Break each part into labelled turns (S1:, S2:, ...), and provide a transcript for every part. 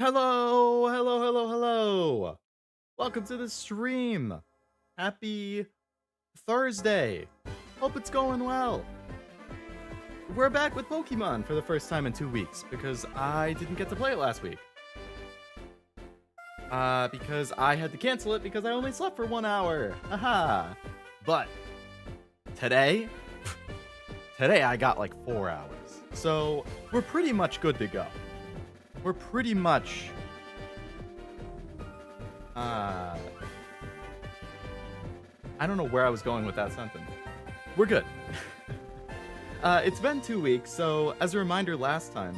S1: Hello, hello, hello, hello. Welcome to the stream. Happy Thursday. Hope it's going well. We're back with Pokemon for the first time in 2 weeks because I didn't get to play it last week. Because I had to cancel it because I only slept for 1 hour. Haha. But today I got like 4 hours. So we're pretty much good to go. We're pretty much I don't know where I was going with that sentence. We're good. It's been 2 weeks, so as a reminder, last time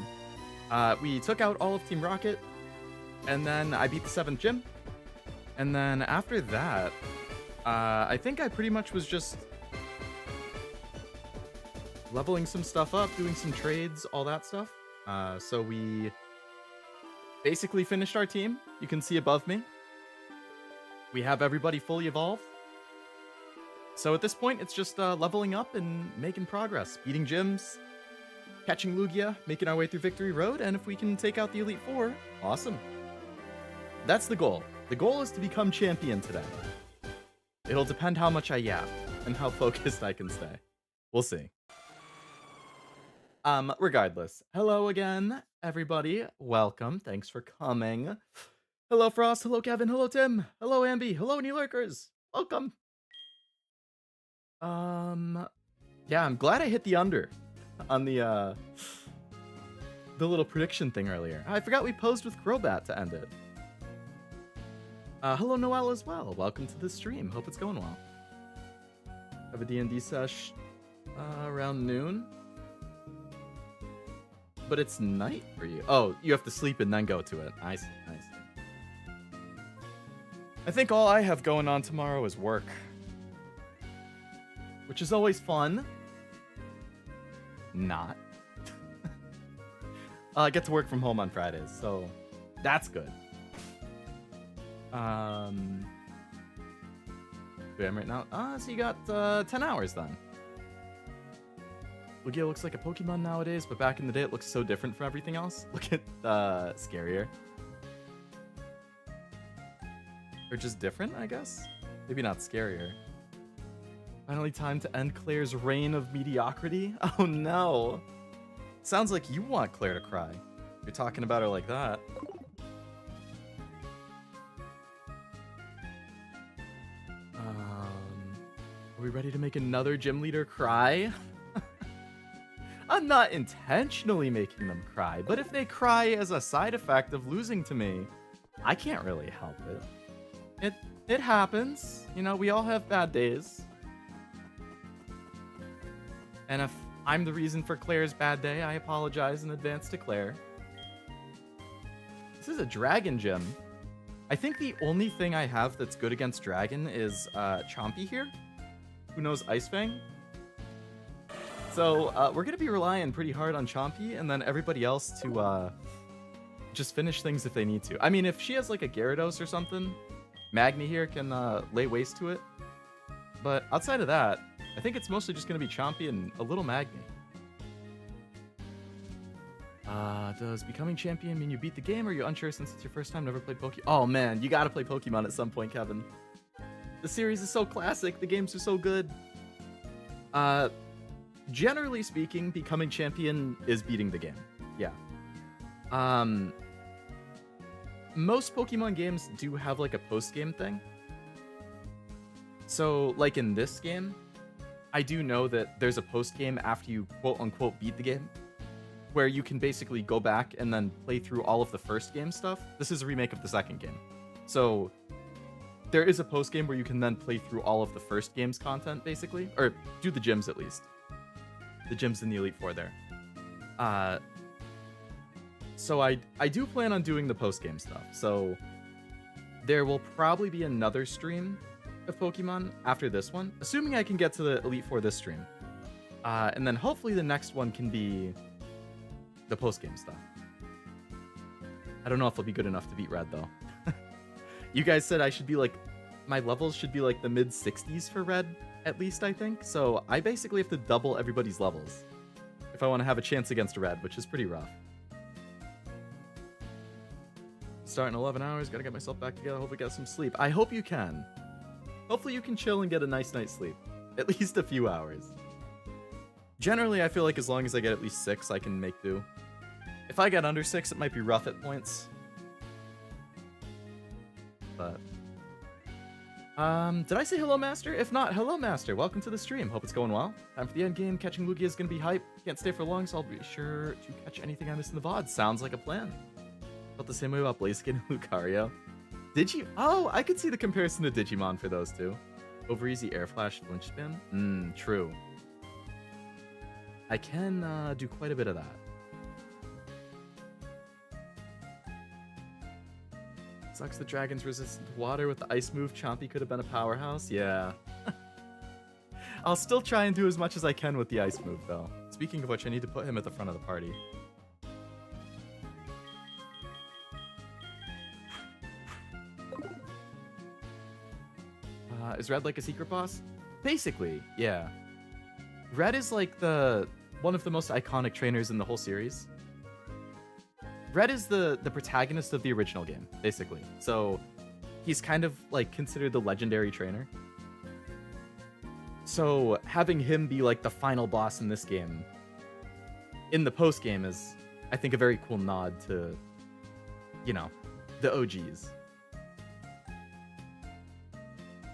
S1: we took out all of Team Rocket, and then I beat the 7th gym, and then after that, I think I pretty much was just leveling some stuff up, doing some trades, all that stuff. So we basically finished our team. You can see above me. We have everybody fully evolved. So at this point, it's just leveling up and making progress. Beating gyms, catching Lugia, making our way through Victory Road, and if we can take out the Elite Four, awesome. That's the goal. The goal is to become champion today. It'll depend how much I yap and how focused I can stay. We'll see. Regardless, hello again, everybody. Welcome. Thanks for coming. Hello, Frost. Hello, Kevin. Hello, Tim. Hello, Ambi. Hello, New Lurkers. Welcome. Yeah, I'm glad I hit the under on the little prediction thing earlier. I forgot we posed with Crobat to end it. Hello, Noelle, as well. Welcome to the stream. Hope it's going well. Have a D&D sesh around noon. But it's night for you. Oh, you have to sleep and then go to it. I see, I see. I think all I have going on tomorrow is work. Which is always fun. Not. I get to work from home on Fridays, so that's good. Where I'm right now. So you got 10 hours then. Lugia looks like a Pokemon nowadays, but back in the day it looks so different from everything else. Look at scarier. Or just different, I guess? Maybe not scarier. Finally time to end Claire's reign of mediocrity? Oh no! Sounds like you want Claire to cry. You're talking about her like that. Are we ready to make another gym leader cry? I'm not intentionally making them cry, but if they cry as a side effect of losing to me, I can't really help it. It happens. You know, we all have bad days. And if I'm the reason for Claire's bad day, I apologize in advance to Claire. This is a dragon gym. I think the only thing I have that's good against dragon is Chompy here, who knows Ice Fang. So we're going to be relying pretty hard on Chompy and then everybody else to just finish things if they need to. I mean, if she has like a Gyarados or something, Magni here can lay waste to it. But outside of that, I think it's mostly just going to be Chompy and a little Magni. Does becoming champion mean you beat the game, or are you unsure since it's your first time, never played Pokemon? Oh man, you gotta play Pokemon at some point, Kevin. The series is so classic, the games are so good. Generally speaking, becoming champion is beating the game. Yeah. Most Pokemon games do have like a post-game thing. So, like in this game, I do know that there's a post-game after you quote-unquote beat the game, where you can basically go back and then play through all of the first game stuff. This is a remake of the second game. So, there is a post-game where you can then play through all of the first game's content, basically. Or do the gyms, at least. The gyms in the Elite Four there. So I do plan on doing the post-game stuff. So, there will probably be another stream of Pokemon after this one, assuming I can get to the Elite Four this stream. And then hopefully the next one can be the post-game stuff. I don't know if it'll be good enough to beat Red, though. You guys said I should be like, my levels should be like the mid-60s for Red, at least, I think. So I basically have to double everybody's levels if I want to have a chance against Red, which is pretty rough. Starting 11 hours, gotta get myself back together, hopefully get some sleep. I hope you can. Hopefully you can chill and get a nice night's sleep. At least a few hours. Generally, I feel like as long as I get at least 6, I can make do. If I get under 6, it might be rough at points. But... did I say hello, Master? If not, hello, Master. Welcome to the stream. Hope it's going well. Time for the end game. Catching Lugia is gonna be hype. Can't stay for long, so I'll be sure to catch anything I miss in the VOD. Sounds like a plan. Felt the same way about Blaziken and Lucario. Did you? Oh, I could see the comparison to Digimon for those two. Over easy air flash, flinch spin. True. I can do quite a bit of that. Sucks the dragon's resistant to water. With the ice move, Chompy could have been a powerhouse. Yeah. I'll still try and do as much as I can with the ice move, though. Speaking of which, I need to put him at the front of the party. Is Red like a secret boss? Basically, yeah. Red is like one of the most iconic trainers in the whole series. Red is the protagonist of the original game, basically. So he's kind of like considered the legendary trainer. So having him be like the final boss in this game, in the post game, is I think a very cool nod to, you know, the OGs.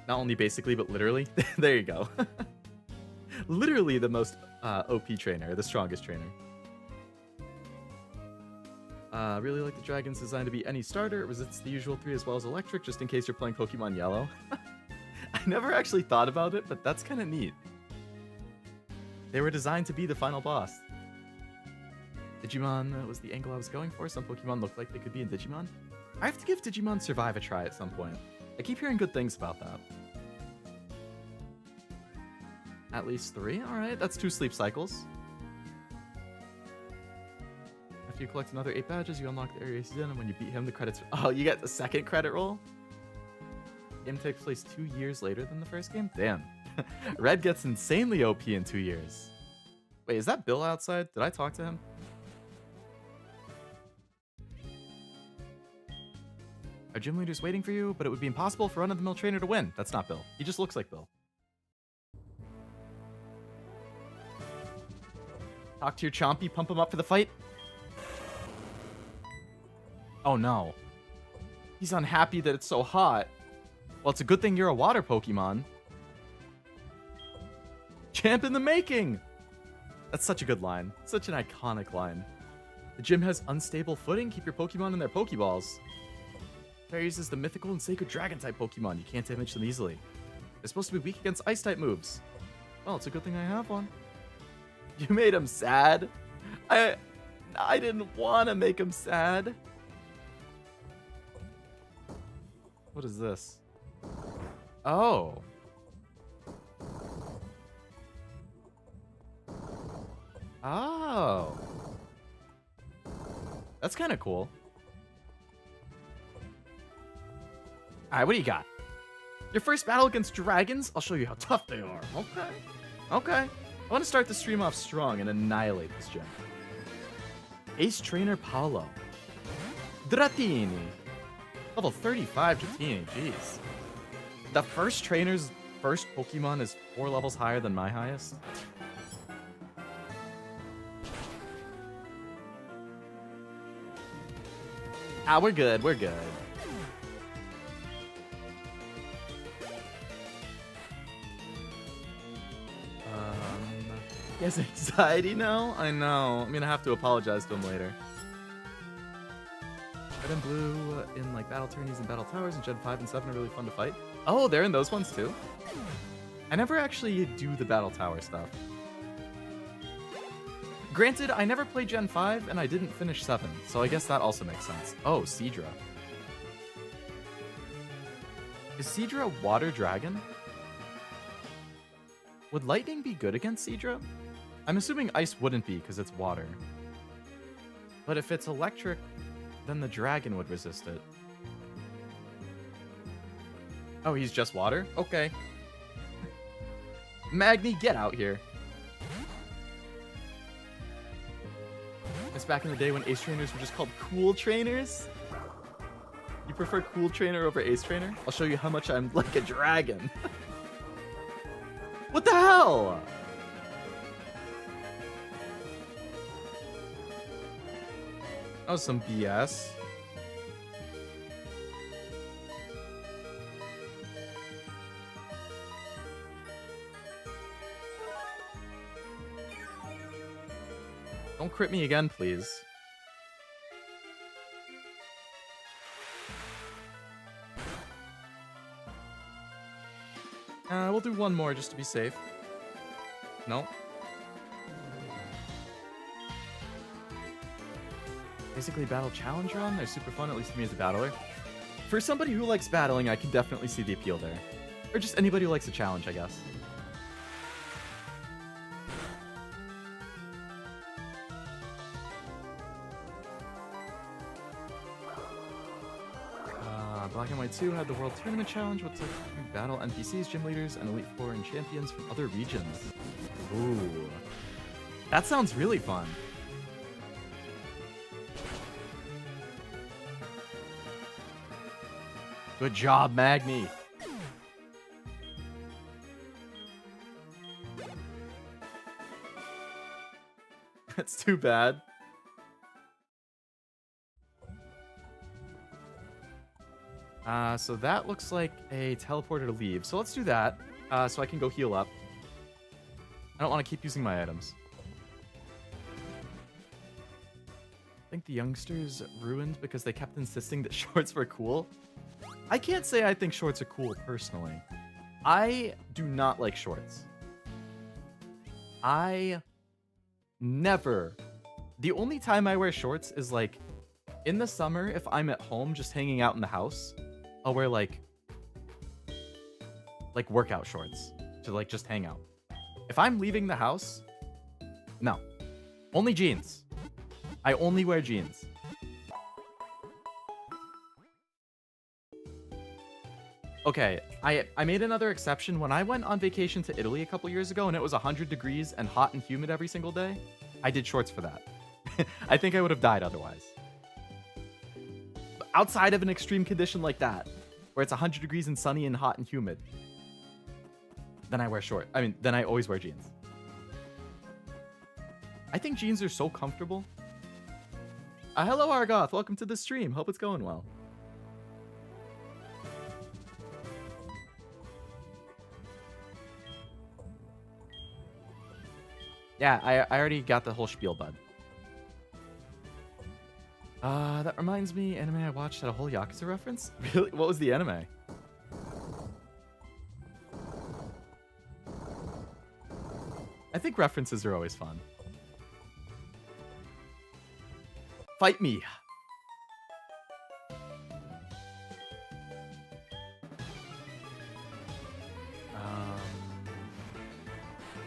S1: Not only basically, but literally. There you go. Literally the most OP trainer, the strongest trainer. Really like the dragon's designed to be any starter. It resists the usual 3 as well as electric, just in case you're playing Pokemon Yellow. I never actually thought about it, but that's kind of neat. They were designed to be the final boss. Digimon was the angle I was going for. Some Pokemon looked like they could be in Digimon. I have to give Digimon Survive a try at some point. I keep hearing good things about that. At least 3? Alright, that's 2 sleep cycles. After you collect another 8 badges, you unlock the area he's in, and when you beat him, the credits... Oh, you get the second credit roll? Game takes place 2 years later than the first game? Damn. Red gets insanely OP in 2 years. Wait, is that Bill outside? Did I talk to him? Our gym leader's waiting for you, but it would be impossible for a run-of-the-mill trainer to win. That's not Bill. He just looks like Bill. Talk to your Chompy, pump him up for the fight. Oh no. He's unhappy that it's so hot. Well, it's a good thing you're a water Pokemon. Champ in the making! That's such a good line. Such an iconic line. The gym has unstable footing. Keep your Pokemon in their Pokeballs. There uses the mythical and sacred dragon-type Pokemon. You can't damage them easily. They're supposed to be weak against ice-type moves. Well, it's a good thing I have one. You made him sad? I didn't want to make him sad. What is this? Oh. Oh. That's kind of cool. Alright, what do you got? Your first battle against dragons? I'll show you how tough they are. Okay. Okay. I want to start the stream off strong and annihilate this gym. Ace Trainer Paolo. Dratini. Level 35 Dratini, jeez. The first trainer's first Pokemon is 4 levels higher than my highest. Ah, we're good, we're good. He has anxiety now? I know. I'm gonna have to apologize to him later. Red and blue in like battle tourneys and battle towers, and Gen 5 and 7 are really fun to fight. Oh, they're in those ones too? I never actually do the battle tower stuff. Granted, I never played Gen 5 and I didn't finish 7, so I guess that also makes sense. Oh, Seadra. Is Seadra a water dragon? Would lightning be good against Seadra? I'm assuming ice wouldn't be because it's water. But if it's electric, then the dragon would resist it. Oh, he's just water? Okay. Magni, get out here. It's back in the day when ace trainers were just called cool trainers. You prefer Cool Trainer over Ace Trainer? I'll show you how much I'm like a dragon. What the hell? That was some BS. Don't crit me again, please. We'll do one more just to be safe. Nope. Basically, battle challenge run. They're super fun, at least to me as a battler. For somebody who likes battling, I can definitely see the appeal there. Or just anybody who likes a challenge, I guess. Black and White 2 had the World Tournament Challenge, which lets you battle NPCs, gym leaders, and Elite Four and champions from other regions. Ooh. That sounds really fun. Good job, Magni. That's too bad. So that looks like a teleporter to leave. So let's do that, so I can go heal up. I don't want to keep using my items. I think the youngsters ruined because they kept insisting that shorts were cool. I can't say I think shorts are cool personally. I do not like shorts. I never... The only time I wear shorts is like in the summer if I'm at home just hanging out in the house. I'll wear like workout shorts to like just hang out. If I'm leaving the house, no. Only jeans. I only wear jeans. Okay, I made another exception. When I went on vacation to Italy a couple years ago and it was 100 degrees and hot and humid every single day, I did shorts for that. I think I would have died otherwise. Outside of an extreme condition like that, where it's 100 degrees and sunny and hot and humid, then I wear shorts. I mean, then I always wear jeans. I think jeans are so comfortable. Hello, Argoth. Welcome to the stream. Hope it's going well. Yeah, I already got the whole spiel, bud. That reminds me, anime I watched had a whole Yakuza reference? Really? What was the anime? I think references are always fun. Fight me!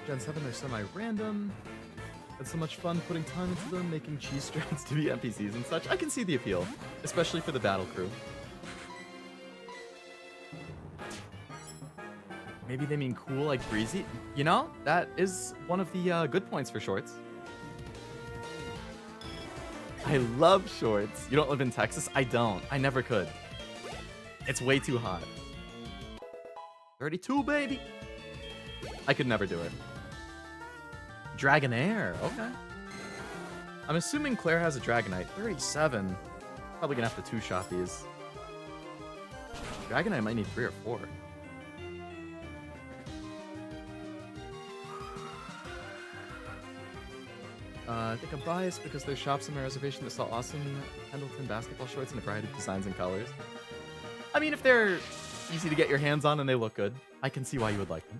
S1: Gen 7, they're semi-random. It's so much fun putting time into them, making cheese strands to be NPCs and such. I can see the appeal, especially for the battle crew. Maybe they mean cool like breezy. You know, that is one of the good points for shorts. I love shorts. You don't live in Texas? I don't. I never could. It's way too hot. 32, baby. I could never do it. Dragonair, okay. I'm assuming Claire has a Dragonite. 37. Probably gonna have to two-shot these. Dragonite might need 3 or 4. I think I'm biased because there's shops on my reservation that sell awesome Pendleton basketball shorts in a variety of designs and colors. I mean, if they're easy to get your hands on and they look good, I can see why you would like them.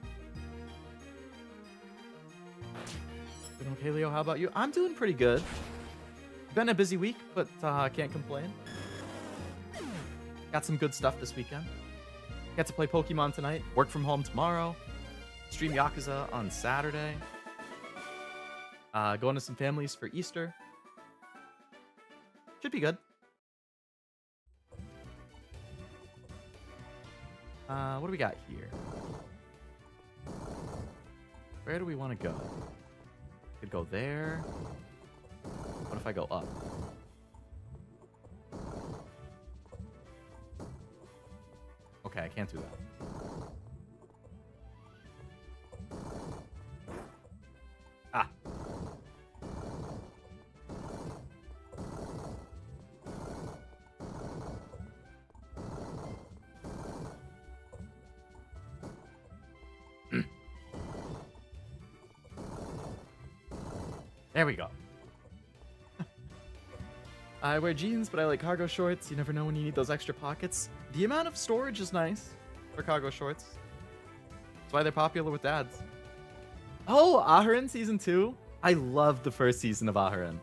S1: Okay, Leo, how about you? I'm doing pretty good. Been a busy week, but can't complain. Got some good stuff this weekend. Got to play Pokemon tonight, work from home tomorrow, stream Yakuza on Saturday. Going to some families for Easter. Should be good. What do we got here? Where do we want to go? Could go there. What if I go up? Okay, I can't do that. Ah. There we go. I wear jeans, but I like cargo shorts. You never know when you need those extra pockets. The amount of storage is nice for cargo shorts. That's why they're popular with dads. Oh, Ahirin Season 2? I loved the first season of Ahirin.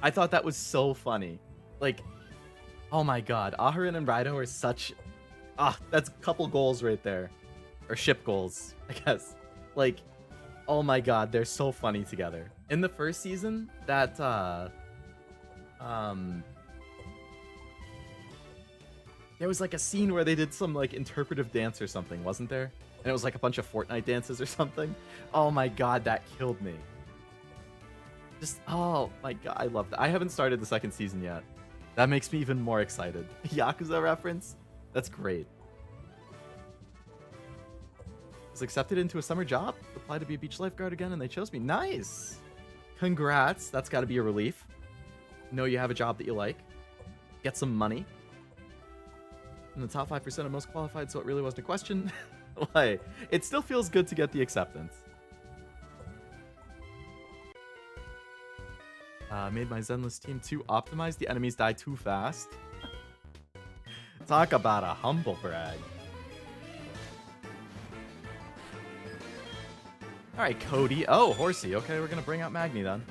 S1: I thought that was so funny. Like, oh my god. Ahirin and Raido are such... Ah, that's a couple goals right there. Or ship goals, I guess. Like... Oh my god, they're so funny together. In the first season, that there was like a scene where they did some like interpretive dance or something, wasn't there? And it was like a bunch of Fortnite dances or something. Oh my god, that killed me. Just, oh my god, I love that. I haven't started the second season yet. That makes me even more excited. Yakuza reference? That's great. Was accepted into a summer job, applied to be a beach lifeguard again, and they chose me. Nice! Congrats. That's got to be a relief. Know you have a job that you like. Get some money. In the top 5% of most qualified, so it really wasn't a question. Like, it still feels good to get the acceptance. Made my Zenless team too optimized. The enemies die too fast. Talk about a humble brag. Alright, Cody. Oh, Horsey. Okay, we're gonna bring out Magni then.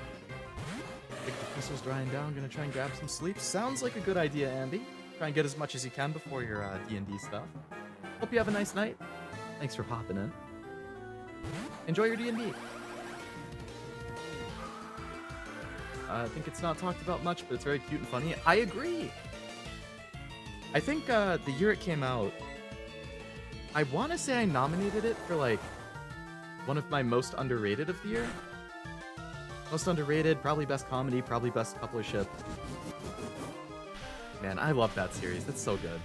S1: Think the crystal's drying down. Gonna try and grab some sleep. Sounds like a good idea, Andy. Try and get as much as you can before your D&D stuff. Hope you have a nice night. Thanks for popping in. Enjoy your D&D. I think it's not talked about much, but it's very cute and funny. I agree. I think the year it came out, I want to say I nominated it for like one of my most underrated of the year. Most underrated, probably best comedy, probably best couplership. Man, I love that series. That's so good.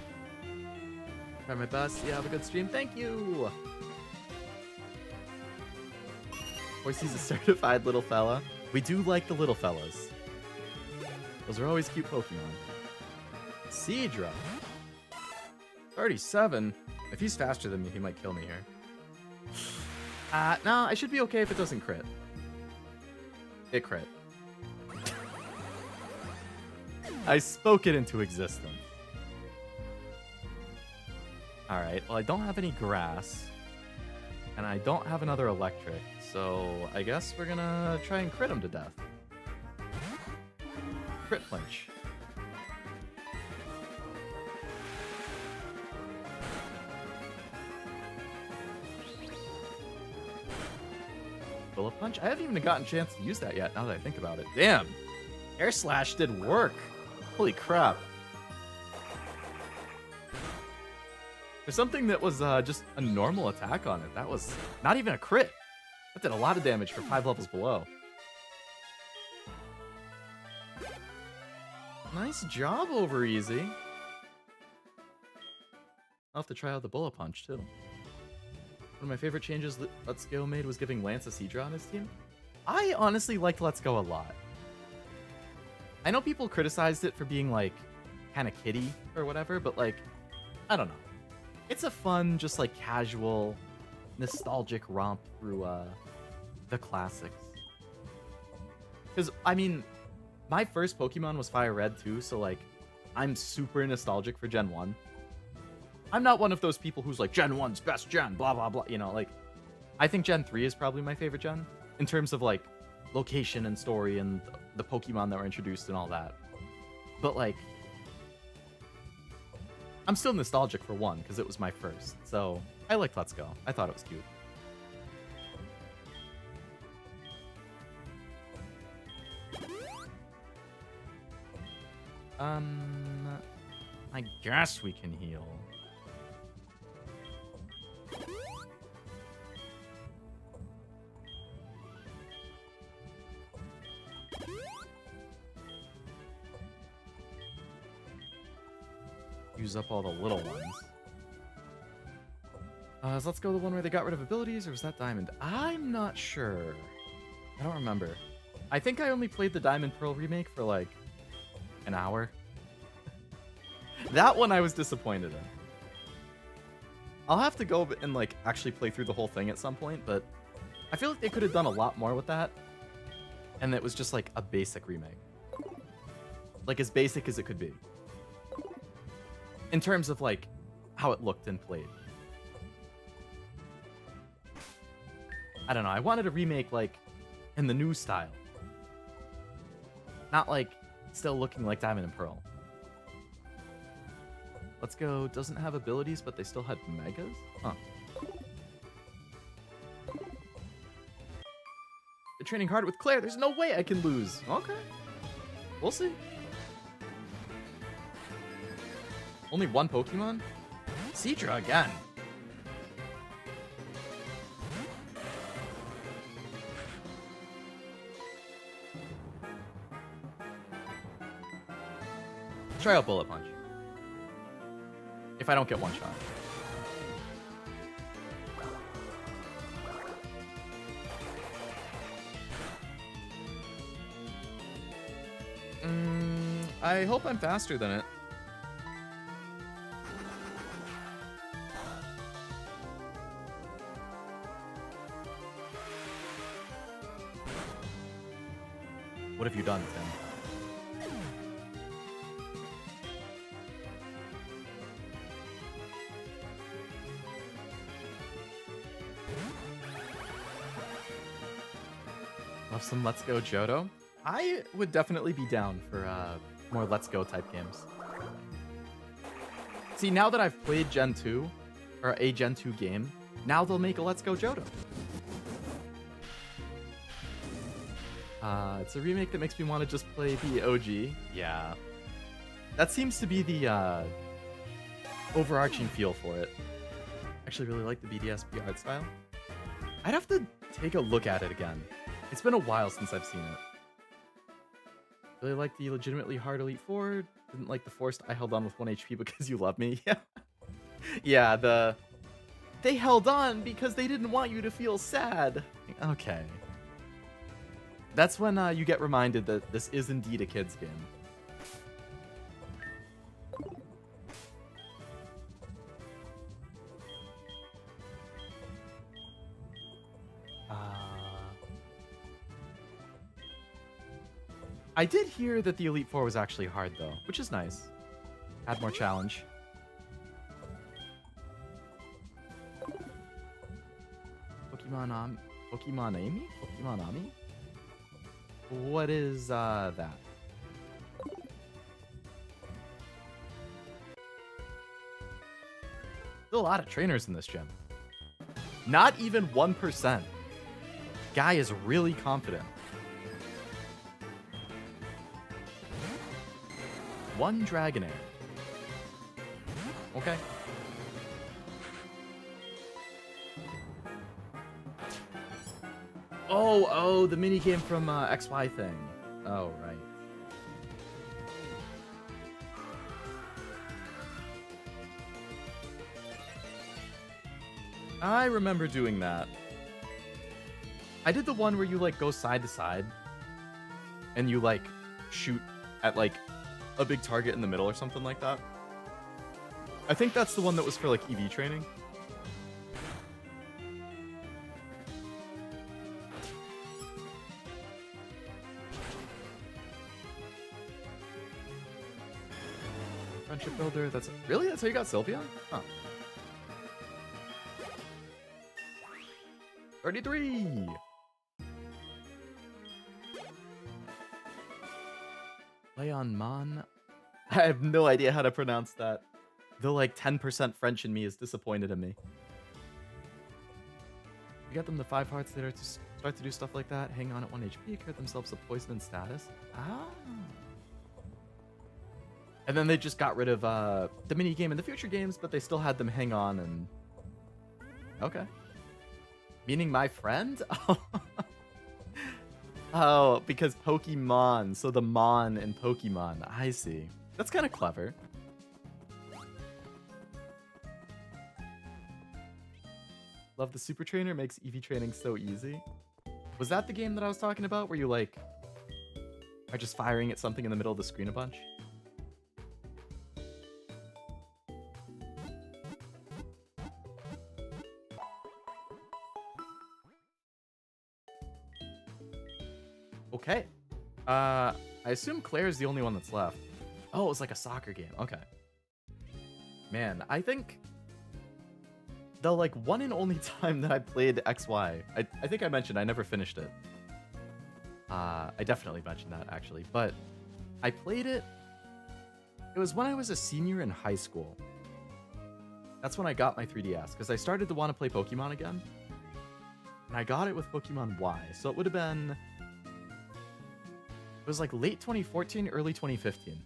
S1: Try my best. Yeah, have a good stream. Thank you. Horsey's a certified little fella. We do like the little fellas. Those are always cute Pokemon. Seadra. 37. If he's faster than me, he might kill me here. No, I should be okay if it doesn't crit. It crit. I spoke it into existence. Alright, well I don't have any grass. And I don't have another electric. So I guess we're gonna try and crit him to death. Crit flinch. Bullet punch? I haven't even gotten a chance to use that yet, now that I think about it. Damn! Air Slash did work! Holy crap. For something that was just a normal attack on it, that was not even a crit. That did a lot of damage for 5 levels below. Nice job, Over Easy. I'll have to try out the Bullet Punch, too. One of my favorite changes that Let's Go made was giving Lance a Seadra on his team. I honestly liked Let's Go a lot. I know people criticized it for being, like, kind of kiddie or whatever, but, like, I don't know. It's a fun, just, like, casual, nostalgic romp through, the classics. Because, I mean, my first Pokemon was Fire Red, too, so, like, I'm super nostalgic for Gen 1. I'm not one of those people who's like, Gen 1's best gen, blah, blah, blah. You know, like, I think Gen 3 is probably my favorite gen in terms of, like, location and story and the Pokemon that were introduced and all that. But, like, I'm still nostalgic for 1 because it was my first. So, I liked Let's Go. I thought it was cute. I guess we can heal. use up all the little ones. So let's go the one where they got rid of abilities, or was that Diamond? I'm not sure. I don't remember. I think I only played the Diamond Pearl remake for like an hour. That one I was disappointed in. I'll have to go and like actually play through the whole thing at some point, but I feel like they could have done a lot more with that. And it was just like a basic remake. Like as basic as it could be. In terms of like how it looked and played. I don't know, I wanted a remake like in the new style. Not like still looking like Diamond and Pearl. Let's go, doesn't have abilities, but they still had megas? Huh. They're training hard with Claire, there's no way I can lose. Okay. We'll see. Only one Pokemon? Seadra again. Try out Bullet Punch. If I don't get one shot. I hope I'm faster than it. What have you done, Tim? Love some Let's Go Johto. I would definitely be down for more Let's Go type games. See, now that I've played Gen 2, or a Gen 2 game, now they'll make a Let's Go Johto. It's a remake that makes me want to just play the OG. Yeah. That seems to be the overarching feel for it. Actually really like the BDSP art style. I'd have to take a look at it again. It's been a while since I've seen it. Really like the legitimately hard Elite Four. Didn't like the forced I held on with 1 HP because you love me. Yeah. Yeah, they held on because they didn't want you to feel sad. Okay. That's when you get reminded that this is indeed a kid's game. I did hear that the Elite Four was actually hard, though, which is nice. Add more challenge. Pokemon Amy? Pokemon Ami? What is that? Still a lot of trainers in this gym. Not even 1%. Guy is really confident. One Dragonair. Okay. Oh, the minigame from XY thing. Oh, right. I remember doing that. I did the one where you, like, go side to side. And you, like, shoot at, like, a big target in the middle or something like that. I think that's the one that was for, like, EV training. Friendship Builder, that's... Really? That's how you got Sylveon? Huh. 33! Leon Mon? I have no idea how to pronounce that. The like 10% French in me is disappointed in me. You got them the 5 hearts that are to start to do stuff like that. Hang on at 1 HP, cure themselves of poison and status. Ah. And then they just got rid of the mini game in the future games, but they still had them hang on and... Okay. Meaning my friend? Oh, because Pokemon. So the Mon in Pokemon. I see. That's kind of clever. Love the Super Trainer, makes EV training so easy. Was that the game that I was talking about where you like are just firing at something in the middle of the screen a bunch? Okay. I assume Claire's the only one that's left. Oh, it was like a soccer game. Okay. Man, I think the like one and only time that I played XY, I think I mentioned I never finished it. I definitely mentioned that actually, but I played it. It was when I was a senior in high school. That's when I got my 3DS because I started to want to play Pokemon again. And I got it with Pokemon Y. So it would have been, it was like late 2014, early 2015.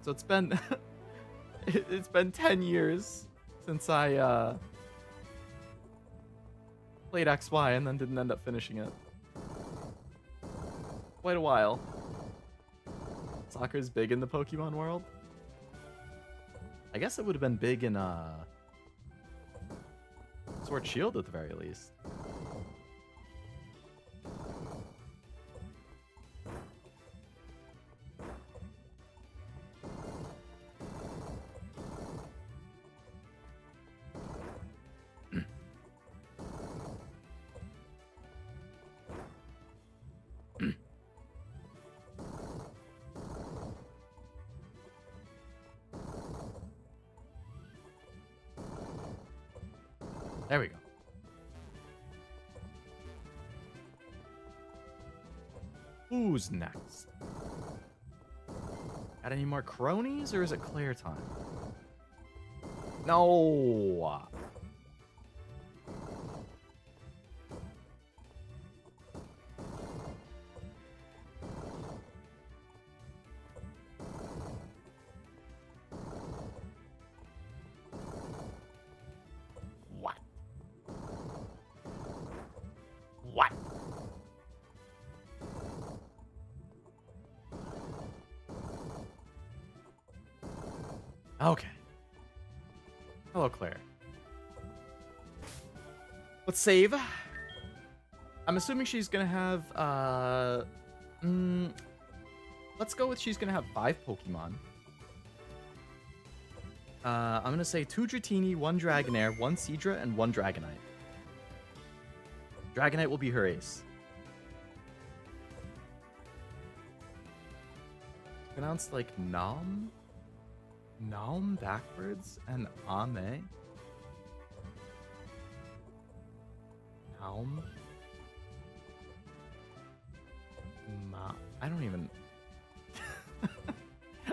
S1: So it's been it's been 10 years since I played XY and then didn't end up finishing it. Quite a while. Soccer's big in the Pokemon world. I guess it would have been big in Sword Shield at the very least. There we go. Who's next? Got any more cronies, or is it Claire time? No. What? Okay. Hello, Claire. Let's save. I'm assuming she's gonna have, let's go with she's gonna have 5 Pokemon. I'm gonna say 2 Dratini, 1 Dragonair, 1 Seadra, and 1 Dragonite. Dragonite will be her ace. It's pronounced like Nom? Nom backwards and Ame? Nom? Ma. I don't even. I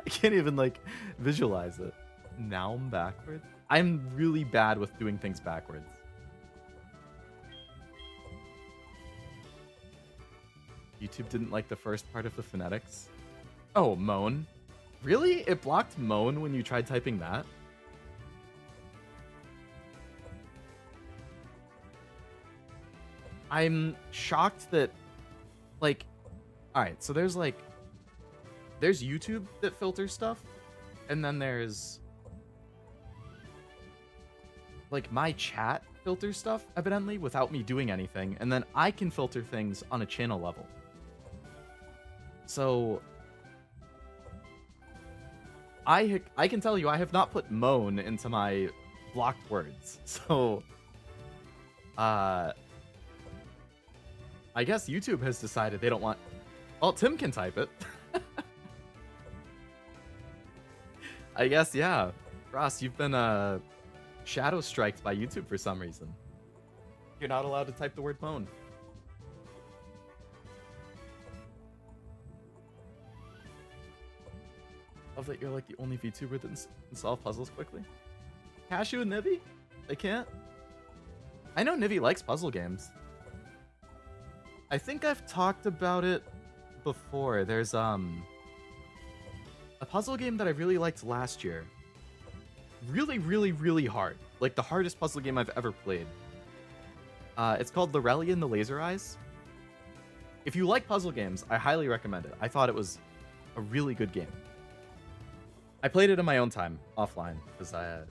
S1: can't even like visualize it. Nom backwards? I'm really bad with doing things backwards. YouTube didn't like the first part of the phonetics. Oh, moan. Really? It blocked moan when you tried typing that? I'm shocked that, like, alright, so there's YouTube that filters stuff, and then there's, like, my chat filters stuff, evidently, without me doing anything, and then I can filter things on a channel level. So I can tell you I have not put moan into my blocked words. So I guess YouTube has decided they don't want. Well, Tim can type it. I guess, yeah. Ross, you've been shadow striked by YouTube for some reason. You're not allowed to type the word moan. Love that you're like the only VTuber that can solve puzzles quickly. Cashew and Nivy? They can't? I know Nivy likes puzzle games. I think I've talked about it before. There's a puzzle game that I really liked last year. Really, really, really hard. Like the hardest puzzle game I've ever played. It's called Lorelli and the Laser Eyes. If you like puzzle games, I highly recommend it. I thought it was a really good game. I played it in my own time, offline, because I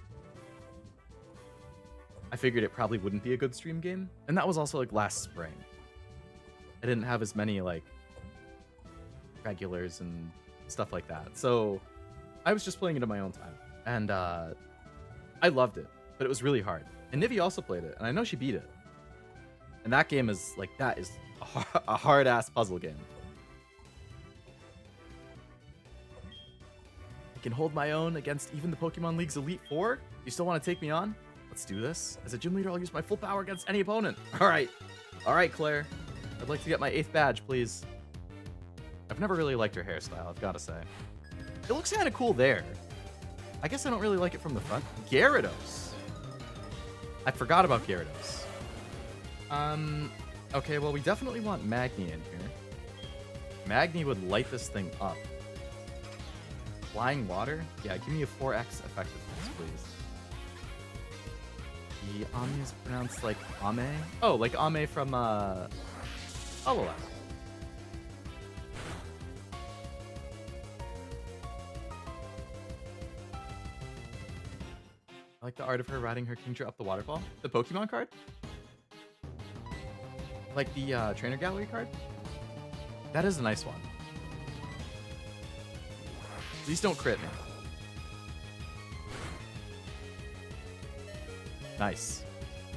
S1: I figured it probably wouldn't be a good stream game. And that was also like last spring. I didn't have as many like regulars and stuff like that. So I was just playing it in my own time. And I loved it, but it was really hard. And Nivi also played it, and I know she beat it. And that game is like, that is a hard ass puzzle game. I can hold my own against even the Pokemon League's Elite Four. You still want to take me on? Let's do this. As a gym leader, I'll use my full power against any opponent. All right, Claire. I'd like to get my 8th badge, please. I've never really liked her hairstyle, I've got to say. It looks kind of cool there. I guess I don't really like it from the front. Gyarados. I forgot about Gyarados. Okay, well, we definitely want Magni in here. Magni would light this thing up. Flying water? Yeah, give me a 4x effectiveness, please. The Ami is pronounced like Ame? Oh, like Ame from, Lovelace. I like the art of her riding her Kingdra up the waterfall. The Pokemon card? Like the trainer gallery card? That is a nice one. Please don't crit me. Nice.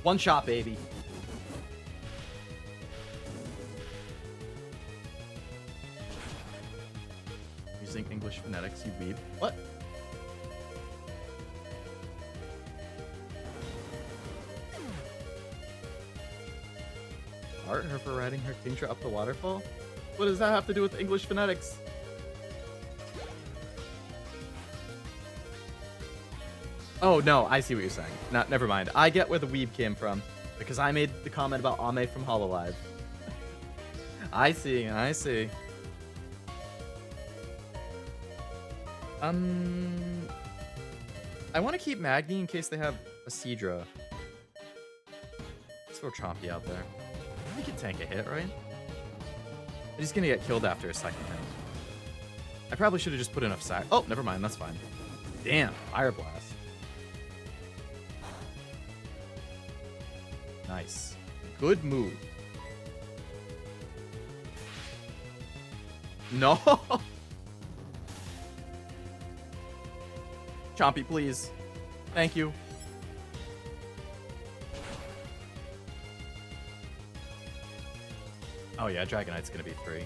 S1: One shot, baby. Using English phonetics, you weeb. What? Art her for riding her Kingdra up the waterfall? What does that have to do with English phonetics? Oh, no, I see what you're saying. Never mind. I get where the weeb came from, because I made the comment about Ame from Hololive. I see. I want to keep Magni in case they have a Seadra. Let's throw Chompy out there. He can tank a hit, right? But he's gonna get killed after a second hit. I probably should have just put enough sack. Oh, never mind. That's fine. Damn, Fire Blast. Nice. Good move. No. Chompy, please. Thank you. Oh yeah, Dragonite's gonna be 3.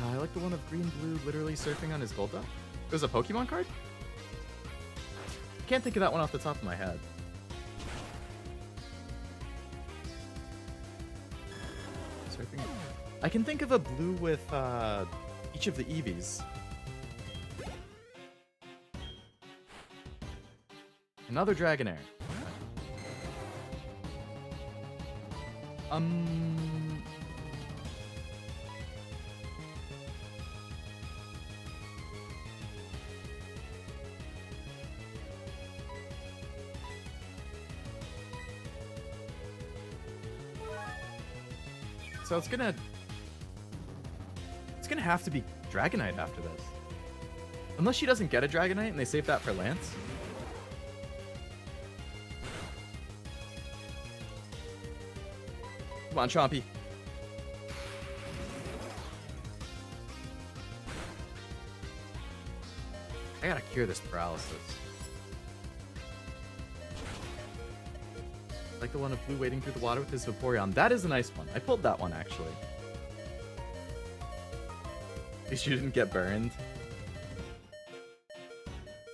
S1: I like the one of green blue literally surfing on his Golduck. It was a Pokemon card? I can't think of that one off the top of my head. Surfing. I can think of a blue with each of the Eevees. Another Dragonair. So it's gonna have to be Dragonite after this. Unless she doesn't get a Dragonite and they save that for Lance. Come on, Chompy. I gotta cure this paralysis. Like the one of Blue wading through the water with his Vaporeon. That is a nice one. I pulled that one, actually. At least you didn't get burned.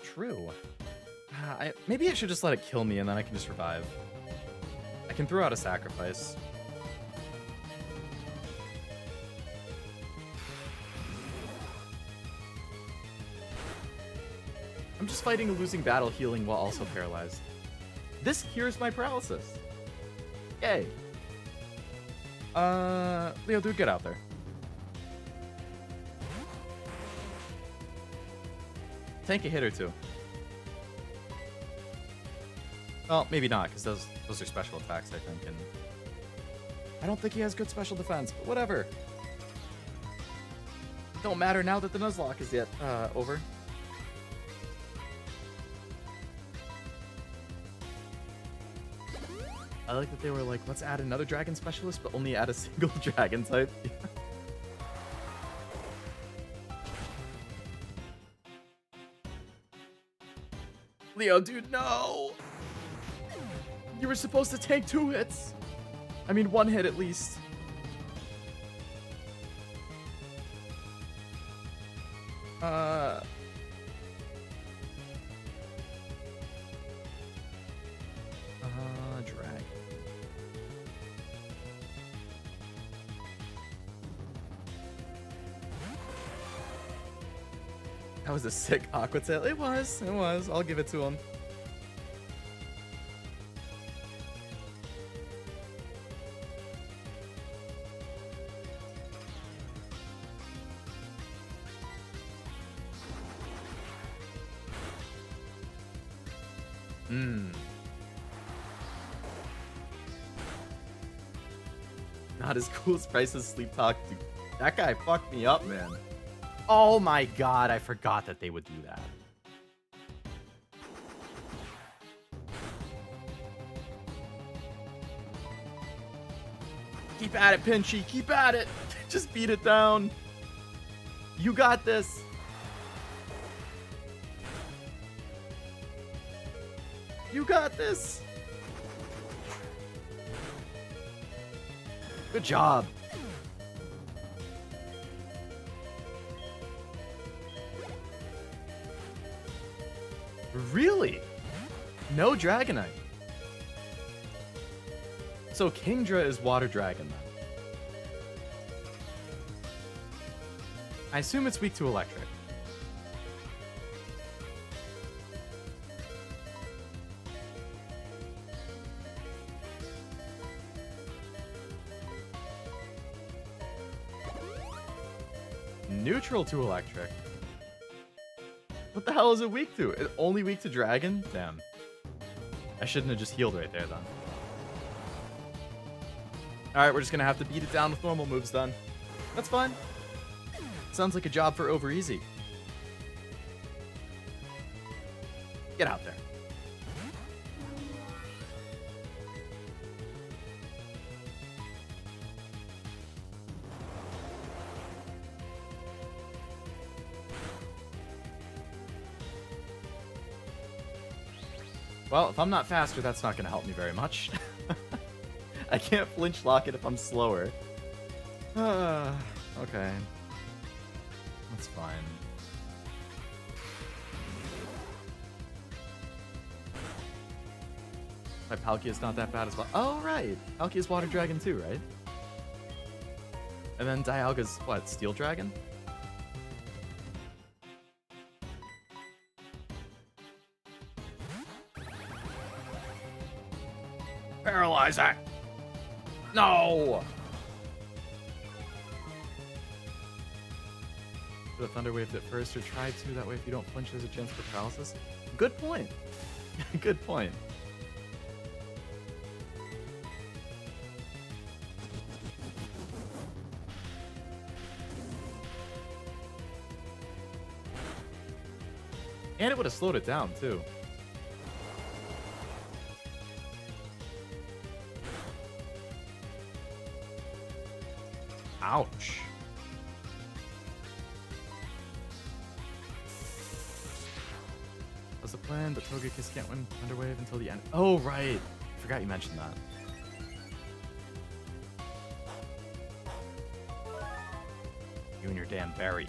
S1: True. Maybe I should just let it kill me and then I can just revive. I can throw out a sacrifice. I'm just fighting a losing battle, healing while also paralyzed. This cures my paralysis. Yay. Leo, dude, get out there. Tank a hit or two. Well, maybe not, because those are special attacks, I think, and I don't think he has good special defense, but whatever. It don't matter now that the Nuzlocke is yet over. I like that they were like, let's add another dragon specialist, but only add a single dragon type. Leo, dude, no! You were supposed to take 2 hits. I mean, 1 hit at least. Drag. That was a sick Aqua Tail. It was. I'll give it to him. Not as cool as Price's Sleep Talk. Dude, that guy fucked me up, man. Oh my god, I forgot that they would do that. Keep at it, Pinchy. Keep at it. Just beat it down. You got this. You got this. Good job. Really? No Dragonite. So Kingdra is Water Dragon then. I assume it's weak to Electric. Neutral to Electric. What the hell is it weak to? It's only weak to Dragon? Damn. I shouldn't have just healed right there then. Alright, we're just gonna have to beat it down with normal moves then. That's fine. Sounds like a job for Over Easy. Get out there. Well, if I'm not faster, that's not going to help me very much. I can't flinch lock it if I'm slower. Okay. That's fine. My Palkia's not that bad as well. Oh, right. Palkia's Water Dragon too, right? And then Dialga's, what, Steel Dragon? Paralyze it! No! The Thunder Wave at first, or try to, that way if you don't flinch there's a chance for paralysis. Good point. Good point. And it would have slowed it down too. Ouch. That's the plan, but Togekiss can't win Thunderwave until the end. Oh, right. Forgot you mentioned that. You and your damn berry.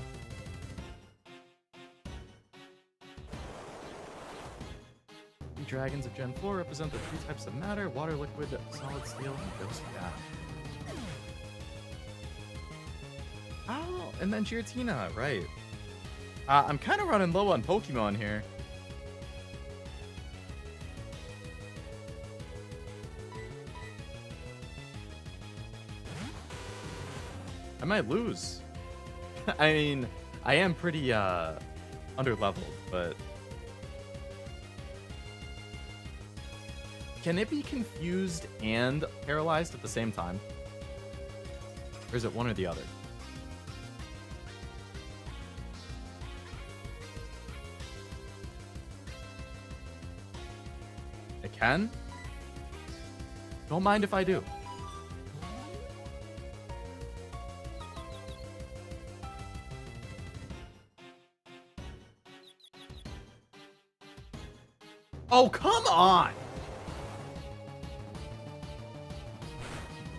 S1: The dragons of Gen 4 represent the 3 types of matter: water, liquid, solid, steel, and ghost. Yeah. Oh, and then Giratina, right. I'm kind of running low on Pokemon here. I might lose. I mean, I am pretty under-leveled, but... Can it be confused and paralyzed at the same time? Or is it one or the other? It can? Don't mind if I do. Oh, come on!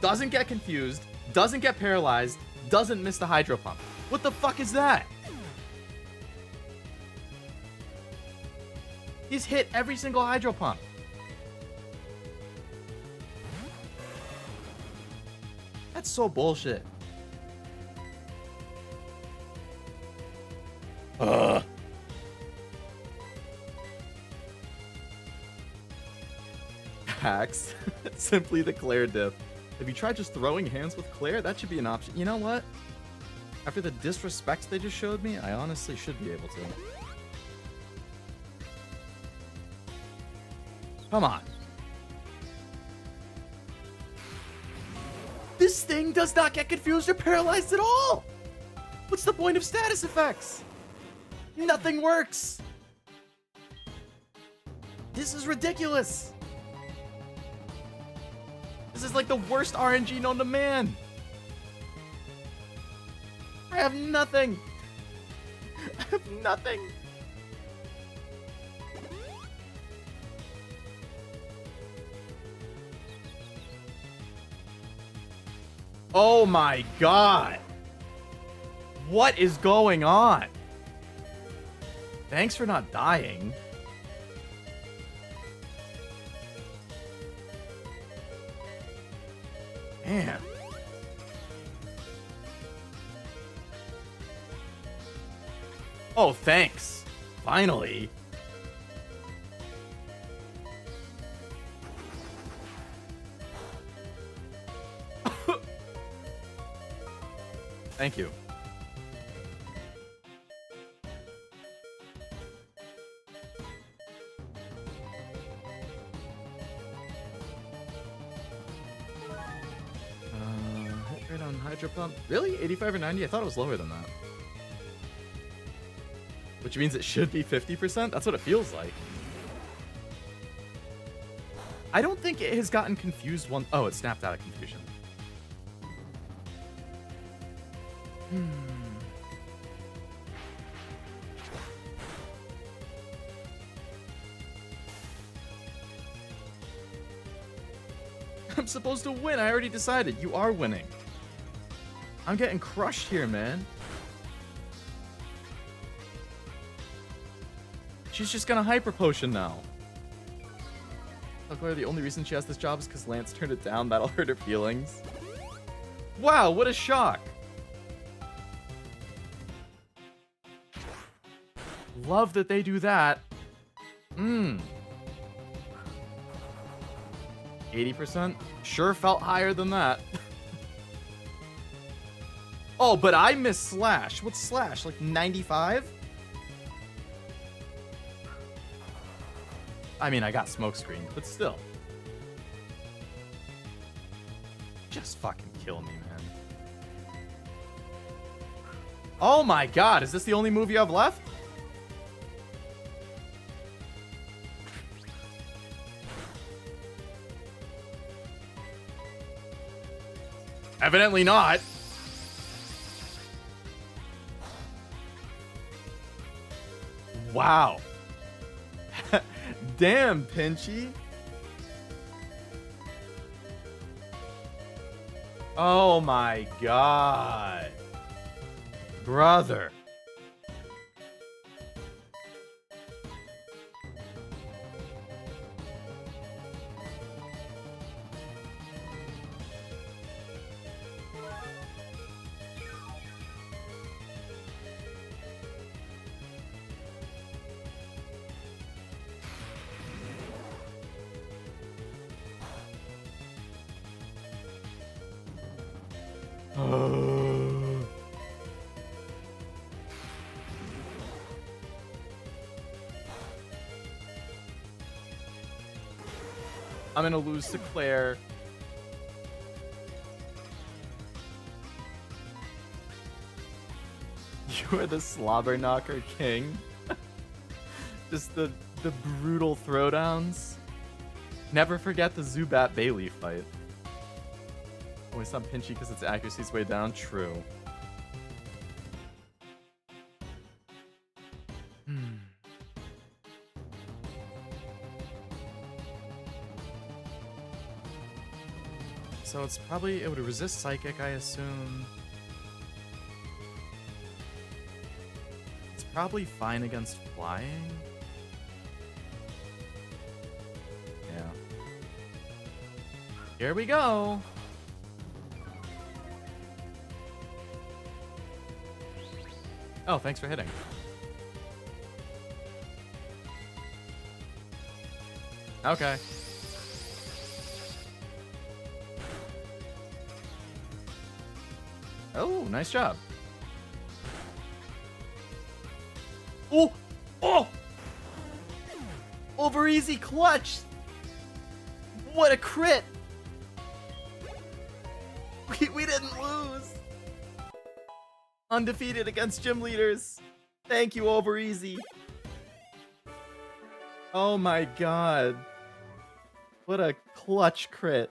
S1: Doesn't get confused, doesn't get paralyzed, doesn't miss the Hydro Pump. What the fuck is that? He's hit every single Hydro Pump. That's so bullshit. Ugh. Hacks. Simply the Claire diff. Have you tried just throwing hands with Claire? That should be an option. You know what? After the disrespect they just showed me, I honestly should be able to. Come on. This thing does not get confused or paralyzed at all! What's the point of status effects? Nothing works! This is ridiculous! This is like the worst RNG known to man! I have nothing! I have nothing! Oh my god! What is going on? Thanks for not dying. Man. Oh, thanks. Finally. Thank you. Hit rate on Hydro Pump. Really? 85 or 90? I thought it was lower than that. Which means it should be 50%? That's what it feels like. I don't think it has gotten confused one... Oh, it snapped out of confusion. I'm supposed to win. I already decided. You are winning. I'm getting crushed here, man. She's just gonna Hyper Potion now. Claire, the only reason she has this job is because Lance turned it down. That'll hurt her feelings. Wow, what a shock. Love that they do that. 80%? Sure felt higher than that. Oh, but I missed Slash. What's Slash? Like 95? I mean, I got Smokescreen, but still. Just fucking kill me, man. Oh my god, is this the only move you have left? Evidently not. Wow. Damn, Pinchy. Oh my god. Brother. I'm gonna lose to Claire. You are the slobber knocker king. Just the brutal throwdowns. Never forget the Zubat Bailey fight. Always on Pinchy because its accuracy's way down. True. So it's probably, it would resist Psychic, I assume. It's probably fine against Flying. Yeah. Here we go. Oh, thanks for hitting. Okay. Oh, nice job. Oh! Oh! Over easy clutch! What a crit! We didn't lose! Undefeated against gym leaders. Thank you, Over Easy. Oh my god. What a clutch crit.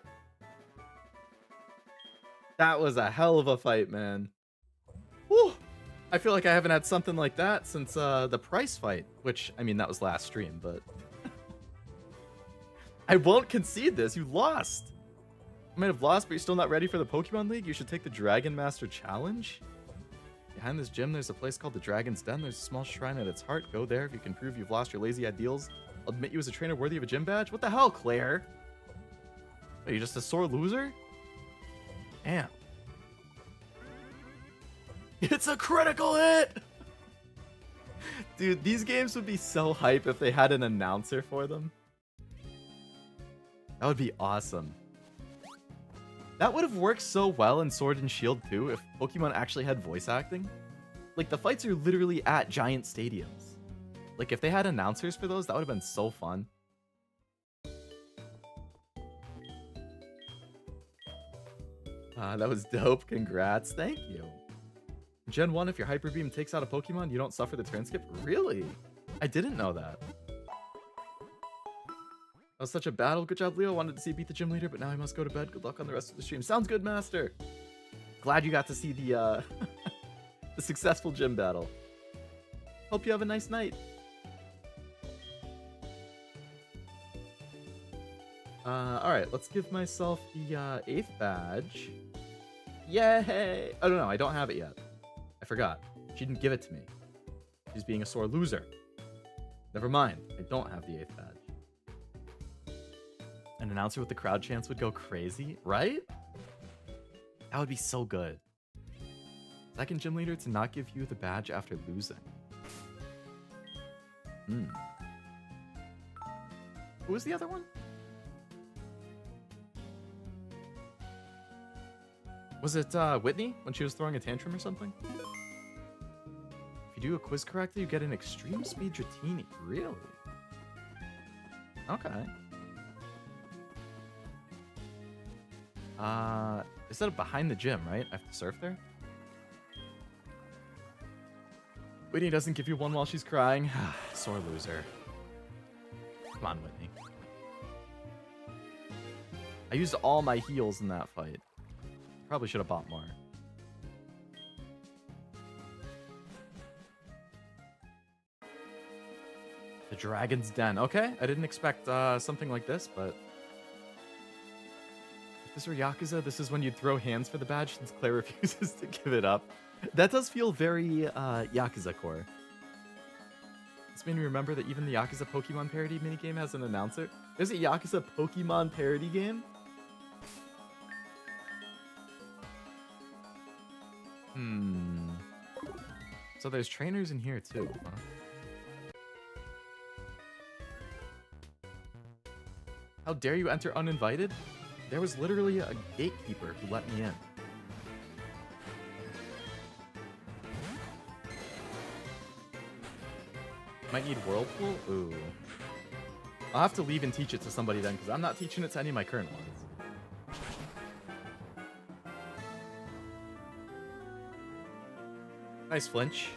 S1: That was a hell of a fight, man. Whew. I feel like I haven't had something like that since the Price fight, which, I mean, that was last stream, but... I won't concede this. You lost. You might have lost, but you're still not ready for the Pokemon League? You should take the Dragon Master Challenge? Behind this gym, there's a place called the Dragon's Den. There's a small shrine at its heart. Go there if you can prove you've lost your lazy ideals. I'll admit you as a trainer worthy of a gym badge. What the hell, Claire? Are you just a sore loser? Damn. It's a critical hit! Dude, these games would be so hype if they had an announcer for them. That would be awesome. That would have worked so well in Sword and Shield too if Pokemon actually had voice acting. Like, the fights are literally at giant stadiums. Like, if they had announcers for those, that would have been so fun. That was dope. Congrats. Thank you. Gen 1, if your Hyper Beam takes out a Pokemon, you don't suffer the turn skip? Really? I didn't know that. That was such a battle. Good job, Leo. Wanted to see you beat the gym leader, but now I must go to bed. Good luck on the rest of the stream. Sounds good, Master. Glad you got to see the the successful gym battle. Hope you have a nice night. Alright, let's give myself the 8th badge. Yay! Oh, no, I don't have it yet. I forgot. She didn't give it to me. She's being a sore loser. Never mind. I don't have the 8th badge. An announcer with the crowd chants would go crazy, right? That would be so good. Second gym leader to not give you the badge after losing. Who was the other one? Was it Whitney when she was throwing a tantrum or something? If you do a quiz correctly, you get an extreme speed Dratini. Really? Okay. Is that behind the gym, right? I have to surf there? Whitney doesn't give you one while she's crying. Sore loser. Come on, Whitney. I used all my heals in that fight. Probably should have bought more. The Dragon's Den. Okay, I didn't expect something like this, but... If this were Yakuza, this is when you'd throw hands for the badge since Claire refuses to give it up. That does feel very Yakuza core. This made me remember that even the Yakuza Pokemon parody minigame has an announcer. There's a Yakuza Pokemon parody game? So there's trainers in here too, huh? How dare you enter uninvited? There was literally a gatekeeper who let me in. Might need Whirlpool? Ooh. I'll have to leave and teach it to somebody then, because I'm not teaching it to any of my current ones. Nice flinch.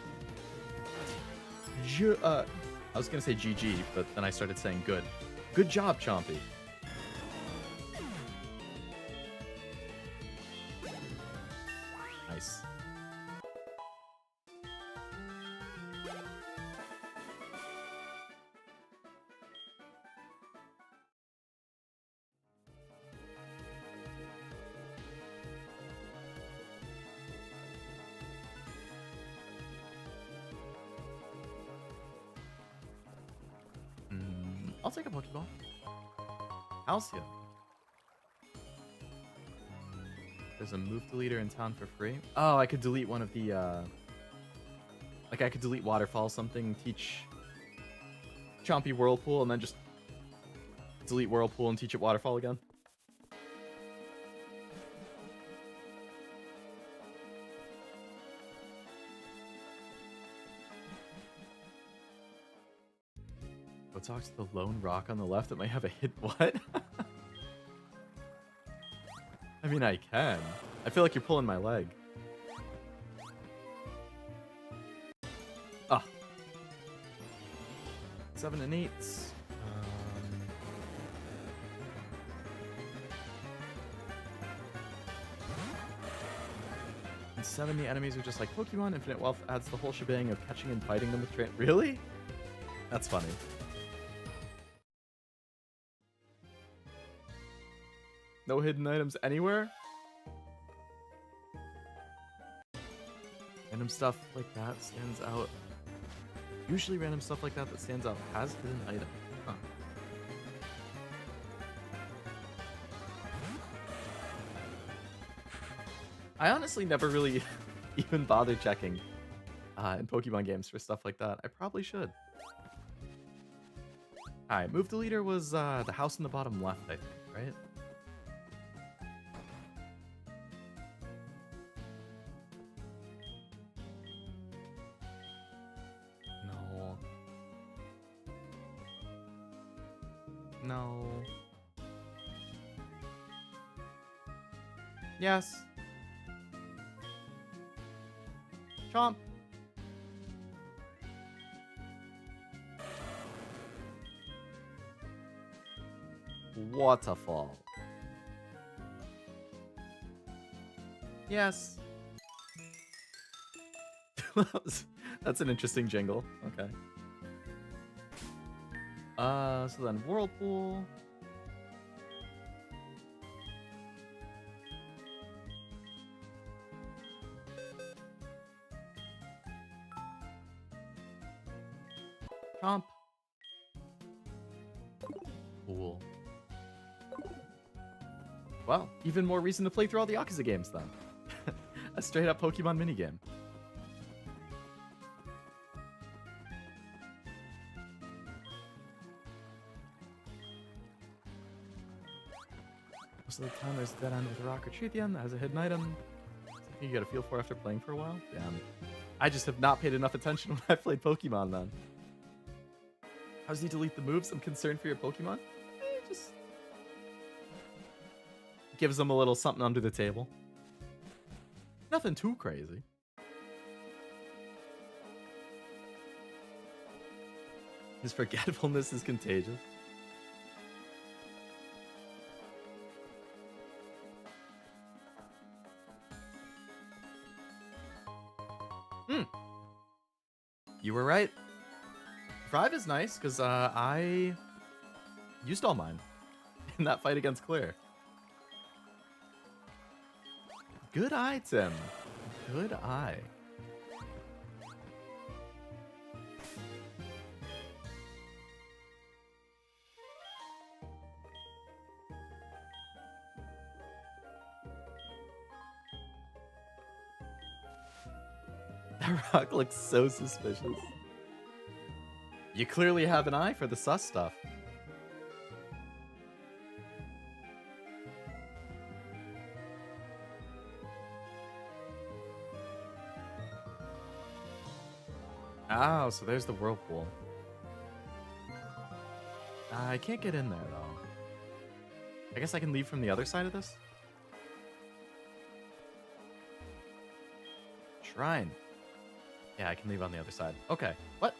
S1: I was gonna say GG, but then I started saying good. Good job, Chompy. I'll take a Pokeball. Halcyon. There's a move deleter in town for free. Oh, I could delete one of the, like I could delete Waterfall something, teach Chompy Whirlpool, and then just delete Whirlpool and teach it Waterfall again. Go talk to the lone rock on the left that might have a hit. What? I mean, I can. I feel like you're pulling my leg. Ah. 7 and 8. And 7, the enemies are just like Pokemon. Infinite Wealth adds the whole shebang of catching and fighting them with train. Really? That's funny. No hidden items anywhere? Random stuff like that stands out. Usually random stuff like that stands out has hidden item. Huh. I honestly never really even bother checking in Pokemon games for stuff like that. I probably should. Alright, move deleter was the house in the bottom left, I think, right? No. Yes. Chomp. Waterfall. Yes. That's an interesting jingle. Okay. So then Whirlpool. Chomp. Cool. Well, even more reason to play through all the Yakuza games then. A straight up Pokemon minigame. Most of the time there's a dead end with a rock or tree at the end that has a hidden item. Something you get a feel for after playing for a while. Damn. I just have not paid enough attention when I played Pokemon then. How does he delete the moves? I'm concerned for your Pokemon. Just gives them a little something under the table. Nothing too crazy. His forgetfulness is contagious. You were right. 5 is nice, because I used all mine in that fight against Claire. Good eye, Tim. Good eye. That rock looks so suspicious. You clearly have an eye for the sus stuff. Oh, so there's the Whirlpool. I can't get in there, though. I guess I can leave from the other side of this? Shrine. Yeah, I can leave on the other side. Okay. What?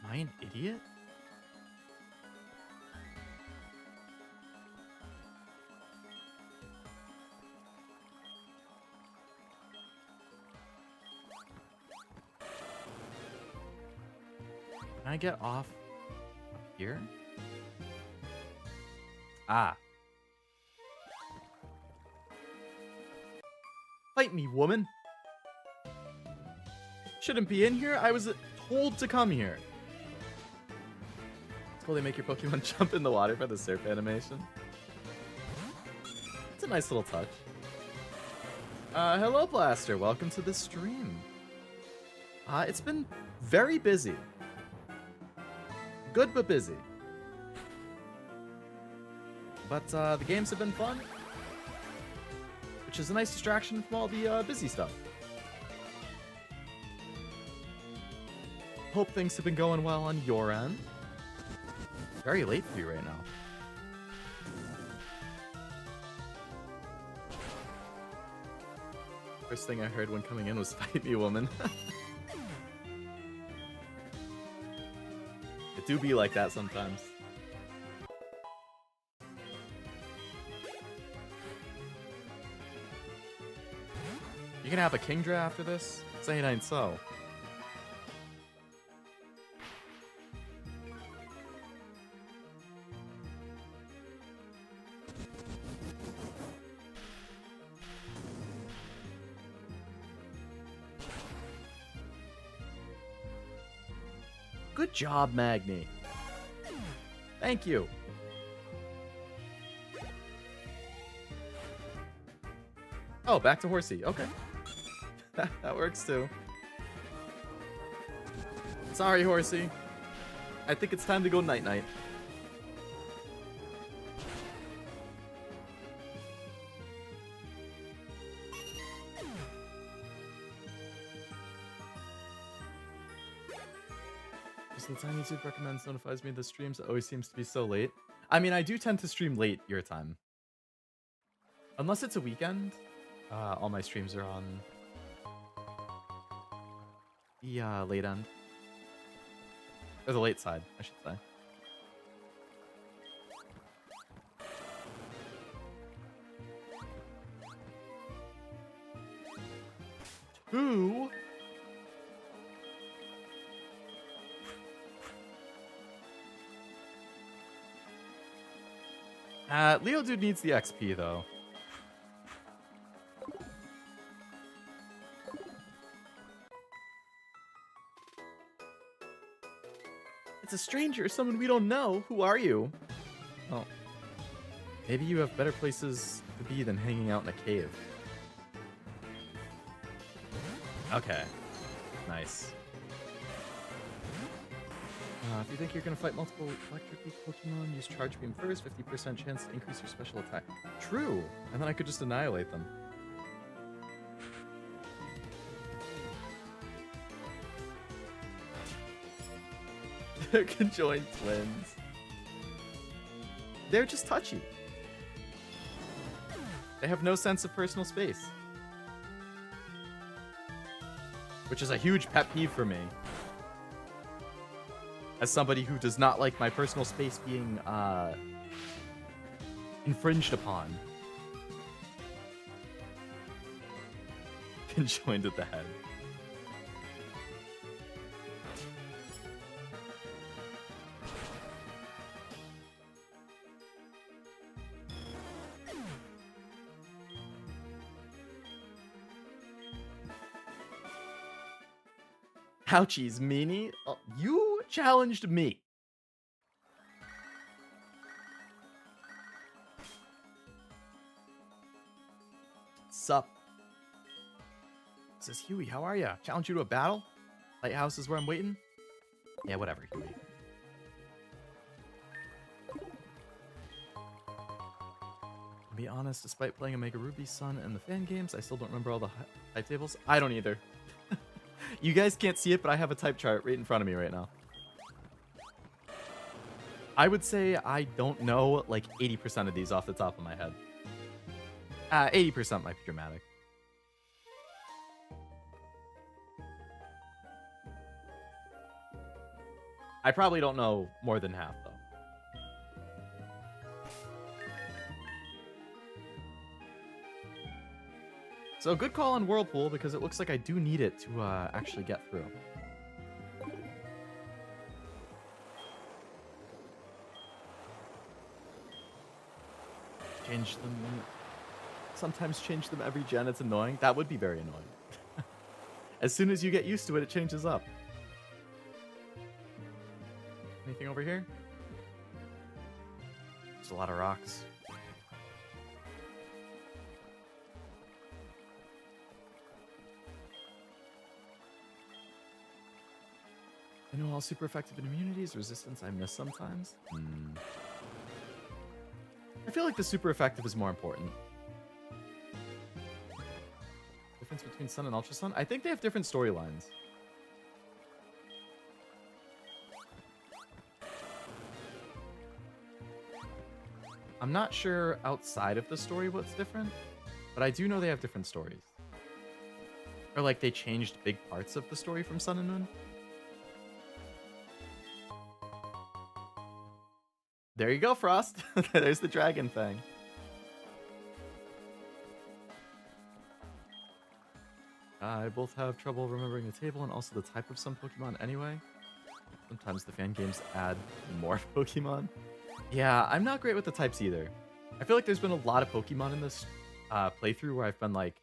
S1: Am I an idiot? Can I get off up here? Ah. Fight me, woman. Shouldn't be in here. I was told to come here. It's cool they make your Pokemon jump in the water for the surf animation. It's a nice little touch. Hello, Blaster. Welcome to the stream. It's been very busy. Good, but busy. But the games have been fun, which is a nice distraction from all the busy stuff. Hope things have been going well on your end. Very late for you right now. First thing I heard when coming in was "Fight me, woman." It do be like that sometimes. You gonna have a Kingdra after this? Say it ain't so. Good job, Magni. Thank you. Oh, back to Horsey. Okay. That works too. Sorry, Horsey. I think it's time to go night-night. Just the time YouTube recommends notifies me of the streams. It always seems to be so late. I mean, I do tend to stream late your time. Unless it's a weekend. All my streams are on the late end. Or the late side, I should say. Two. Leo Dude needs the XP though. It's a stranger, someone we don't know. Who are you? Oh. Maybe you have better places to be than hanging out in a cave. Okay. Nice. If you think you're gonna fight multiple electric Pokemon, use Charge Beam first, 50% chance to increase your special attack. True! And then I could just annihilate them. They're conjoined twins. They're just touchy. They have no sense of personal space. Which is a huge pet peeve for me. As somebody who does not like my personal space being infringed upon. Conjoined at the head. Ouchies, meanie. Oh, you challenged me. Sup? Says Huey, how are ya? Challenge you to a battle? Lighthouse is where I'm waiting? Yeah, whatever, Huey. To be honest, despite playing Omega Ruby Sun and the fan games, I still don't remember all the type tables. I don't either. You guys can't see it, but I have a type chart right in front of me right now. I would say I don't know like 80% of these off the top of my head. 80% might be dramatic. I probably don't know more than half, though. So good call on Whirlpool, because it looks like I do need it to actually get through. Change them. Sometimes change them every gen. It's annoying. That would be very annoying. As soon as you get used to it, it changes up. Anything over here? There's a lot of rocks. I know all super effective immunities, resistance I miss sometimes. I feel like the super effective is more important. Difference between Sun and Ultra Sun? I think they have different storylines. I'm not sure outside of the story what's different, but I do know they have different stories. Or like they changed big parts of the story from Sun and Moon. There you go, Frost. There's the dragon thing. I both have trouble remembering the table and also the type of some Pokemon anyway. Sometimes the fan games add more Pokemon. Yeah, I'm not great with the types either. I feel like there's been a lot of Pokemon in this playthrough where I've been like,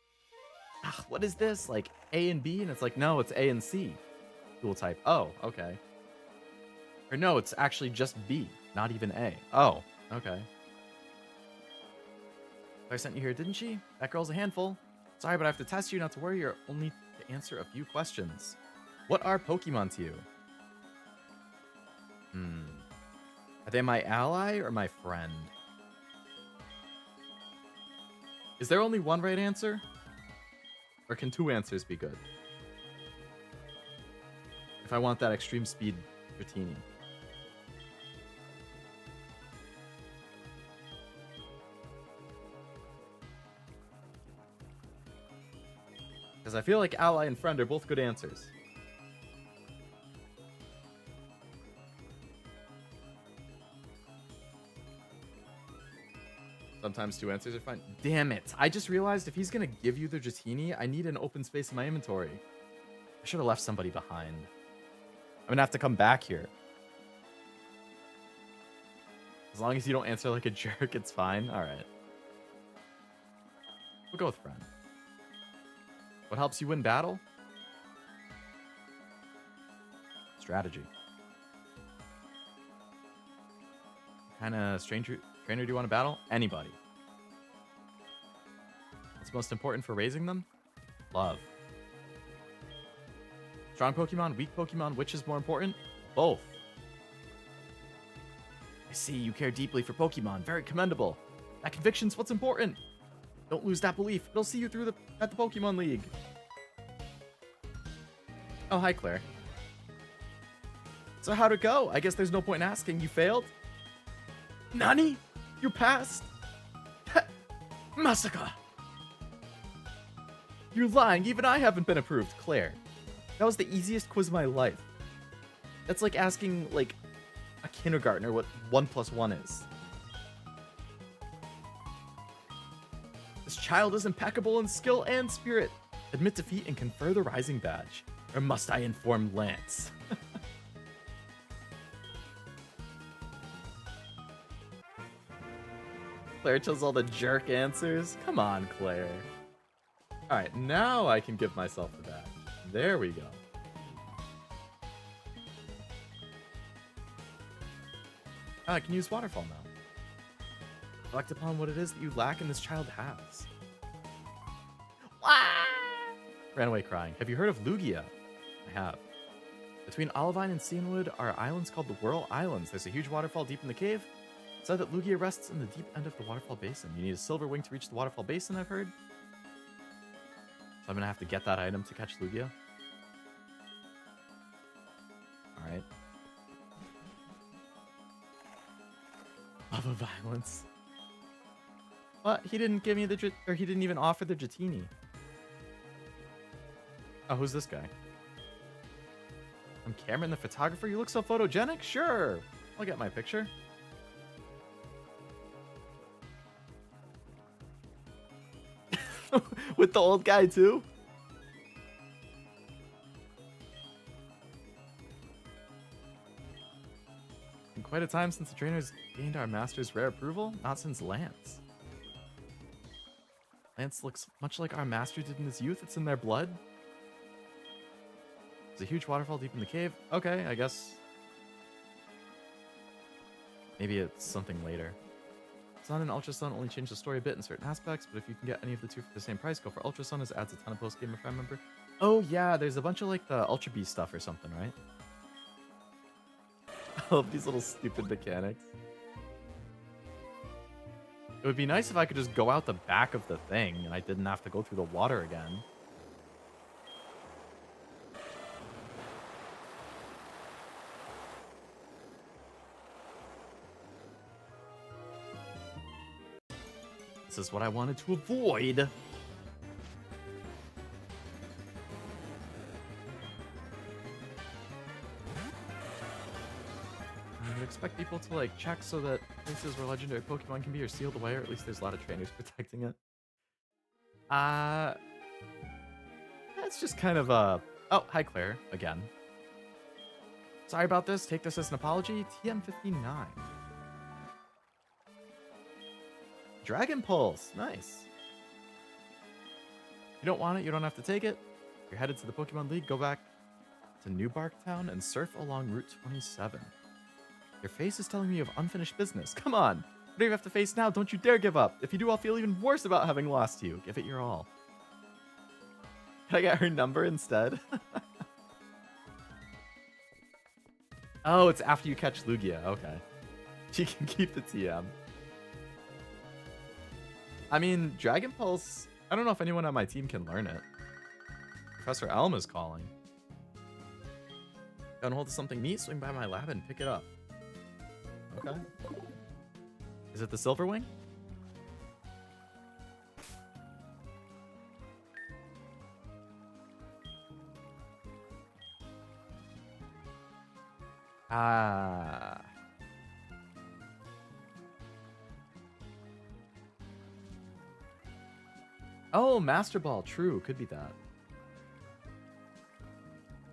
S1: what is this? Like A and B? And it's like, no, it's A and C. Dual type. Oh, okay. Or no, it's actually just B, not even A. Oh, okay. I sent you here, didn't she? That girl's a handful. Sorry, but I have to test you, not to worry. You're only to answer a few questions. What are Pokemon to you? Are they my ally or my friend? Is there only one right answer? Or can two answers be good? If I want that extreme speed Dratini. Because I feel like ally and friend are both good answers. Sometimes two answers are fine. Damn it. I just realized if he's going to give you the Dratini, I need an open space in my inventory. I should have left somebody behind. I'm going to have to come back here. As long as you don't answer like a jerk, it's fine. All right. We'll go with friend. What helps you win battle? Strategy. What kind of trainer do you want to battle? Anybody. What's most important for raising them? Love. Strong Pokemon, weak Pokemon, which is more important? Both. I see you care deeply for Pokemon. Very commendable. That conviction's what's important. Don't lose that belief. It'll see you through at the Pokemon League. Oh, hi, Claire. So how'd it go? I guess there's no point in asking. You failed? Nani? You passed? Masaka! You're lying. Even I haven't been approved, Claire. That was the easiest quiz of my life. That's like asking, like, a kindergartner what 1 + 1 is. This child is impeccable in skill and spirit. Admit defeat and confer the Rising Badge. Or must I inform Lance? Claire chose all the jerk answers. Come on, Claire. Alright, now I can give myself the badge. There we go. I can use Waterfall now. Reflect upon what it is that you lack and this child has. Ran away crying. Have you heard of Lugia? I have. Between Olivine and Cianwood are islands called the Whirl Islands. There's a huge waterfall deep in the cave. It's said that Lugia rests in the deep end of the waterfall basin. You need a silver wing to reach the waterfall basin, I've heard. So I'm gonna have to get that item to catch Lugia. Alright. Love of violence. What? He didn't give me the or he didn't even offer the Dratini. Oh, who's this guy? I'm Cameron, the photographer. You look so photogenic? Sure. I'll get my picture. With the old guy, too? Been quite a time since the trainers gained our master's rare approval. Not since Lance. Lance looks much like our master did in his youth. It's in their blood. There's a huge waterfall deep in the cave. Okay, I guess. Maybe it's something later. Sun and Ultra Sun only change the story a bit in certain aspects, but if you can get any of the two for the same price, go for Ultra Sun, as it adds a ton of post-game if I remember. Oh yeah, there's a bunch of like the Ultra Beast stuff or something, right? I love these little stupid mechanics. It would be nice if I could just go out the back of the thing and I didn't have to go through the water again. This is what I wanted to avoid. I would expect people to like check so that places where legendary Pokemon can be are sealed away, or at least there's a lot of trainers protecting it. That's just kind of a... Oh, hi Claire, again. Sorry about this, take this as an apology. TM59. Dragon Pulse, nice. You don't want it, you don't have to take it. You're headed to the Pokemon League, go back to New Bark Town and surf along Route 27. Your face is telling me you have unfinished business. Come on, what do you have to face now? Don't you dare give up. If you do, I'll feel even worse about having lost you. Give it your all. Can I get her number instead? Oh, it's after you catch Lugia, okay. She can keep the TM. I mean, Dragon Pulse, I don't know if anyone on my team can learn it. Professor Elm is calling. Got hold of something neat, swing by my lab and pick it up. Okay. Is it the Silver Wing? Ah. Oh, Master Ball. True. Could be that.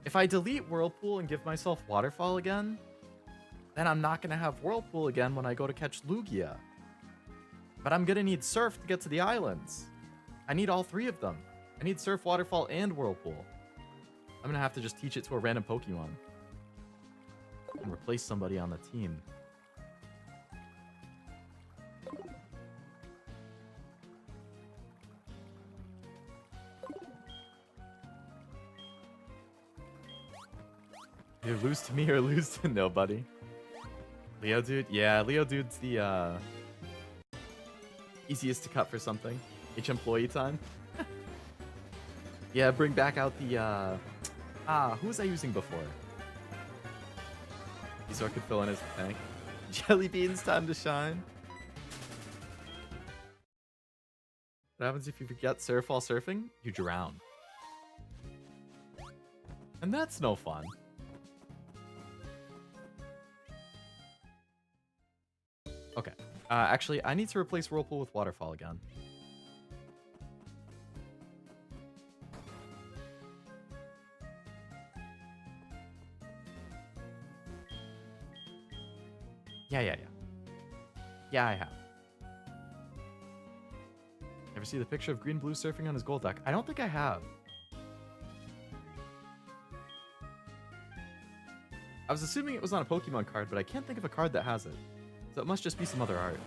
S1: If I delete Whirlpool and give myself Waterfall again, then I'm not going to have Whirlpool again when I go to catch Lugia. But I'm going to need Surf to get to the islands. I need all three of them. I need Surf, Waterfall, and Whirlpool. I'm going to have to just teach it to a random Pokemon. And replace somebody on the team. Either lose to me or lose to nobody. Leo Dude? Yeah, Leo Dude's the easiest to cut for something. Employee time. Yeah, bring back out the who was I using before? Scizor could fill in his tank. Jelly Beans, time to shine. What happens if you forget surf while surfing? You drown. And that's no fun. Okay. Actually, I need to replace Whirlpool with Waterfall again. Yeah. Yeah, I have. Ever see the picture of Green Blue surfing on his gold deck? I don't think I have. I was assuming it was on a Pokemon card, but I can't think of a card that has it. So it must just be some other art.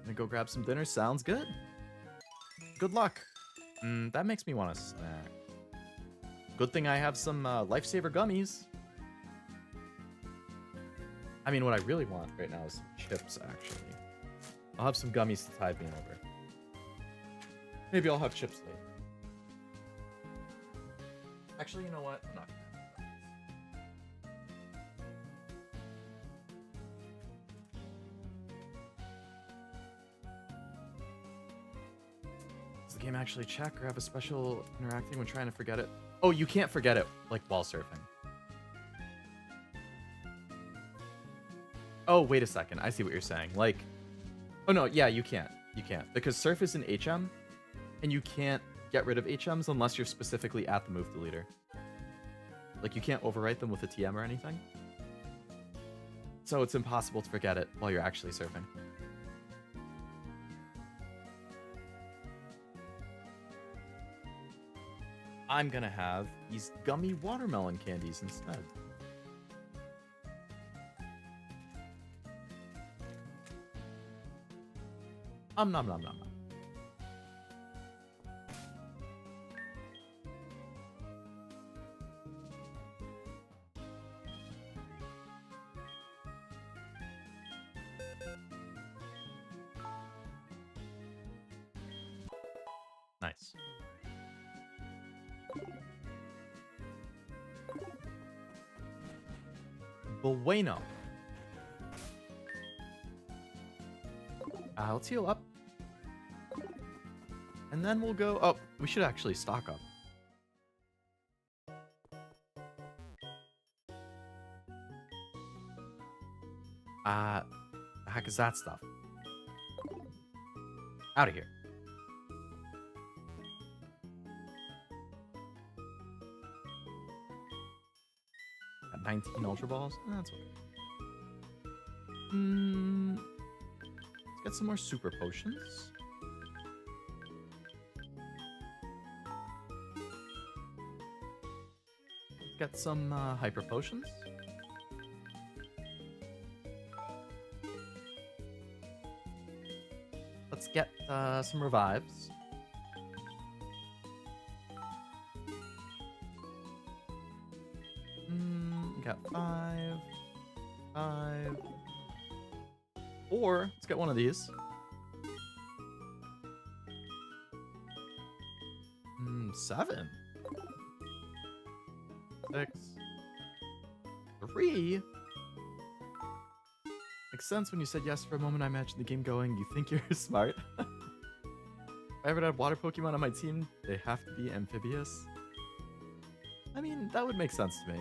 S1: Gonna go grab some dinner. Sounds good. Good luck. That makes me want a snack. Good thing I have some Lifesaver gummies. I mean, what I really want right now is some chips, actually. I'll have some gummies to tide me over. Maybe I'll have chips later. Actually, you know what? I'm not gonna have gummies. Does the game actually check or have a special interacting when trying to forget it? Oh, you can't forget it, like, while surfing. Oh, wait a second. I see what you're saying. Like, oh no, yeah, you can't. You can't. Because surf is an HM, and you can't get rid of HMs unless you're specifically at the move deleter. Like, you can't overwrite them with a TM or anything. So it's impossible to forget it while you're actually surfing. I'm gonna have these gummy watermelon candies instead. Nom nom nom nom. Nice. Bueno. Let's heal up. And then we'll go... Oh, we should actually stock up. The heck is that stuff? Out of here. Got 19 Ultra Balls? That's okay. Let's get some more Super Potions. Get some Hyper Potions. Let's get some Revives. Got 5. 4. Let's get one of these. 7. 6. 3. Makes sense when you said yes for a moment. I imagined the game going, you think you're smart? If I ever had water Pokemon on my team, they have to be amphibious. I mean, that would make sense to me.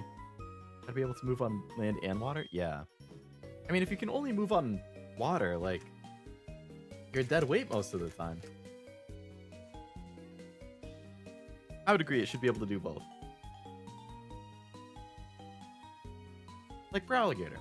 S1: I'd be able to move on land and water? Yeah. I mean, if you can only move on water, like, you're dead weight most of the time. I would agree it should be able to do both. Like Browligator.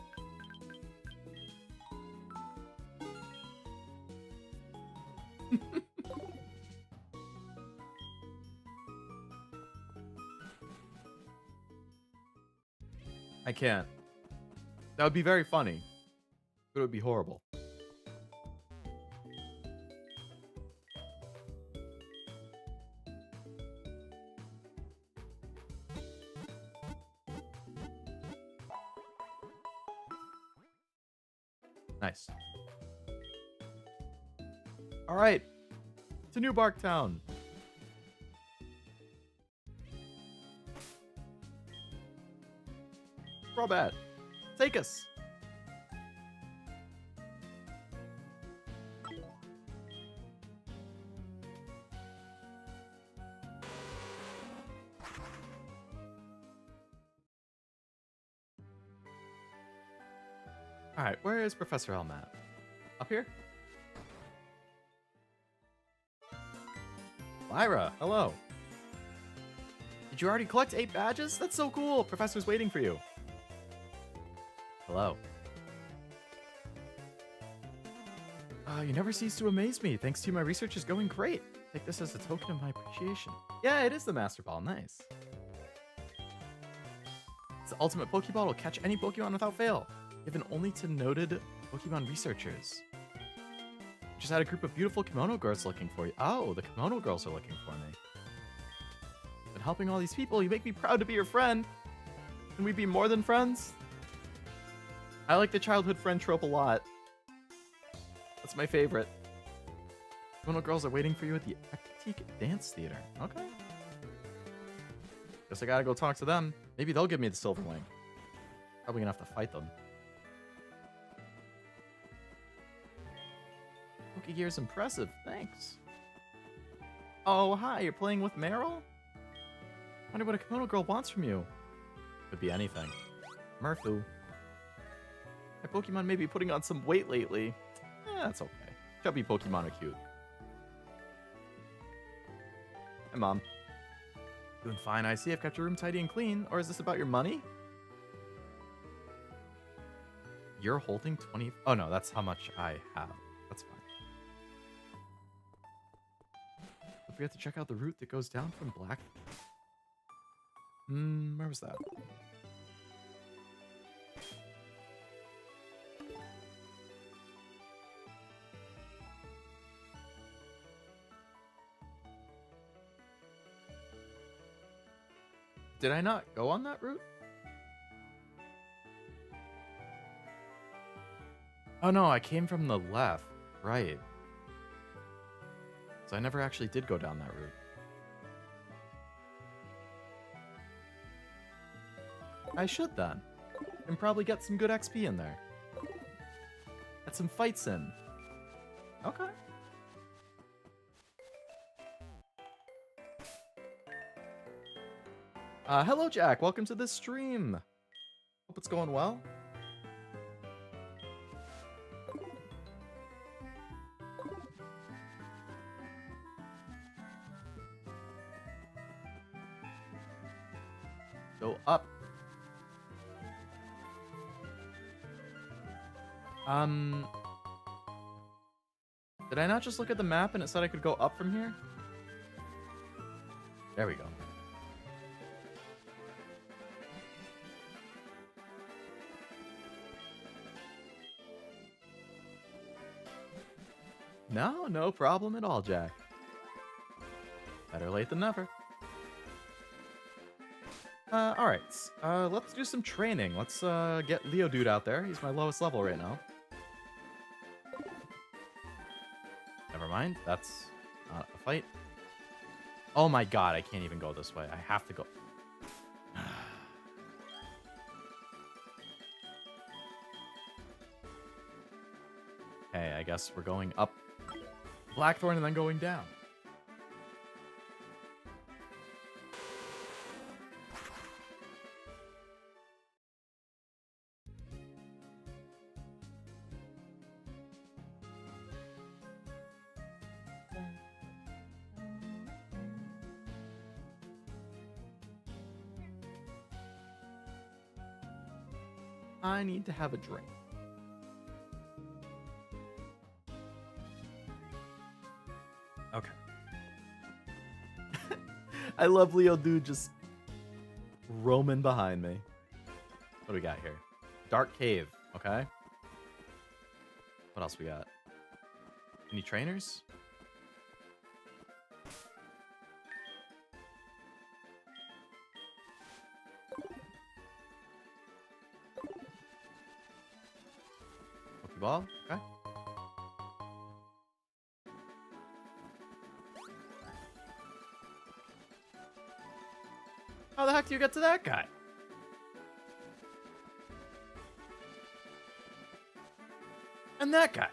S1: I can't. That would be very funny, but it would be horrible. Nice. All right, to New Barktown. Robot, take us. All right, where is Professor Elm at? Up here? Lyra, hello. Did you already collect 8 badges? That's so cool. Professor's waiting for you. Hello. You never cease to amaze me. Thanks to you, my research is going great. Take this as a token of my appreciation. Yeah, it is the Master Ball. Nice. It's the ultimate Pokeball. It'll catch any Pokemon without fail. Given only to noted Pokemon researchers. Just had a group of beautiful kimono girls looking for you. Oh, the kimono girls are looking for me. Been helping all these people. You make me proud to be your friend. Can we be more than friends? I like the childhood friend trope a lot. That's my favorite. Kimono girls are waiting for you at the Ectique Dance Theater. Okay. Guess I gotta go talk to them. Maybe they'll give me the Silver Wing. Probably gonna have to fight them. Pokegear's impressive. Thanks. Oh, hi. You're playing with Meryl? Wonder what a kimono girl wants from you. Could be anything. Murphu. My Pokemon may be putting on some weight lately. That's okay. Chubby Pokemon are cute. Hi, Mom. Doing fine, I see. I've kept your room tidy and clean. Or is this about your money? You're holding 20... Oh, no, that's how much I have. That's fine. Don't forget to check out the route that goes down from Black... Where was that? Did I not go on that route? Oh no, I came from the left. Right. So I never actually did go down that route. I should then. And probably get some good XP in there. Get some fights in. Okay. Hello, Jack. Welcome to this stream. Hope it's going well. Go up. Did I not just look at the map and it said I could go up from here? There we go. No, no problem at all, Jack. Better late than never. Alright. Let's do some training. Let's get Leodude out there. He's my lowest level right now. Never mind. That's not a fight. Oh my god, I can't even go this way. I have to go. Okay, I guess we're going up Blackthorn and then going down. I need to have a drink. Okay. I love Leodude just roaming behind me. What do we got here? Dark Cave, okay. What else we got? Any trainers? Pokeball, okay. How the heck do you get to that guy? And that guy.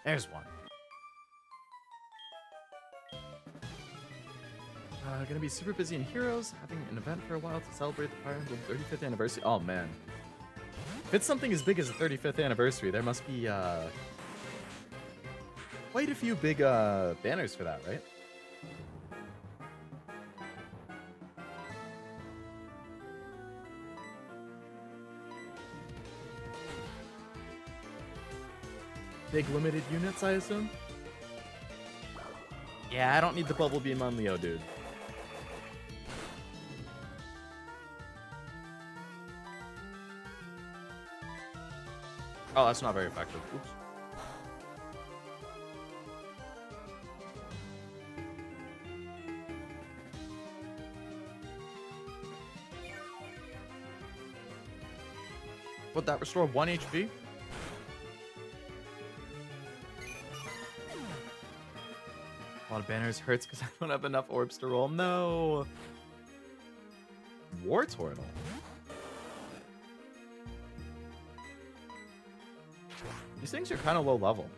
S1: There's one. Gonna be super busy in Heroes, having an event for a while to celebrate the Fire Emblem 35th anniversary. Oh man. If it's something as big as the 35th anniversary, there must be quite a few big banners for that, right? Big limited units, I assume? Yeah, I don't need the bubble beam on Leo, dude. Oh, that's not very effective. Oops. Would that restore 1 HP? A lot of banners hurts because I don't have enough orbs to roll. No! Wartortle. These things are kind of low level.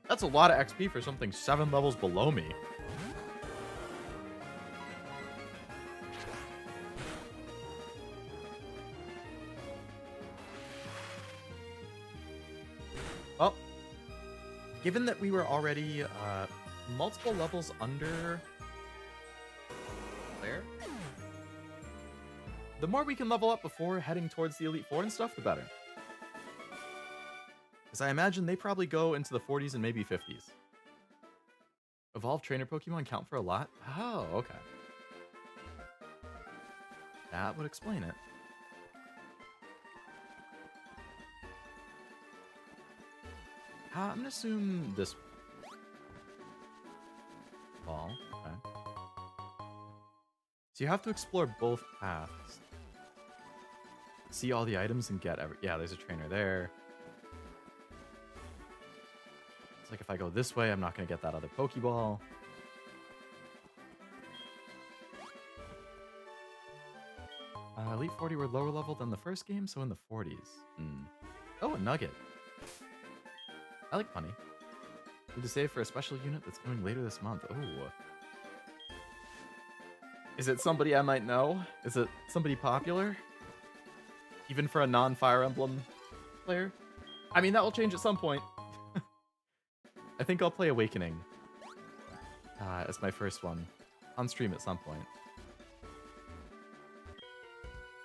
S1: That's a lot of XP for something 7 levels below me. given that we were already multiple levels under Claire, the more we can level up before heading towards the Elite Four and stuff, the better. Because I imagine they probably go into the 40s and maybe 50s. Evolved trainer Pokemon count for a lot? Oh, okay. That would explain it. I'm gonna assume this ball. Okay. So you have to explore both paths. See all the items and get every... Yeah, there's a trainer there. It's like if I go this way, I'm not gonna get that other Pokeball. Elite 40 were lower level than the first game, so in the 40s. Oh, a nugget. I like money. Need to save for a special unit that's coming later this month. Oh. Is it somebody I might know? Is it somebody popular? Even for a non-Fire Emblem player? I mean, that will change at some point. I think I'll play Awakening as my first one on stream at some point.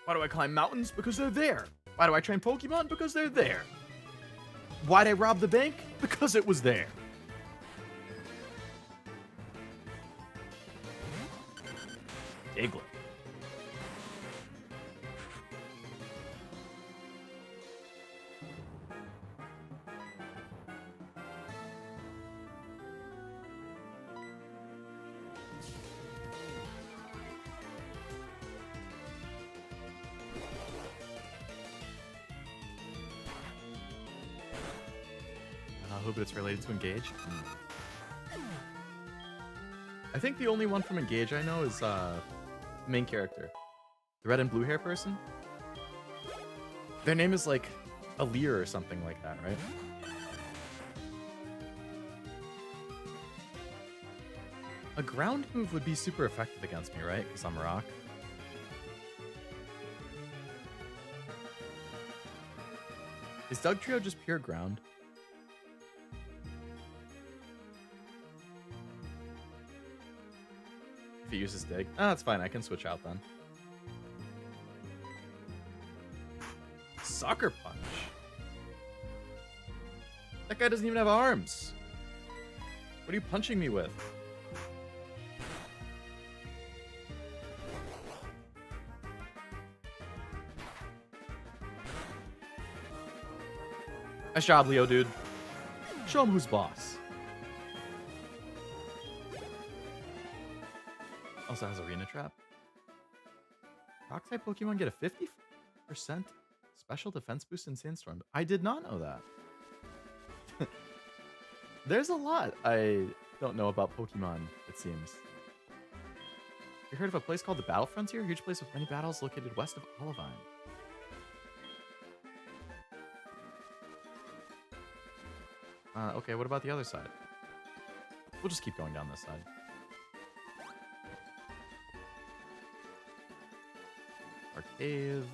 S1: Why do I climb mountains? Because they're there. Why do I train Pokemon? Because they're there. Why'd I rob the bank? Because it was there. Diglett. But it's related to Engage. I think the only one from Engage I know is main character, the red and blue hair person. Their name is like Alir or something like that, right? A ground move would be super effective against me, right? Because I'm rock. Is Dugtrio just pure ground? If he uses Dig. Ah, that's fine. I can switch out then. Sucker Punch? That guy doesn't even have arms. What are you punching me with? Nice job, Leo, dude. Show him who's boss. Also has Arena Trap. Rock-type Pokemon get a 50% special defense boost in Sandstorm. I did not know that. There's a lot I don't know about Pokemon, it seems. You heard of a place called the Battle Frontier? A huge place with many battles located west of Olivine. Okay, what about the other side? We'll just keep going down this side. Our cave.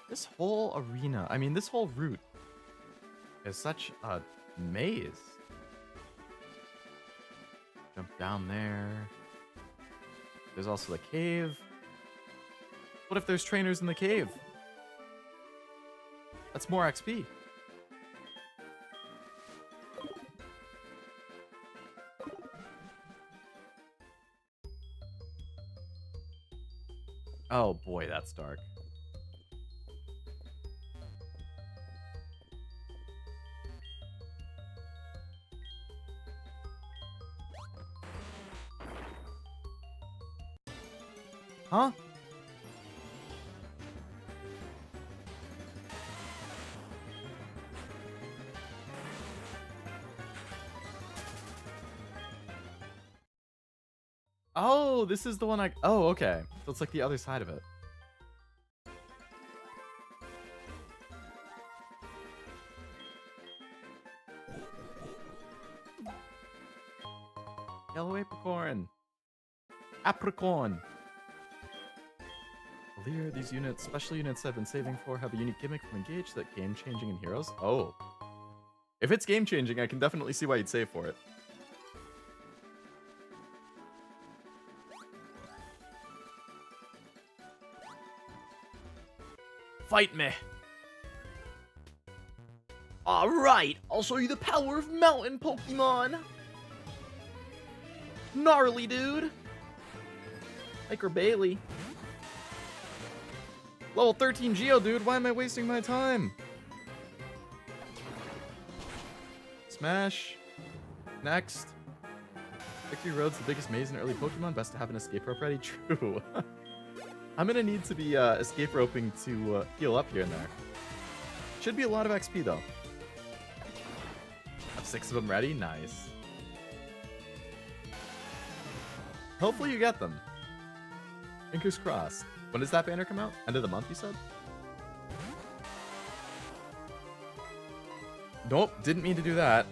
S1: This whole arena, I mean, this whole route is such a maze. Jump down there. There's also the cave. What if there's trainers in the cave? That's more XP. Oh boy, that's dark. Huh? Oh, this is the one I... Oh, okay. So it's like the other side of it. Yellow apricorn. Apricorn. Leer, these units, special units I've been saving for, have a unique gimmick from Engage that game-changing in Heroes. Oh. If it's game-changing, I can definitely see why you'd save for it. Fight me. Alright, I'll show you the power of mountain Pokemon. Gnarly, dude. Hiker Bailey. Level 13 Geodude, why am I wasting my time? Smash. Next. Victory Road's the biggest maze in early Pokemon. Best to have an escape rope ready. True. I'm gonna need to be escape roping to heal up here and there. Should be a lot of XP though. Have 6 of them ready? Nice. Hopefully you get them. Fingers crossed. When does that banner come out? End of the month, you said? Nope, didn't mean to do that.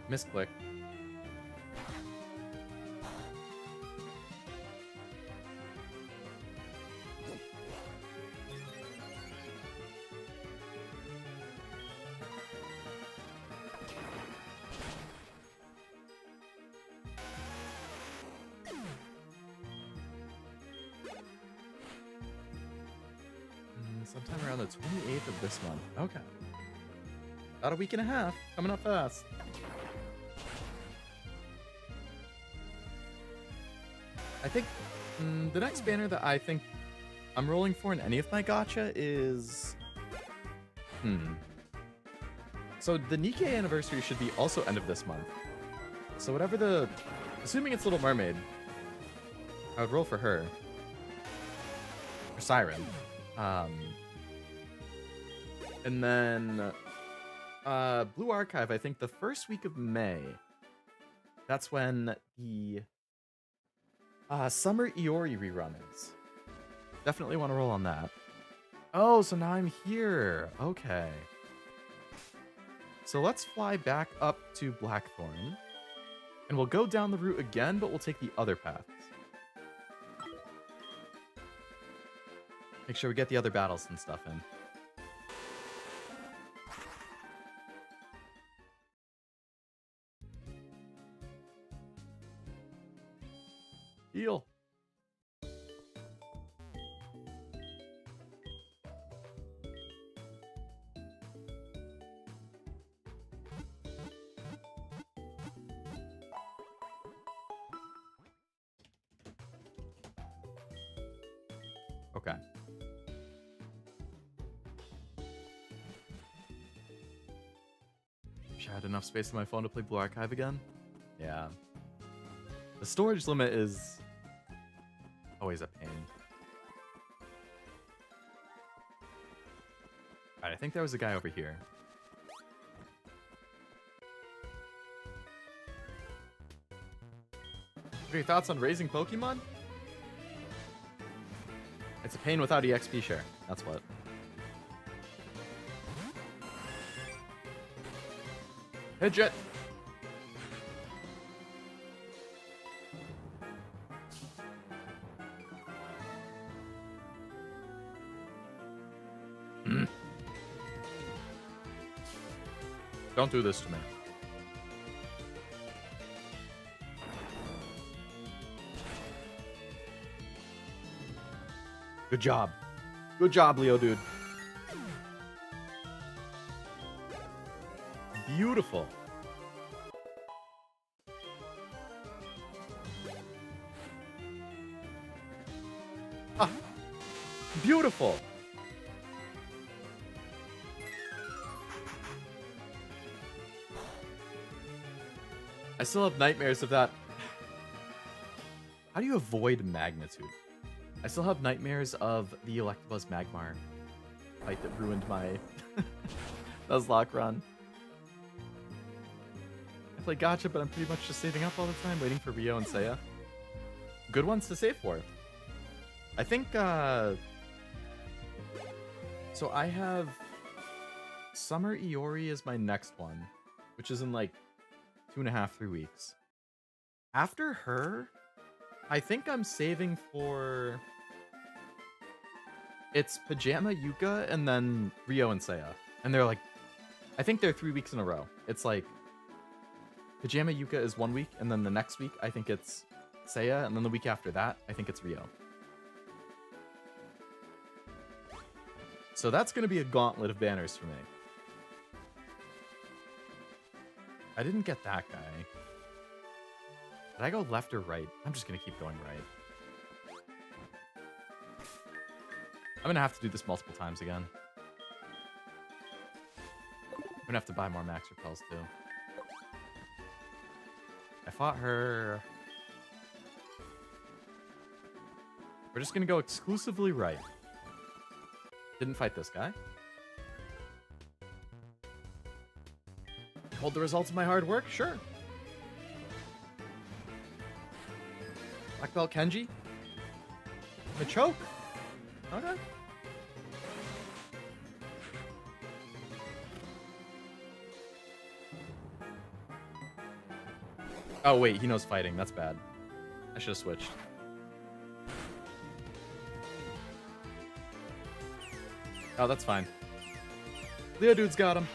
S1: Misclick. Sometime around the 28th of this month. Okay. About a week and a half. Coming up fast. I think the next banner that I think I'm rolling for in any of my gacha is... So the Nikkei anniversary should be also end of this month. So whatever the... Assuming it's Little Mermaid, I would roll for her. Or Siren. And then Blue Archive, I think the first week of May. That's when the Summer Iori rerun is. Definitely want to roll on that. Oh, so now I'm here. Okay. So let's fly back up to Blackthorn. And we'll go down the route again, but we'll take the other paths. Make sure we get the other battles and stuff in. Heal. Okay. Wish I had enough space on my phone to play Blue Archive again. Yeah. The storage limit is always a pain. Alright, I think there was a guy over here. What are your thoughts on raising Pokemon? It's a pain without EXP share. That's what. Hidget! Don't do this to me. Good job. Good job, Leo, dude. Beautiful. Ah, beautiful. I still have nightmares of that. How do you avoid magnitude? I still have nightmares of the Electabuzz Magmar fight that ruined my Nuzlocke run. I play gacha, but I'm pretty much just saving up all the time, waiting for Rio and Seiya. Good ones to save for. I think, so I have Summer Iori is my next one, which is in like 2.5, 3 weeks. After her, I think I'm saving for It's Pajama, Yuka, and then Rio and Seiya. And they're like, I think they're 3 weeks in a row. It's like Pajama Yuka is 1 week, and then the next week I think it's Seiya, and then the week after that I think it's Rio. So that's gonna be a gauntlet of banners for me. I didn't get that guy. Did I go left or right? I'm just gonna keep going right. I'm gonna have to do this multiple times again. I'm gonna have to buy more max repels too. I fought her. We're just gonna go exclusively right. Didn't fight this guy. Hold the results of my hard work? Sure. Black belt Kenji? A choke? Okay. Oh wait, he knows fighting. That's bad. I should have switched. Oh, that's fine. Leo dude's got him.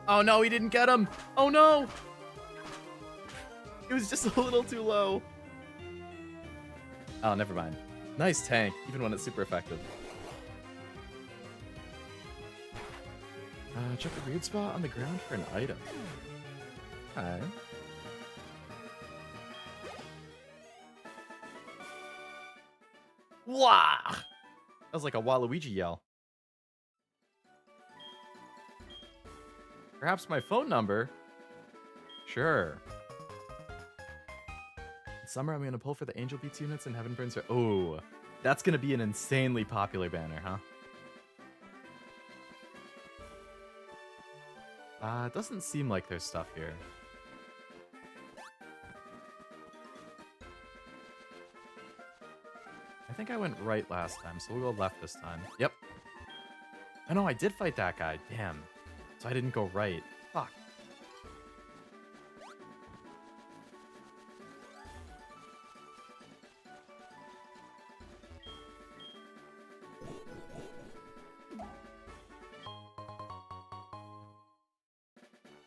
S1: Oh no, he didn't get him. Oh no. It was just a little too low. Oh, never mind. Nice tank, even when it's super effective. Check the weird spot on the ground for an item. Alright. Wah! That was like a Waluigi yell. Perhaps my phone number? Sure. In summer, I'm going to pull for the Angel Beats units and Heaven Burns. Oh, that's going to be an insanely popular banner, huh? It doesn't seem like there's stuff here. I think I went right last time, so we'll go left this time. Yep. I know, I did fight that guy. Damn. So I didn't go right. Fuck.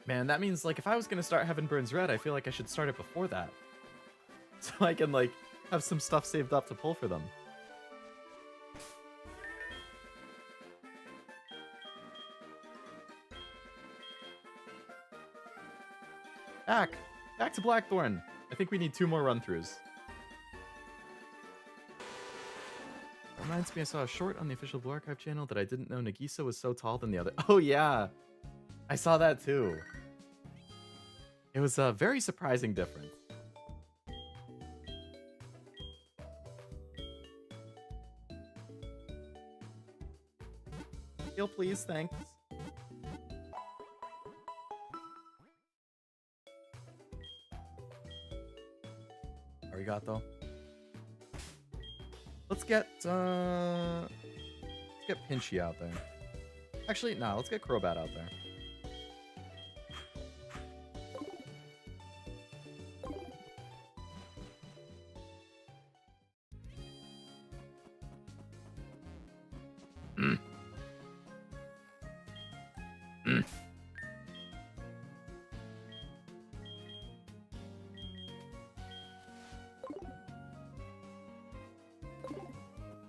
S1: Man, that means, like, if I was gonna start Heaven Burns Red, I feel like I should start it before that. So I can, like, have some stuff saved up to pull for them. Back to Blackthorn. I think we need 2 more run-throughs. Reminds me, I saw a short on the official Blue Archive channel that I didn't know Nagisa was so tall than the other. Oh yeah, I saw that too. It was a very surprising difference. Heal, please, thanks. What we got though? Let's get Pinchy out there. Actually, no, let's get Crobat out there.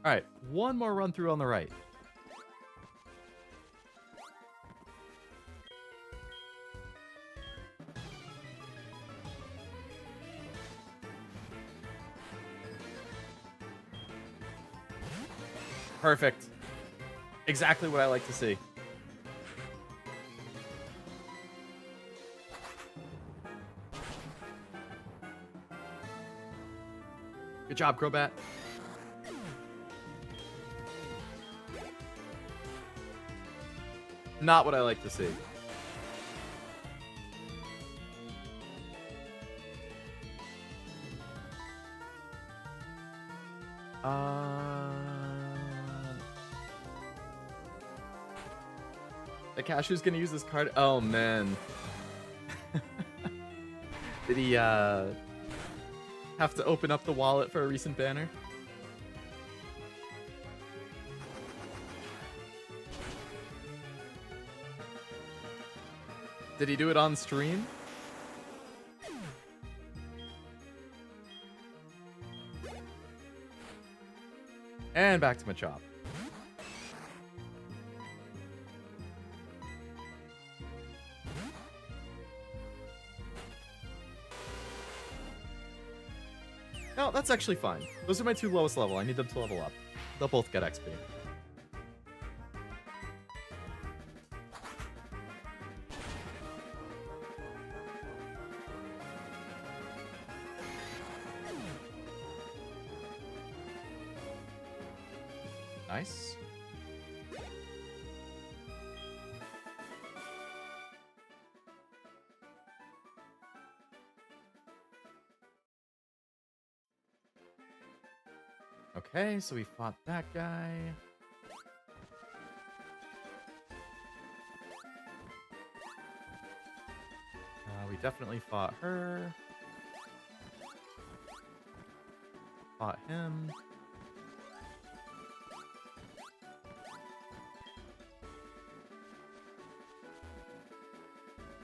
S1: All right, one more run through on the right. Perfect. Exactly what I like to see. Good job, Crobat. Not what I like to see. The cashew's gonna use this card. Oh man. Did he have to open up the wallet for a recent banner? Did he do it on stream? And back to Machop. No, that's actually fine. Those are my two lowest level. I need them to level up. They'll both get XP. Nice. Okay, so we fought that guy. We definitely fought her. Fought him.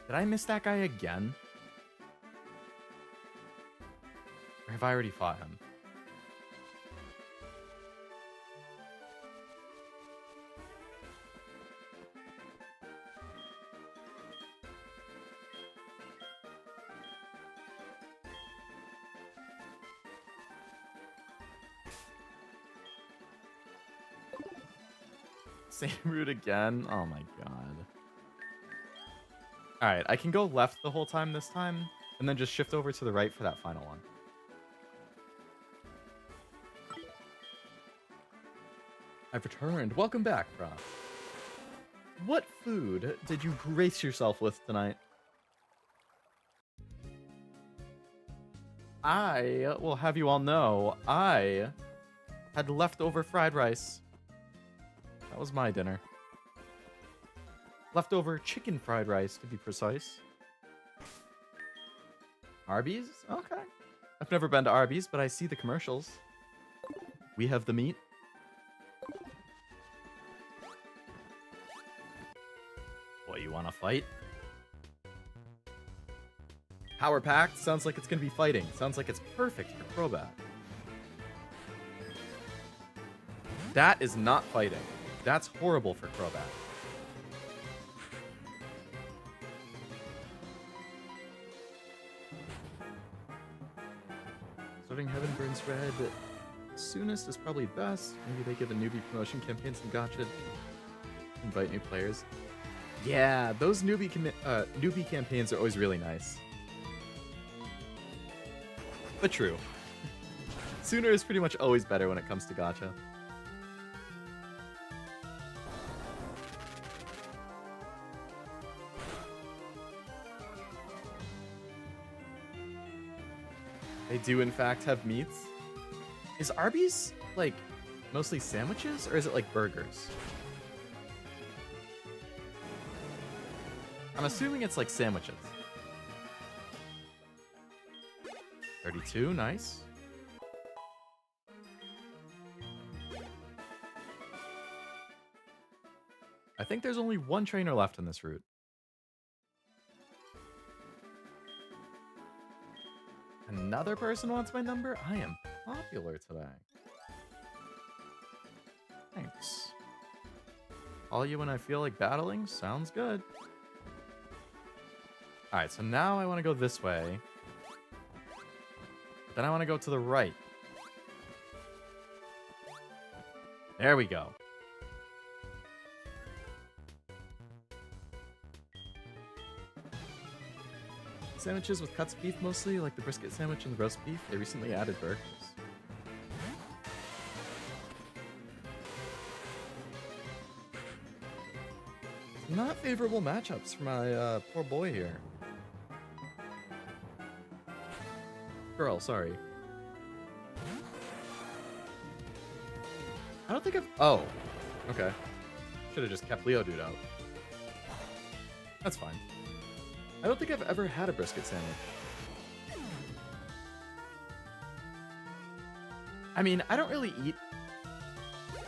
S1: Did I miss that guy again? Or have I already fought him? Same route again? Oh my god. Alright, I can go left the whole time this time, and then just shift over to the right for that final one. I've returned. Welcome back, Prof. What food did you grace yourself with tonight? I will have you all know, I had leftover fried rice. That was my dinner. Leftover chicken fried rice, to be precise. Arby's? Okay. I've never been to Arby's, but I see the commercials. We have the meat. What, you want to fight? Power packed? Sounds like it's going to be fighting. Sounds like it's perfect for Crobat. That is not fighting. That's horrible for Crobat. Starting Heaven Burns Red soonest is probably best. Maybe they give a newbie promotion campaign some gotcha. Invite new players. Yeah, those newbie campaigns are always really nice. But true. Sooner is pretty much always better when it comes to gotcha. They do, in fact, have meats. Is Arby's, like, mostly sandwiches, or is it, like, burgers? I'm assuming it's, like, sandwiches. 32, nice. I think there's only one trainer left in this route. Another person wants my number? I am popular today. Thanks. Call you when I feel like battling? Sounds good. Alright, so now I want to go this way. Then I want to go to the right. There we go. Sandwiches with cuts of beef mostly, like the brisket sandwich and the roast beef. They recently added burgers. Not favorable matchups for my poor boy here. Girl, sorry. I don't think I've... Oh. Okay. Should have just kept Leo Dude out. That's fine. I don't think I've ever had a brisket sandwich. I mean, I don't really eat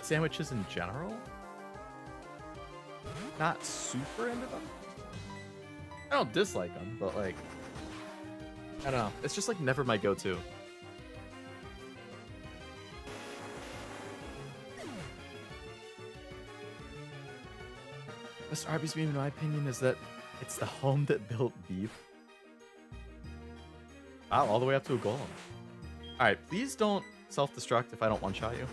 S1: sandwiches in general. Not super into them. I don't dislike them, but like, I don't know. It's just like never my go-to. Best Arby's meme, in my opinion, is that it's the home that built beef. Wow, all the way up to a golem. Alright, please don't self-destruct if I don't one-shot you.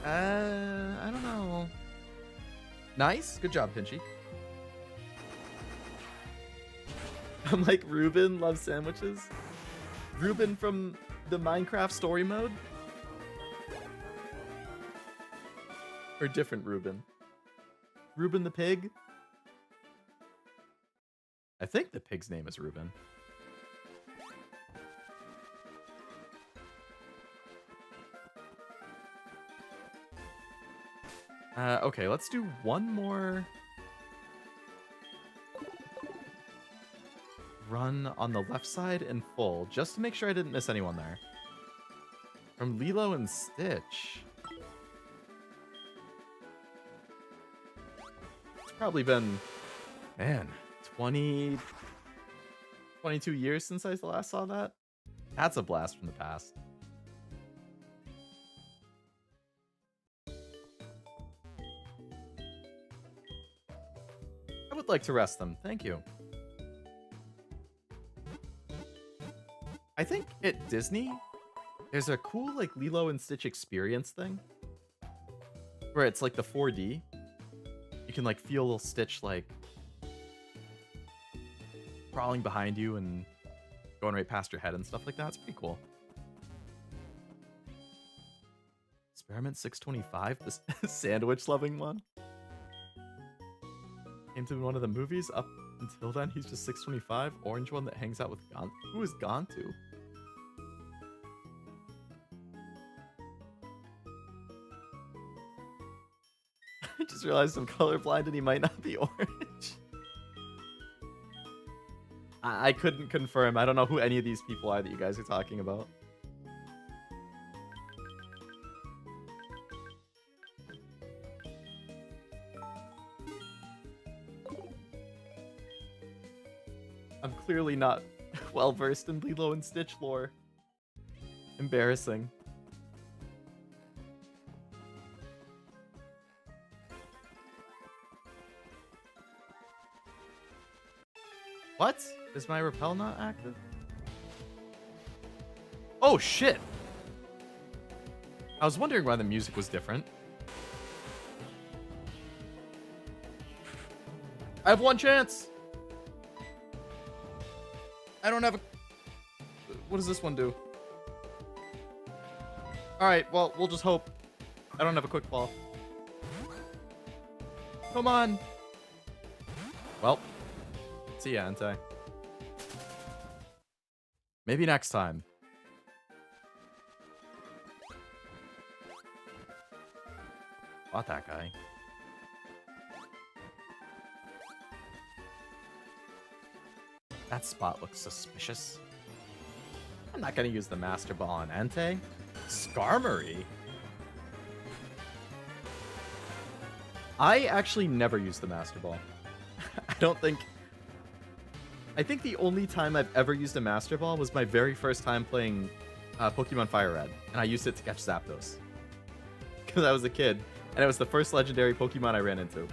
S1: I don't know. Nice. Good job, Pinchy. I'm like, Ruben loves sandwiches. Ruben from the Minecraft story mode? Or different Ruben? Ruben the pig? I think the pig's name is Ruben. Okay, let's do one more run on the left side in full, just to make sure I didn't miss anyone there. From Lilo and Stitch. It's probably been, man, 22 years since I last saw that. That's a blast from the past. I would like to rest them. Thank you. I think at Disney, there's a cool like Lilo and Stitch experience thing where it's like the 4D. You can like feel Stitch like crawling behind you and going right past your head and stuff like that. It's pretty cool. Experiment 625, this sandwich loving one. Came to one of the movies. Up until then, he's just 625. Orange one that hangs out with Gon. Who is Gontu? I just realized I'm colorblind and he might not be orange. I couldn't confirm. I don't know who any of these people are that you guys are talking about. I'm clearly not well versed in Lilo and Stitch lore. Embarrassing. What? Is my repel not active? Oh shit! I was wondering why the music was different. I have one chance! I don't have a... What does this one do? Alright, well, we'll just hope. I don't have a quick ball. Come on! Well, see ya, Entei. Maybe next time. Fought that guy. That spot looks suspicious. I'm not gonna use the Master Ball on Entei. Skarmory? I actually never use the Master Ball. I think the only time I've ever used a Master Ball was my very first time playing Pokemon Fire Red, and I used it to catch Zapdos. Because I was a kid, and it was the first legendary Pokemon I ran into.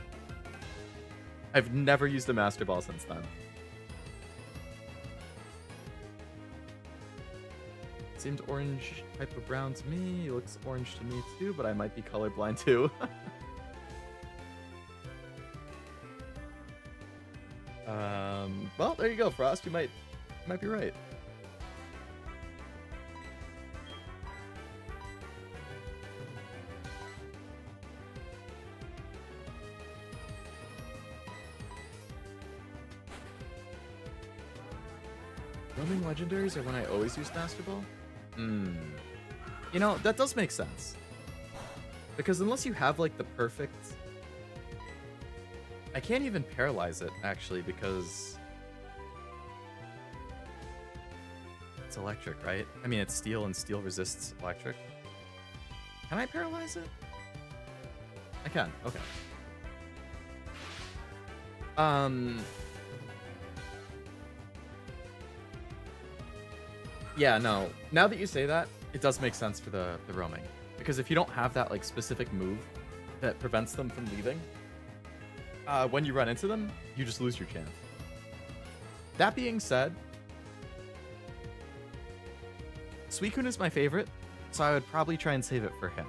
S1: I've never used a Master Ball since then. Seemed orange type of brown to me. It looks orange to me too, but I might be colorblind too. Well, there you go, Frost. You might be right. Roaming legendaries are when I always use Master Ball? You know, that does make sense. Because unless you have, like, the perfect... I can't even paralyze it, actually, because... it's electric, right? I mean, it's steel, and steel resists electric. Can I paralyze it? I can, okay. Yeah, no. Now that you say that, it does make sense for the roaming. Because if you don't have that, like, specific move that prevents them from leaving, when you run into them, you just lose your chance. That being said, Suicune is my favorite, so I would probably try and save it for him.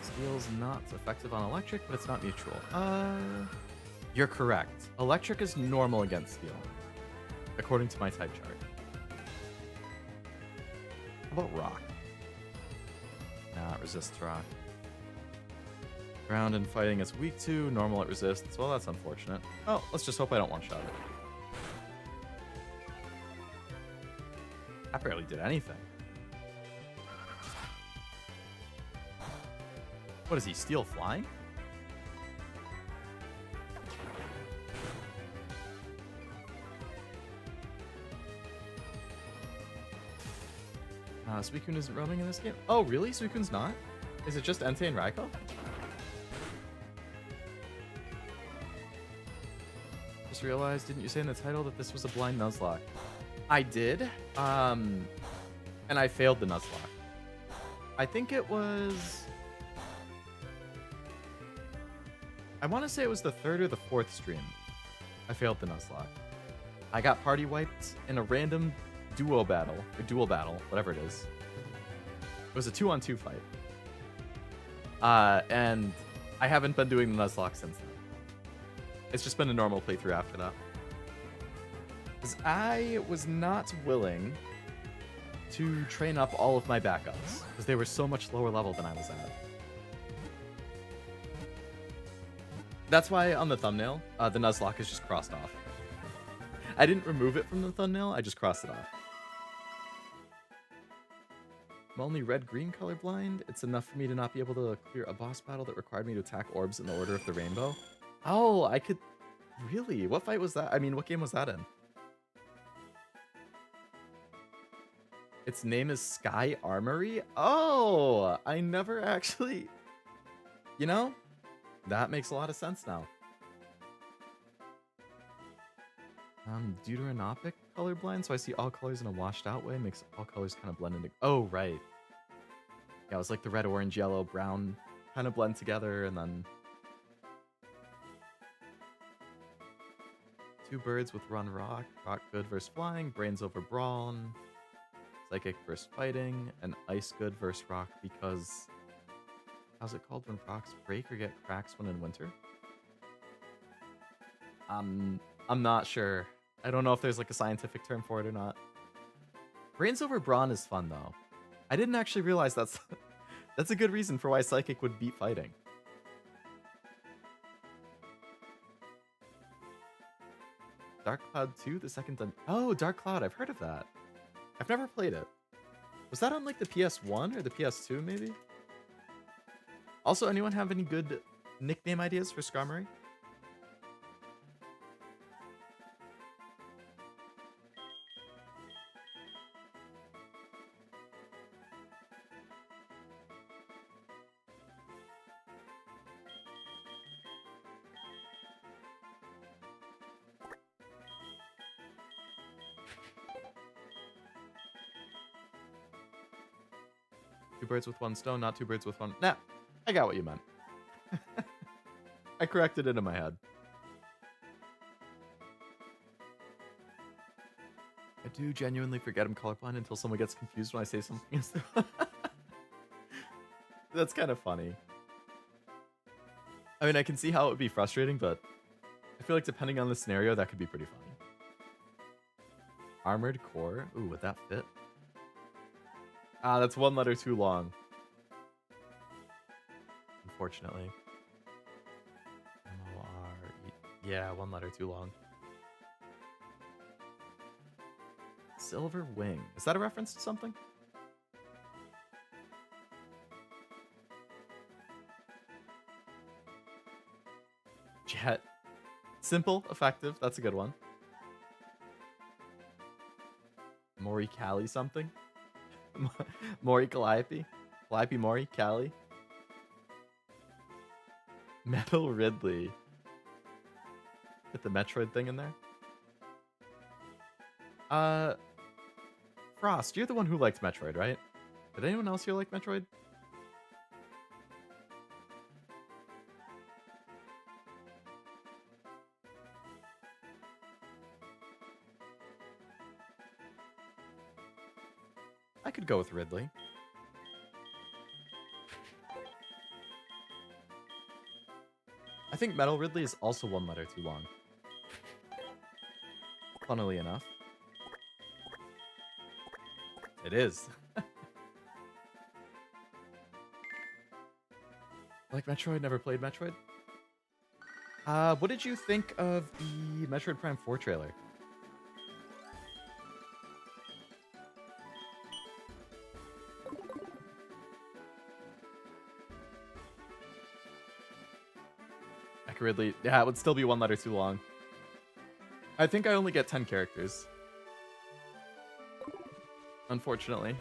S1: Steel's not effective on electric, but it's not neutral. You're correct. Electric is normal against steel, according to my type chart. How about rock? Nah, it resists rock. Ground and fighting is weak to, normal it resists. Well, that's unfortunate. Oh, let's just hope I don't one-shot it. That barely did anything. What is he, steel flying? Suicune isn't roaming in this game? Oh, really? Suicune's not? Is it just Entei and Raikou? Just realized, didn't you say in the title that this was a blind Nuzlocke? I did, and I failed the Nuzlocke. I think it was... I want to say it was the 3rd or the 4th stream. I failed the Nuzlocke. I got party wiped in a random duo battle, or dual battle, whatever it is. It was a 2-on-2 fight. And I haven't been doing the Nuzlocke since then. It's just been a normal playthrough after that. Because I was not willing to train up all of my backups, because they were so much lower level than I was at. That's why on the thumbnail, the Nuzlocke is just crossed off. I didn't remove it from the thumbnail, I just crossed it off. I'm only red-green colorblind. It's enough for me to not be able to clear a boss battle that required me to attack orbs in the order of the rainbow. Oh, I could... Really? What fight was that? I mean, what game was that in? Its name is Sky Armory? Oh, I never actually... You know, that makes a lot of sense now. Deuteranopic colorblind, so I see all colors in a washed out way, makes all colors kind of blend into... Oh, right. Yeah, it was like the red, orange, yellow, brown kind of blend together, and then... 2 birds with run rock, rock good versus flying, brains over brawn, psychic versus fighting, and ice good versus rock because... How's it called when rocks break or get cracks when in winter? I'm not sure. I don't know if there's like a scientific term for it or not. Brains over brawn is fun though. I didn't actually realize that's a good reason for why psychic would beat fighting. Dark Cloud 2, the second done. Oh, Dark Cloud, I've heard of that. I've never played it. Was that on like the PS1 or the PS2 maybe? Also, anyone have any good nickname ideas for Skarmory? Two birds with one stone, not 2 birds with one... Nah, I got what you meant. I corrected it in my head. I do genuinely forget I'm colorblind until someone gets confused when I say something. That's kind of funny. I mean, I can see how it would be frustrating, but I feel like depending on the scenario, that could be pretty funny. Armored core? Ooh, would that fit? Ah, that's 1 letter too long. unfortunately. M-O-R-E. Yeah, one letter too long. Silver Wing. Is that a reference to something? Jet. Simple, effective. That's a good one. Mori Cali something? Mori Calliope? Calliope Mori Cali? Metal Ridley. Get the Metroid thing in there. Frost, you're the one who liked Metroid, right? Did anyone else here like Metroid? I could go with Ridley. I think Metal Ridley is also one letter too long. Funnily enough. It is. Like Metroid, never played Metroid? What did you think of the Metroid Prime 4 trailer? Ridley. Yeah, it would still be one letter too long. I think I only get 10 characters. Unfortunately.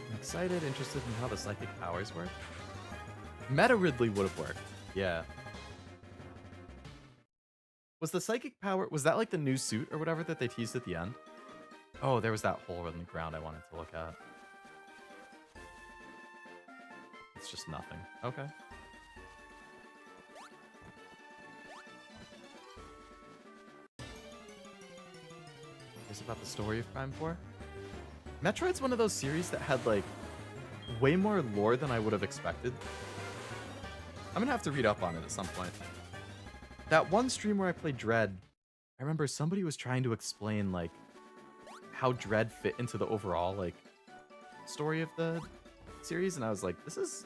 S1: I'm excited, interested in how the psychic powers work. Meta Ridley would have worked. Yeah. Was the psychic power... Was that like the new suit or whatever that they teased at the end? Oh, there was that hole in the ground I wanted to look at. It's just nothing. Okay. Here's about the story of Prime 4. Metroid's one of those series that had, like, way more lore than I would have expected. I'm gonna have to read up on it at some point. That one stream where I played Dread, I remember somebody was trying to explain, like, how Dread fit into the overall, like, story of the series, and I was like, this is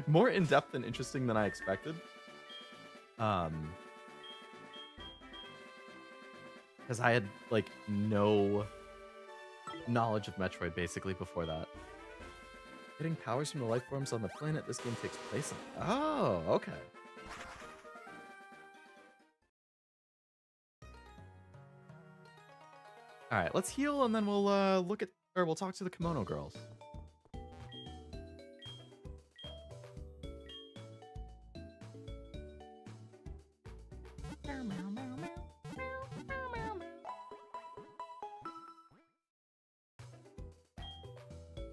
S1: more in-depth and interesting than I expected. Because I had, like, no knowledge of Metroid, basically, before that. Getting powers from the life forms on the planet this game takes place on. Oh, okay. All right, let's heal, and then we'll we'll talk to the kimono girls.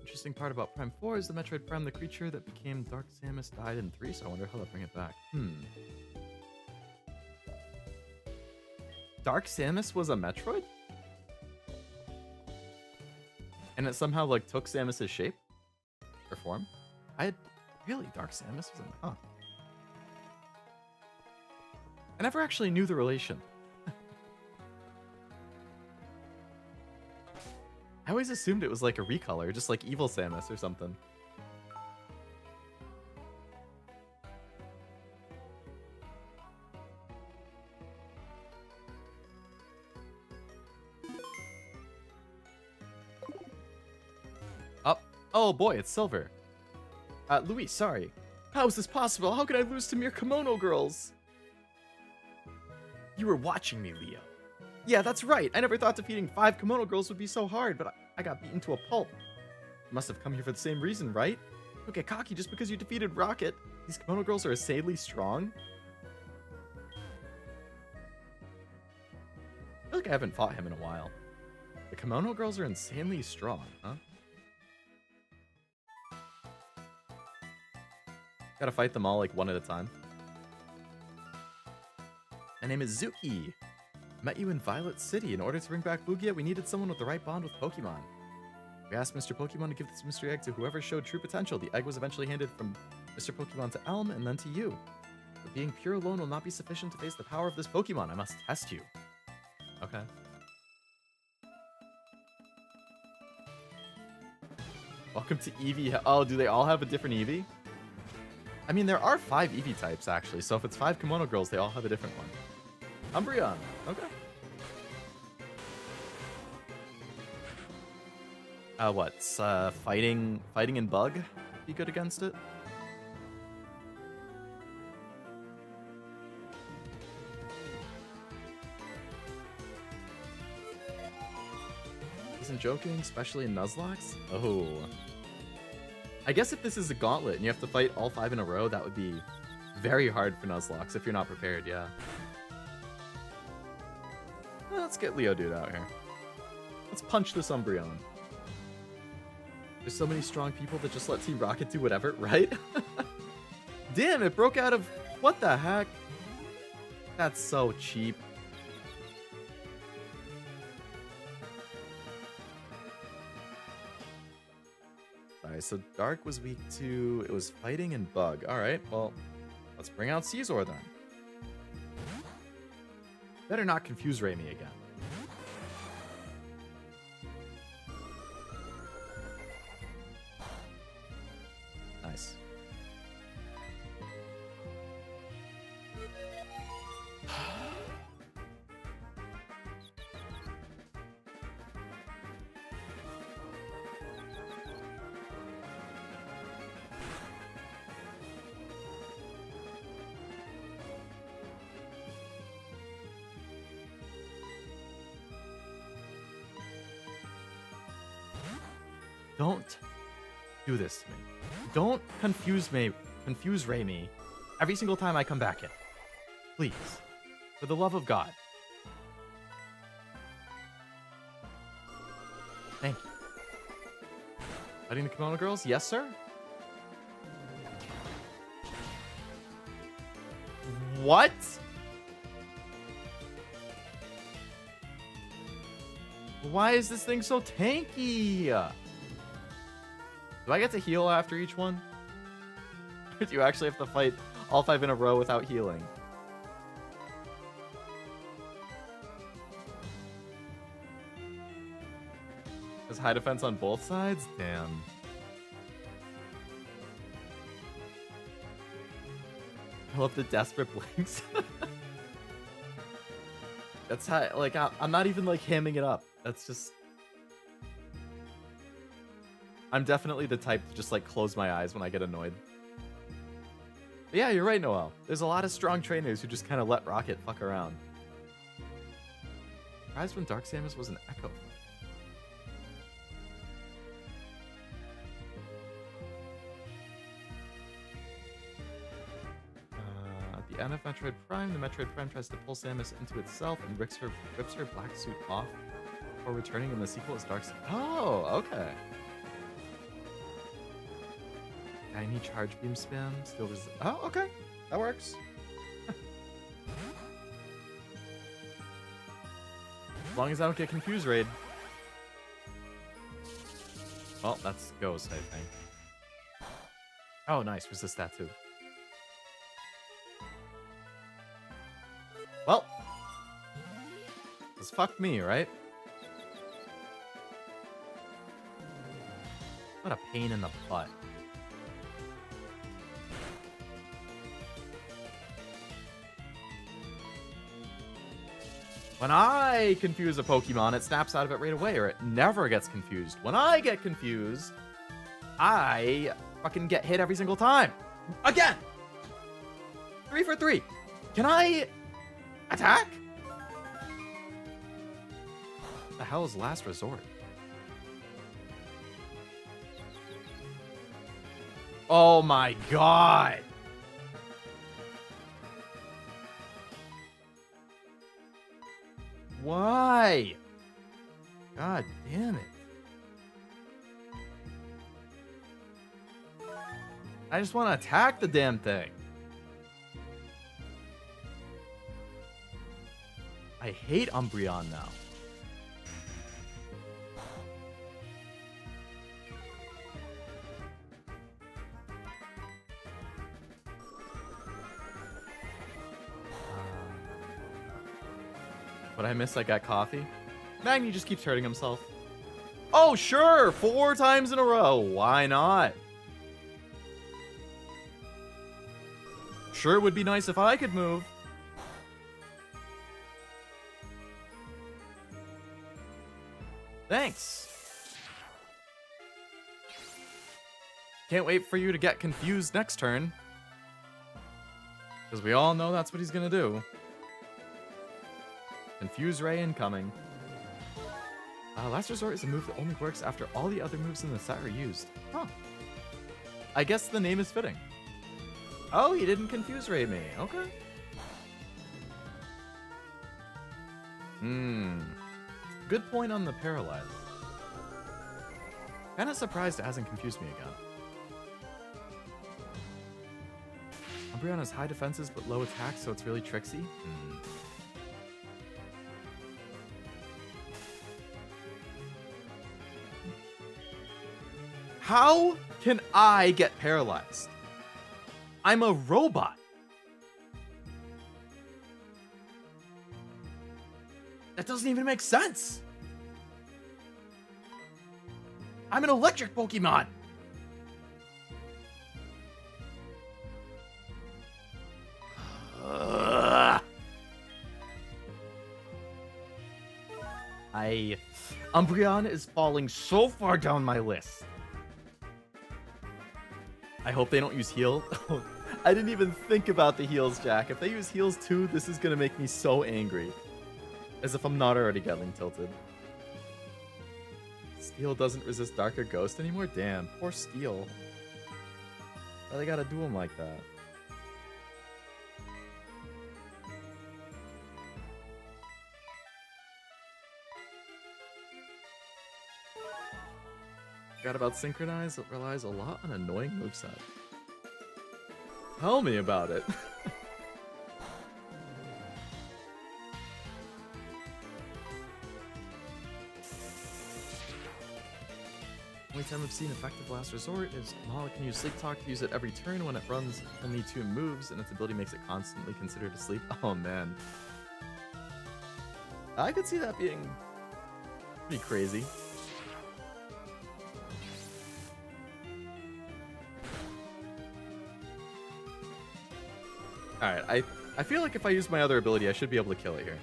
S1: Interesting part about Prime 4 is the Metroid Prime, the creature that became Dark Samus, died in 3, so I wonder how they'll bring it back. Dark Samus was a Metroid? And it somehow, like, took Samus's shape? Or form? Really, Dark Samus was in... Huh. I never actually knew the relation. I always assumed it was like a recolor, just like Evil Samus or something. Oh boy, it's Silver. Luis, sorry. How is this possible? How could I lose to mere kimono girls? You were watching me, Leo. Yeah, that's right. I never thought defeating 5 kimono girls would be so hard, but I got beaten to a pulp. You must have come here for the same reason, right? Don't get cocky just because you defeated Rocket. These kimono girls are insanely strong. I feel like I haven't fought him in a while. The kimono girls are insanely strong, huh? Gotta fight them all like one at a time. My name is Zuki. Met you in Violet City. In order to bring back Lugia, we needed someone with the right bond with Pokemon. We asked Mr. Pokemon to give this mystery egg to whoever showed true potential. The egg was eventually handed from Mr. Pokemon to Elm and then to you. But being pure alone will not be sufficient to face the power of this Pokemon. I must test you. Okay. Welcome to Eevee. Oh, do they all have a different Eevee? I mean, there are 5 Eevee types, actually. So if it's 5 Kimono Girls, they all have a different one. Umbreon. Okay. What's fighting and bug? Be good against it? Isn't joking, especially in Nuzlocke? Oh. I guess if this is a gauntlet and you have to fight all 5 in a row, that would be very hard for Nuzlocke if you're not prepared, yeah. Well, let's get Leodude out here. Let's punch this Umbreon. There's so many strong people that just let Team Rocket do whatever, right? Damn, it broke out of... What the heck? That's so cheap. Alright, so Dark was weak to... It was fighting and bug. Alright, well, let's bring out Scizor then. Better not confuse Raimi again. Nice. Don't do this to me. Don't confuse Raimi every single time I come back in. Please. For the love of God. Thank you. Fighting the Kimono Girls? Yes, sir? What? Why is this thing so tanky? Do I get to heal after each one? Or do you actually have to fight all 5 in a row without healing? There's high defense on both sides? Damn. I love the desperate blinks. That's how, like, I'm not even, like, hamming it up. That's just... I'm definitely the type to just, like, close my eyes when I get annoyed. But yeah, you're right, Noel. There's a lot of strong trainers who just kind of let Rocket fuck around. Surprised when Dark Samus was an Echo. At the end of Metroid Prime, the Metroid Prime tries to pull Samus into itself and rips her black suit off before returning in the sequel as Dark Samus. Oh, okay. Tiny charge beam spam, still resist. Oh, okay. That works. As long as I don't get confused, Raid. Well, that's Ghost, I think. Oh, nice. Resist that too. Well. This fucked me, right? What a pain in the butt. When I confuse a Pokemon, it snaps out of it right away, or it never gets confused. When I get confused, I fucking get hit every single time. Again! 3 for 3. Can I attack? The hell is Last Resort? Oh my god! Why? God damn it. I just want to attack the damn thing. I hate Umbreon now. What I miss, I got coffee. Magni just keeps hurting himself. Oh, sure. 4 times in a row. Why not? Sure would be nice if I could move. Thanks. Can't wait for you to get confused next turn. Because we all know that's what he's going to do. Confuse Ray incoming. Last Resort is a move that only works after all the other moves in the set are used. Huh. I guess the name is fitting. Oh, he didn't confuse Ray me. Okay. Good point on the Paralyze. Kinda surprised it hasn't confused me again. Umbreon has high defenses but low attacks, so it's really tricksy. How can I get paralyzed? I'm a robot. That doesn't even make sense. I'm an electric Pokemon. Umbreon is falling so far down my list. I hope they don't use heal. I didn't even think about the heals, Jack. If they use heals too, this is gonna make me so angry. As if I'm not already getting tilted. Steel doesn't resist Dark or Ghost anymore? Damn, poor Steel. Why they gotta do him like that? Forgot about Synchronize. It relies a lot on annoying moveset. Tell me about it. Only time I've seen effective Last Resort is Mala can use Sleep Talk to use it every turn when it runs only 2 moves, and its ability makes it constantly considered asleep. Oh man. I could see that being pretty crazy. Alright, I feel like if I use my other ability, I should be able to kill it here.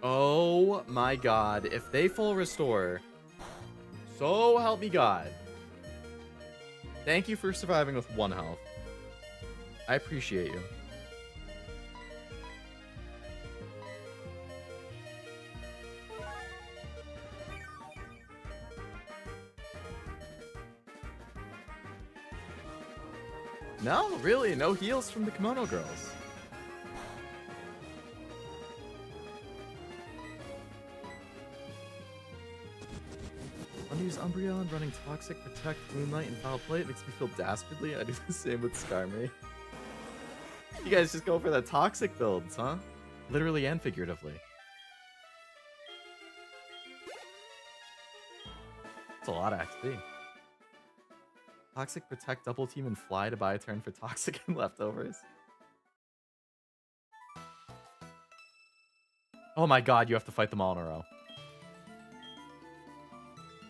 S1: Oh my god, if they full restore, so help me God. Thank you for surviving with 1 health. I appreciate you. No, really, no heals from the Kimono Girls. When I use Umbreon, running Toxic, Protect, Moonlight, and Foul Play, it makes me feel dastardly. I do the same with Skarmory. You guys just go for the Toxic builds, huh? Literally and figuratively. That's a lot of XP. Toxic, Protect, Double Team, and Fly to buy a turn for Toxic and Leftovers. Oh my god, you have to fight them all in a row.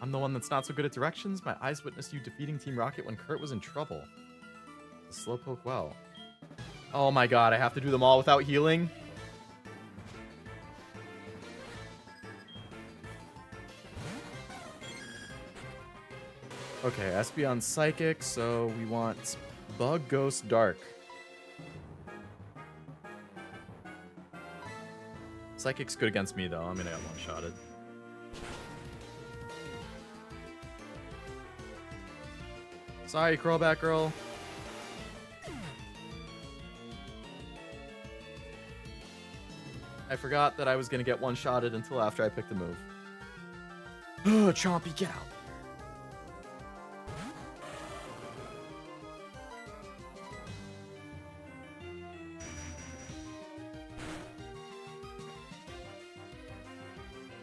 S1: I'm the one that's not so good at directions. My eyes witnessed you defeating Team Rocket when Kurt was in trouble. The Slowpoke well. Oh my god, I have to do them all without healing? Okay, Espeon Psychic, so we want Bug, Ghost, Dark. Psychic's good against me, though. I'm gonna get one-shotted. Sorry, Curlback Girl. I forgot that I was gonna get one-shotted until after I picked a move. Oh, Chompy, get out.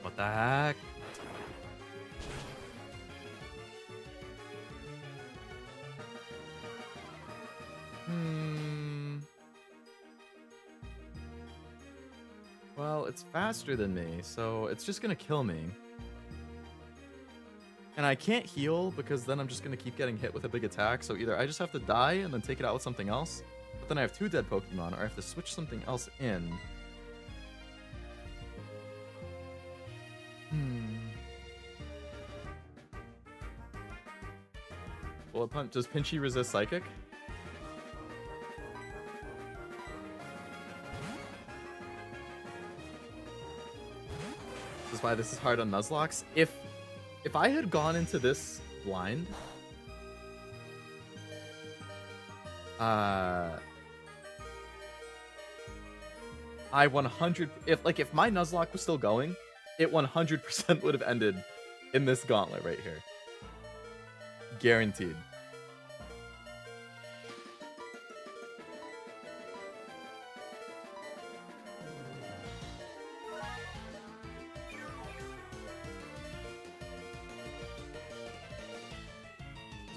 S1: What the heck? Well, it's faster than me, so it's just gonna kill me. And I can't heal because then I'm just gonna keep getting hit with a big attack. So either I just have to die and then take it out with something else, but then I have 2 dead Pokemon, or I have to switch something else in. Bullet Punch. Does Pinchy resist Psychic? This is why this is hard on Nuzlocke. If I had gone into this blind, I 100 if my Nuzlocke was still going, it 100% would have ended in this gauntlet right here. Guaranteed.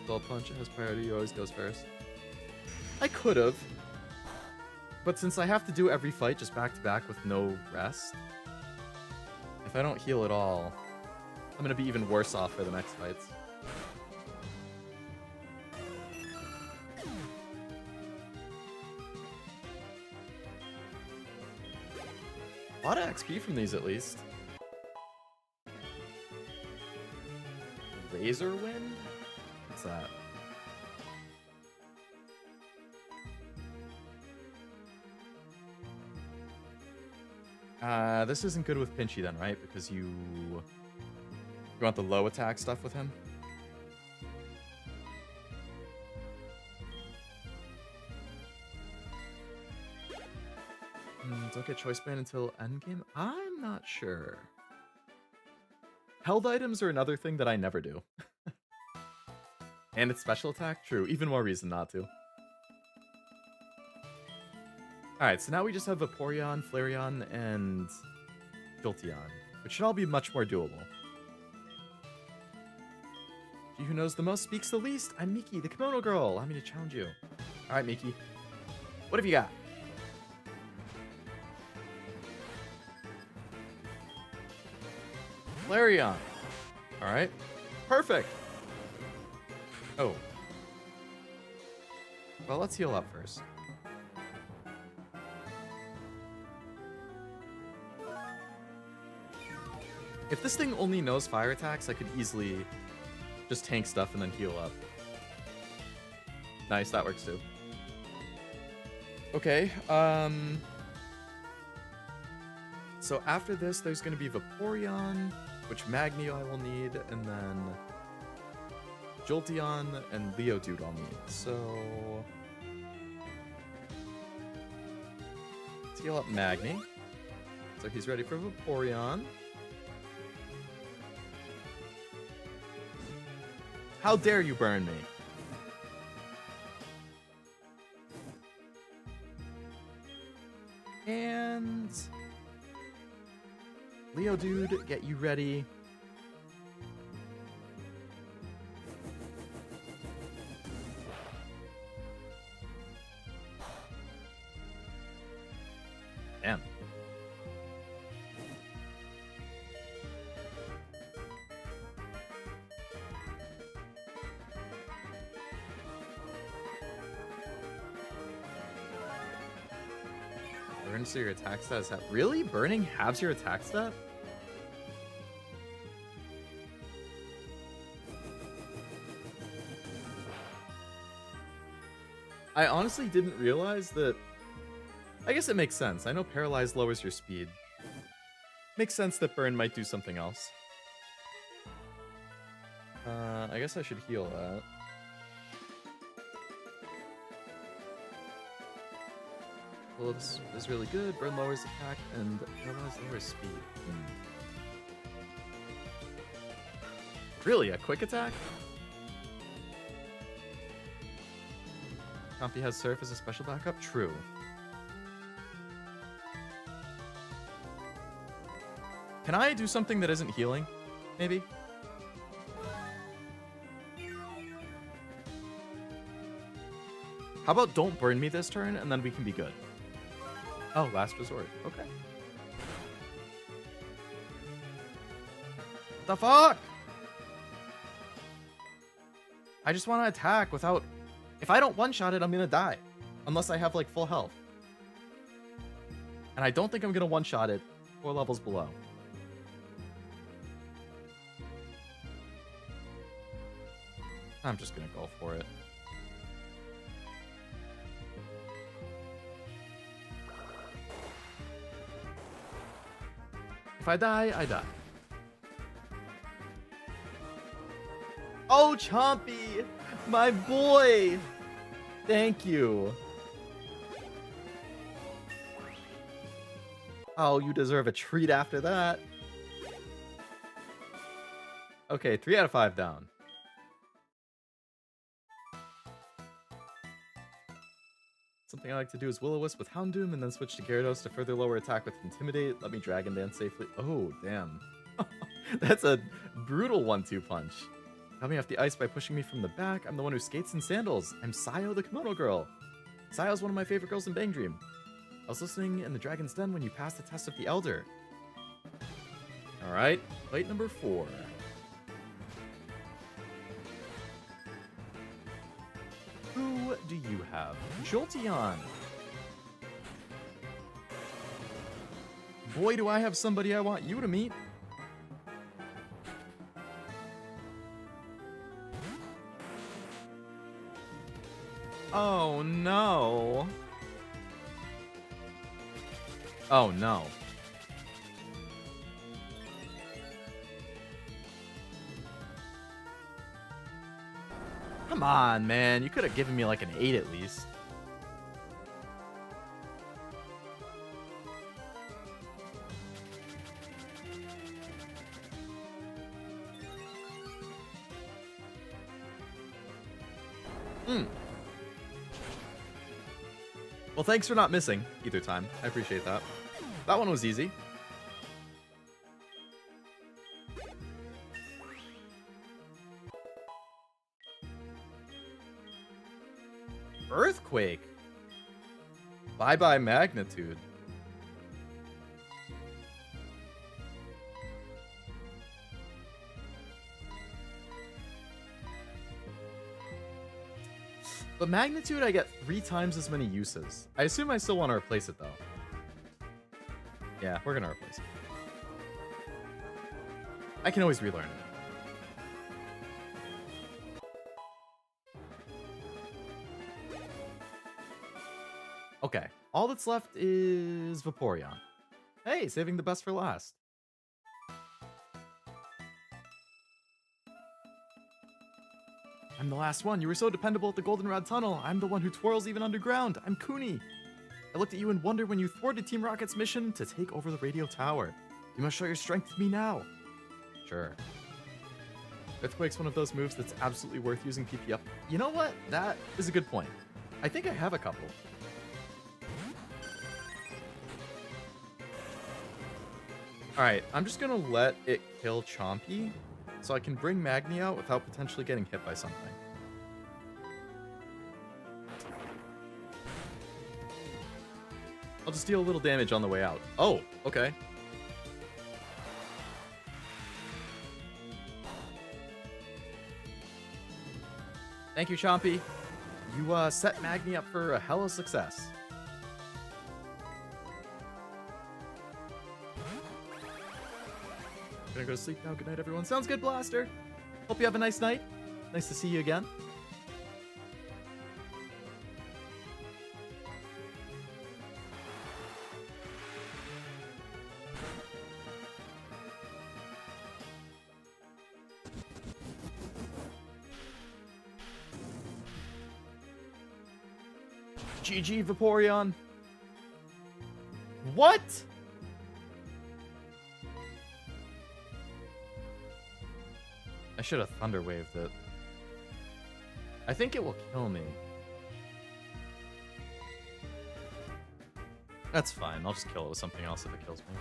S1: Spell Punch has priority, he always goes first. I could have. But since I have to do every fight just back to back with no rest, if I don't heal at all, I'm going to be even worse off for the next fights. A lot of XP from these, at least. Razor Wind? What's that? This isn't good with Pinchy then, right? Because you want the low attack stuff with him? Don't get choice band until endgame? I'm not sure. Held items are another thing that I never do. And it's special attack? True. Even more reason not to. Alright, so now we just have Vaporeon, Flareon, and Jolteon, which should all be much more doable. She who knows the most speaks the least. I'm Miki, the Kimono Girl. Allow me to challenge you. Alright, Miki. What have you got? Flareon. Alright. Perfect. Oh. Well, let's heal up first. If this thing only knows fire attacks, I could easily just tank stuff and then heal up. Nice, that works too. Okay, so after this, there's going to be Vaporeon, which Magni I will need, and then Jolteon and Leodude I'll need. So let's heal up Magni. So he's ready for Vaporeon. How dare you burn me? And Leodude, get you ready. Damn. Burn so your attack stat is half. Really? Burning halves your attack stat? I honestly didn't realize that. I guess it makes sense. I know Paralyze lowers your speed. Makes sense that Burn might do something else. I guess I should heal that. Well, this is really good. Burn lowers attack and Paralyze lowers speed. Really? A quick attack? Comfy has Surf as a special backup? True. Can I do something that isn't healing? Maybe? How about don't burn me this turn and then we can be good? Oh, last resort. Okay. the fuck? I just want to attack without... If I don't one-shot it, I'm going to die. Unless I have, like, full health. And I don't think I'm going to one-shot it 4 levels below. I'm just going to go for it. If I die, I die. Oh, Chompy! My boy! Thank you. Oh, you deserve a treat after that. Okay, 3 out of 5 down. Something I like to do is Will-O-Wisp with Houndoom and then switch to Gyarados to further lower attack with Intimidate. Let me Dragon Dance safely. Oh, damn. That's a brutal 1-2 punch. Got me off the ice by pushing me from the back. I'm the one who skates in sandals. I'm Sayo the Kimono Girl. Sayo's one of my favorite girls in Bang Dream. I was listening in the Dragon's Den when you passed the test of the Elder. Alright, fight number 4. Who do you have? Jolteon. Boy, do I have somebody I want you to meet. Oh no. Oh no. Come on, man. You could have given me like an 8 at least. Well, thanks for not missing either time. I appreciate that. That one was easy. Earthquake. Bye-bye magnitude. But magnitude, I get 3 times as many uses. I assume I still want to replace it, though. Yeah, we're going to replace it. I can always relearn it. Okay, all that's left is Vaporeon. Hey, saving the best for last. I'm the last one. You were so dependable at the Goldenrod Tunnel. I'm the one who twirls even underground. I'm Kuni. I looked at you in wonder when you thwarted Team Rocket's mission to take over the radio tower. You must show your strength to me now. Sure. Earthquake's one of those moves that's absolutely worth using PP up. You know what? That is a good point. I think I have a couple. Alright, I'm just gonna let it kill Chompy, so I can bring Magni out without potentially getting hit by something. I'll just deal a little damage on the way out. Oh, okay. Thank you, Chompy. You set Magni up for a hella success. Gonna go to sleep now. Good night, everyone. Sounds good, Blaster. Hope you have a nice night. Nice to see you again. GG, Vaporeon. What? I should have Thunder Waved it. I think it will kill me. That's fine. I'll just kill it with something else if it kills me.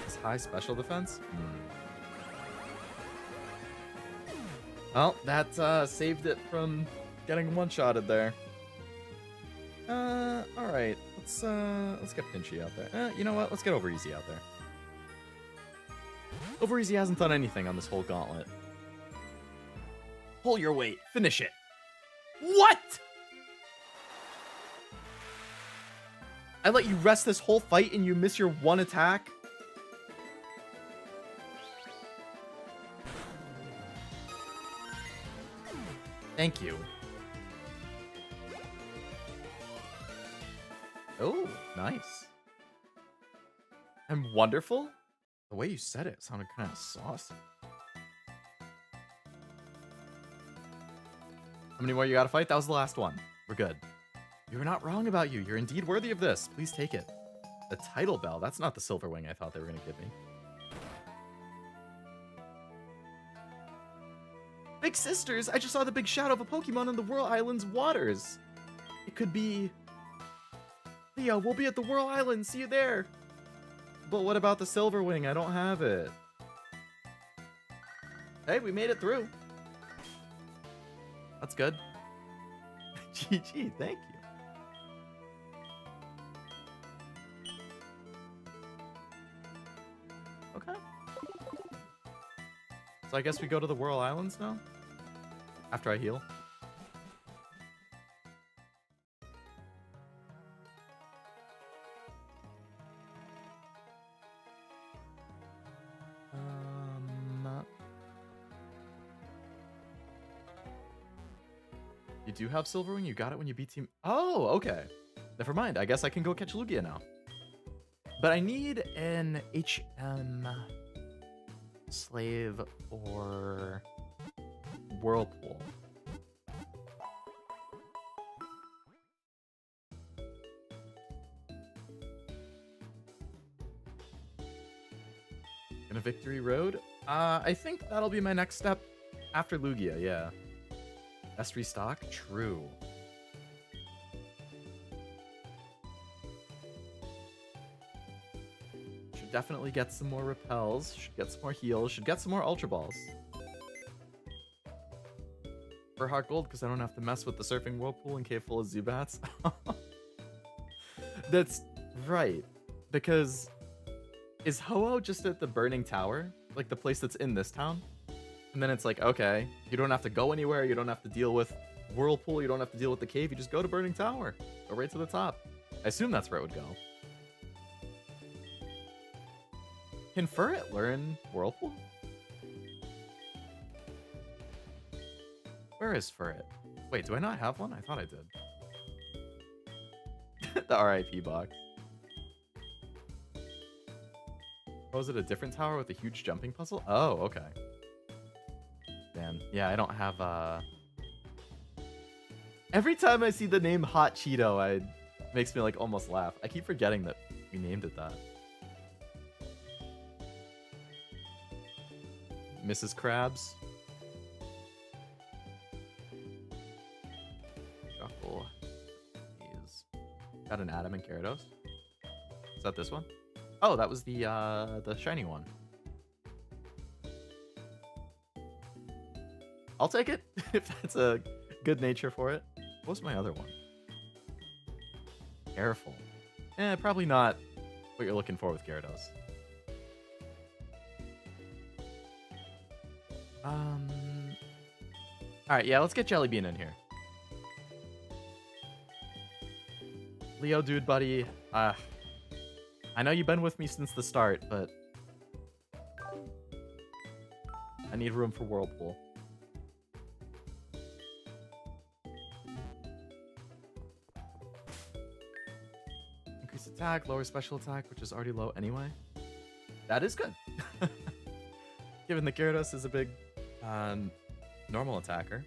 S1: Is high special defense? Well, that saved it from getting one-shotted there. Alright. Let's get Pinchy out there. You know what? Let's get over easy out there. Over Easy hasn't done anything on this whole gauntlet. Pull your weight. Finish it. What? I let you rest this whole fight and you miss your one attack? Thank you. Oh, nice. I'm wonderful? The way you said it sounded kind of saucy. How many more you gotta fight? That was the last one. We're good. You were not wrong about you. You're indeed worthy of this. Please take it. The title bell. That's not the silver wing I thought they were gonna give me. Big sisters! I just saw the big shadow of a Pokemon in the Whirl Island's waters. It could be... Leo, we'll be at the Whirl Island. See you there. But what about the silver wing? I don't have it. Hey, we made it through. That's good. GG, thank you. Okay. So I guess we go to the Whirl Islands now? After I heal? You do have Silver Wing? You got it when you beat Team... Oh, okay. Never mind. I guess I can go catch Lugia now. But I need an HM Slave or Whirlpool. In a Victory Road? I think that'll be my next step after Lugia, yeah. Best restock? True. Should definitely get some more repels. Should get some more heals. Should get some more Ultra Balls. For Heart Gold, because I don't have to mess with the Surfing Whirlpool and cave full of Zubats. That's right. Because is Ho-Oh just at the Burning Tower? Like the place that's in this town? And then it's like, okay, you don't have to go anywhere. You don't have to deal with Whirlpool. You don't have to deal with the cave. You just go to Burning Tower. Go right to the top. I assume that's where it would go. Can Furret learn Whirlpool? Where is Furret? Wait, do I not have one? I thought I did. The RIP box. Oh, is it a different tower with a huge jumping puzzle? Oh, okay. Damn. Yeah, I don't have, Every time I see the name Hot Cheeto, makes me, like, almost laugh. I keep forgetting that we named it that. Mrs. Krabs. Shuffle. Got an Adam and Gyarados. Is that this one? Oh, that was the shiny one. I'll take it, if that's a good nature for it. What was my other one? Careful. Probably not what you're looking for with Gyarados. Alright, yeah, let's get Jelly Bean in here. Leo, dude, buddy. I know you've been with me since the start, but I need room for Whirlpool. Increase attack, lower special attack, which is already low anyway. That is good. Given that Gyarados is a big normal attacker.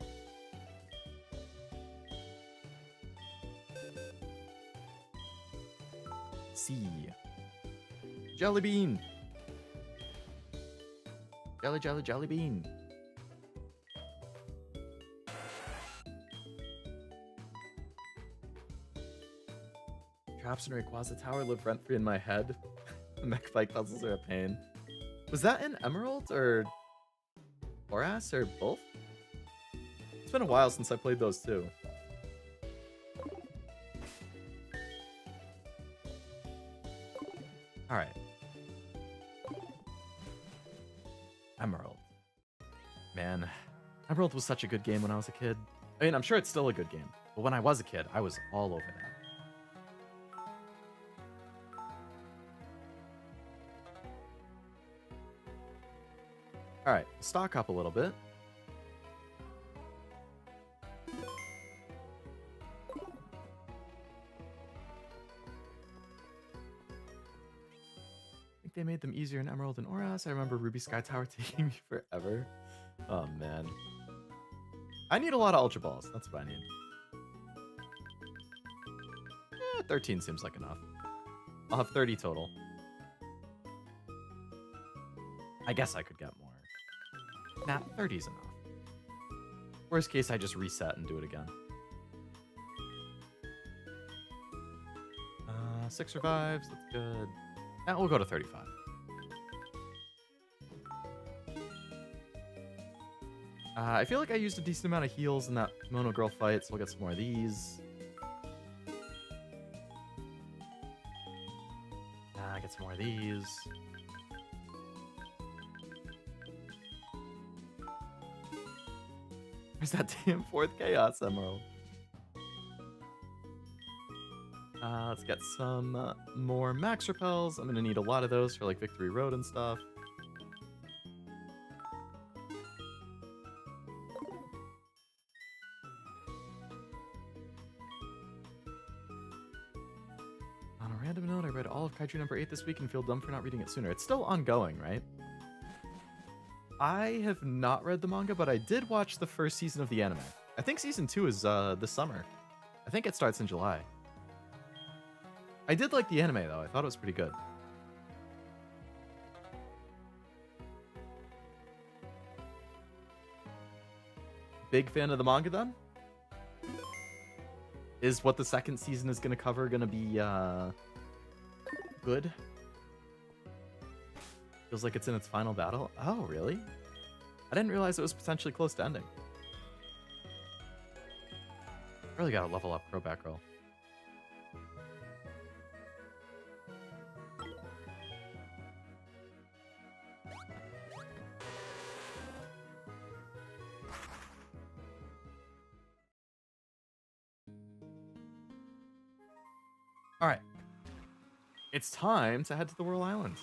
S1: C. Jelly Bean. Jelly Bean. Traps in Rayquaza Tower live rent-free in my head. The mech bike puzzles are a pain. Was that in Emerald or Boras or both? It's been a while since I played those two. Alright. Emerald. Man, Emerald was such a good game when I was a kid. I mean, I'm sure it's still a good game, but when I was a kid, I was all over that. All right, stock up a little bit. I think they made them easier in Emerald and Oras. I remember Ruby Sky Tower taking me forever. Oh, man. I need a lot of Ultra Balls. That's what I need. 13 seems like enough. I'll have 30 total. I guess I could get more. Nah, 30's enough. Worst case, I just reset and do it again. 6 revives, that's good. Now we'll go to 35. I feel like I used a decent amount of heals in that Mono Girl fight, so we'll get some more of these. Get some more of these. Where's that damn 4th Chaos Emerald? Let's get some more Max Repels. I'm gonna need a lot of those for like Victory Road and stuff. On a random note, I read all of Kaiju number 8 this week and feel dumb for not reading it sooner. It's still ongoing, right? I have not read the manga, but I did watch the first season of the anime. I think season 2 is this summer. I think it starts in July. I did like the anime, though. I thought it was pretty good. Big fan of the manga, then? Is what the second season is going to cover going to be good? Feels like it's in its final battle. Oh, really? I didn't realize it was potentially close to ending. Really gotta level up Crow Back Roll. Alright. It's time to head to the Whirl Islands.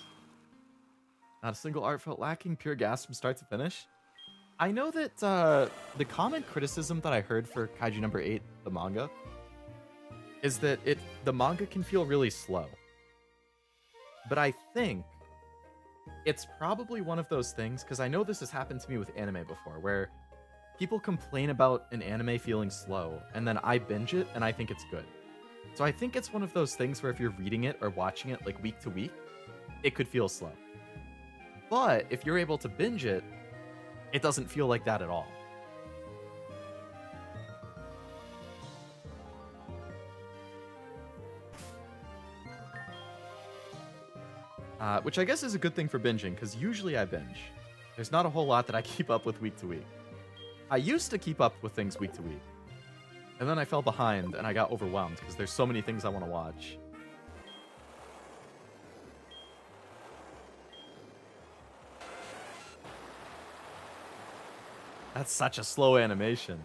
S1: Not a single art felt lacking, pure gas from start to finish. I know that the common criticism that I heard for Kaiju number 8, the manga, is that the manga can feel really slow. But I think it's probably one of those things, because I know this has happened to me with anime before, where people complain about an anime feeling slow, and then I binge it, and I think it's good. So I think it's one of those things where if you're reading it or watching it like week to week, it could feel slow. But if you're able to binge it, it doesn't feel like that at all. Which I guess is a good thing for binging, because usually I binge. There's not a whole lot that I keep up with week to week. I used to keep up with things week to week. And then I fell behind and I got overwhelmed because there's so many things I want to watch. That's such a slow animation.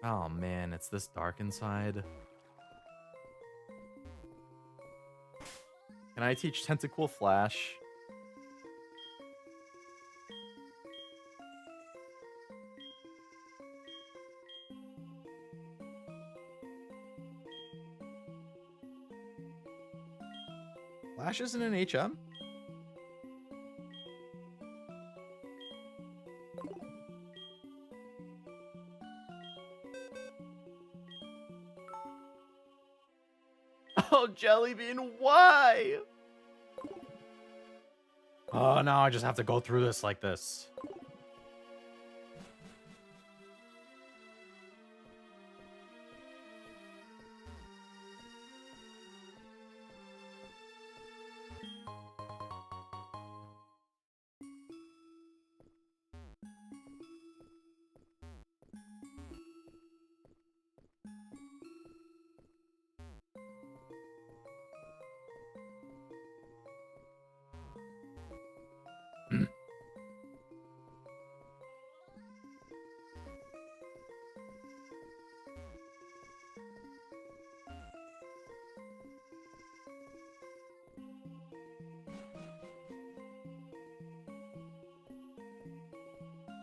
S1: Oh man, it's this dark inside. Can I teach Tentacool Flash? Flash isn't an HM? Oh, Jellybean, why? Oh, now I just have to go through this like this.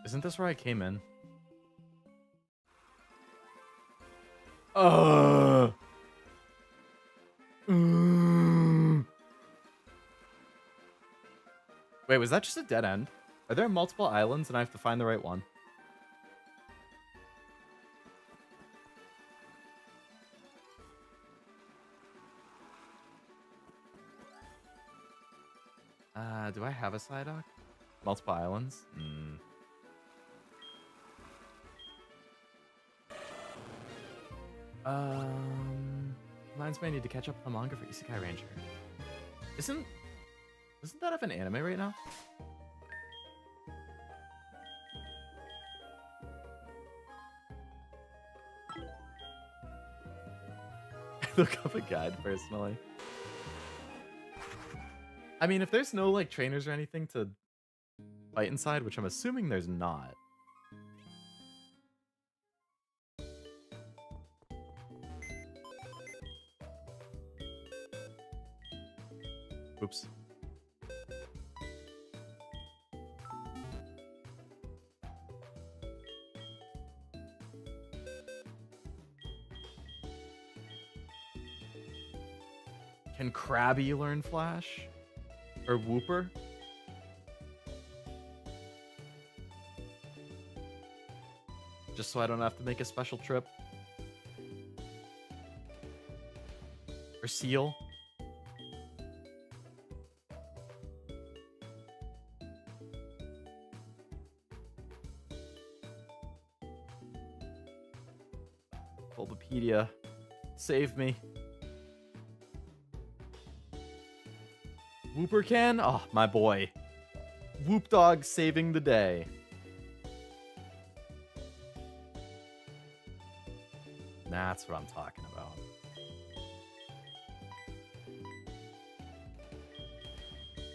S1: Isn't this where I came in? Wait, was that just a dead end? Are there multiple islands and I have to find the right one? Do I have a Psyduck? Multiple islands? Reminds me I need to catch up on the manga for Isekai Ranger. Doesn't that have an anime right now? Look up a guide personally. I mean, if there's no like trainers or anything to fight inside, which I'm assuming there's not. Oops. Can Krabby learn Flash? Or Whooper? Just so I don't have to make a special trip. Or Seal? Bulbapedia, save me. Whooper can? Oh, my boy. Whoop Dog saving the day. That's what I'm talking about.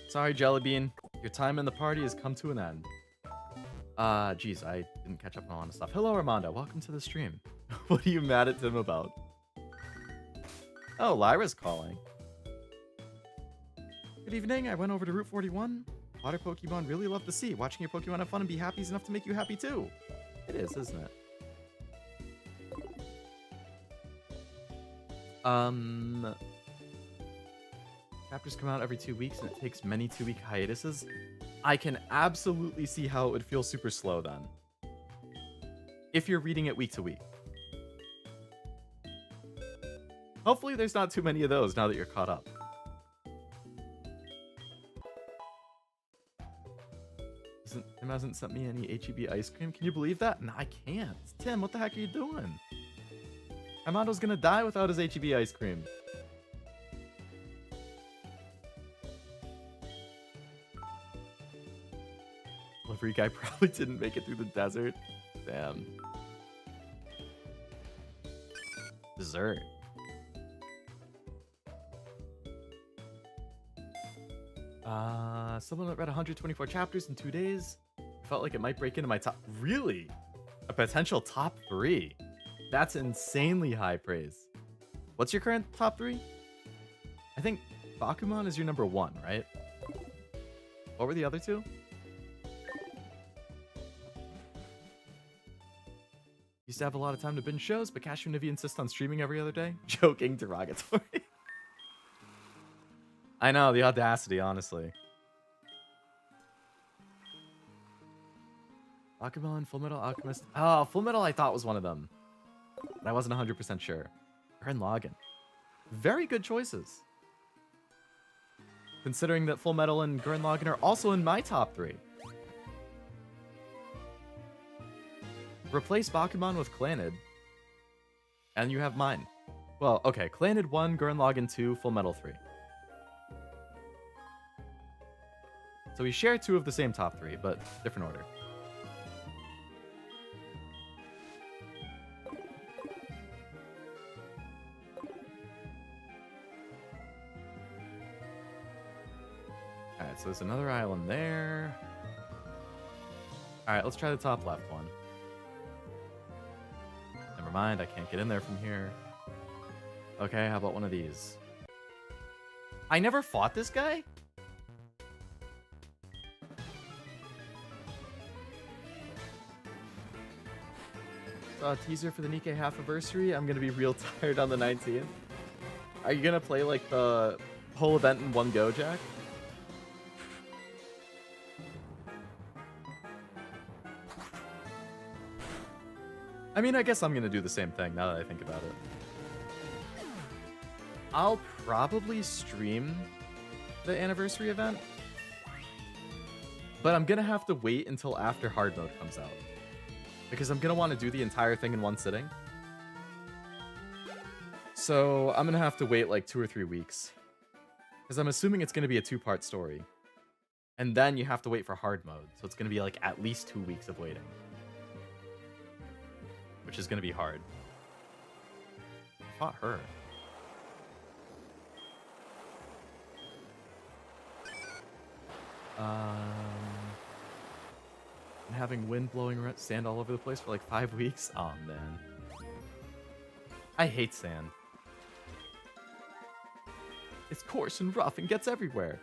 S1: Sorry, Jellybean. Your time in the party has come to an end. Geez, I didn't catch up on a lot of stuff. Hello, Armando. Welcome to the stream. What are you mad at Tim about? Oh, Lyra's calling. Good evening. I went over to Route 41. Water Pokemon really love to see. Watching your Pokemon have fun and be happy is enough to make you happy too. It is, isn't it? Chapters come out every 2 weeks and it takes many 2-week hiatuses. I can absolutely see how it would feel super slow then. If you're reading it week to week. Hopefully there's not too many of those now that you're caught up. Tim hasn't sent me any HEB ice cream. Can you believe that? No, I can't. Tim, what the heck are you doing? Armando's gonna die without his HEB ice cream. Delivery guy probably didn't make it through the desert. Damn. Dessert. Someone that read 124 chapters in 2 days. Felt like it might break into my top. Really? A potential top 3. That's insanely high praise. What's your current top 3? I think Bakuman is your number 1, right? What were the other 2? Used to have a lot of time to binge shows, but Cashew and Nivea insist on streaming every other day. Joking, derogatory. I know, the audacity, honestly. Bakuman, Fullmetal Alchemist. Oh, Fullmetal I thought was one of them. But I wasn't 100% sure. Gurren Lagann. Very good choices. Considering that Fullmetal and Gurren Lagann are also in my top 3. Replace Bakuman with Clannad. And you have mine. Well, okay. Clannad 1, Gurren Lagann 2, Fullmetal 3. So we share 2 of the same top 3, but different order. Alright, so there's another island there. Alright, let's try the top left one. Never mind, I can't get in there from here. Okay, how about one of these? I never fought this guy? teaser for the Nikkei half anniversary. I'm gonna be real tired on the 19th. Are you gonna play like the whole event in one go, Jack? I mean, I guess I'm gonna do the same thing now that I think about it. I'll probably stream the anniversary event, but I'm gonna have to wait until after hard mode comes out, because I'm gonna want to do the entire thing in one sitting. So I'm gonna have to wait like 2 or 3 weeks, because I'm assuming it's gonna be a 2-part story, and then you have to wait for hard mode, so it's gonna be like at least 2 weeks of waiting, which is gonna be hard. I fought her. I'm having wind blowing sand all over the place for like 5 weeks. Oh man, I hate sand. It's coarse and rough and gets everywhere.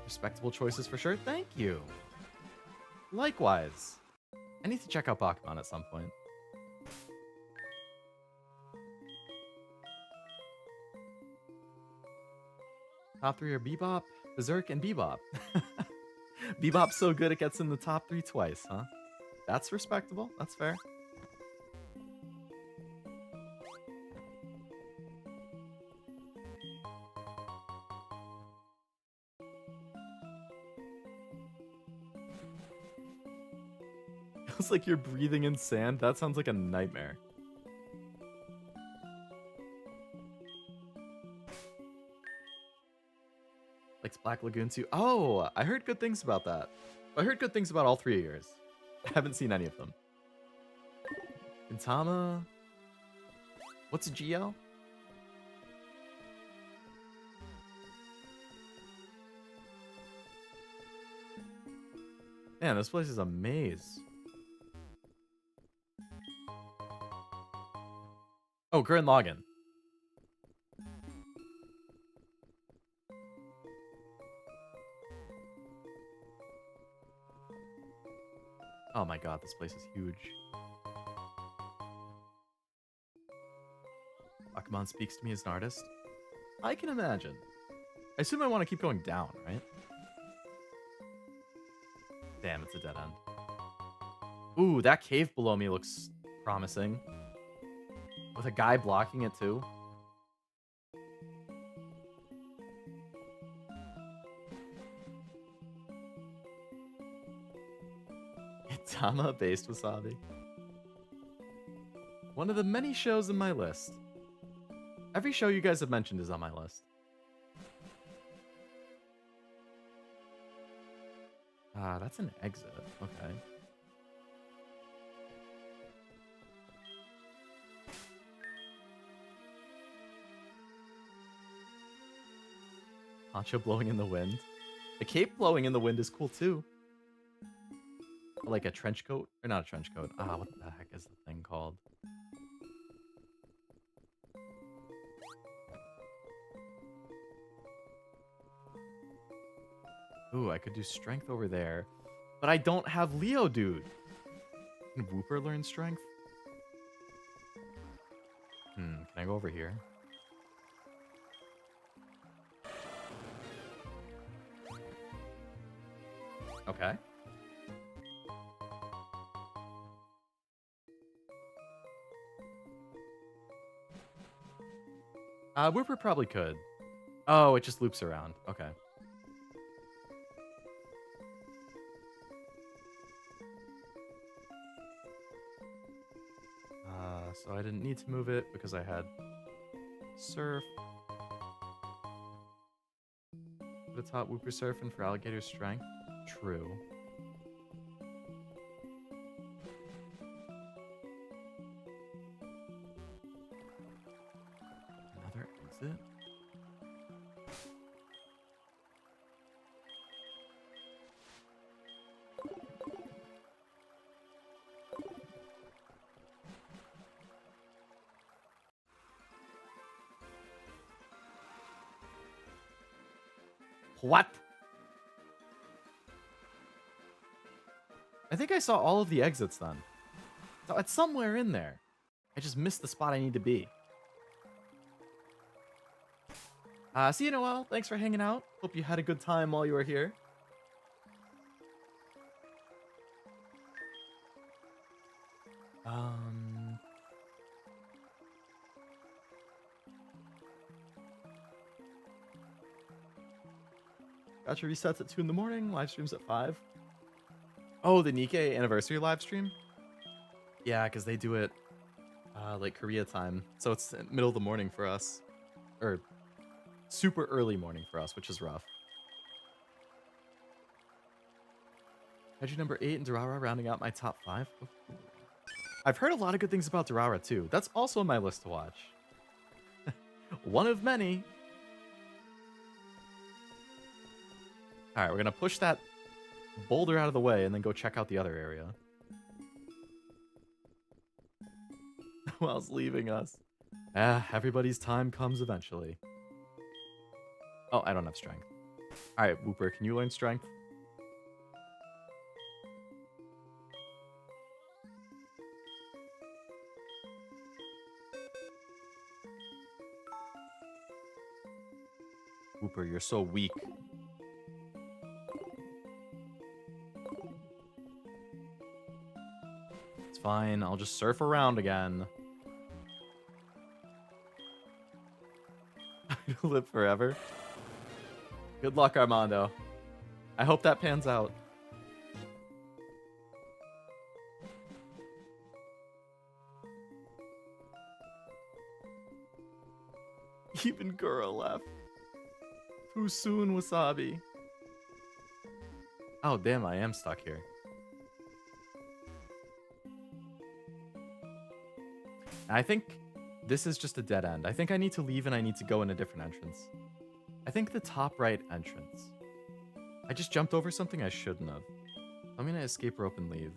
S1: Respectable choices for sure. Thank you. Likewise. I need to check out Pokemon at some point. Top 3 are Bebop, Berserk, and Bebop. Bebop's so good it gets in the top 3 twice, huh? That's respectable. That's fair. Feels like you're breathing in sand. That sounds like a nightmare. Likes Black Lagoon too. Oh, I heard good things about that. I heard good things about all 3 of yours. I haven't seen any of them. Gintama. What's a GL? Man, this place is a maze. Oh, Gurren Lagann. Oh my god, this place is huge. Pokemon speaks to me as an artist. I can imagine. I assume I want to keep going down, right? Damn, it's a dead end. Ooh, that cave below me looks promising. With a guy blocking it too. Itama based wasabi. One of the many shows in my list. Every show you guys have mentioned is on my list. Ah, that's an exit. Okay. Poncho blowing in the wind. The cape blowing in the wind is cool too. Like a trench coat? Or not a trench coat. Ah, what the heck is the thing called? Ooh, I could do strength over there. But I don't have Leo, dude. Can Wooper learn strength? Can I go over here? Okay. Wooper probably could. Oh, it just loops around. Okay. So I didn't need to move it because I had Surf. The top Wooper Surf and for Alligator Strength. True. Another exit? What? I think I saw all of the exits then. So it's somewhere in there. I just missed the spot I need to be. See you, Noel. Thanks for hanging out. Hope you had a good time while you were here. Gotcha resets at 2 in the morning, live streams at 5. Oh, the Nikkei anniversary live stream? Yeah, because they do it like Korea time. So it's middle of the morning for us. Or super early morning for us, which is rough. Hedgie number 8 and Durara rounding out my top 5. Ooh. I've heard a lot of good things about Durara too. That's also on my list to watch. One of many. Alright, we're going to push that boulder out of the way and then go check out the other area. Whilst leaving us. Everybody's time comes eventually. Oh, I don't have strength. Alright, Wooper, can you learn strength? Wooper, you're so weak. It's fine, I'll just surf around again. Live forever. Good luck, Armando. I hope that pans out. Even Gura left. Too soon, Wasabi. Oh, damn, I am stuck here. I think this is just a dead end. I think I need to leave and I need to go in a different entrance. I think the top right entrance. I just jumped over something I shouldn't have. I'm gonna escape rope and leave.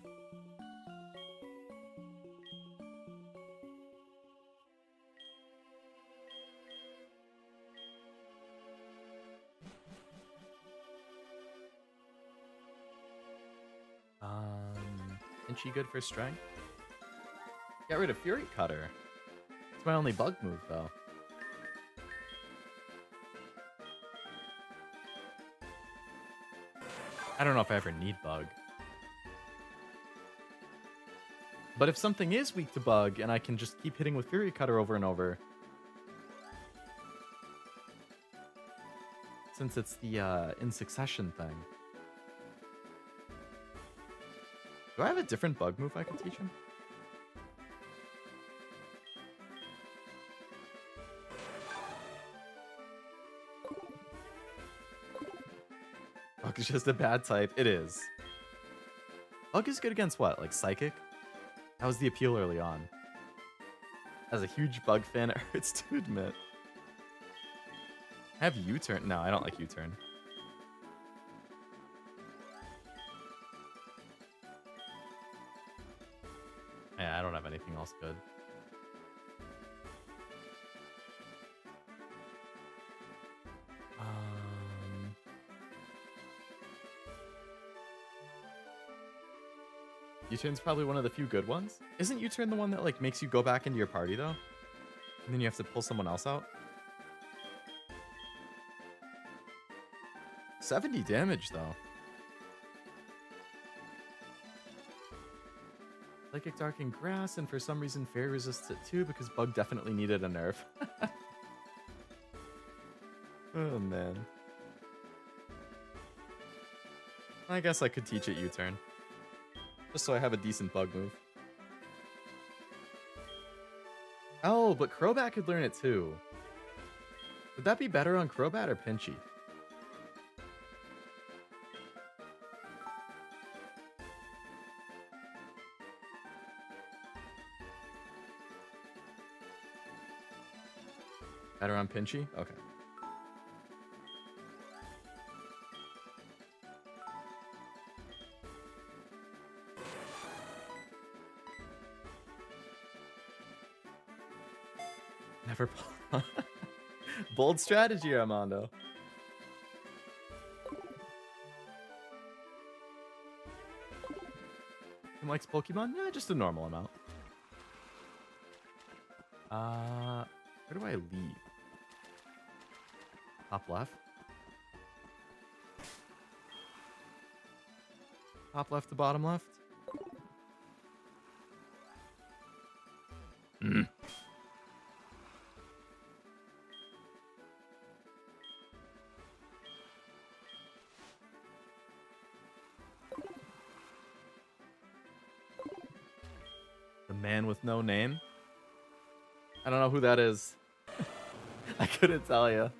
S1: Pinchy good for strength? Get rid of Fury Cutter. It's my only bug move, though. I don't know if I ever need bug. But if something is weak to bug, and I can just keep hitting with Fury Cutter over and over... Since it's the in succession thing. Do I have a different bug move I can teach him? Bug is just a bad type. It is. Bug is good against what? Like Psychic? That was the appeal early on. As a huge bug fan, it hurts to admit. I have U-turn. No, I don't like U-turn. Yeah, I don't have anything else good. U-turn's probably one of the few good ones. Isn't U-turn the one that like makes you go back into your party though? And then you have to pull someone else out? 70 damage though. Psychic Dark and Grass, and for some reason Fairy resists it too because Bug definitely needed a nerf. Oh man. I guess I could teach it U-turn. Just so I have a decent bug move. Oh, but Crobat could learn it too. Would that be better on Crobat or Pinchy? Better on Pinchy? Okay. Never bold strategy, Armando. who likes Pokemon? Yeah, just a normal amount. Where do I leave? Top left? Top left to bottom left? Mm. The man with no name? I don't know who that is. I couldn't tell you.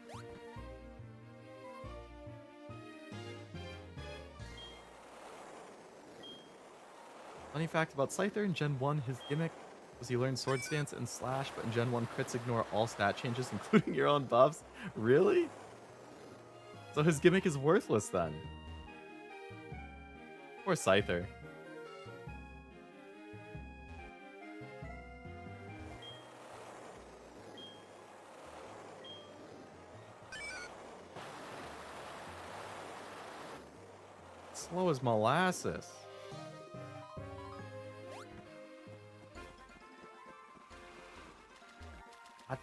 S1: Funny fact about Scyther, in Gen 1, his gimmick was he learned Sword Stance and Slash, but in Gen 1, crits ignore all stat changes, including your own buffs. Really? So his gimmick is worthless then. Poor Scyther. Slow as molasses. What?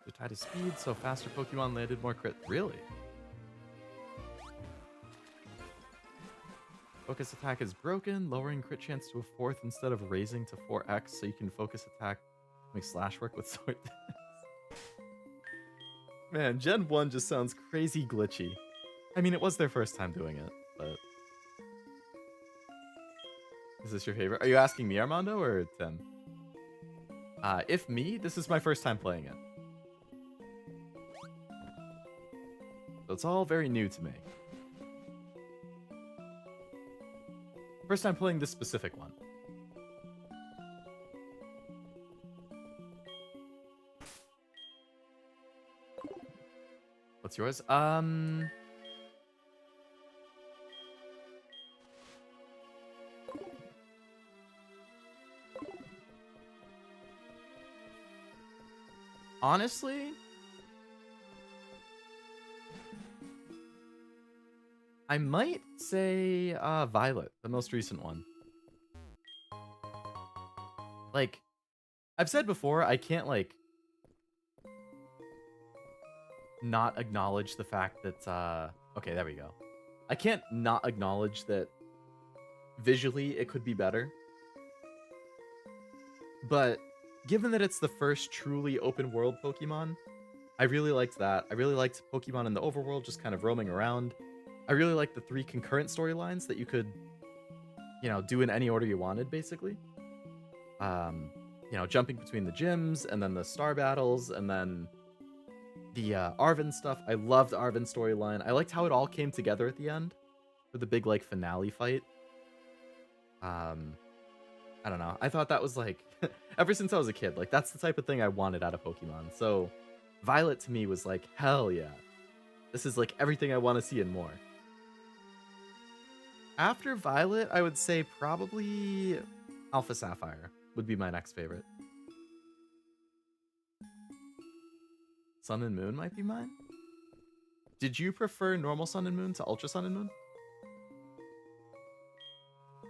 S1: They're tied to speed, so faster Pokemon landed more crit. Really? Focus attack is broken, lowering crit chance to a 4th instead of raising to 4x, so you can focus attack make slash work with sword. Man, Gen 1 just sounds crazy glitchy. I mean, it was their first time doing it, but... Is this your favorite? Are you asking me, Armando, or Tim? If me, this is my first time playing it. So it's all very new to me. First time playing this specific one. What's yours? Honestly, I might say Violet, the most recent one. Like, I've said before, I can't, like, not acknowledge the fact that, okay, there we go. I can't not acknowledge that visually it could be better. But given that it's the first truly open world Pokemon, I really liked that. I really liked Pokemon in the overworld just kind of roaming around. I really liked the 3 concurrent storylines that you could, you know, do in any order you wanted, basically. You know, jumping between the gyms, and then the star battles, and then the Arven stuff. I loved Arven's storyline. I liked how it all came together at the end for the big, like, finale fight. I don't know. I thought that was, like, ever since I was a kid, like, that's the type of thing I wanted out of Pokemon. So Violet to me was like, hell yeah. This is, like, everything I want to see and more. After Violet, I would say probably Alpha Sapphire would be my next favorite. Sun and Moon might be mine. Did you prefer normal Sun and Moon to Ultra Sun and Moon?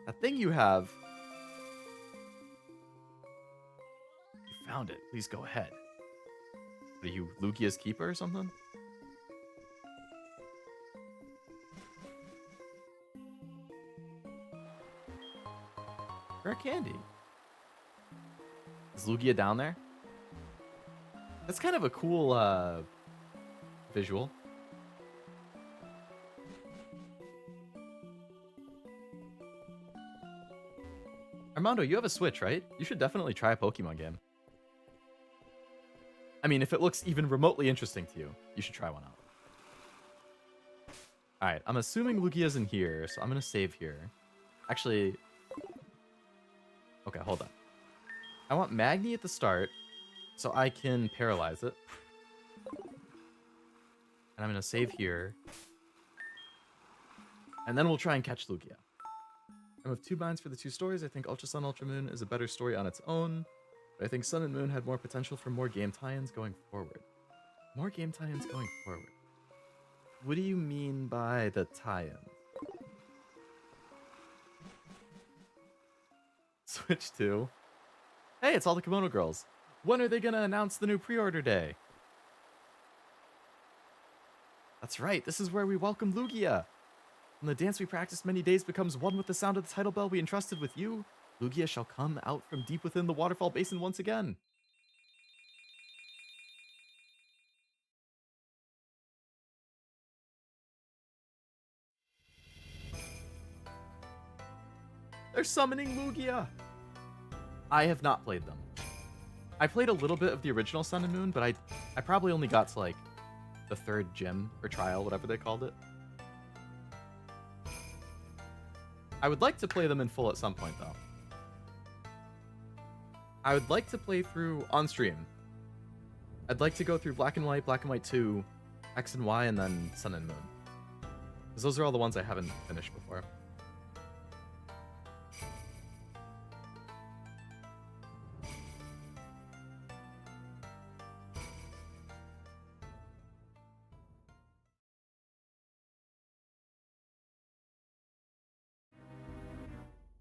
S1: That thing you have. You found it. Please go ahead. Are you Lugia's keeper or something? Rare candy. Is Lugia down there? That's kind of a cool visual. Armando, you have a Switch, right? You should definitely try a Pokemon game. I mean, if it looks even remotely interesting to you, you should try one out. Alright, I'm assuming Lugia's in here, so I'm going to save here. Actually... Okay, hold on. I want Magni at the start, so I can paralyze it. And I'm going to save here. And then we'll try and catch Lugia. I'm of 2 minds for the 2 stories. I think Ultra Sun, Ultra Moon is a better story on its own. But I think Sun and Moon had more potential for more game tie-ins going forward. More game tie-ins going forward. What do you mean by the tie-in? Switch 2. Hey, it's all the Kimono Girls. When are they gonna announce the new pre-order day? That's right, this is where we welcome Lugia. When the dance we practiced many days becomes one with the sound of the title bell we entrusted with you, Lugia shall come out from deep within the waterfall basin once again. They're summoning Lugia! I have not played them. I played a little bit of the original Sun and Moon, but I probably only got to like the 3rd gym or trial, whatever they called it. I would like to play them in full at some point, though. I would like to play through on stream. I'd like to go through Black and White 2, X and Y, and then Sun and Moon. Because those are all the ones I haven't finished before.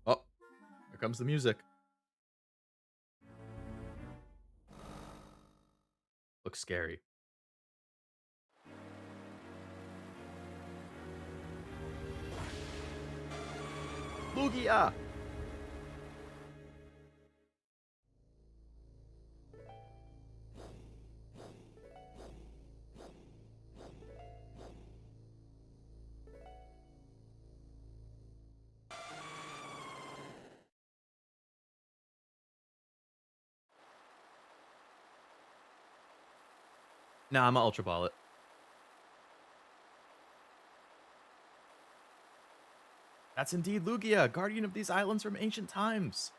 S1: Oh, here comes the music. Looks scary. Lugia! Nah, I'm a Ultra Ball it. That's indeed Lugia, guardian of these islands from ancient times.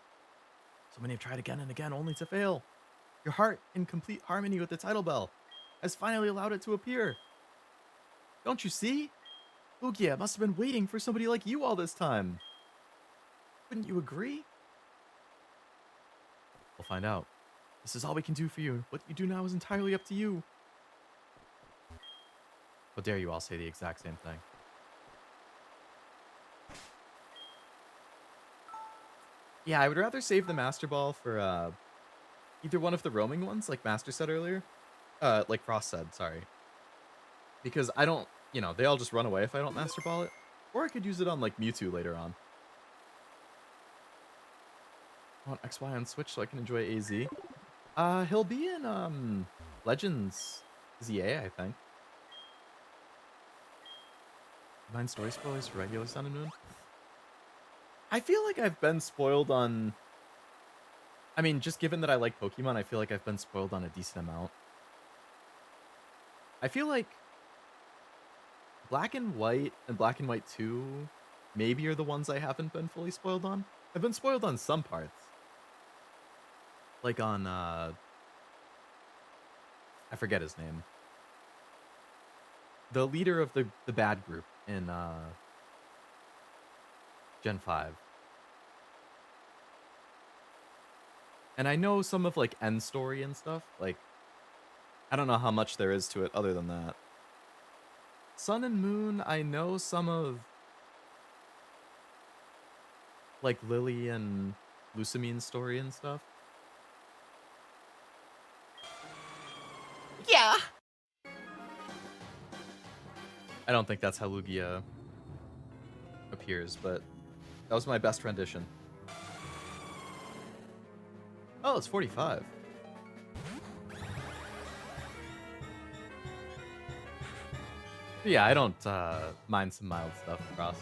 S1: So many have tried again and again, only to fail. Your heart, in complete harmony with the title bell, has finally allowed it to appear. Don't you see? Lugia must have been waiting for somebody like you all this time. Wouldn't you agree? We'll find out. This is all we can do for you. What you do now is entirely up to you. How dare you all say the exact same thing? Yeah, I would rather save the Master Ball for either one of the roaming ones, like Master said earlier. Like Frost said, sorry. Because I don't, you know, they all just run away if I don't Master Ball it. Or I could use it on, like, Mewtwo later on. I want XY on Switch so I can enjoy AZ. He'll be in, Legends ZA, I think. Mind story spoilers for regular Sun and Moon? I feel like I've been spoiled on... I mean, just given that I like Pokemon, I feel like I've been spoiled on a decent amount. I feel like Black and White and Black and White 2 maybe are the ones I haven't been fully spoiled on. I've been spoiled on some parts. Like on, I forget his name. The leader of the bad group in, Gen 5. And I know some of, like, end story and stuff. Like, I don't know how much there is to it other than that. Sun and Moon, I know some of, like, Lily and Lucamine's story and stuff. Yeah! I don't think that's how Lugia appears, but that was my best rendition. Oh, it's 45. Yeah, I don't mind some mild stuff across.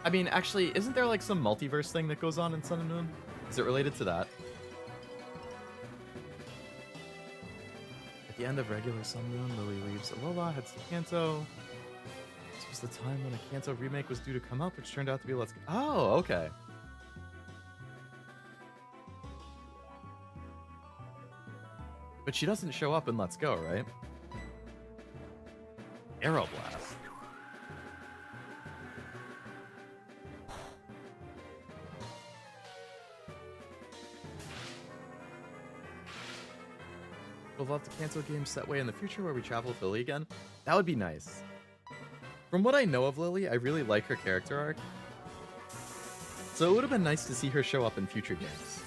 S1: I mean, actually, isn't there like some multiverse thing that goes on in Sun and Moon? Is it related to that? At the end of regular Sun Moon, Lily leaves Alola, heads to Kanto. This was the time when a Kanto remake was due to come up, which turned out to be Let's Go. Oh, okay. But she doesn't show up in Let's Go, right? Aeroblast. Would love the Kanto game set way in the future where we travel with Lily again. That would be nice. From what I know of Lily, I really like her character arc. So it would have been nice to see her show up in future games.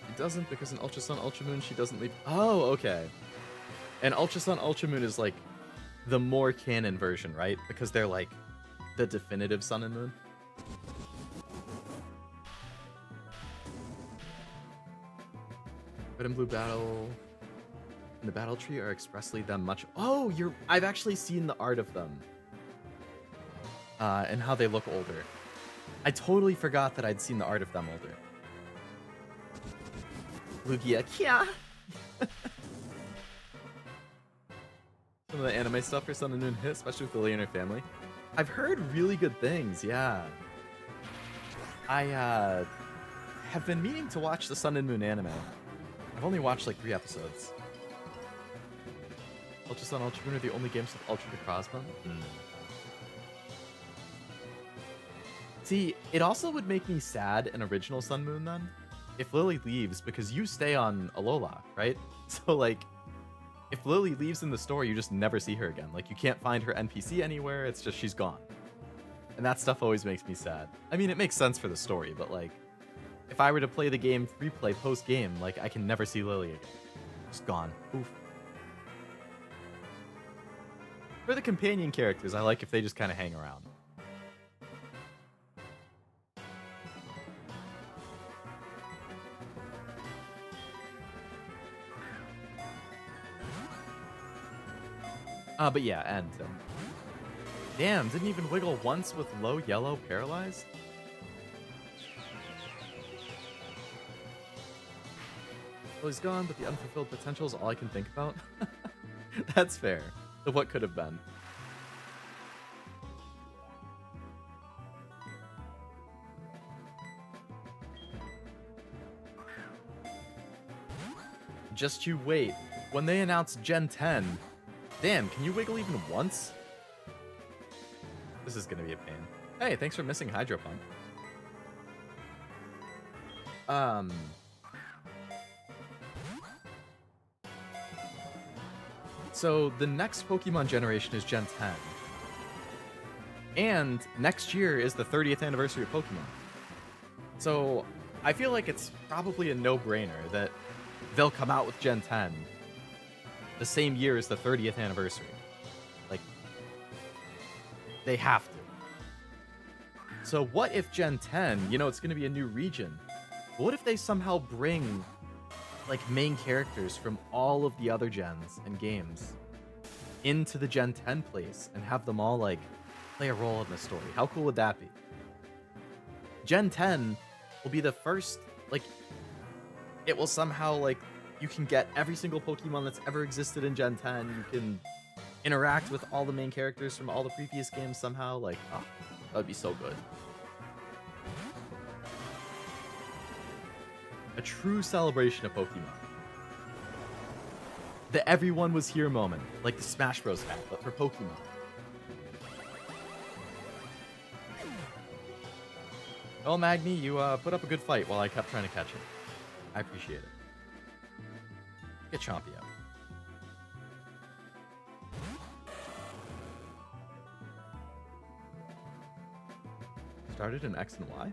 S1: She doesn't because in Ultra Sun, Ultra Moon, she doesn't leave. Oh, okay. And Ultra Sun, Ultra Moon is like the more canon version, right? Because they're like the definitive Sun and Moon. Red and Blue battle and the battle tree are expressly them much. Oh, I've actually seen the art of them. And how they look older. I totally forgot that I'd seen the art of them older. Lugia, yeah. Some of the anime stuff for Sun and Moon hit, especially with Lily and her family. I've heard really good things, yeah. I have been meaning to watch the Sun and Moon anime. I've only watched like 3 episodes. Ultra Sun, Ultra Moon are the only games with Ultra Necrozma. See, it also would make me sad in original Sun Moon then, if Lily leaves, because you stay on Alola, right? So like, if Lily leaves in the story, you just never see her again. Like, you can't find her NPC anywhere, it's just she's gone. And that stuff always makes me sad. I mean, it makes sense for the story, but like, if I were to play the game replay post-game, like, I can never see Lily again. Just gone. Oof. For the companion characters, I like if they just kind of hang around. But yeah, and damn, didn't even wiggle once with low yellow paralyzed? Well, he's gone, but the unfulfilled potential is all I can think about. That's fair. What could have been. Just you wait. When they announce Gen 10, damn, can you wiggle even once? This is gonna be a pain. Hey, thanks for missing Hydro Pump. So the next Pokemon generation is Gen 10. And next year is the 30th anniversary of Pokemon. So I feel like it's probably a no-brainer that they'll come out with Gen 10 the same year as the 30th anniversary. Like, they have to. So what if Gen 10, you know, it's going to be a new region. But what if they somehow bring, like, main characters from all of the other gens and games into the Gen 10 place and have them all, like, play a role in the story? How cool would that be? Gen 10 will be the first, like, it will somehow, like, you can get every single Pokemon that's ever existed in Gen 10. You can interact with all the main characters from all the previous games somehow. Like, oh, that would be so good. A true celebration of Pokemon. The everyone was here moment, like the Smash Bros. Had, but for Pokemon. Well, Magni, you put up a good fight while I kept trying to catch him. I appreciate it. Get Chompy out. Started in X and Y?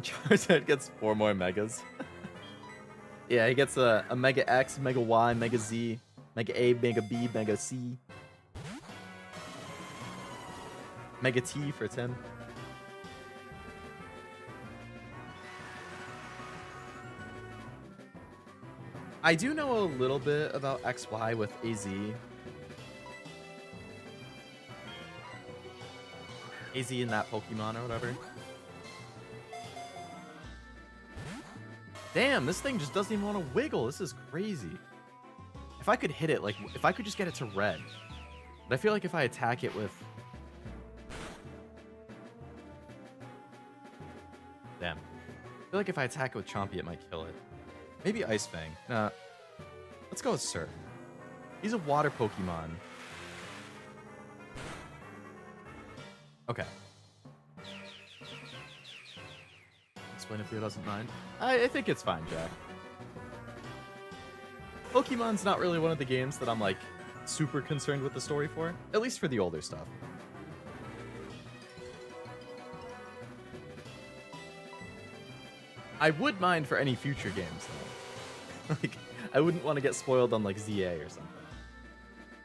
S1: Charizard gets 4 more Megas. Yeah, he gets a Mega X, Mega Y, Mega Z, Mega A, Mega B, Mega C. Mega T for Tim. I do know a little bit about XY with AZ. AZ in that Pokemon or whatever. Damn, this thing just doesn't even want to wiggle. This is crazy. If I could hit it, like, if I could just get it to red. But I feel like if I attack it with... Damn. feel like if I attack it with Chompy, it might kill it. Maybe Ice Fang. Nah. Let's go with Surf. He's a water Pokemon. Okay. Explain if Leo doesn't mind. I think it's fine, Jack. Pokemon's not really one of the games that I'm like super concerned with the story for, at least for the older stuff. I would mind for any future games though. Like, I wouldn't want to get spoiled on like ZA or something.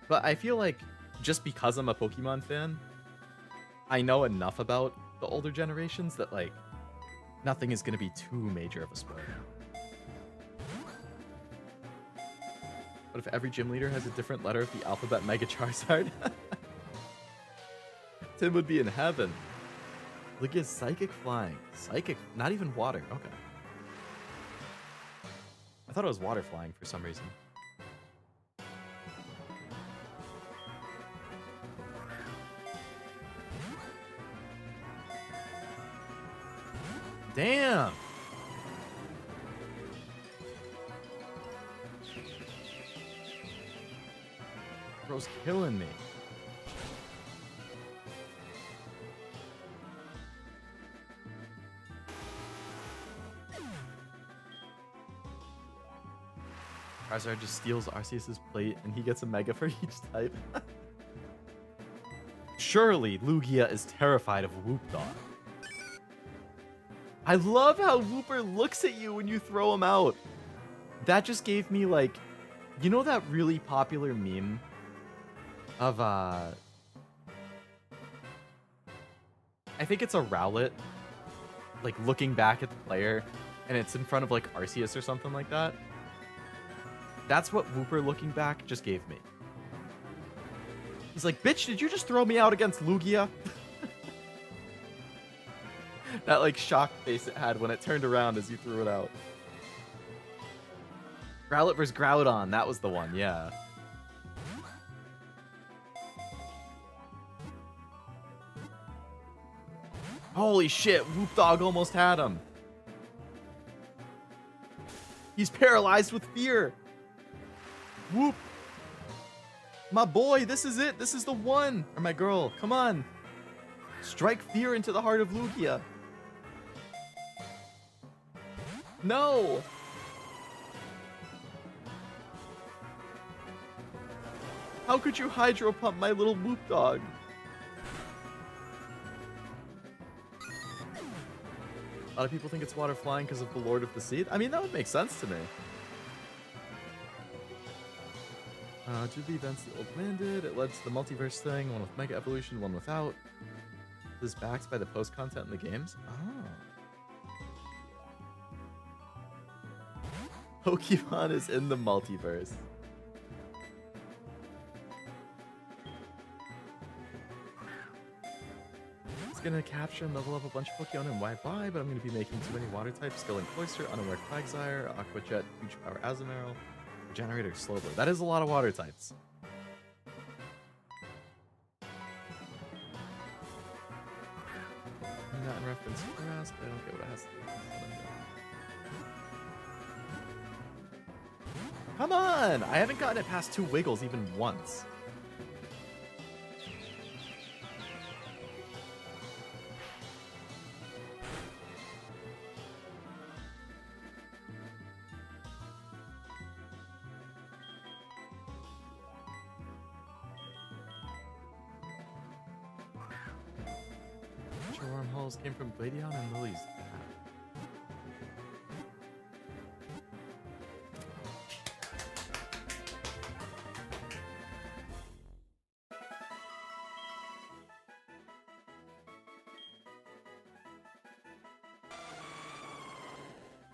S1: But I feel like just because I'm a Pokemon fan, I know enough about the older generations that like nothing is going to be too major of a spoiler. What if every gym leader has a different letter of the alphabet Mega Charizard? Tim would be in heaven. Look at Psychic Flying. Psychic, not even water. Okay. I thought it was water flying for some reason. Damn! Bro's killing me. Charizard just steals Arceus's plate and he gets a Mega for each type. Surely Lugia is terrified of Whoop Dog. I love how Whooper looks at you when you throw him out. That just gave me like, you know that really popular meme of I think it's a Rowlet like looking back at the player and it's in front of like Arceus or something like that. That's what Whooper looking back just gave me. He's like, bitch, did you just throw me out against Lugia? That like shock face it had when it turned around as you threw it out. Growlithe vs. Groudon, that was the one, yeah. Holy shit, Whoop Dog almost had him. He's paralyzed with fear. Whoop. My boy, this is it. This is the one. Or my girl, come on. Strike fear into the heart of Lugia. No. How could you hydro pump my little Whoop Dog? A lot of people think it's water flying because of the Lord of the Sea. I mean, that would make sense to me. Due to the events the old man did, it led to the multiverse thing, one with Mega Evolution, one without. This is backed by the post content in the games. Oh. Pokemon is in the multiverse. It's gonna capture and level up a bunch of Pokemon in Wi-Fi, but I'm gonna be making too many water types, Skilling Cloyster, Unaware Quagsire, Aqua Jet, Huge Power Azumarill, Generator Slowbro. That is a lot of water types. Not in reference to grass, but I don't get what it has to do with. Come on! I haven't gotten it past 2 Wiggles even once. Wormholes came from Gladion and Lily's.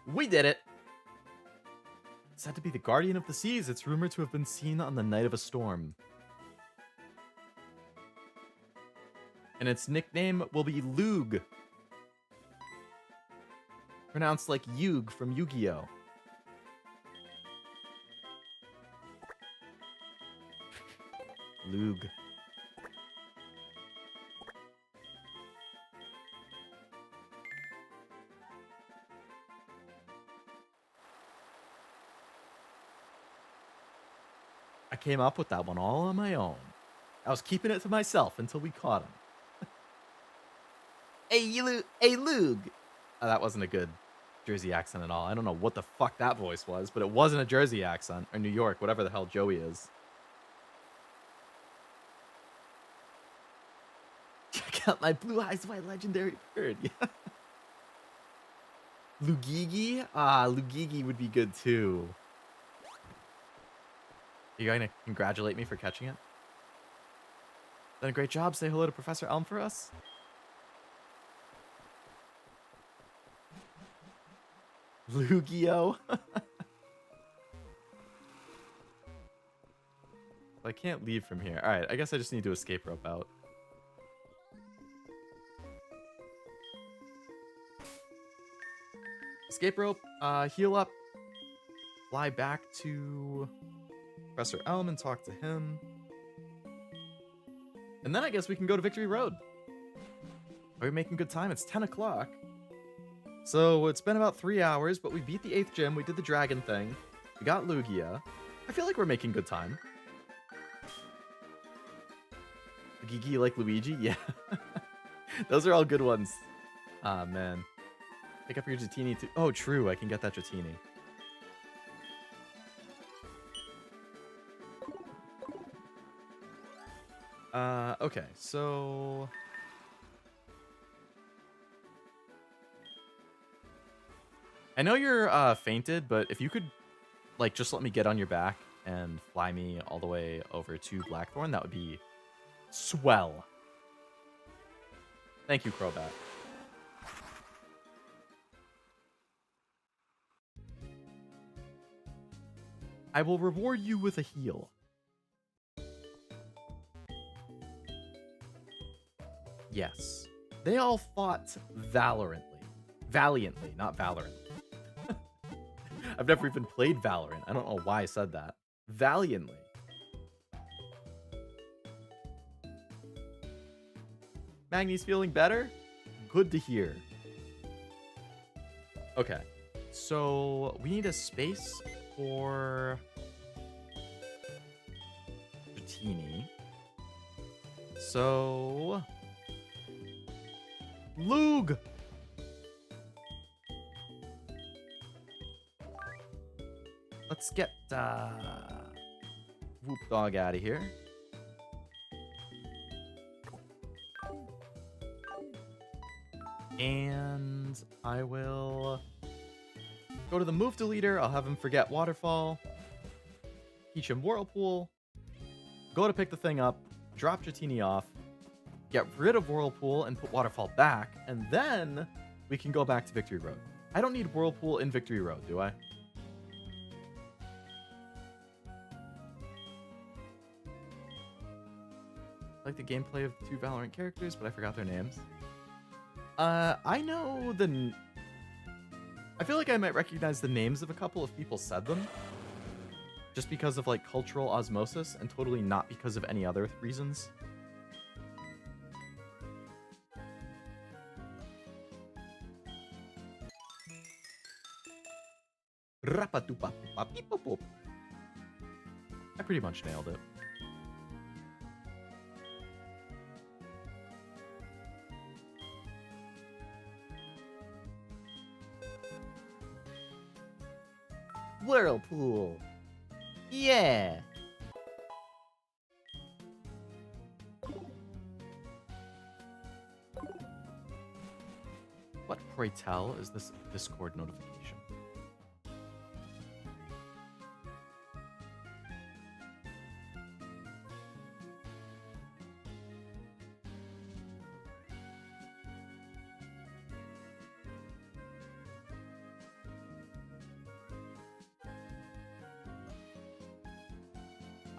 S1: We did it! Said to be the guardian of the seas, it's rumored to have been seen on the night of a storm. And its nickname will be Lug. Pronounced like Yug from Yu-Gi-Oh! Lug. I came up with that one all on my own. I was keeping it to myself until we caught him. Hey, Lug. That wasn't a good Jersey accent at all. I don't know what the fuck that voice was, but it wasn't a Jersey accent. Or New York, whatever the hell Joey is. Check out my blue eyes white legendary bird. Yeah. Lugigi? Lugigi would be good too. You going to congratulate me for catching it? Done a great job. Say hello to Professor Elm for us. Lugio. I can't leave from here. All right, I guess I just need to escape rope out. Escape rope, heal up, fly back to Professor Elm and talk to him. And then I guess we can go to Victory Road. Are we making good time? It's 10 o'clock. So it's been about 3 hours, but we beat the 8th gym. We did the dragon thing. We got Lugia. I feel like we're making good time. Gigi like Luigi? Yeah. Those are all good ones. Ah, man. Pick up your Dratini too. Oh, true. I can get that Dratini. Okay, so... I know you're fainted, but if you could, like, just let me get on your back and fly me all the way over to Blackthorn, that would be swell. Thank you, Crobat. I will reward you with a heal. Yes. They all fought valiantly. Valiantly, not Valorant. I've never even played Valorant. I don't know why I said that. Valiantly. Magni's feeling better? Good to hear. Okay. So, we need a space for Dratini. So... Lug! Let's get Whoop Dog out of here. And I will go to the move deleter. I'll have him forget Waterfall. Teach him Whirlpool. Go to pick the thing up. Drop Dratini off. Get rid of Whirlpool and put Waterfall back. And then we can go back to Victory Road. I don't need Whirlpool in Victory Road, do I? I like the gameplay of 2 Valorant characters, but I forgot their names. I know the... I feel like I might recognize the names of a couple if people said them. Just because of, like, cultural osmosis, and totally not because of any other reasons. I pretty much nailed it. Whirlpool. Yeah. What, pray tell, is this Discord notification?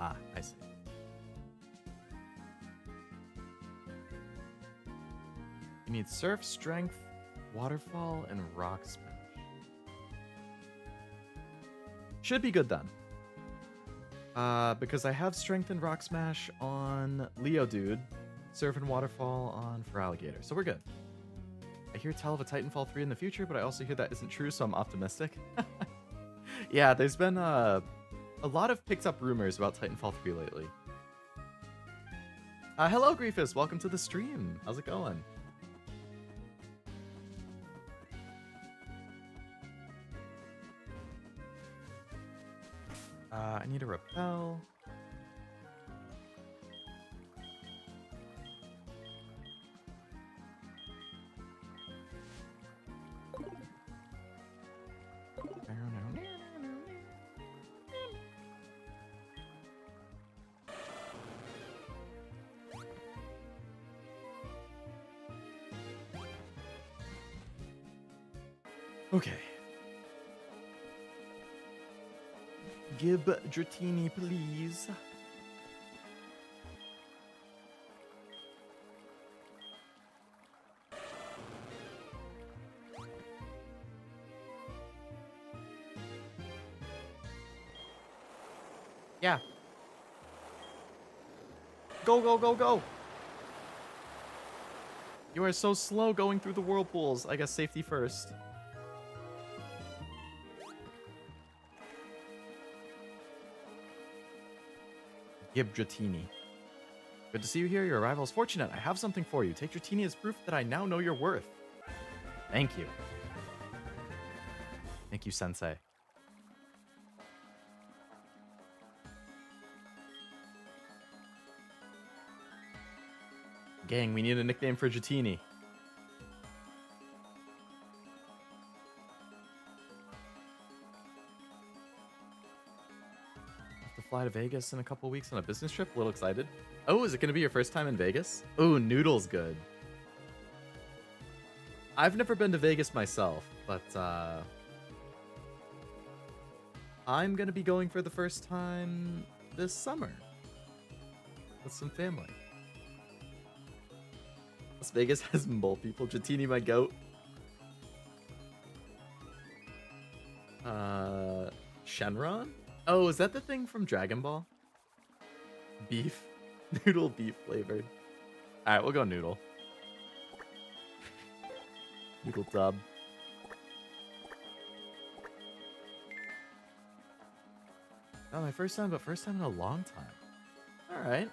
S1: Ah, I see. You need Surf, Strength, Waterfall, and Rock Smash. Should be good then. Because I have Strength and Rock Smash on Leo Dude, Surf and Waterfall on Feraligatr, so we're good. I hear tell of a Titanfall 3 in the future, but I also hear that isn't true, so I'm optimistic. Yeah, there's been a lot have picked up rumors about Titanfall 3 lately. Hello, Griefus. Welcome to the stream. How's it going? I need a repel. Okay. Give Dratini, please. Yeah. Go, go, go, go. You are so slow going through the whirlpools. I guess safety first. Gib Dratini. Good to see you here. Your arrival is fortunate. I have something for you. Take Dratini as proof that I now know your worth. Thank you. Thank you, Sensei. Gang, we need a nickname for Dratini. Fly to Vegas in a couple weeks on a business trip. A little excited. Oh, is it going to be your first time in Vegas? Oh, Noodle's good. I've never been to Vegas myself, but I'm going to be going for the first time this summer with some family. Las Vegas has mole people. Dratini, my goat. Shenron? Oh, is that the thing from Dragon Ball? Beef. Noodle beef flavored. Alright, we'll go noodle. Noodle tub. Not my first time, but first time in a long time. Alright.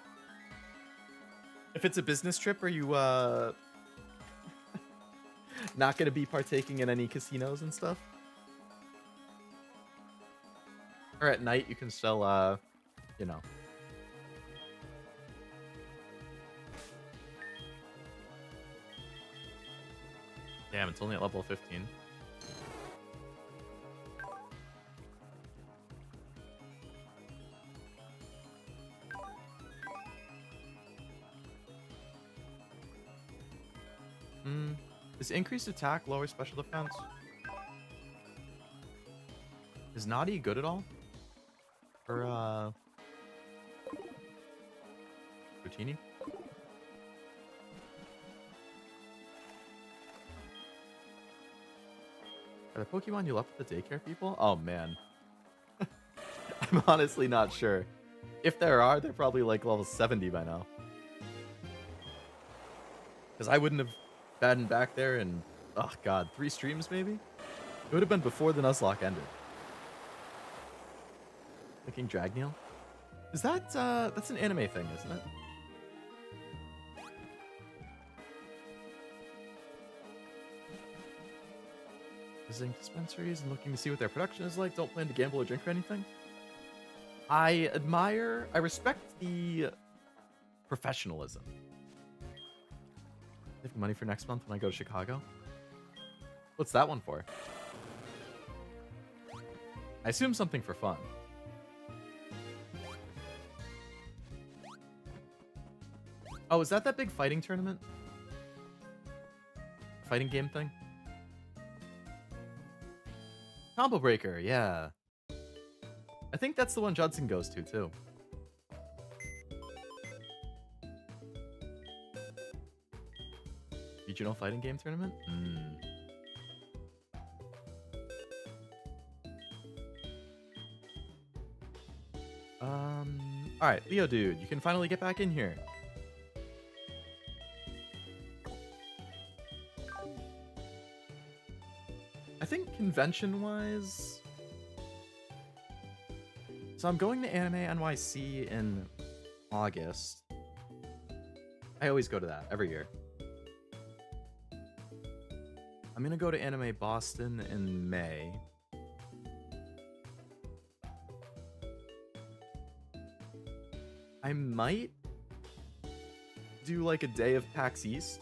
S1: If it's a business trip, are you, not gonna be partaking in any casinos and stuff? Or at night, you can still, you know. Damn, it's only at level 15. Is increased attack lower special defense? Is Naughty good at all? For, Routini? Are the Pokemon you left with the daycare people? Oh, man. I'm honestly not sure. If there are, they're probably like level 70 by now. Because I wouldn't have been back there in, oh god, 3 streams maybe? It would have been before the Nuzlocke ended. Looking Dragneil? Is that, that's an anime thing, isn't it? Visiting dispensaries and looking to see what their production is like. Don't plan to gamble or drink or anything. I respect the professionalism. Saving money for next month when I go to Chicago. What's that one for? I assume something for fun. Oh, is that big fighting tournament? Fighting game thing? Combo Breaker, yeah. I think that's the one Judson goes to, too. Regional fighting game tournament? Alright, Leo dude, you can finally get back in here. I think convention-wise, So I'm going to Anime NYC in August. I always go to that every year. I'm gonna go to Anime Boston in May. I might do like a day of PAX East.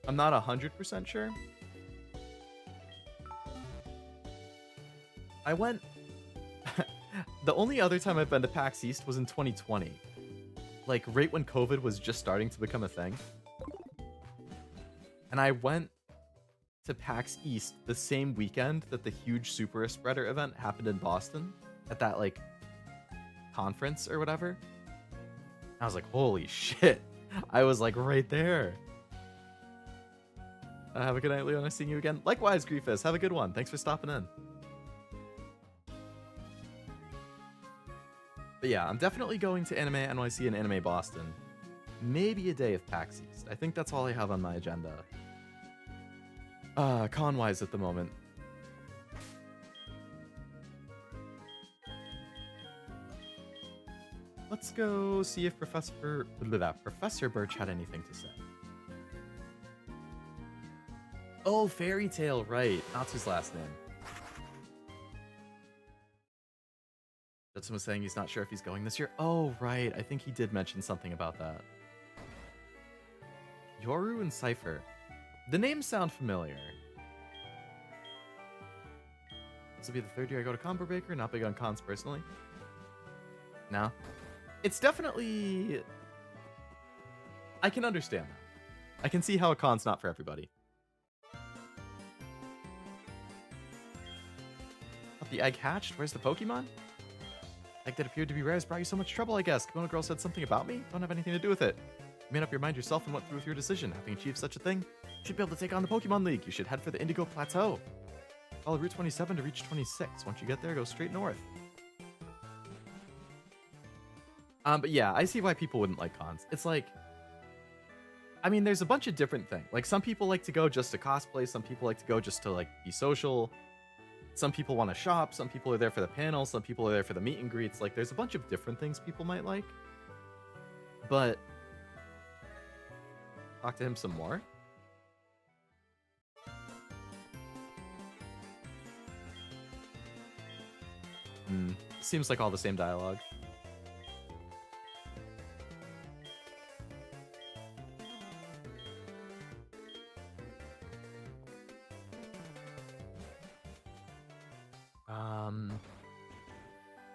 S1: I'm not 100% sure. I went... The only other time I've been to PAX East was in 2020. Like, right when COVID was just starting to become a thing. And I went to PAX East the same weekend that the huge Super Spreader event happened in Boston. At that, like, conference or whatever. I was like, holy shit. I was, like, right there. Have a good night, Leo. Nice seeing you again. Likewise, Griefus. Have a good one. Thanks for stopping in. But yeah, I'm definitely going to Anime NYC and Anime Boston. Maybe a day of PAX East. I think that's all I have on my agenda. Con-wise at the moment. Let's go see if Professor Birch had anything to say. Oh, Fairy Tail, right. Natsu's last name. Judson was saying he's not sure if he's going this year. Oh, right. I think he did mention something about that. Yoru and Cypher. The names sound familiar. This will be the third year I go to Combo Breaker. Not big on cons personally. No. It's definitely... I can understand that. I can see how a con's not for everybody. But the egg hatched? Where's the Pokemon? Egg that appeared to be rare has brought you so much trouble, I guess. Kimono Girl said something about me? Don't have anything to do with it. You made up your mind yourself and went through with your decision. Having achieved such a thing, you should be able to take on the Pokemon League. You should head for the Indigo Plateau. Follow Route 27 to reach 26. Once you get there, go straight north. But yeah, I see why people wouldn't like cons. It's like... I mean, there's a bunch of different things. Like, some people like to go just to cosplay. Some people like to go just to, like, be social. Some people want to shop. Some people are there for the panel. Some people are there for the meet and greets. Like, there's a bunch of different things people might like. But... Talk to him some more. Seems like all the same dialogue.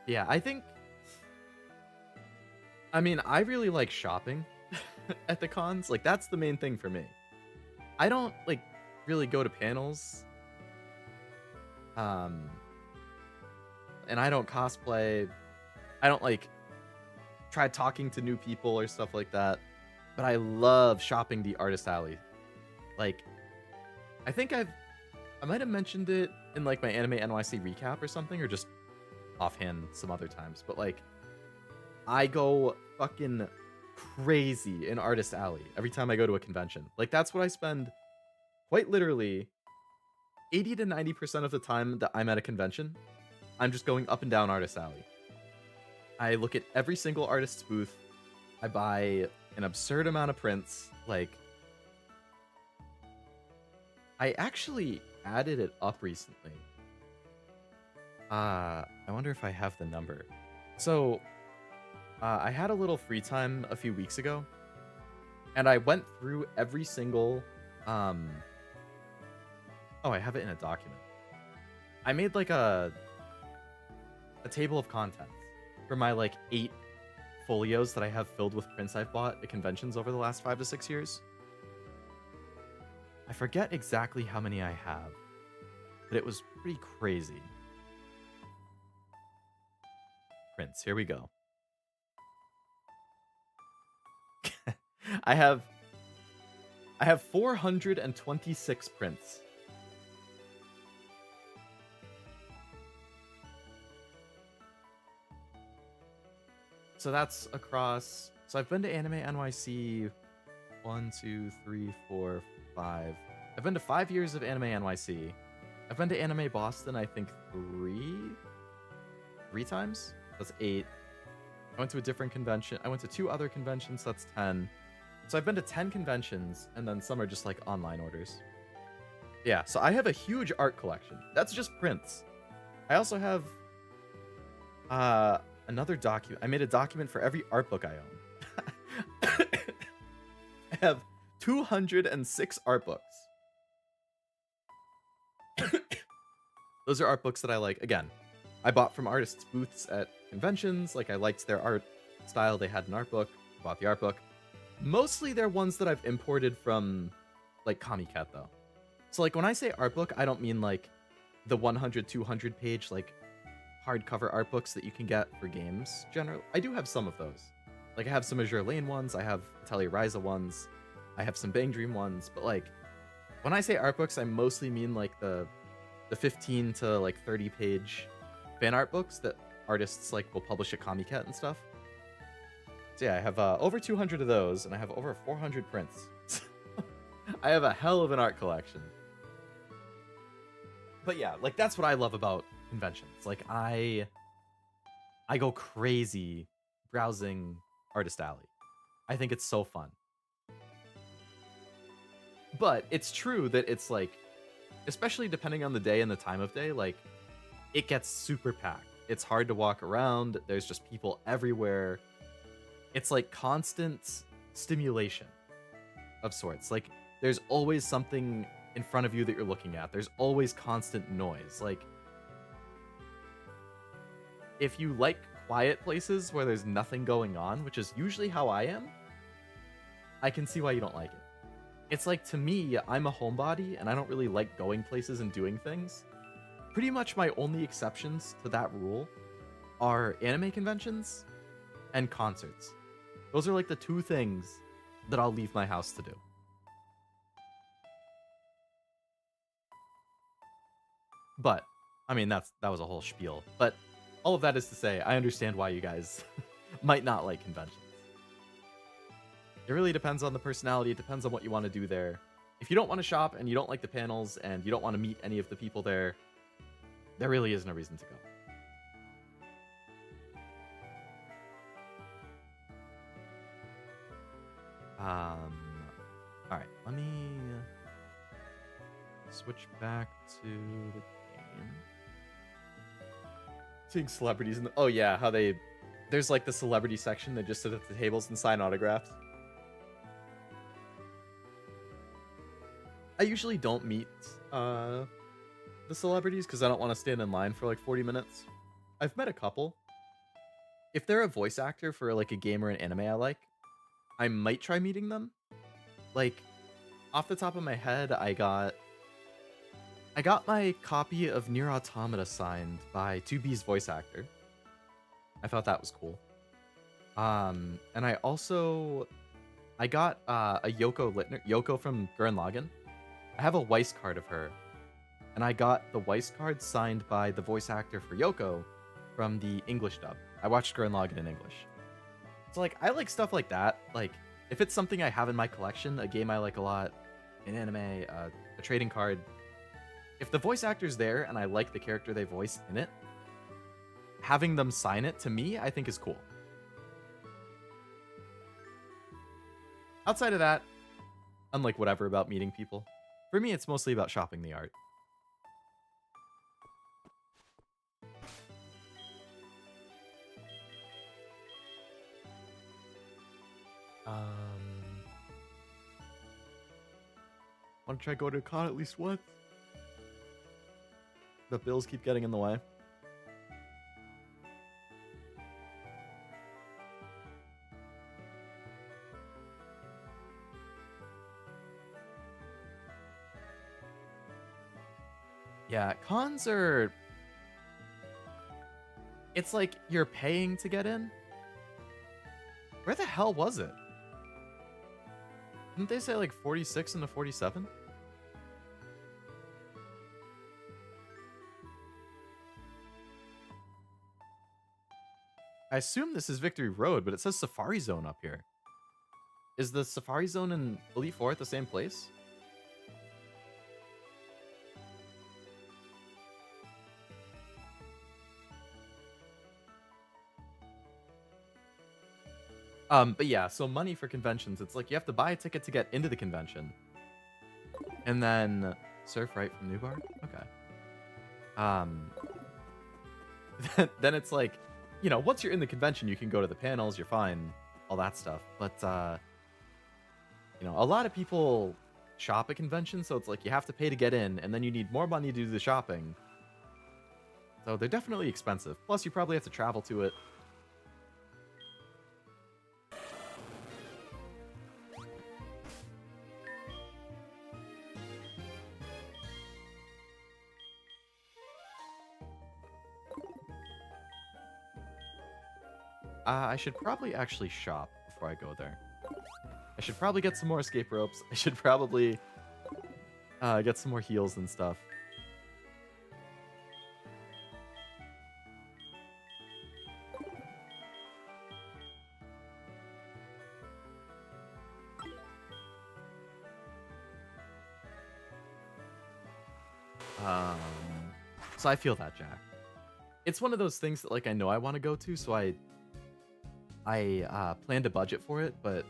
S1: Yeah, I think... I mean, I really like shopping at the cons. Like, that's the main thing for me. I don't, like, really go to panels. And I don't cosplay. I don't, like, try talking to new people or stuff like that. But I love shopping the Artist Alley. Like, I think I might have mentioned it in, like, my Anime NYC recap or something, or just offhand some other times. But, like, I go fucking crazy in Artist Alley every time I go to a convention. Like, that's what I spend quite literally 80 to 90% of the time that I'm at a convention. I'm just going up and down Artist Alley. I look at every single artist's booth. I buy an absurd amount of prints. Like, I actually added it up recently. I wonder if I have the number. So, I had a little free time a few weeks ago, and I went through every single, oh, I have it in a document. I made, like, a table of contents for my, like, 8 folios that I have filled with prints I've bought at conventions over the last 5 to 6 years. I forget exactly how many I have, but it was pretty crazy. Prints, here we go. I have 426 prints. So that's across... So I've been to Anime NYC 1, 2, 3, 4, 5. I've been to 5 years of Anime NYC. I've been to Anime Boston, I think 3? 3 times. That's 8. I went to a different convention. I went to 2 other conventions. That's 10. So I've been to 10 conventions, and then some are just like online orders. Yeah, so I have a huge art collection. That's just prints. I also have another document. I made a document for every art book I own. I have 206 art books. Those are art books that I like. Again, I bought from artists' booths at conventions. Like, I liked their art style. They had an art book. I bought the art book. Mostly they're ones that I've imported from, like, Comiket, though. So, like, when I say art book, I don't mean, like, the 100, 200 page, like, hardcover art books that you can get for games, generally. I do have some of those. Like, I have some Azure Lane ones. I have Atelier Ryza ones. I have some Bang Dream ones. But, like, when I say art books, I mostly mean, like, the 15 to, like, 30 page fan art books that artists, like, will publish at Comiket and stuff. So, yeah, I have over 200 of those, and I have over 400 prints. I have a hell of an art collection. But yeah, like, that's what I love about conventions. Like, I go crazy browsing Artist Alley. I think it's so fun. But it's true that it's, like, especially depending on the day and the time of day, like, it gets super packed. It's hard to walk around. There's just people everywhere. It's, like, constant stimulation of sorts. Like, there's always something in front of you that you're looking at. There's always constant noise. Like, if you like quiet places where there's nothing going on, which is usually how I am, I can see why you don't like it. It's like, to me, I'm a homebody, and I don't really like going places and doing things. Pretty much my only exceptions to that rule are anime conventions and concerts. Those are, like, the 2 things that I'll leave my house to do. But, I mean, that was a whole spiel. But all of that is to say, I understand why you guys might not like conventions. It really depends on the personality. It depends on what you want to do there. If you don't want to shop and you don't like the panels and you don't want to meet any of the people there, there really isn't a reason to go. All right, let me switch back to the game. Seeing celebrities in the, oh yeah, how there's, like, the celebrity section. They just sit at the tables and sign autographs. I usually don't meet the celebrities because I don't want to stand in line for, like, 40 minutes. I've met a couple. If they're a voice actor for, like, a game or an anime I like, I might try meeting them. Like, off the top of my head, I got my copy of Nier Automata signed by 2B's voice actor. I thought that was cool. And I got a Yoko Littner, Yoko from Gurren Lagann. I have a Weiss card of her, and I got the Weiss card signed by the voice actor for Yoko from the English dub. I watched Gurren Lagann in English. So, like, I like stuff like that. Like, if it's something I have in my collection, a game I like a lot, an anime, a trading card, if the voice actor's there and I like the character they voice in it, having them sign it, to me, I think is cool. Outside of that, I'm like whatever about meeting people. For me, it's mostly about shopping the art. Want to try go to a con at least once? The bills keep getting in the way. Yeah, cons are... It's like you're paying to get in. Where the hell was it? Didn't they say like 46 into 47? I assume this is Victory Road, but it says Safari Zone up here. Is the Safari Zone and Elite Four at the same place? But yeah, so money for conventions, it's like you have to buy a ticket to get into the convention. And then surf right from Newbar? Okay. Then it's like, you know, once you're in the convention, you can go to the panels, you're fine, all that stuff. But you know, a lot of people shop at conventions, so it's like you have to pay to get in, and then you need more money to do the shopping. So they're definitely expensive. Plus, you probably have to travel to it. I should probably actually shop before I go there. I should probably get some more escape ropes. I should probably get some more heals and stuff. So I feel that, Jack. It's one of those things that like I know I want to go to, so I planned a budget for it, but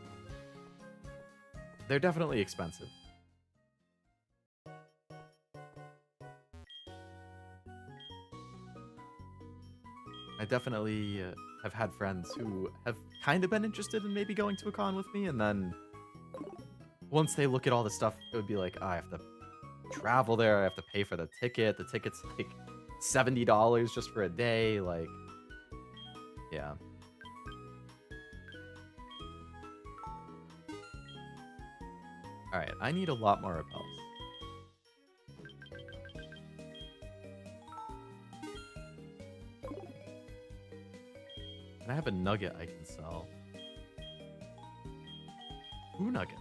S1: they're definitely expensive. I definitely have had friends who have kind of been interested in maybe going to a con with me, and then once they look at all the stuff, it would be like, oh, I have to travel there, I have to pay for the ticket. The ticket's like $70 just for a day, like, yeah. Alright, I need a lot more repels. And I have a nugget I can sell. 2 nuggets.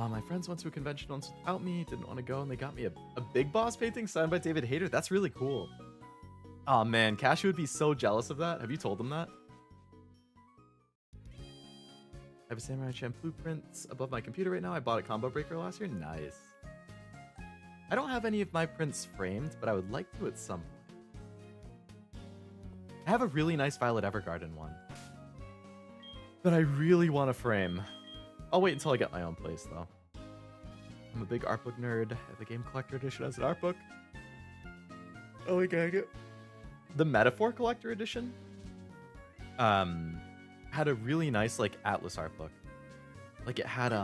S1: My friends went to a convention once without me, didn't want to go, and they got me a Big Boss painting signed by David Hayter. That's really cool. Oh man, Cashew would be so jealous of that. Have you told him that? I have a Samurai Champ blueprints above my computer right now. I bought a combo breaker last year. Nice. I don't have any of my prints framed, but I would like to at some point. I have a really nice Violet Evergarden one that I really want to frame. I'll wait until I get my own place, though. I'm a big art book nerd. The Game Collector Edition has an art book. Oh, we gotta get the Metaphor Collector Edition. Had a really nice like Atlas art book. Like it had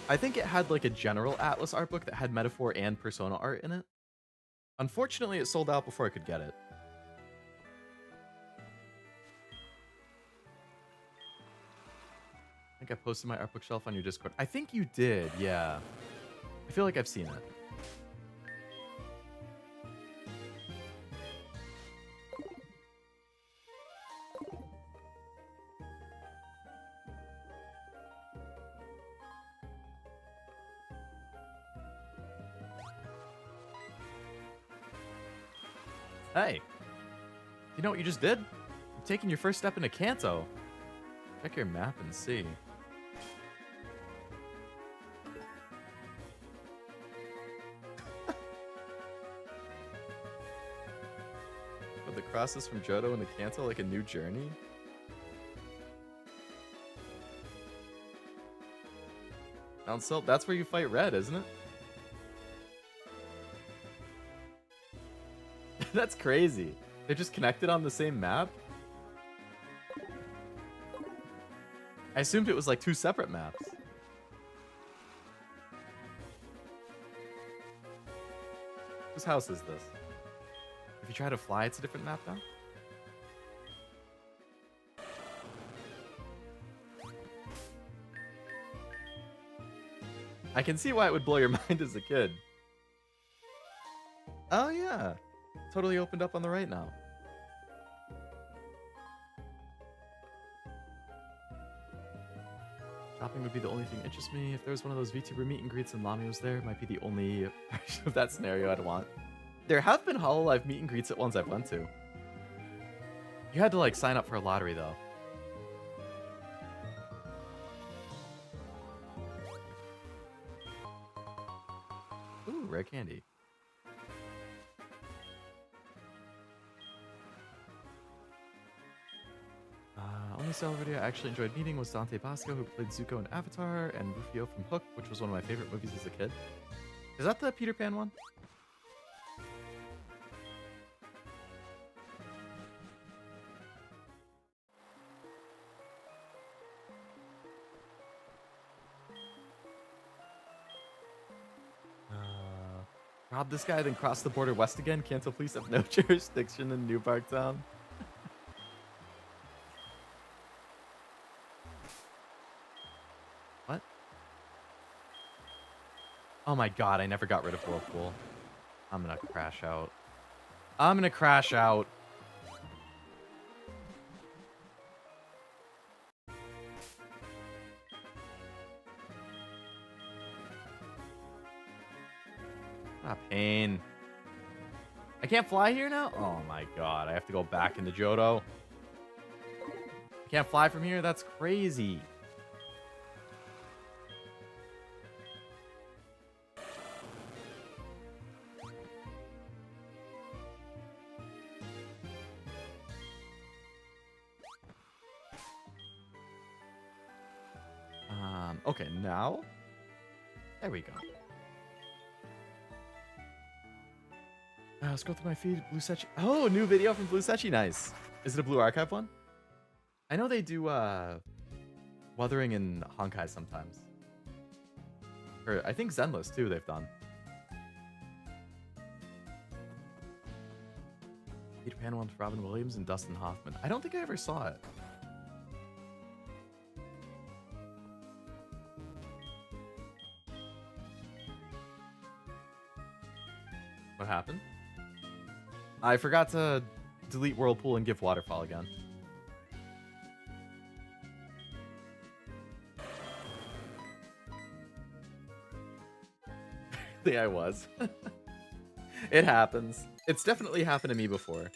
S1: I think it had like a general Atlas art book that had Metaphor and Persona art in it. Unfortunately, it sold out before I could get it. I think I posted my art book shelf on your Discord. I think you did, yeah. I feel like I've seen it. Hey, you know what you just did? You're taking your first step into Kanto. Check your map and see. But the crosses from Johto into Kanto like a new journey? That's where you fight Red, isn't it? That's crazy. They're just connected on the same map? I assumed it was like 2 separate maps. Whose house is this? If you try to fly, it's a different map now? I can see why it would blow your mind as a kid. Oh yeah. Totally opened up on the right now. Shopping would be the only thing that interests me. If there was one of those VTuber meet and greets and Lami was there, it might be the only version of that scenario I'd want. There have been Hololive meet and greets at ones I've went to. You had to like sign up for a lottery though. Ooh, rare rare candy. Only celebrity I actually enjoyed meeting was Dante Bosco, who played Zuko in Avatar, and Rufio from Hook, which was one of my favorite movies as a kid. Is that the Peter Pan one? Rob this guy, then cross the border west again. Kanto police have no jurisdiction in New Parktown. What? Oh my god, I never got rid of Whirlpool. I'm gonna crash out. I'm gonna crash out. Ah, pain. I can't fly here now? Oh my god, I have to go back into Johto. I can't fly from here? That's crazy. Okay, now? There we go. Let's go through my feed. Blue Sechi. Oh, new video from Blue Sechi. Nice. Is it a Blue Archive one? I know they do Wuthering in Honkai sometimes. Or I think Zenless too they've done. Peter Pan one with Robin Williams and Dustin Hoffman. I don't think I ever saw it. What happened? I forgot to delete Whirlpool and give Waterfall again. Yeah, I was. It happens. It's definitely happened to me before.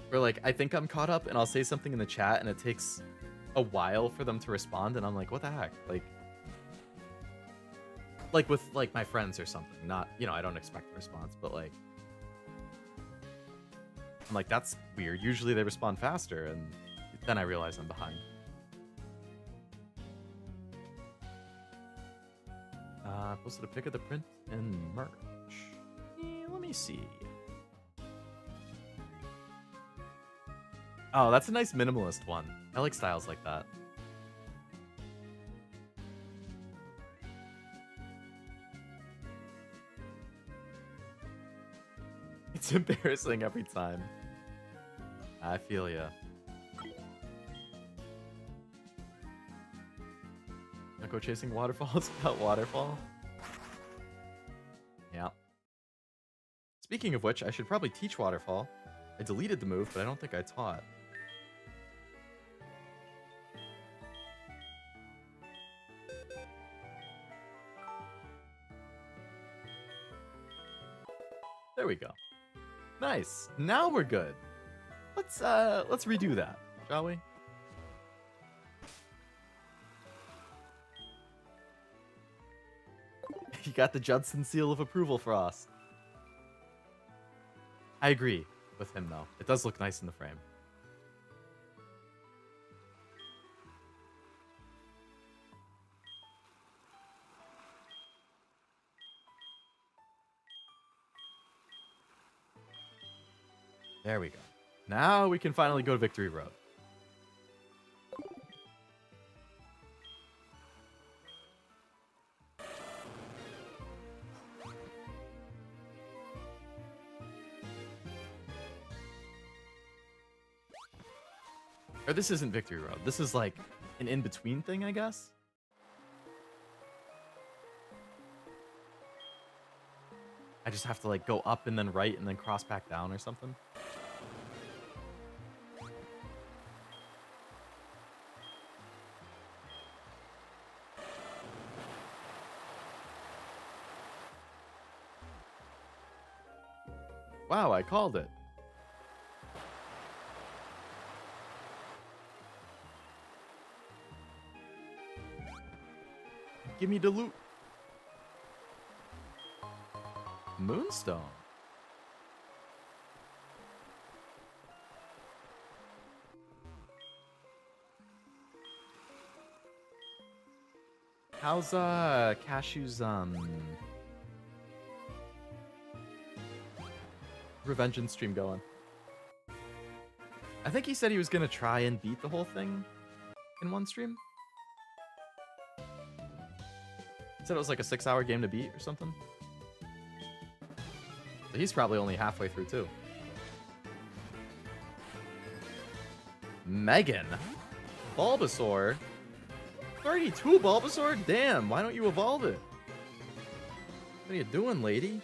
S1: Where, like, I think I'm caught up and I'll say something in the chat and it takes a while for them to respond and I'm like, what the heck? Like with, like, my friends or something. Not, you know, I don't expect a response, but, like... I'm like, that's weird. Usually they respond faster, and then I realize I'm behind. Posted a pic of the print and merch. Let me see. Oh, that's a nice minimalist one. I like styles like that. It's embarrassing every time. I feel ya. Not go chasing waterfalls without waterfall. Yeah. Speaking of which, I should probably teach waterfall. I deleted the move, but I don't think I taught. There we go. Nice. Now we're good. Let's redo that, shall we? You got the Judson seal of approval, Frost. I agree with him, though. It does look nice in the frame. There we go. Now we can finally go to Victory Road. Or this isn't Victory Road. This is like an in-between thing, I guess. I just have to like go up and then right and then cross back down or something. Wow, I called it. Give me the loot. Moonstone. How's Cashew's Revengeance stream going? I think he said he was gonna try and beat the whole thing in one stream. He said it was like a 6-hour game to beat or something. So he's probably only halfway through too. Megan. Bulbasaur. 32 Bulbasaur? Damn, why don't you evolve it? What are you doing, lady?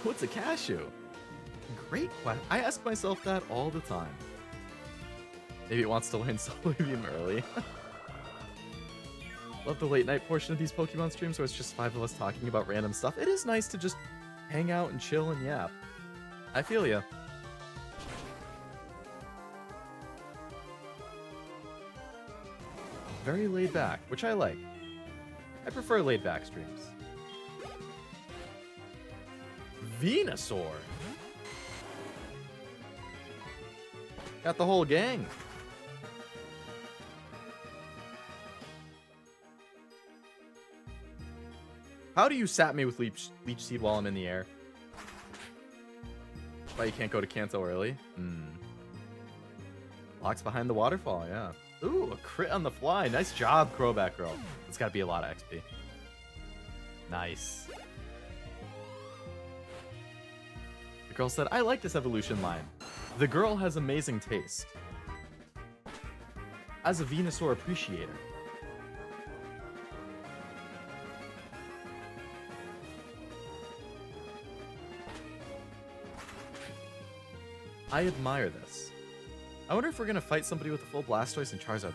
S1: What's a cashew? Great question. I ask myself that all the time. Maybe it wants to learn Solar Beam early. Love the late night portion of these Pokemon streams where it's just 5 of us talking about random stuff. It is nice to just hang out and chill and yap. I feel ya. Very laid back, which I like. I prefer laid back streams. Venusaur. Got the whole gang. How do you sap me with Leech Seed while I'm in the air? Why you can't go to Kanto early? Locks behind the waterfall, yeah. Ooh, a crit on the fly. Nice job, Crowback Girl. It's gotta be a lot of XP. Nice. The girl said, I like this evolution line. The girl has amazing taste. As a Venusaur appreciator. I admire this. I wonder if we're gonna fight somebody with a full Blastoise and Charizard line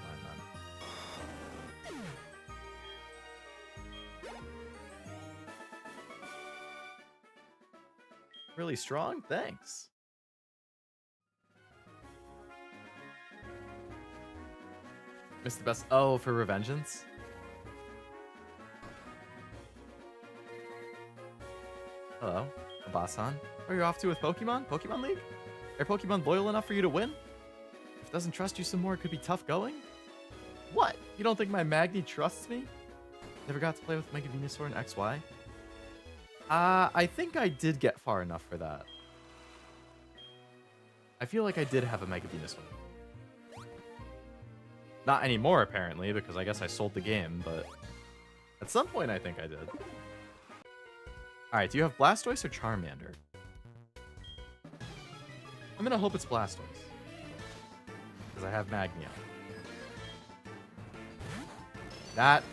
S1: then. Really strong? Thanks. Missed the best. Oh, for Revengeance? Hello, Abasan. Are you off to with Pokemon? Pokemon League? Are Pokemon loyal enough for you to win? If it doesn't trust you some more, it could be tough going? What? You don't think my Magni trusts me? Never got to play with Mega Venusaur and XY? I think I did get far enough for that. I feel like I did have a Mega Venusaur. Not anymore, apparently, because I guess I sold the game, but at some point I think I did. Alright, do you have Blastoise or Charmander? I'm gonna hope it's Blastoise. Because I have Magnia. That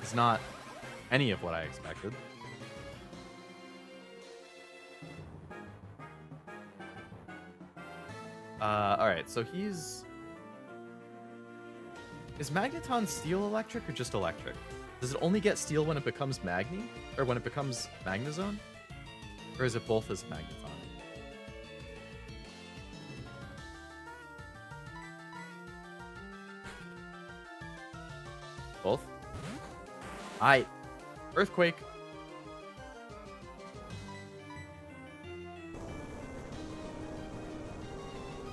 S1: is not any of what I expected. Alright, so he's... Is Magneton Steel electric or just electric? Does it only get Steel when it becomes Magni? Or when it becomes Magnezone? Or is it both as Magneton? Both? Aight. Earthquake.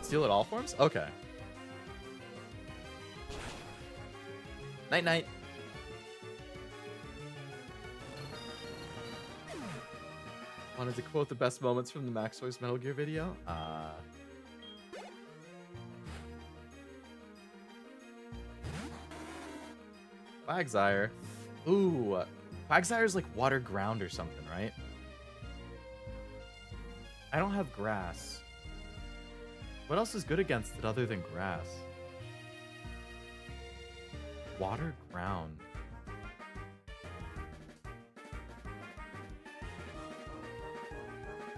S1: Steel at all forms? Okay. Night night. Wanted to quote the best moments from the Maxois Metal Gear video. Quagsire. Ooh. Quagsire's like water ground or something, right? I don't have grass. What else is good against it other than grass? Water ground.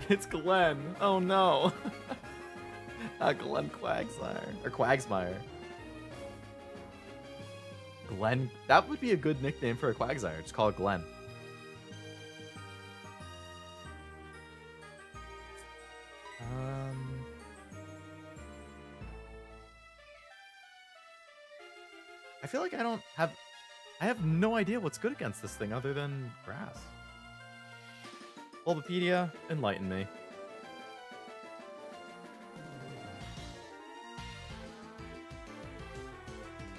S1: It's Glenn. Oh no. Glenn Quagsire. Or Quagsmire. Glenn. That would be a good nickname for a Quagsire. Just call it Glenn. I feel like I have no idea what's good against this thing other than grass. Bulbapedia, enlighten me.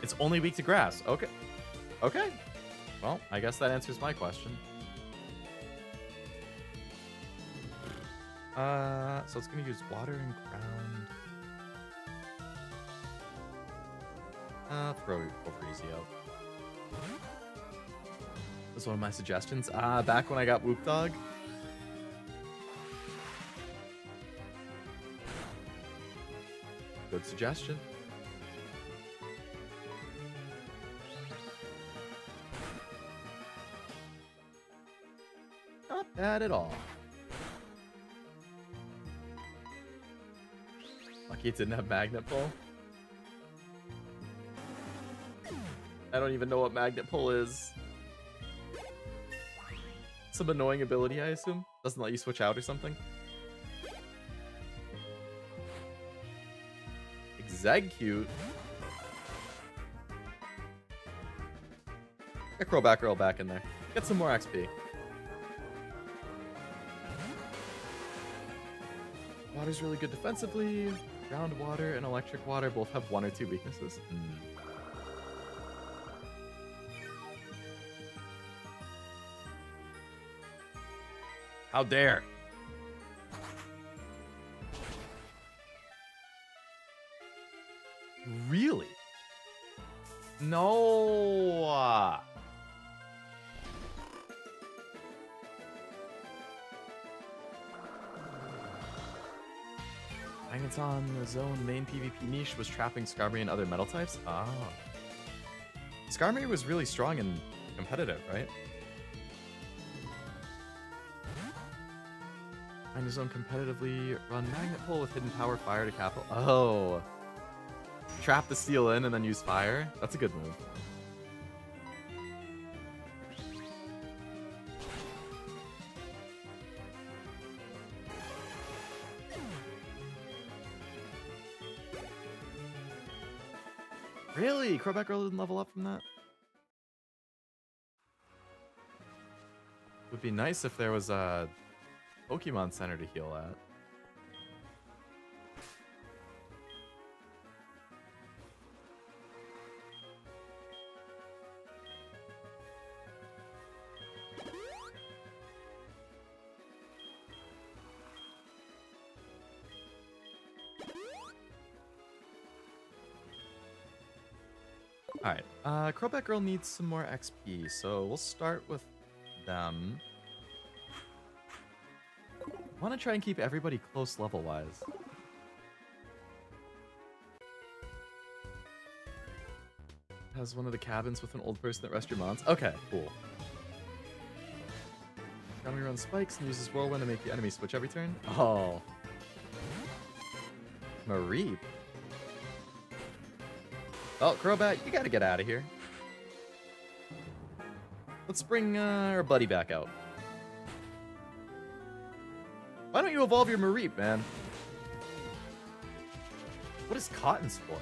S1: It's only weak to grass. Okay. Okay. Well, I guess that answers my question. So it's gonna use water and ground. Throw Freezy out. That's one of my suggestions. Back when I got Whoop Dog. Good suggestion. Not bad at all. Lucky it didn't have Magnet Pull. I don't even know what Magnet Pull is. Some annoying ability, I assume. Doesn't let you switch out or something. Execute. Get Crowbat Girl back in there. Get some more XP. Water's really good defensively. Ground water and electric water both have 1 or 2 weaknesses. How dare! Really? No! Magneton, the zone main PvP niche was trapping Skarmory and other metal types? Ah. Skarmory was really strong and competitive, right? Magnezone competitively run Magnet Pull with hidden power fire to capital. Oh. Trap the steel in and then use fire? That's a good move. Really? Crowbat Girl didn't level up from that? Would be nice if there was a Pokemon Center to heal at. Alright, Crowbat Girl needs some more XP, so we'll start with them. I want to try and keep everybody close level-wise. Has one of the cabins with an old person that rests your mons. Okay, cool. Skarmory runs spikes and uses Whirlwind to make the enemy switch every turn. Oh. Mareep. Oh, Crowbat, you gotta get out of here. Let's bring our buddy back out. Why don't you evolve your Mareep, man? What is Cotton Sport?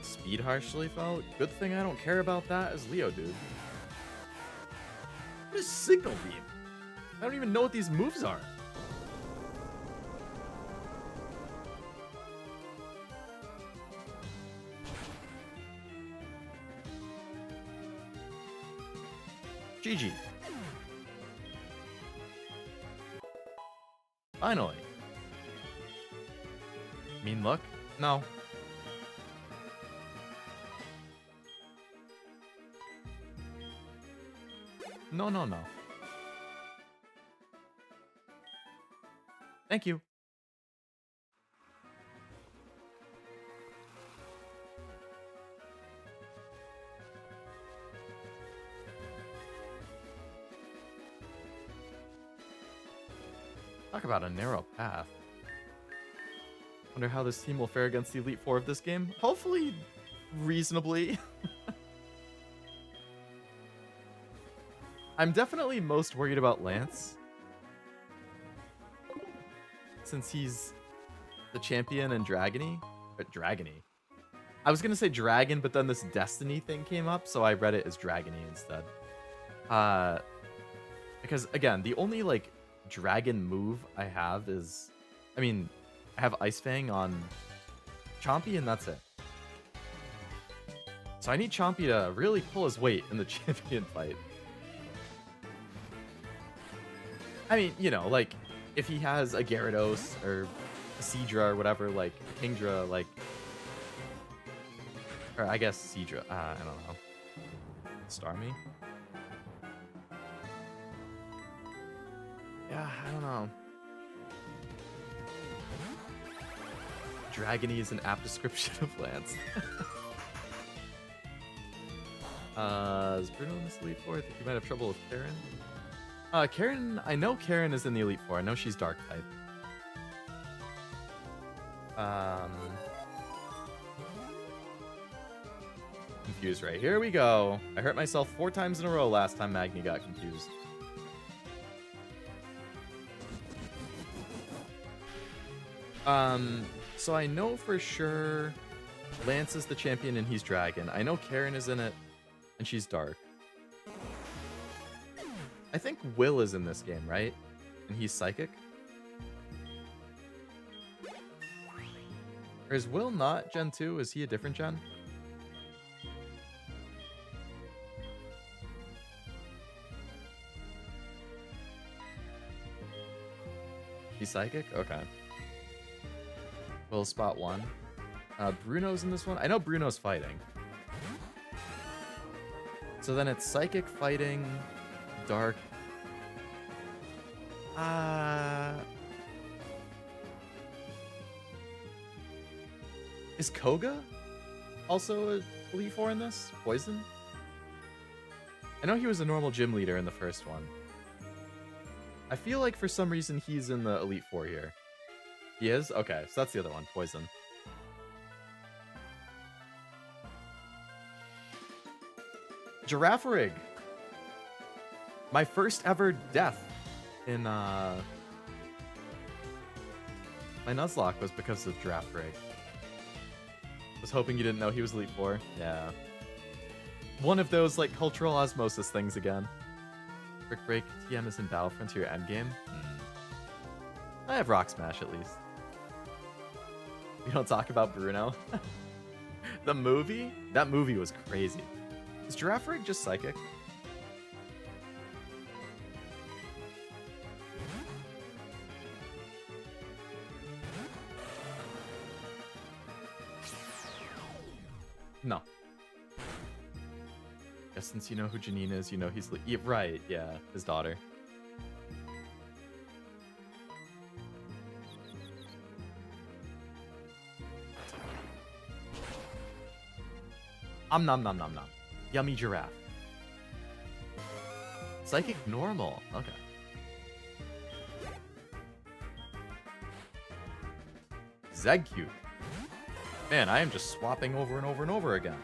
S1: Speed harshly felt? Good thing I don't care about that as Leo, dude. What is Signal Beam? I don't even know what these moves are. GG. Finally. Mean look? No. No, no, no. Thank you. Talk about a narrow path. Wonder how this team will fare against the Elite Four of this game. Hopefully, reasonably. I'm definitely most worried about Lance. Since he's the champion and Dragony. Dragony. I was gonna say dragon, but then this Destiny thing came up, so I read it as Dragony instead. Because again, the only like dragon move I have is, I mean, I have Ice Fang on Chompy, and that's it. So I need Chompy to really pull his weight in the champion fight. I mean, you know, like, if he has a Gyarados or a Seadra or whatever, like, Kingdra, like... Or I guess Seadra, I don't know. Starmie? Yeah, I don't know. Dragony is an apt description of Lance. Is Bruno in this Elite Four? I think you might have trouble with Karen. Karen, I know Karen is in the Elite Four. I know she's Dark type. Confused right. Here we go. I hurt myself 4 times in a row last time Magni got confused. So I know for sure Lance is the champion and he's Dragon. I know Karen is in it and she's Dark. I think Will is in this game, right? And he's Psychic? Or is Will not Gen 2? Is he a different gen? He's Psychic? Okay. Will spot 1. Bruno's in this one. I know Bruno's fighting. So then it's Psychic fighting... Dark. Is Koga also a Elite Four in this? Poison? I know he was a normal gym leader in the first one. I feel like for some reason he's in the Elite Four here. He is? Okay, so that's the other one, Poison. Girafarig! My first ever death in my Nuzlocke was because of Girafarig. Was hoping you didn't know he was Elite Four. Yeah. One of those like cultural osmosis things again. Brick Break TM is in Battlefront to your endgame. I have Rock Smash at least. We don't talk about Bruno. The movie? That movie was crazy. Is Girafarig just Psychic? No. Guess since you know who Janine is, you know he's... Yeah, right, yeah. His daughter. Nom nom nom nom. Yummy giraffe. Psychic normal. Okay. Zegcute. Man, I am just swapping over and over and over again.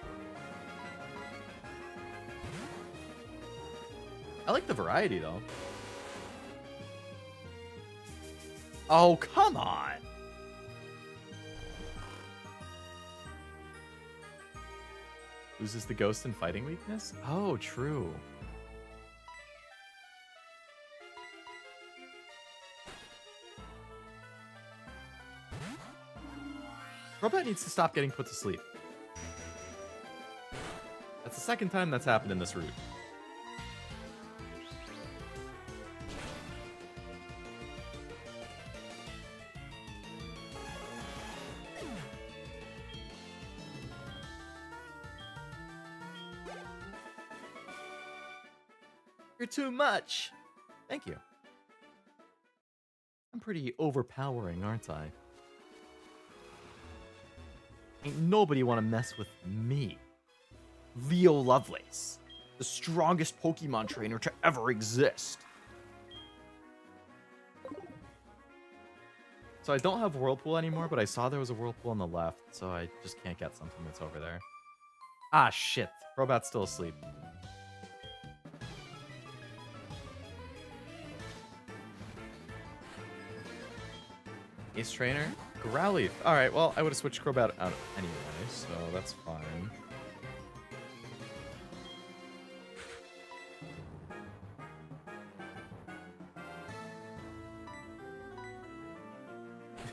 S1: I like the variety, though. Oh, come on! Loses the ghost and fighting weakness? Oh, true. Robot needs to stop getting put to sleep. That's the second time that's happened in this route. You're too much. Thank you. I'm pretty overpowering, aren't I? Ain't nobody want to mess with me. Leo Lovelace, the strongest Pokemon trainer to ever exist. So I don't have Whirlpool anymore, but I saw there was a Whirlpool on the left, so I just can't get something that's over there. Ah, shit. Robot's still asleep. Ace Trainer? Growlithe. Alright, well, I would have switched Crobat out anyway, so that's fine.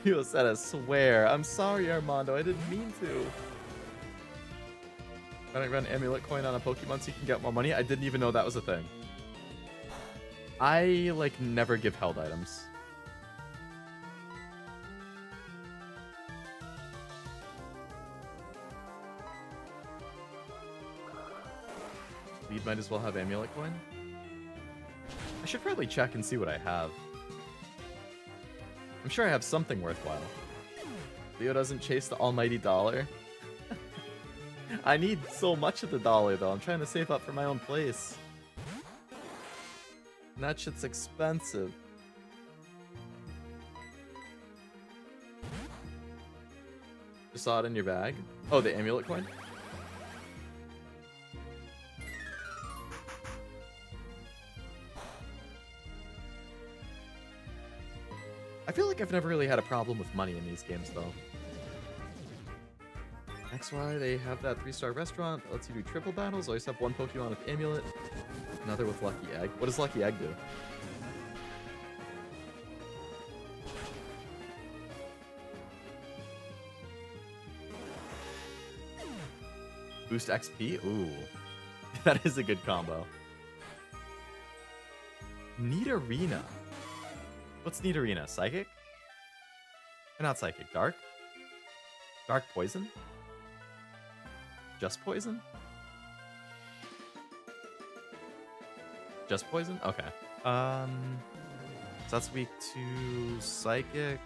S1: You said I swear. I'm sorry, Armando. I didn't mean to. Trying to run Amulet Coin on a Pokemon so you can get more money? I didn't even know that was a thing. I, like, never give held items. Lead might as well have Amulet Coin. I should probably check and see what I have. I'm sure I have something worthwhile. Leo doesn't chase the almighty dollar. I need so much of the dollar, though. I'm trying to save up for my own place. And that shit's expensive. Just saw it in your bag. Oh, the amulet coin? I feel like I've never really had a problem with money in these games, though. That's why they have that 3-star restaurant that lets you do triple battles. Always have one Pokemon with Amulet, another with Lucky Egg. What does Lucky Egg do? Boost XP? Ooh. That is a good combo. Nidorina. What's Nidorina? Psychic? Or not Psychic. Dark? Dark Poison? Just Poison? Just Poison? Okay. So that's weak to Psychic.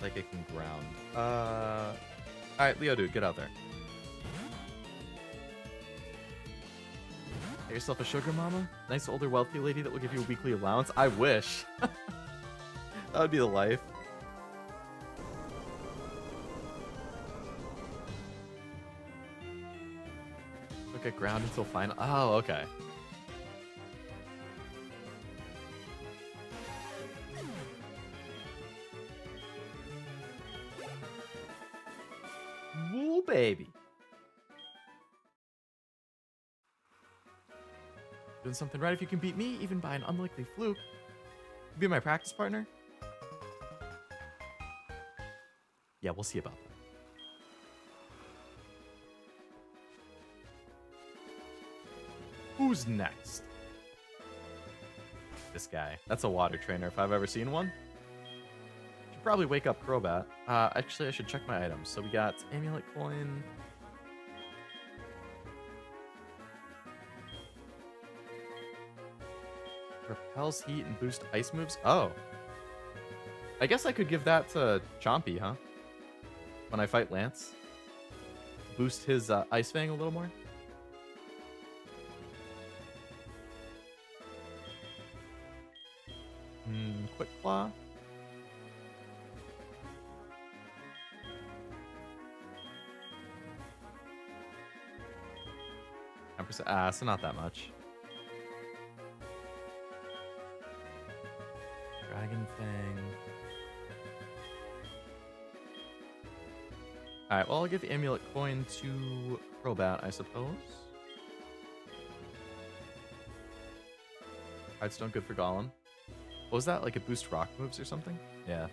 S1: Psychic and Ground. Alright, Leo dude, get out there. Get yourself a sugar mama? Nice older wealthy lady that will give you a weekly allowance? I wish. That would be the life. Look at ground until final. Oh, okay. Woo, baby. Doing something right if you can beat me, even by an unlikely fluke. You be my practice partner? Yeah, we'll see about that. Who's next? This guy. That's a water trainer if I've ever seen one. Should probably wake up Crobat. Actually, I should check my items. So we got Amulet Coin. Repels heat and boost ice moves. Oh. I guess I could give that to Chompy, huh? When I fight Lance. Boost his Ice Fang a little more. Quick Claw. So not that much. Dragon Fang. Alright, well, I'll give the Amulet Coin to Crobat, I suppose. Heartstone good for Golem. What was that? Like a boost rock moves or something? Yeah.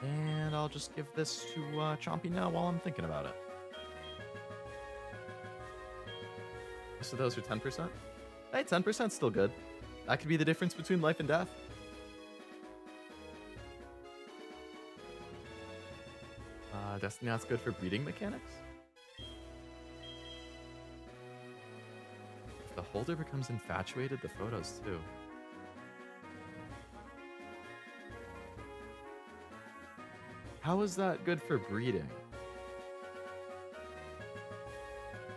S1: And I'll just give this to Chompy now while I'm thinking about it. So those are 10%? Hey, 10% still good. That could be the difference between life and death. Destiny that's good for breeding mechanics. If the holder becomes infatuated, the photos too. How is that good for breeding?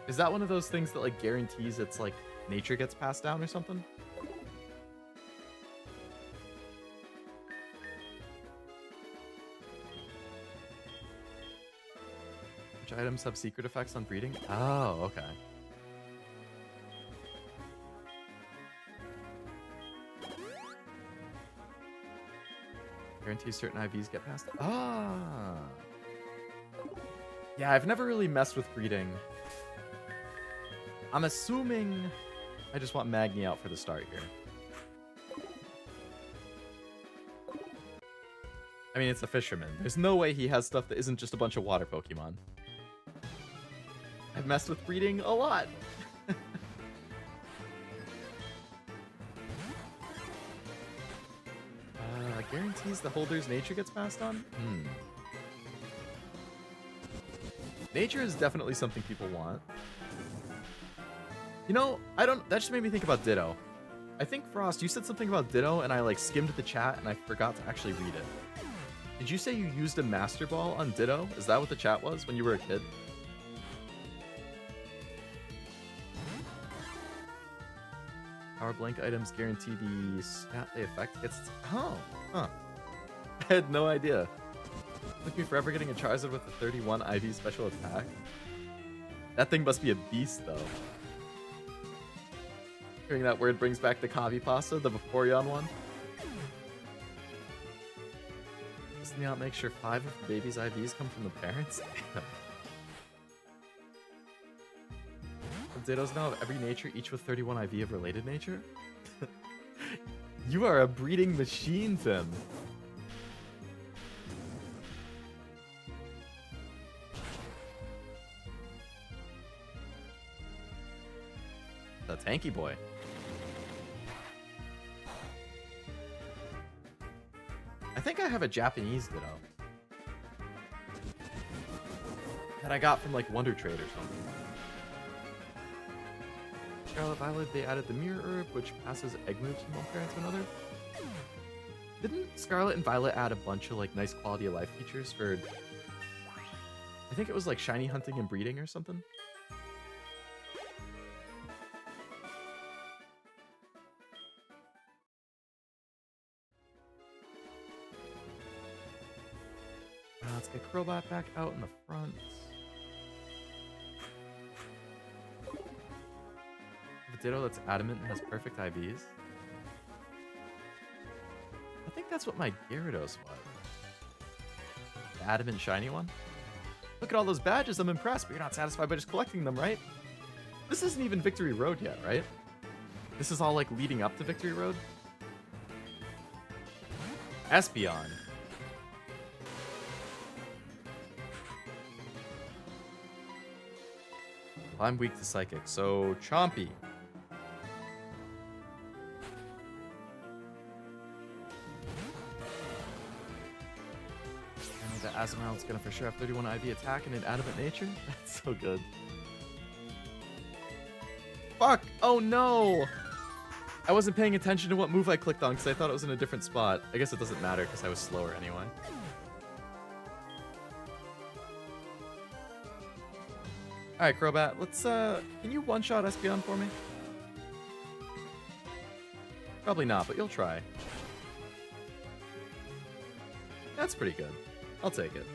S1: Is that one of those things that like guarantees it's like nature gets passed down or something? Which items have secret effects on breeding? Oh, okay. Guarantee certain IVs get past. Ah. Yeah, I've never really messed with breeding. I'm assuming I just want Magni out for the start here. I mean, it's a fisherman. There's no way he has stuff that isn't just a bunch of water Pokemon. I've messed with breeding a lot. Guarantees the holder's nature gets passed on? Nature is definitely something people want. You know, that just made me think about Ditto. I think, Frost, you said something about Ditto, and I, like, skimmed the chat, and I forgot to actually read it. Did you say you used a Master Ball on Ditto? Is that what the chat was when you were a kid? Power Blank items guarantee the stat they affect gets... Oh, huh. I had no idea. Took me forever getting a Charizard with a 31 IV special attack. That thing must be a beast, though. Hearing that word brings back the Kavi Pasta, the Vaporeon one. Doesn't Neon make sure 5 of the baby's IVs come from the parents? Dittos now have every nature, each with 31 IV of related nature? You are a breeding machine, Tim. The tanky boy. I think I have a Japanese Ditto that I got from like Wonder Trade or something. Scarlet Violet, they added the Mirror Herb, which passes egg moves from one parent to another. Didn't Scarlet and Violet add a bunch of like nice quality of life features for... I think it was like shiny hunting and breeding or something? Let's get Crobat back out in the front. Ditto that's adamant and has perfect IVs. I think that's what my Gyarados was. The adamant shiny one. Look at all those badges, I'm impressed, but you're not satisfied by just collecting them, right? This isn't even Victory Road yet, right? This is all like leading up to Victory Road. Espeon. Well, I'm weak to Psychic, so Chompy. Azumarill gonna for sure have 31 IV attack and an adamant nature. That's so good. Fuck! Oh no! I wasn't paying attention to what move I clicked on because I thought it was in a different spot. I guess it doesn't matter because I was slower anyway. Alright, Crobat, let's can you one-shot Espeon for me? Probably not, but you'll try. That's pretty good. I'll take it.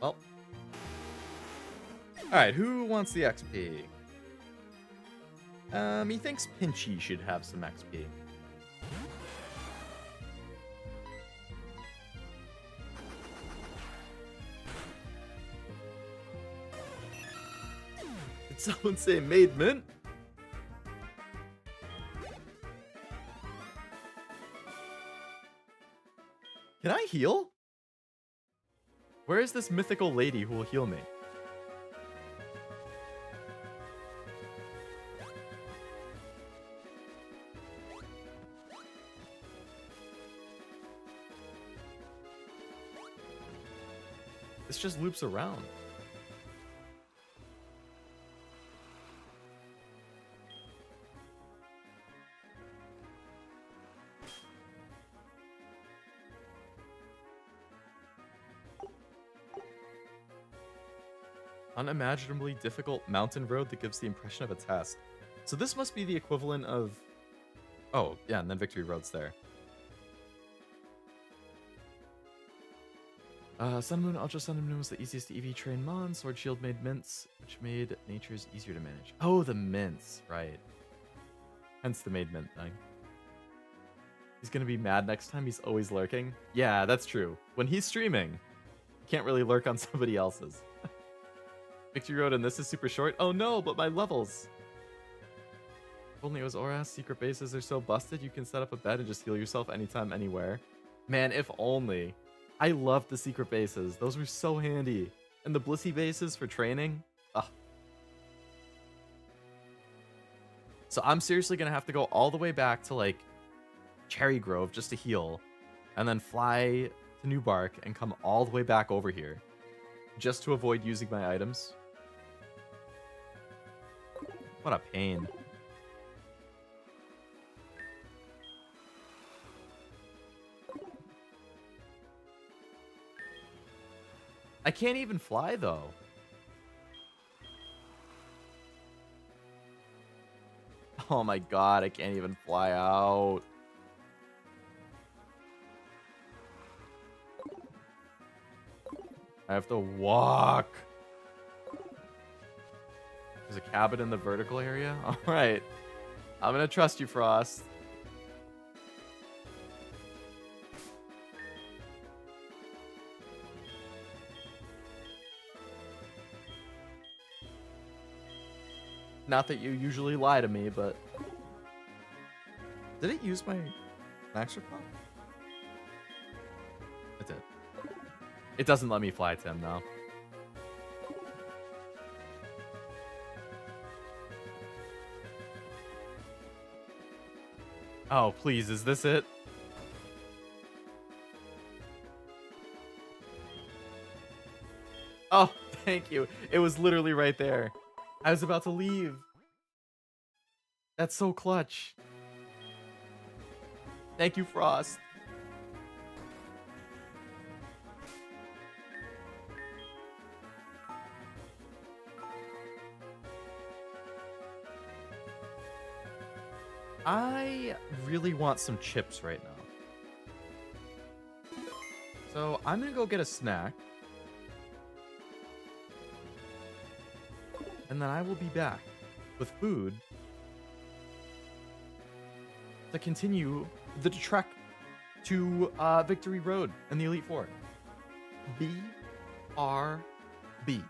S1: Well. Alright, who wants the XP? He thinks Pinchy should have some XP. Did someone say made mint? Can I heal? Where is this mythical lady who will heal me? This just loops around. Unimaginably difficult mountain road that gives the impression of a test. So this must be the equivalent of... Oh, yeah, and then Victory Road's there. Sun and Moon, Ultra Sun and Moon was the easiest to EV train Mon. Sword Shield made mints, which made natures easier to manage. Oh, the mints, right. Hence the made mint thing. He's gonna be mad next time. He's always lurking. Yeah, that's true. When he's streaming, you can't really lurk on somebody else's. Victory Road and this is super short. Oh no, but my levels. If only it was Oras. Secret bases are so busted. You can set up a bed and just heal yourself anytime, anywhere. Man, if only. I loved the secret bases. Those were so handy. And the Blissey bases for training. Ugh. So I'm seriously gonna have to go all the way back to like Cherry Grove just to heal, and then fly to New Bark and come all the way back over here just to avoid using my items. What a pain. I can't even fly though. Oh my god, I can't even fly out. I have to walk. There's a cabin in the vertical area? Alright. I'm gonna trust you, Frost. Not that you usually lie to me, but... Did it use my max repel? It did. It doesn't let me fly to him, though. Oh, please, is this it? Oh, thank you. It was literally right there. I was about to leave. That's so clutch. Thank you, Frost. I really want some chips right now. So I'm gonna go get a snack. And then I will be back with food to continue the trek to Victory Road and the Elite Four. BRB.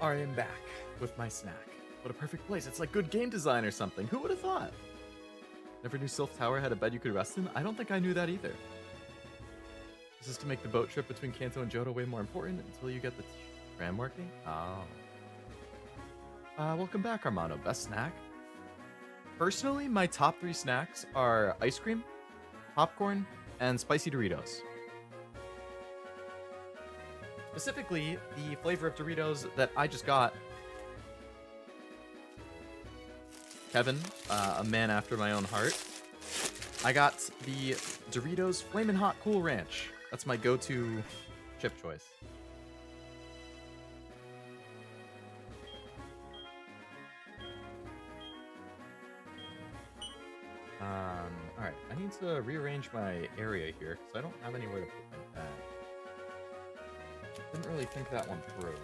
S1: I am back with my snack. What a perfect place. It's like good game design or something. Who would have thought? Never knew Sylph Tower had a bed you could rest in? I don't think I knew that either. This is to make the boat trip between Kanto and Johto way more important until you get the tram working? Oh. Welcome back, Armando. Best snack? Personally, my top 3 snacks are ice cream, popcorn, and spicy Doritos. Specifically, the flavor of Doritos that I just got. Kevin, a man after my own heart. I got the Doritos Flamin' Hot Cool Ranch. That's my go-to chip choice. Alright, I need to rearrange my area here because I don't have anywhere to put my bag. Didn't really think that one through.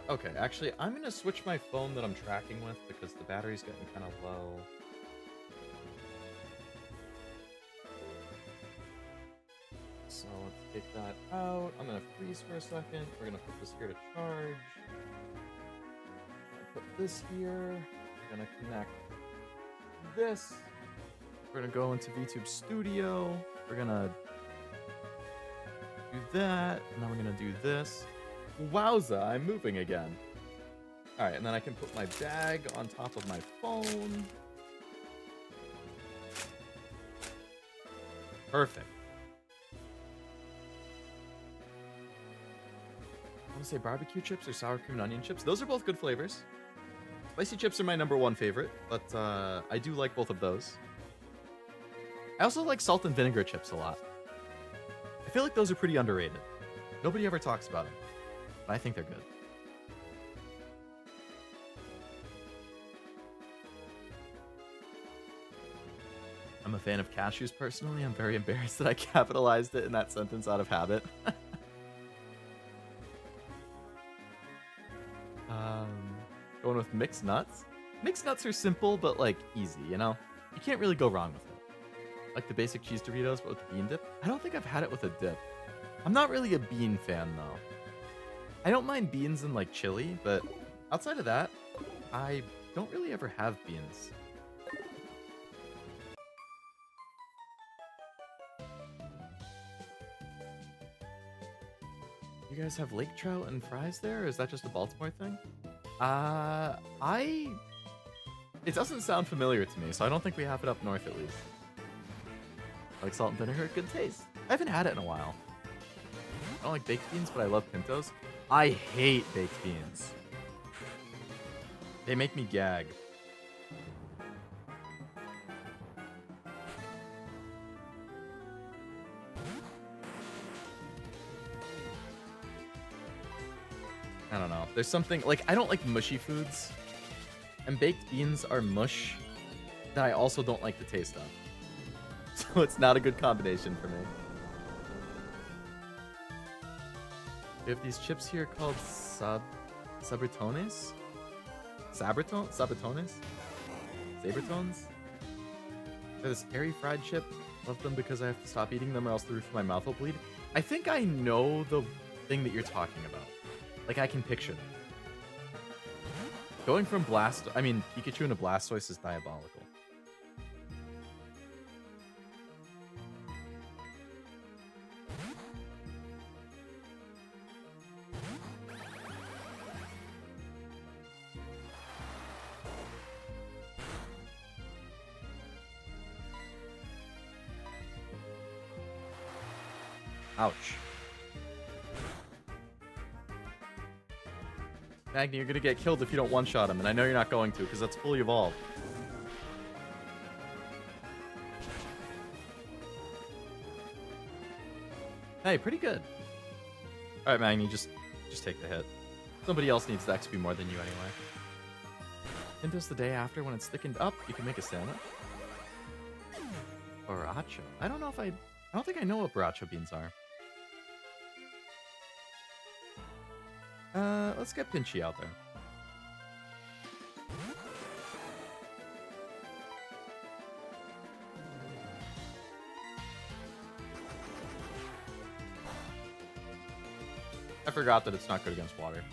S1: Okay, actually, I'm going to switch my phone that I'm tracking with because the battery's getting kind of low. So let's take that out. I'm going to freeze for a second. We're going to put this here to charge. Put this here. We're going to connect this. We're going to go into VTube Studio. We're going to do that. And then we're going to do this. Wowza, I'm moving again. Alright, and then I can put my bag on top of my phone. Perfect. I want to say barbecue chips or sour cream and onion chips. Those are both good flavors. Spicy chips are my #1 favorite, but I do like both of those. I also like salt and vinegar chips a lot. I feel like those are pretty underrated. Nobody ever talks about them. But I think they're good. I'm a fan of cashews personally. I'm very embarrassed that I capitalized it in that sentence out of habit. Going with mixed nuts. Mixed nuts are simple, but like easy, you know? You can't really go wrong with it. Like the basic cheese Doritos, but with the bean dip. I don't think I've had it with a dip. I'm not really a bean fan though. I don't mind beans in like chili, but outside of that, I don't really ever have beans. You guys have lake trout and fries there, or is that just a Baltimore thing? It doesn't sound familiar to me, so I don't think we have it up north at least. I like salt and vinegar, good taste. I haven't had it in a while. I don't like baked beans, but I love pintos. I hate baked beans. They make me gag. I don't know. There's something, like, I don't like mushy foods. And baked beans are mush that I also don't like the taste of. So it's not a good combination for me. We have these chips here called sabritones? Sabritones? Sabritones? They're this airy fried chip. Love them because I have to stop eating them or else the roof of my mouth will bleed. I think I know the thing that you're talking about. Like, I can picture them. Going from Pikachu into Blastoise is diabolical. Ouch. Magni, you're gonna get killed if you don't one-shot him, and I know you're not going to, because that's fully evolved. Hey, pretty good. Alright, Magni, just take the hit. Somebody else needs the XP more than you anyway. Pintos the day after when it's thickened up, you can make a sandwich. Baracho. I don't think I know what baracho beans are. Let's get Pinchy out there. I forgot that it's not good against water.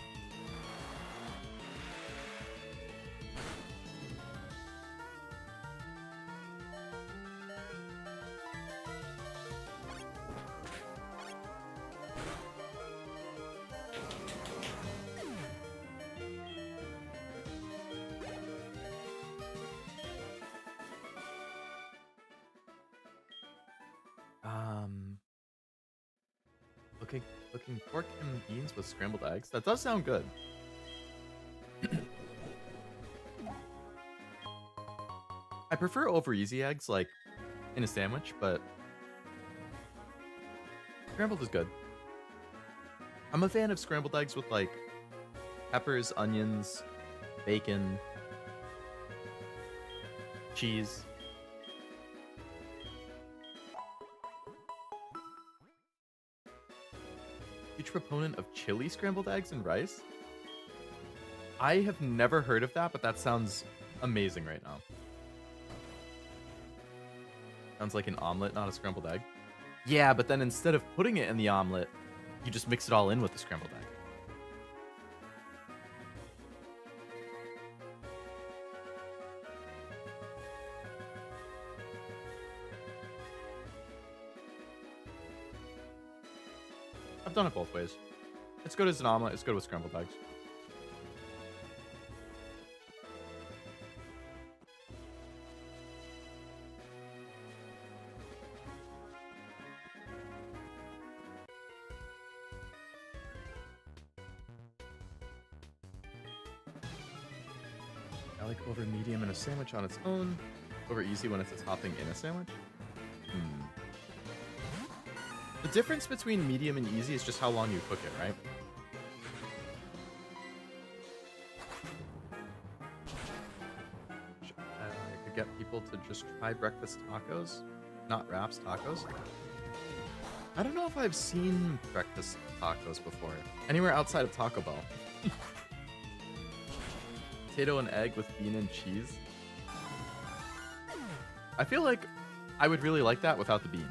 S1: Cooking pork and beans with scrambled eggs. That does sound good. I prefer over easy eggs, like in a sandwich, but scrambled is good. I'm a fan of scrambled eggs with like peppers, onions, bacon, cheese. Huge proponent of chili scrambled eggs and rice. I have never heard of that, but that sounds amazing right now. Sounds like an omelet, not a scrambled egg. Yeah, but then instead of putting it in the omelet, you just mix it all in with the scrambled egg. I've done it both ways. It's good as an omelet, it's good with scrambled eggs. I like over medium in a sandwich on its own. Over easy when it's a topping in a sandwich. The difference between medium and easy is just how long you cook it, right? I could get people to just try breakfast tacos, not wraps, tacos. I don't know if I've seen breakfast tacos before. Anywhere outside of Taco Bell. Potato and egg with bean and cheese. I feel like I would really like that without the bean.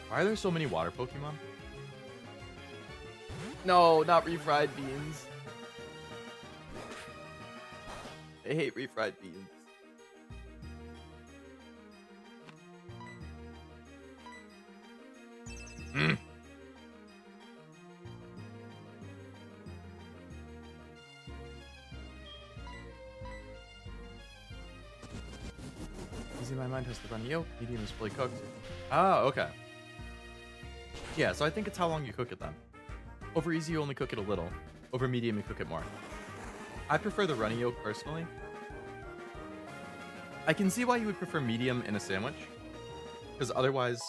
S1: Why are there so many water Pokemon? No, not refried beans. I hate refried beans. Easy, my mind has the runny yolk. Medium is fully cooked. Oh, okay. Yeah, so I think it's how long you cook it then. Over easy, you only cook it a little. Over medium, you cook it more. I prefer the runny yolk personally. I can see why you would prefer medium in a sandwich. Because otherwise,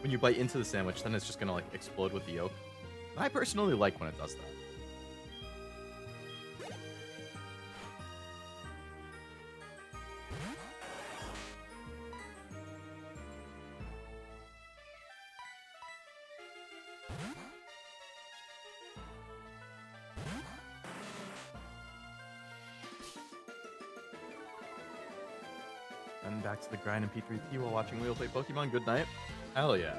S1: when you bite into the sandwich, then it's just going to like explode with the yolk. I personally like when it does that. And back to the grind in P3P while watching Wheel play Pokemon. Good night. Hell yeah.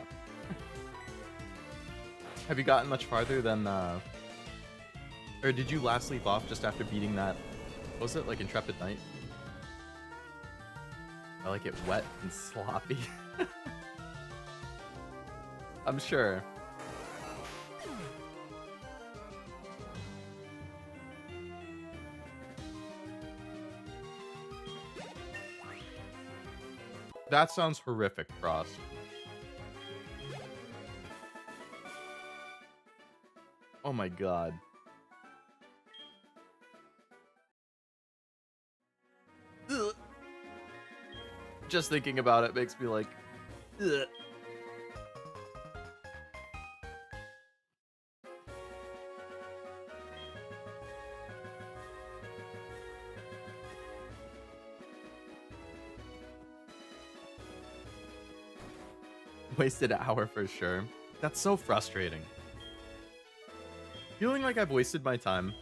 S1: Have you gotten much farther than, or did you last leave off just after beating that, what was it, like Intrepid Knight? I like it wet and sloppy. I'm sure. That sounds horrific, Frost. Oh my god. Ugh. Just thinking about it makes me like, ugh. Wasted an hour for sure. That's so frustrating. Feeling like I've wasted my time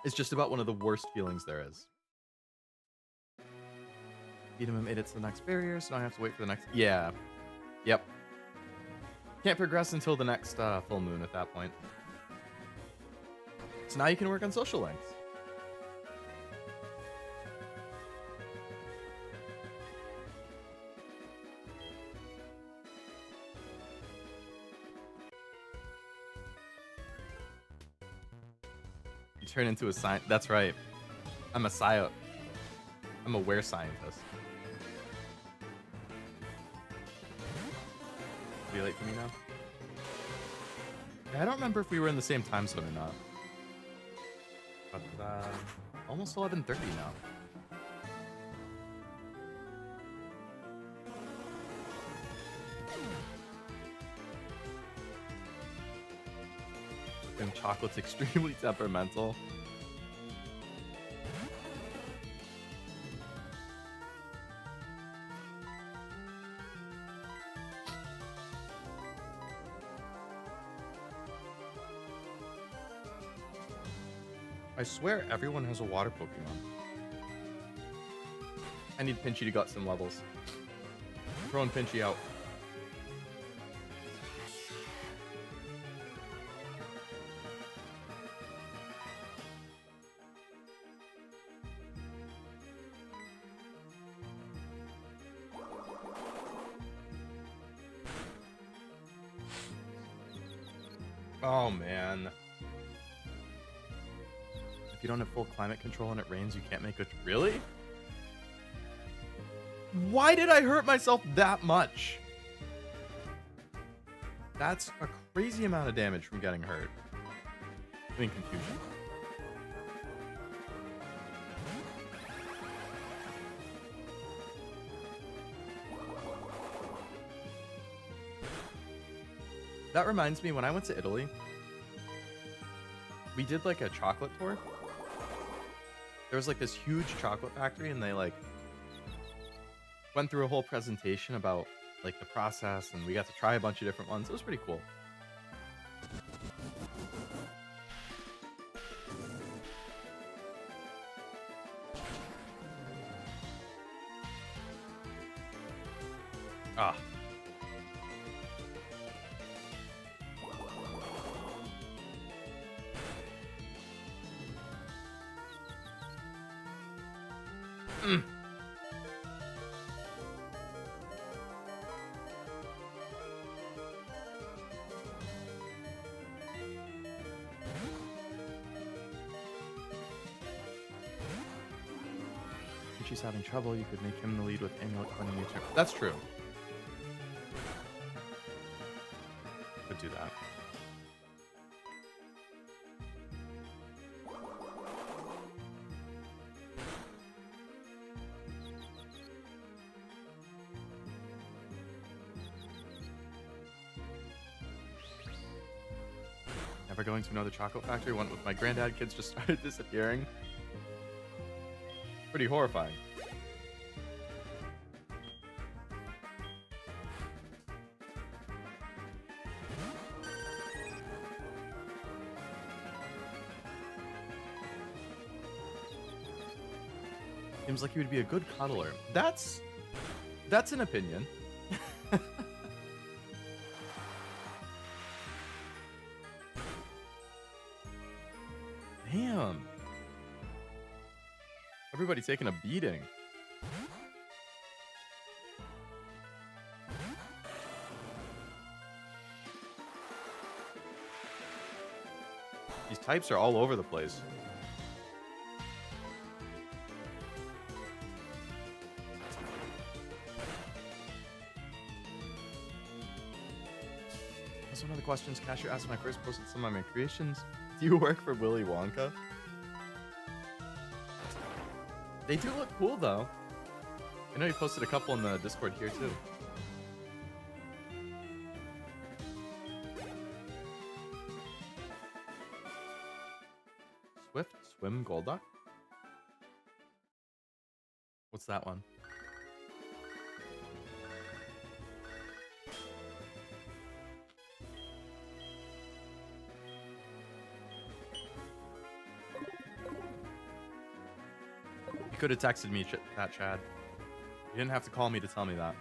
S1: is just about one of the worst feelings there is. Beat'em made it to the next barrier, so now I have to wait for the next... Yeah. Yep. Can't progress until the next full moon at that point. So now you can work on social links. You turn into a scientist. That's right. I'm a were scientist. Be late for me now? Yeah, I don't remember if we were in the same time zone or not. But almost 11:30 now. And chocolate's extremely temperamental. I swear everyone has a water Pokemon. I need Pinchy to get some levels. Throwing Pinchy out. Oh man. If you don't have full climate control and it rains, you can't make a... Really? Why did I hurt myself that much? That's a crazy amount of damage from getting hurt. I mean, confusion. That reminds me, when I went to Italy, we did like a chocolate tour. There was like this huge chocolate factory, and they like went through a whole presentation about like the process, and we got to try a bunch of different ones. It was pretty cool. Ah. Mm. If she's having trouble, you could make him the lead with Amulet when you turn. That's true. Could do that. Never going to another chocolate factory. Went with my granddad. Kids just started disappearing. Pretty horrifying. Seems like he would be a good cuddler. That's an opinion. Damn. Everybody taking a beating. These types are all over the place. That's one of the questions Casher asked when I first posted some of my creations. Do you work for Willy Wonka? They do look cool, though. I know you posted a couple in the Discord here, too. Swift Swim Golduck? What's that one? You could have texted me that, Chad. You didn't have to call me to tell me that.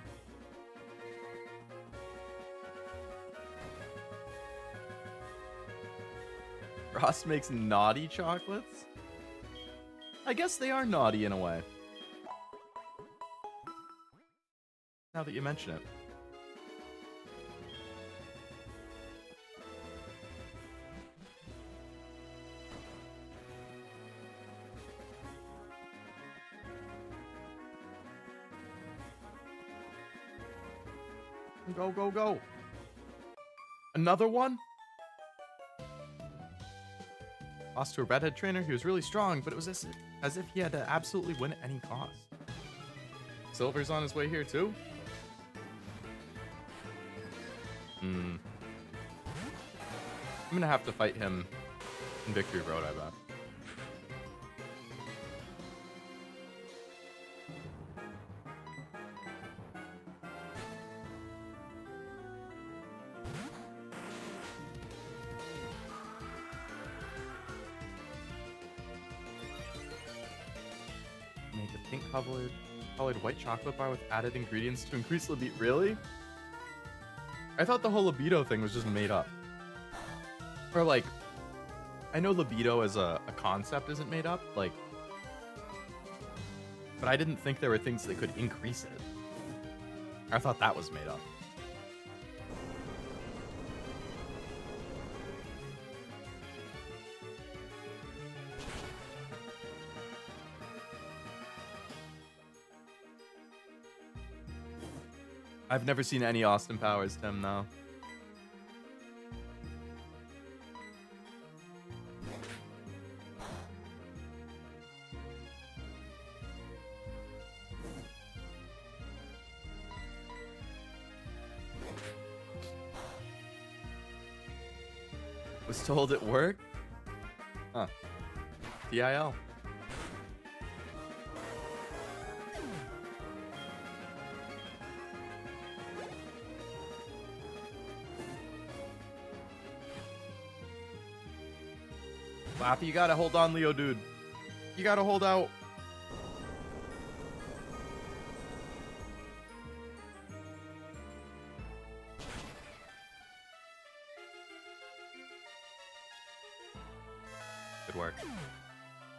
S1: Ross makes naughty chocolates? I guess they are naughty in a way. Now that you mention it. Go, go, go. Another one? Lost to a redhead trainer. He was really strong, but it was as if he had to absolutely win at any cost. Silver's on his way here too? I'm gonna have to fight him in Victory Road, I bet. Make a pink colored white chocolate bar with added ingredients to increase libido. Really? I thought the whole libido thing was just made up. Or like, I know libido as a concept isn't made up, like, but I didn't think there were things that could increase it. I thought that was made up. I've never seen any Austin Powers, Tim, though. Was told it worked? Huh. TIL. Laffy, you gotta hold on, Leo, dude. You gotta hold out. Good work.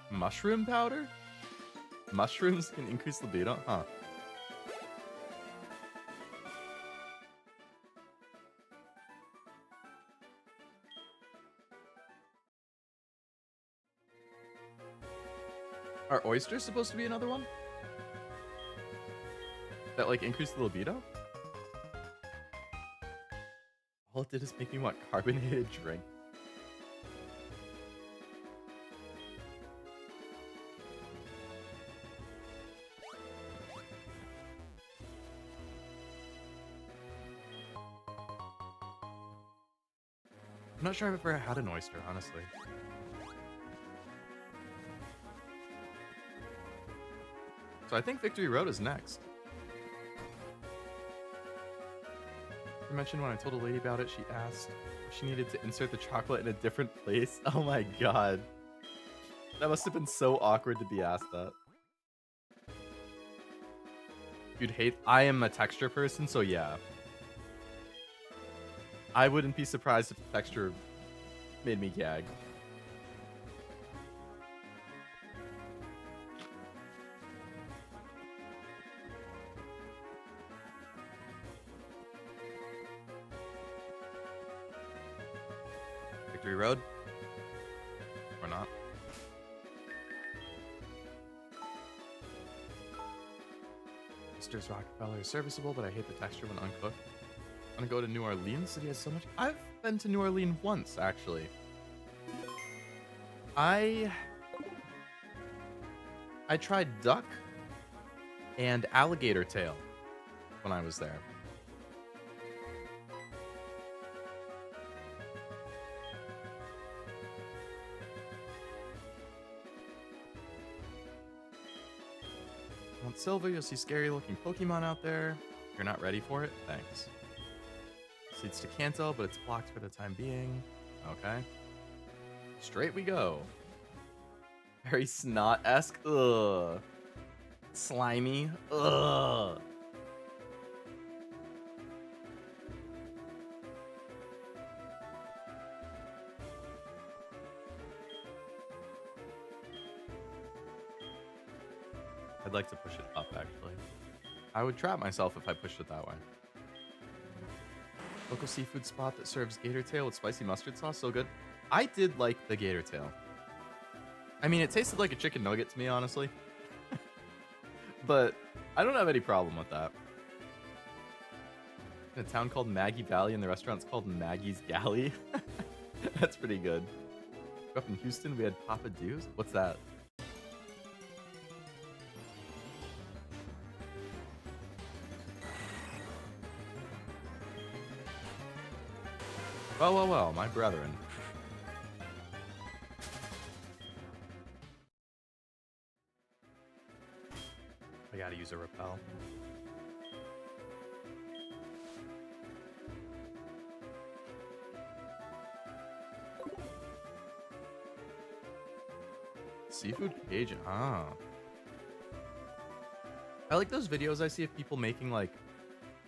S1: Mushroom powder? Mushrooms can increase libido? Huh. Are oysters supposed to be another one? That, like, increase the libido? All it did is make me want carbonated drink. I'm not sure I've ever had an oyster, honestly. So I think Victory Road is next. I mentioned when I told a lady about it, she asked if she needed to insert the chocolate in a different place. Oh my god. That must have been so awkward to be asked that. You'd hate... I am a texture person, so yeah. I wouldn't be surprised if the texture made me gag. Victory Road? Or not? Mr. Rockefeller is serviceable, but I hate the texture when uncooked. I want to go to New Orleans. City has so much. I've been to New Orleans once, actually. I tried duck and alligator tail when I was there. Want Silver, you'll see scary looking Pokemon out there. You're not ready for it? Thanks. This leads to Kanto, but it's blocked for the time being. Okay. Straight we go. Very snot-esque. Ugh. Slimy. Ugh. I'd like to push it up, actually. I would trap myself if I pushed it that way. Local seafood spot that serves gator tail with spicy mustard sauce. So good. I did like the gator tail. I mean, it tasted like a chicken nugget to me, honestly. But I don't have any problem with that. In a town called Maggie Valley, and the restaurant's called Maggie's Galley. That's pretty good. Up in Houston, we had Papa Do's. What's that? Well, well, well, my brethren. I gotta use a repel. Seafood Cajun. Ah. I like those videos I see of people making, like,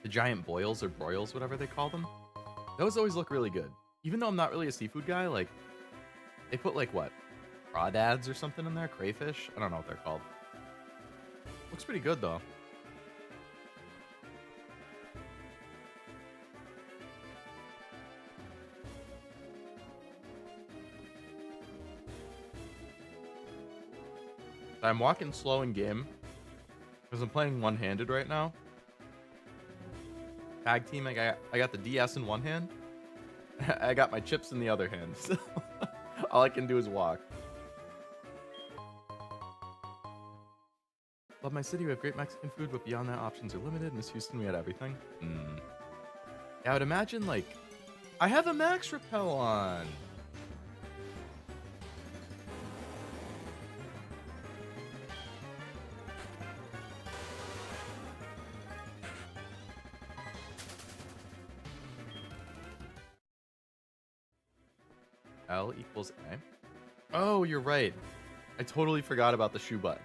S1: the giant boils or broils, whatever they call them. Those always look really good. Even though I'm not really a seafood guy, like, they put, like, what? Crawdads or something in there? Crayfish? I don't know what they're called. Looks pretty good, though. I'm walking slow in game because I'm playing one-handed right now. Tag team, I got the DS in one hand. I got my chips in the other hand. So all I can do is walk. Love my city. We have great Mexican food, but beyond that, options are limited. Miss Houston, we had everything. Yeah, I would imagine, like, I have a max repel on. L equals A. Oh, you're right. I totally forgot about the shoe button.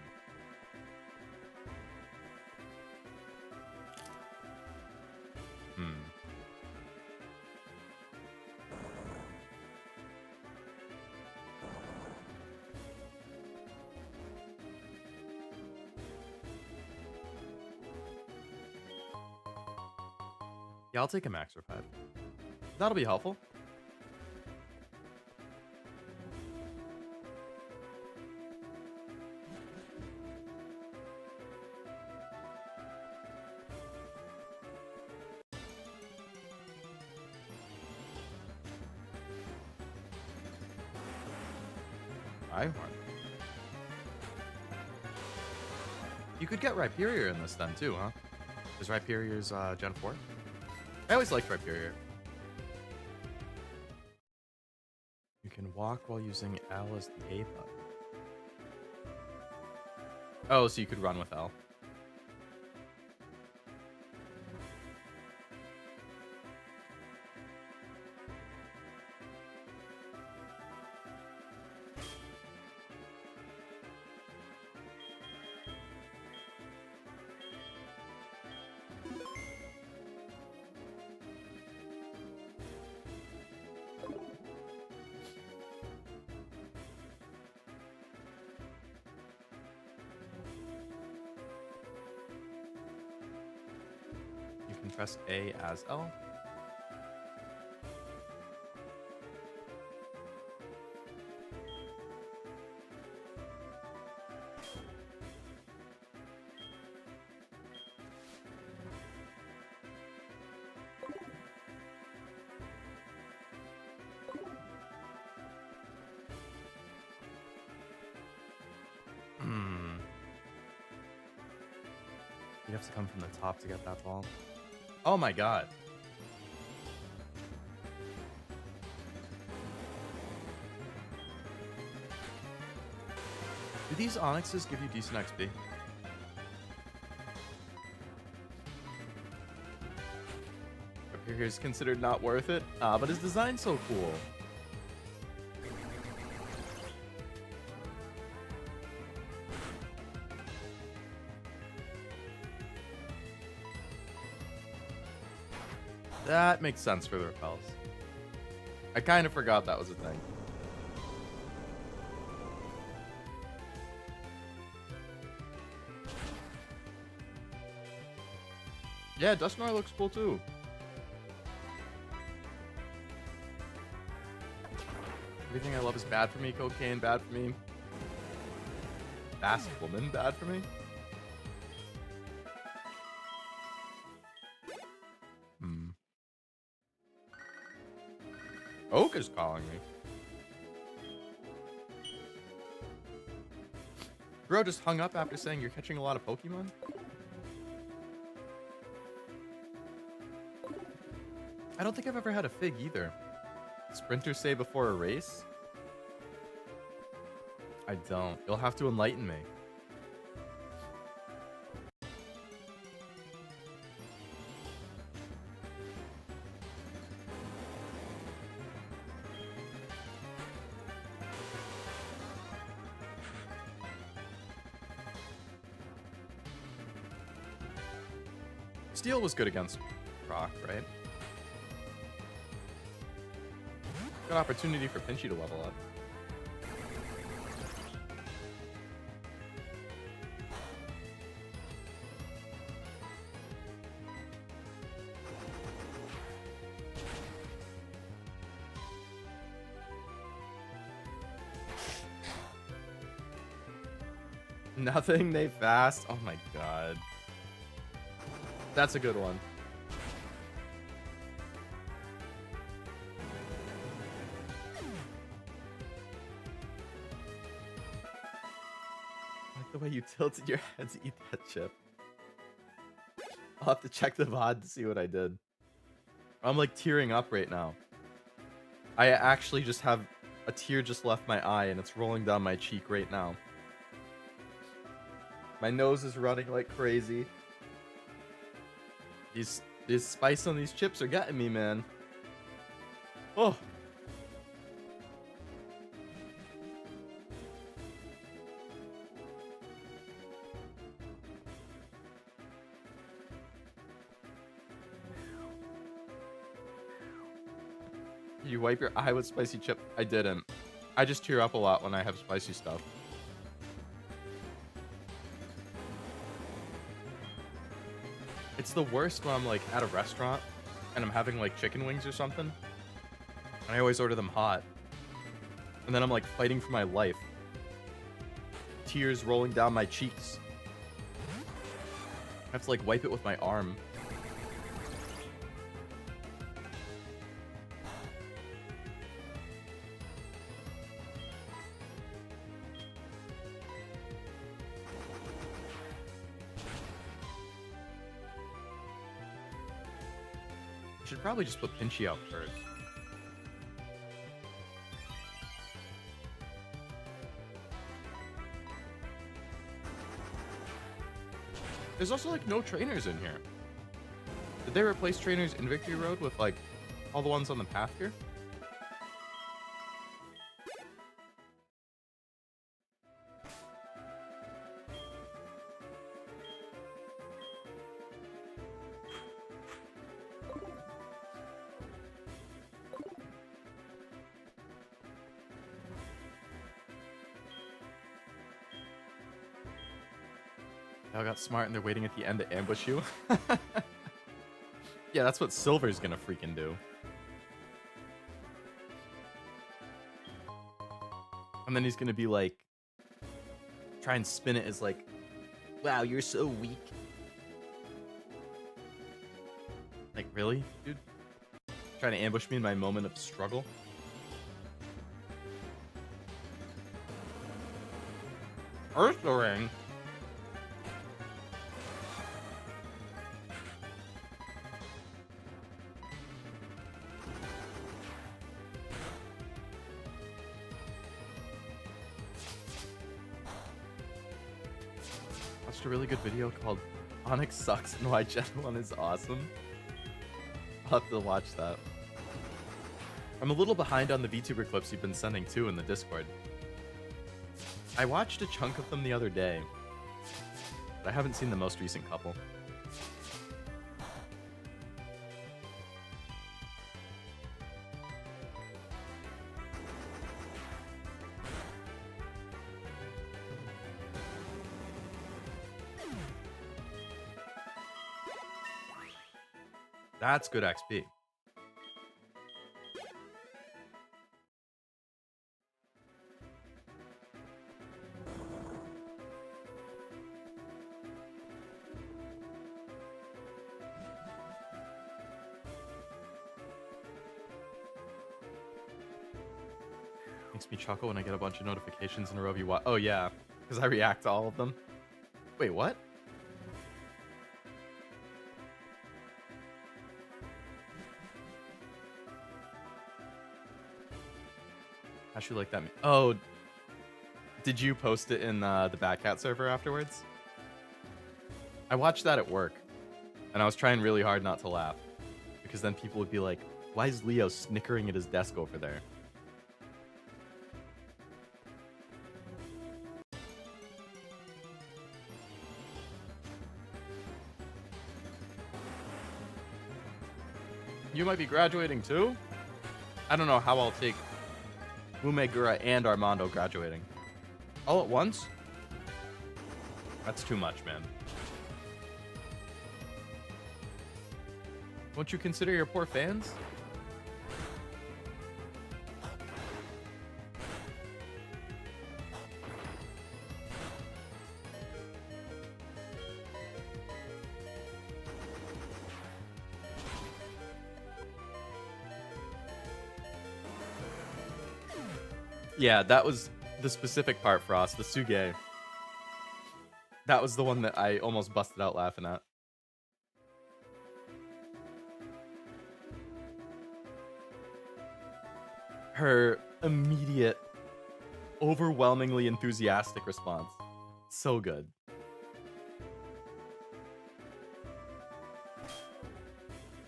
S1: Yeah, I'll take a max revive. That'll be helpful. You could get Rhyperior in this then too, huh? Is Rhyperior's Gen 4? I always liked Rhyperior. You can walk while using L as the A button. Oh, so you could run with L. Press A as L. You have to come from the top to get that ball. Oh my god. Do these Onyxes give you decent XP? Up here is considered not worth it, but his design's so cool. That makes sense for the repels. I kind of forgot that was a thing. Yeah, Dusknoir looks cool too. Everything I love is bad for me. Cocaine, bad for me. Fast woman, bad for me. Oak is calling me. Bro just hung up after saying you're catching a lot of Pokemon? I don't think I've ever had a Fig either. Sprinters say before a race? I don't. You'll have to enlighten me. Steel was good against Rock, right? Good opportunity for Pinchy to level up. Nothing, they fast. Oh my god. That's a good one. I like the way you tilted your head to eat that chip. I'll have to check the VOD to see what I did. I'm like tearing up right now. I actually just have a tear just left my eye and it's rolling down my cheek right now. My nose is running like crazy. These spice on these chips are getting me, man. Oh. You wipe your eye with spicy chip? I didn't. I just tear up a lot when I have spicy stuff. It's the worst when I'm like at a restaurant and I'm having like chicken wings or something. And I always order them hot. And then I'm like fighting for my life. Tears rolling down my cheeks. I have to like wipe it with my arm. Should probably just put Pinchy out first. There's also like no trainers in here. Did they replace trainers in Victory Road with like all the ones on the path here? Y'all got smart and they're waiting at the end to ambush you. Yeah, that's what Silver's gonna freaking do. And then he's gonna be like, try and spin it as like, wow, you're so weak. Like, really, dude? Trying to ambush me in my moment of struggle? Earth Ring? A really good video called Onyx Sucks and Why Gen 1 is Awesome. I'll have to watch that. I'm a little behind on the VTuber clips you've been sending too in the Discord. I watched a chunk of them the other day, but I haven't seen the most recent couple. That's good XP. Makes me chuckle when I get a bunch of notifications in a row. Oh yeah, because I react to all of them. Wait, what? How'd you like that? Oh, did you post it in the Backcat server afterwards? I watched that at work, and I was trying really hard not to laugh, because then people would be like, why is Leo snickering at his desk over there? You might be graduating too? I don't know how I'll take Umegura and Armando graduating. All at once? That's too much, man. Won't you consider your poor fans? Yeah, that was the specific part, Frost, the Suge. That was the one that I almost busted out laughing at. Her immediate, overwhelmingly enthusiastic response. So good.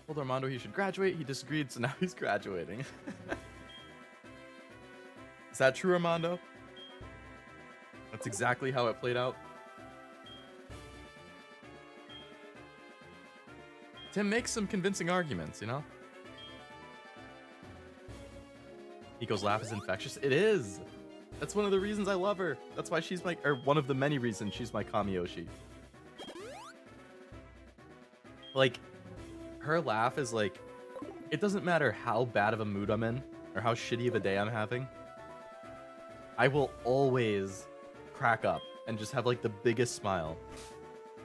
S1: Told Armando he should graduate. He disagreed, so now he's graduating. Is that true, Armando? That's exactly how it played out. Tim makes some convincing arguments, you know? Hiko's laugh is infectious. It is! That's one of the reasons I love her. That's why she's my, or one of the many reasons she's my Kamiyoshi. Like, her laugh is like, it doesn't matter how bad of a mood I'm in, or how shitty of a day I'm having. I will always crack up and just have like the biggest smile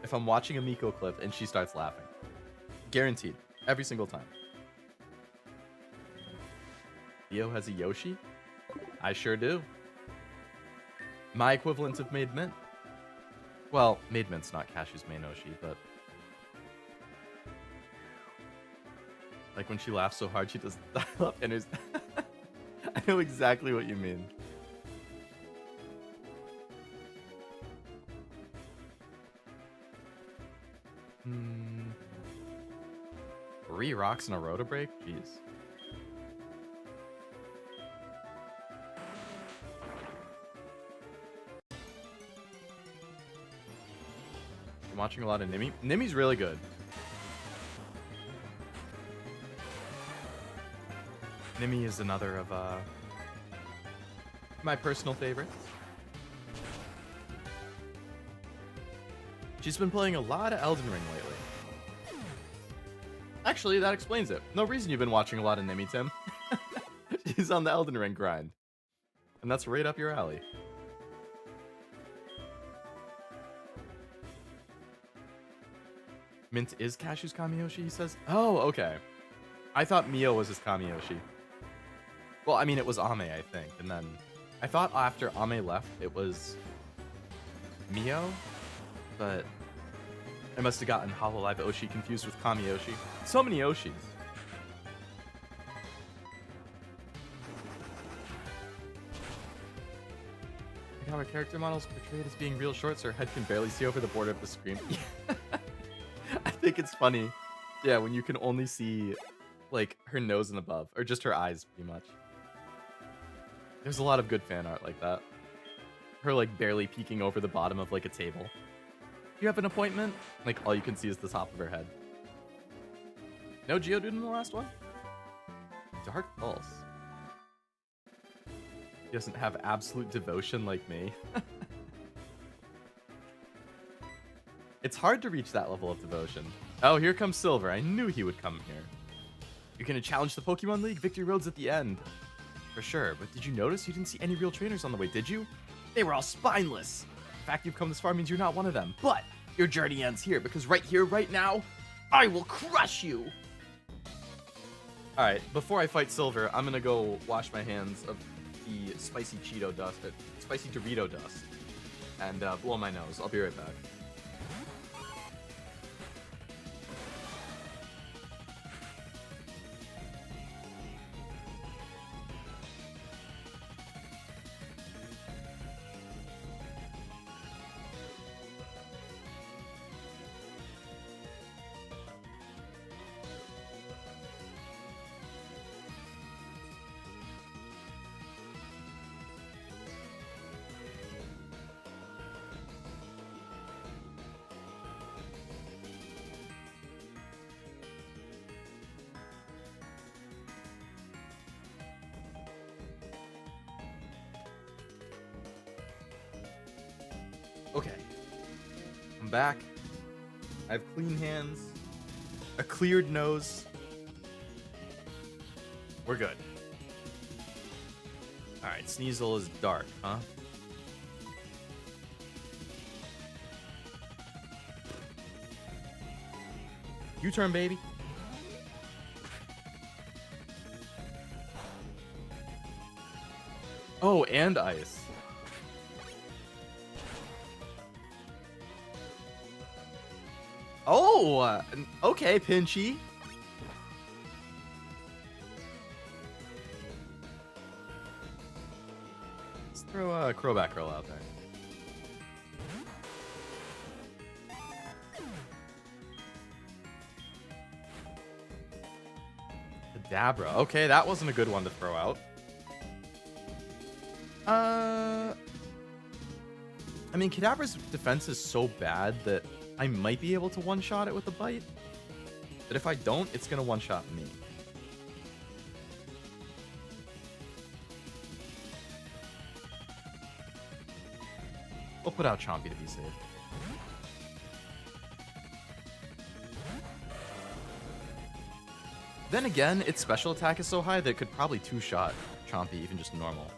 S1: if I'm watching a Miko clip and she starts laughing. Guaranteed. Every single time. Leo has a Yoshi? I sure do. My equivalent of Made Mint. Well, Made Mint's not Cashew's main Yoshi, but... like when she laughs so hard she does dial up and I know exactly what you mean. Three rocks in a row to break? Jeez. I'm watching a lot of Nimi. Nimi's really good. Nimi is another of my personal favorites. She's been playing a lot of Elden Ring lately. Actually, that explains it. No reason you've been watching a lot of Nimi, Tim. She's on the Elden Ring grind. And that's right up your alley. Mint is Cashew's Kamiyoshi, he says? Oh, okay. I thought Mio was his Kamiyoshi. Well, I mean, it was Ame, I think. And then I thought after Ame left, it was Mio. But I must have gotten Hololive Oshi confused with Kamiyoshi. So many Oshis. Like how our character models portrayed as being real short, so her head can barely see over the border of the screen. I think it's funny. Yeah, when you can only see like her nose and above, or just her eyes pretty much. There's a lot of good fan art like that. Her like barely peeking over the bottom of like a table. You have an appointment? Like, all you can see is the top of her head. No Geodude in the last one? Dark Pulse. He doesn't have absolute devotion like me. It's hard to reach that level of devotion. Oh, here comes Silver. I knew he would come here. You're gonna challenge the Pokemon League? Victory Road's at the end. For sure, but did you notice you didn't see any real trainers on the way, did you? They were all spineless. The fact you've come this far means you're not one of them. But your journey ends here, because right here, right now, I will crush you! Alright, before I fight Silver, I'm gonna go wash my hands of the spicy Cheeto dust, spicy Dorito dust, and blow my nose. I'll be right back. Okay, I'm back. I have clean hands, a cleared nose. We're good. Alright, Sneasel is dark, huh? U-turn, baby. Oh, and ice. Oh, okay, Pinchy. Let's throw a Crowback Girl out there. Kadabra. Okay, that wasn't a good one to throw out. I mean, Kadabra's defense is so bad that I might be able to one-shot it with a bite. But if I don't, it's going to one-shot me. We'll put out Chompy to be safe. Then again, its special attack is so high that it could probably two-shot Chompy, even just normal.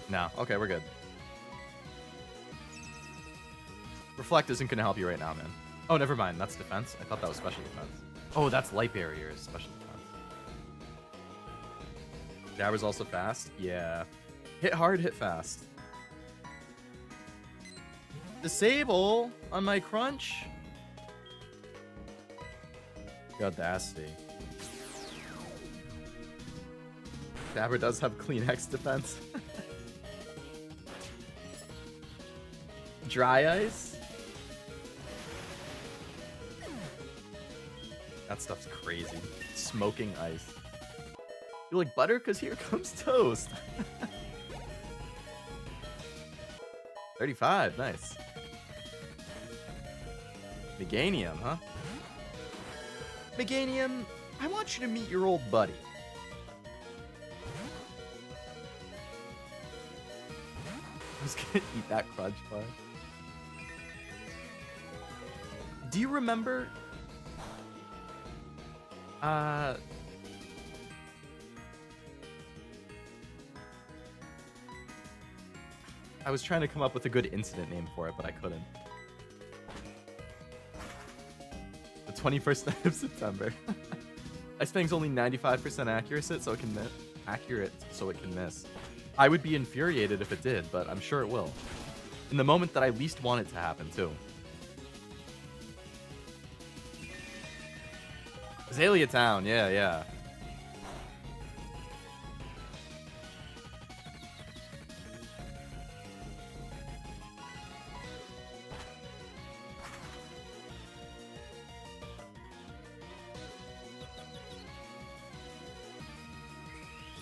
S1: No. Okay, we're good. Reflect isn't going to help you right now, man. Oh, never mind. That's defense. I thought that was special defense. Oh, that's Light Barrier is special defense. Jabber's also fast? Yeah. Hit hard, hit fast. Disable on my crunch? The audacity. Jabber does have clean X defense. Dry Ice? That stuff's crazy. Smoking ice. You like butter? Because here comes toast. 35, nice. Meganium, huh? Meganium, I want you to meet your old buddy. I was gonna eat that crunch bar. Do you remember? I was trying to come up with a good incident name for it, but I couldn't. The 21st night of September. Ice Fang's only 95% accurate, so it can miss. I would be infuriated if it did, but I'm sure it will. In the moment that I least want it to happen, too. Azalea Town, yeah.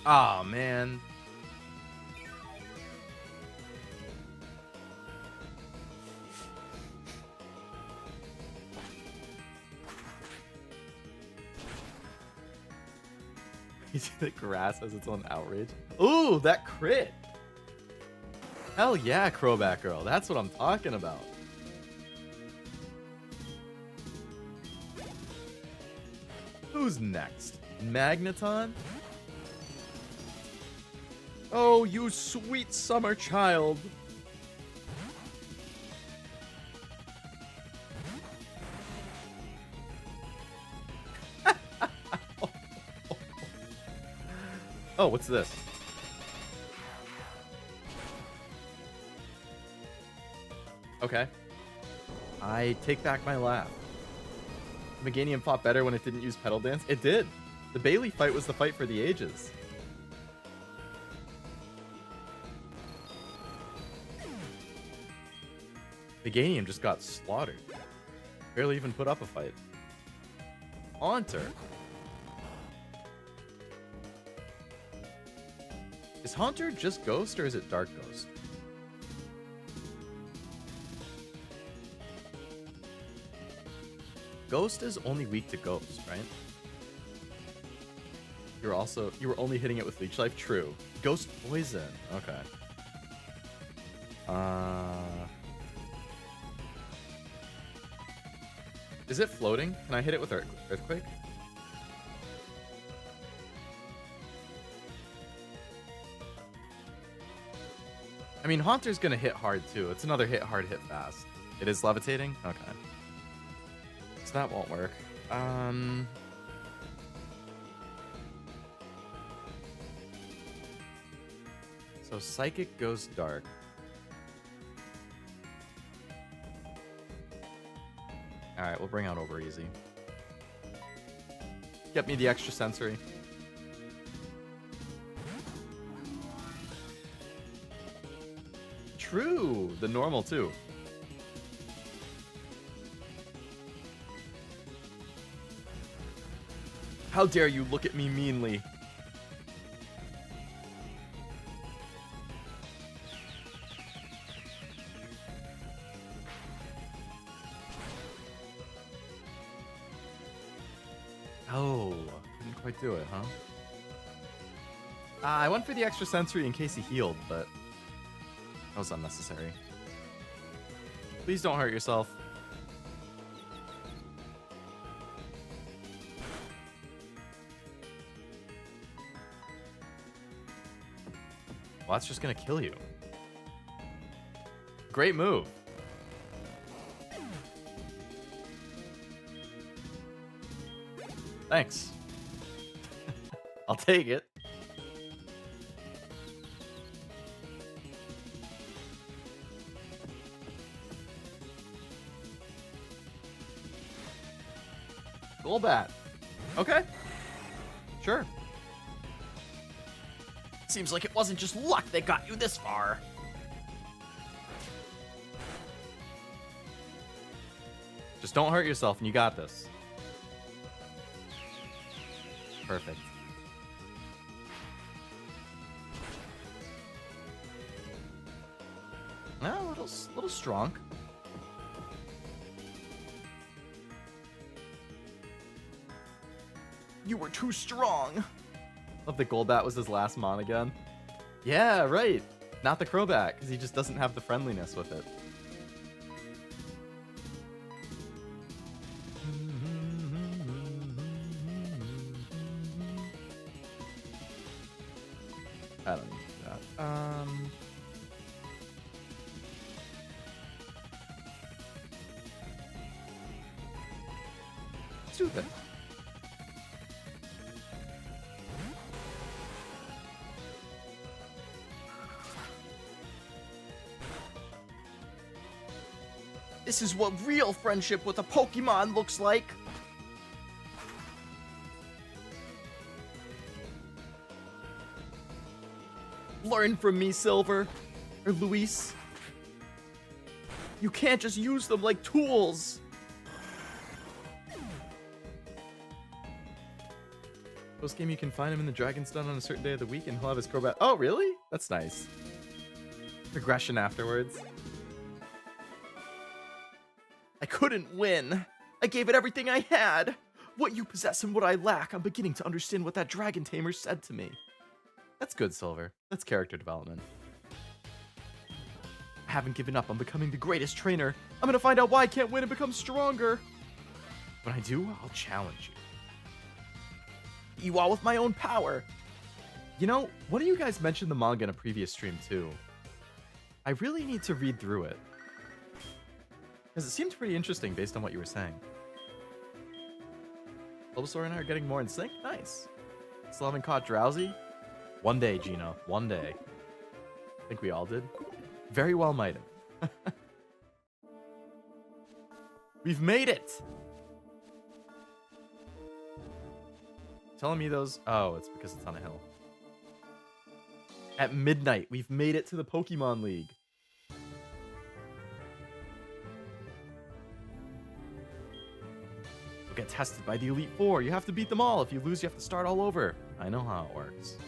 S1: Oh man. The grass has its own outrage. Ooh, that crit. Hell yeah, Crowback Girl. That's what I'm talking about. Who's next? Magneton? Oh, you sweet summer child. Oh, what's this? Okay. I take back my laugh. Meganium fought better when it didn't use Petal Dance. It did. The Bailey fight was the fight for the ages. Meganium just got slaughtered. Barely even put up a fight. Haunter. Is Haunter just Ghost or is it Dark Ghost? Ghost is only weak to Ghost, right? You were only hitting it with Leech Life? True. Ghost Poison. Okay. Is it floating? Can I hit it with Earthquake? I mean, Haunter's gonna hit hard too. It's another hit hard, hit fast. It is levitating? Okay. So that won't work. So Psychic goes Dark. Alright, we'll bring out Over Easy. Get me the extra sensory. True! The normal too. How dare you look at me meanly? Oh, didn't quite do it, huh? I went for the extra sensory in case he healed, but that was unnecessary. Please don't hurt yourself. Well, that's just gonna kill you. Great move. Thanks. I'll take it. Golbat. Okay. Sure. Seems like it wasn't just luck that got you this far. Just don't hurt yourself and you got this. Perfect. A little strong. You were too strong. Love that Golbat was his last mon again. Yeah, right. Not the Crobat, because he just doesn't have the friendliness with it. I don't need that. Let's do that. This is what real friendship with a Pokemon looks like. Learn from me, Silver. Or Luis. You can't just use them like tools. Post game, you can find him in the Dragon's Den on a certain day of the week and he'll have his Crobat. Oh, really? That's nice. Progression afterwards. I couldn't win. I gave it everything I had. What you possess and what I lack, I'm beginning to understand what that dragon tamer said to me. That's good, Silver. That's character development. I haven't given up on becoming the greatest trainer. I'm gonna find out why I can't win and become stronger. When I do, I'll challenge you. Ewall with my own power. You know, one of you guys mentioned the manga in a previous stream too. I really need to read through it. Because it seemed pretty interesting based on what you were saying. Bulbasaur and I are getting more in sync? Nice. Still haven't caught Drowsy? One day, Gina. One day. I think we all did. Very well might have. We've made it! Telling me those... Oh, it's because it's on a hill. At midnight, we've made it to the Pokemon League. You'll get tested by the Elite Four. You have to beat them all. If you lose, you have to start all over. I know how it works.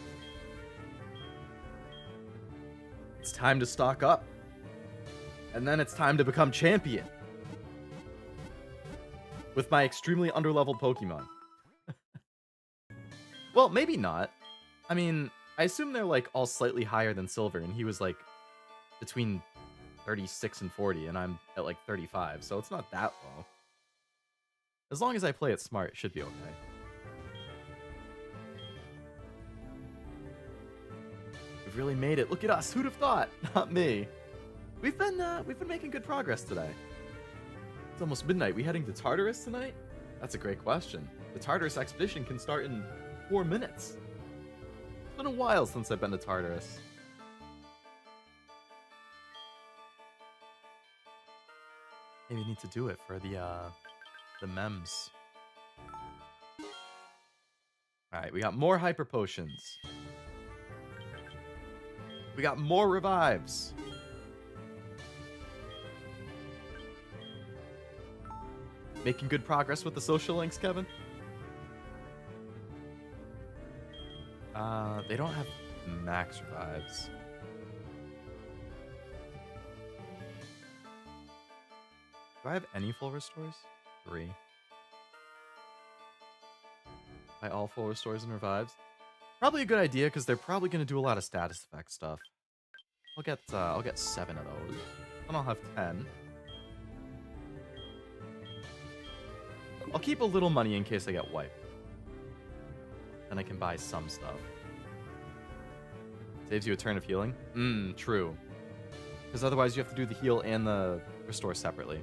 S1: It's time to stock up. And then it's time to become champion. With my extremely underleveled Pokemon. Well, maybe not. I mean, I assume they're like all slightly higher than Silver, and he was like between 36 and 40, and I'm at like 35, so it's not that low. As long as I play it smart, it should be okay. We've really made it. Look at us. Who'd have thought? Not me. We've been making good progress today. It's almost midnight. We heading to Tartarus tonight? That's a great question. The Tartarus expedition can start in 4 minutes. It's been a while since I've been to Tartarus. Maybe we need to do it for the memes. Alright, we got more hyper potions. We got more revives. Making good progress with the social links, Kevin? They don't have max revives. Do I have any full restores? 3. By all full restores and revives? Probably a good idea because they're probably going to do a lot of status effect stuff. I'll get 7 of those, and I'll have 10. I'll keep a little money in case I get wiped. Then I can buy some stuff. Saves you a turn of healing? True. Because otherwise you have to do the heal and the restore separately.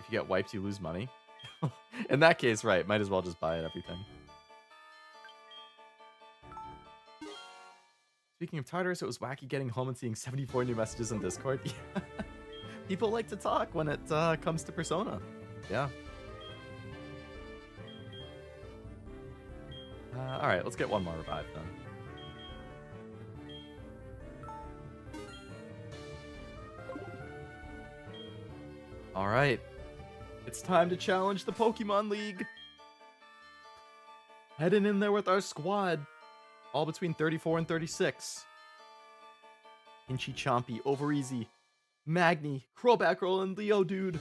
S1: If you get wiped, you lose money. In that case, right, might as well just buy it, everything. Speaking of Tartarus, it was wacky getting home and seeing 74 new messages on Discord. People like to talk when it comes to Persona. Yeah. Alright, let's get one more revive then. Alright. It's time to challenge the Pokemon League. Heading in there with our squad. All between 34 and 36. Pinchy, Chompy, Overeasy, Magni, Crowback Roll, and Leo Dude.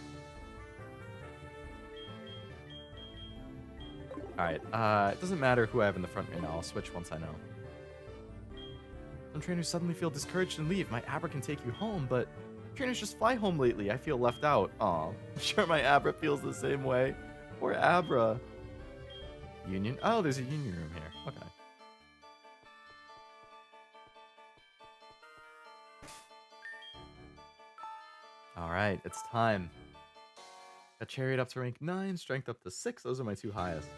S1: Alright, it doesn't matter who I have in the front right now. I'll switch once I know. Some trainers suddenly feel discouraged and leave. My Abra can take you home, but trainers just fly home lately. I feel left out. Aw, I'm sure my Abra feels the same way. Poor Abra. Union? Oh, there's a union room here. Okay. Alright, it's time. Got Chariot up to rank 9, Strength up to 6. Those are my 2 highest.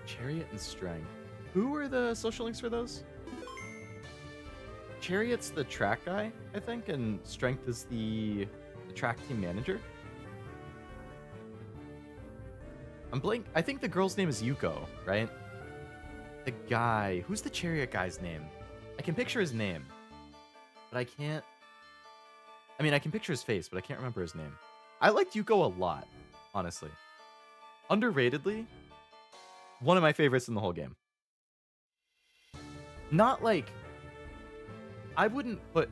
S1: Chariot and Strength. Who were the social links for those? Chariot's the track guy, I think, and Strength is the track team manager. I'm blank. I think the girl's name is Yuko, right? The guy. Who's the Chariot guy's name? I can picture his name, but I can't. I mean, I can picture his face, but I can't remember his name. I liked Yuko a lot, honestly. Underratedly, one of my favorites in the whole game. Not like... I wouldn't put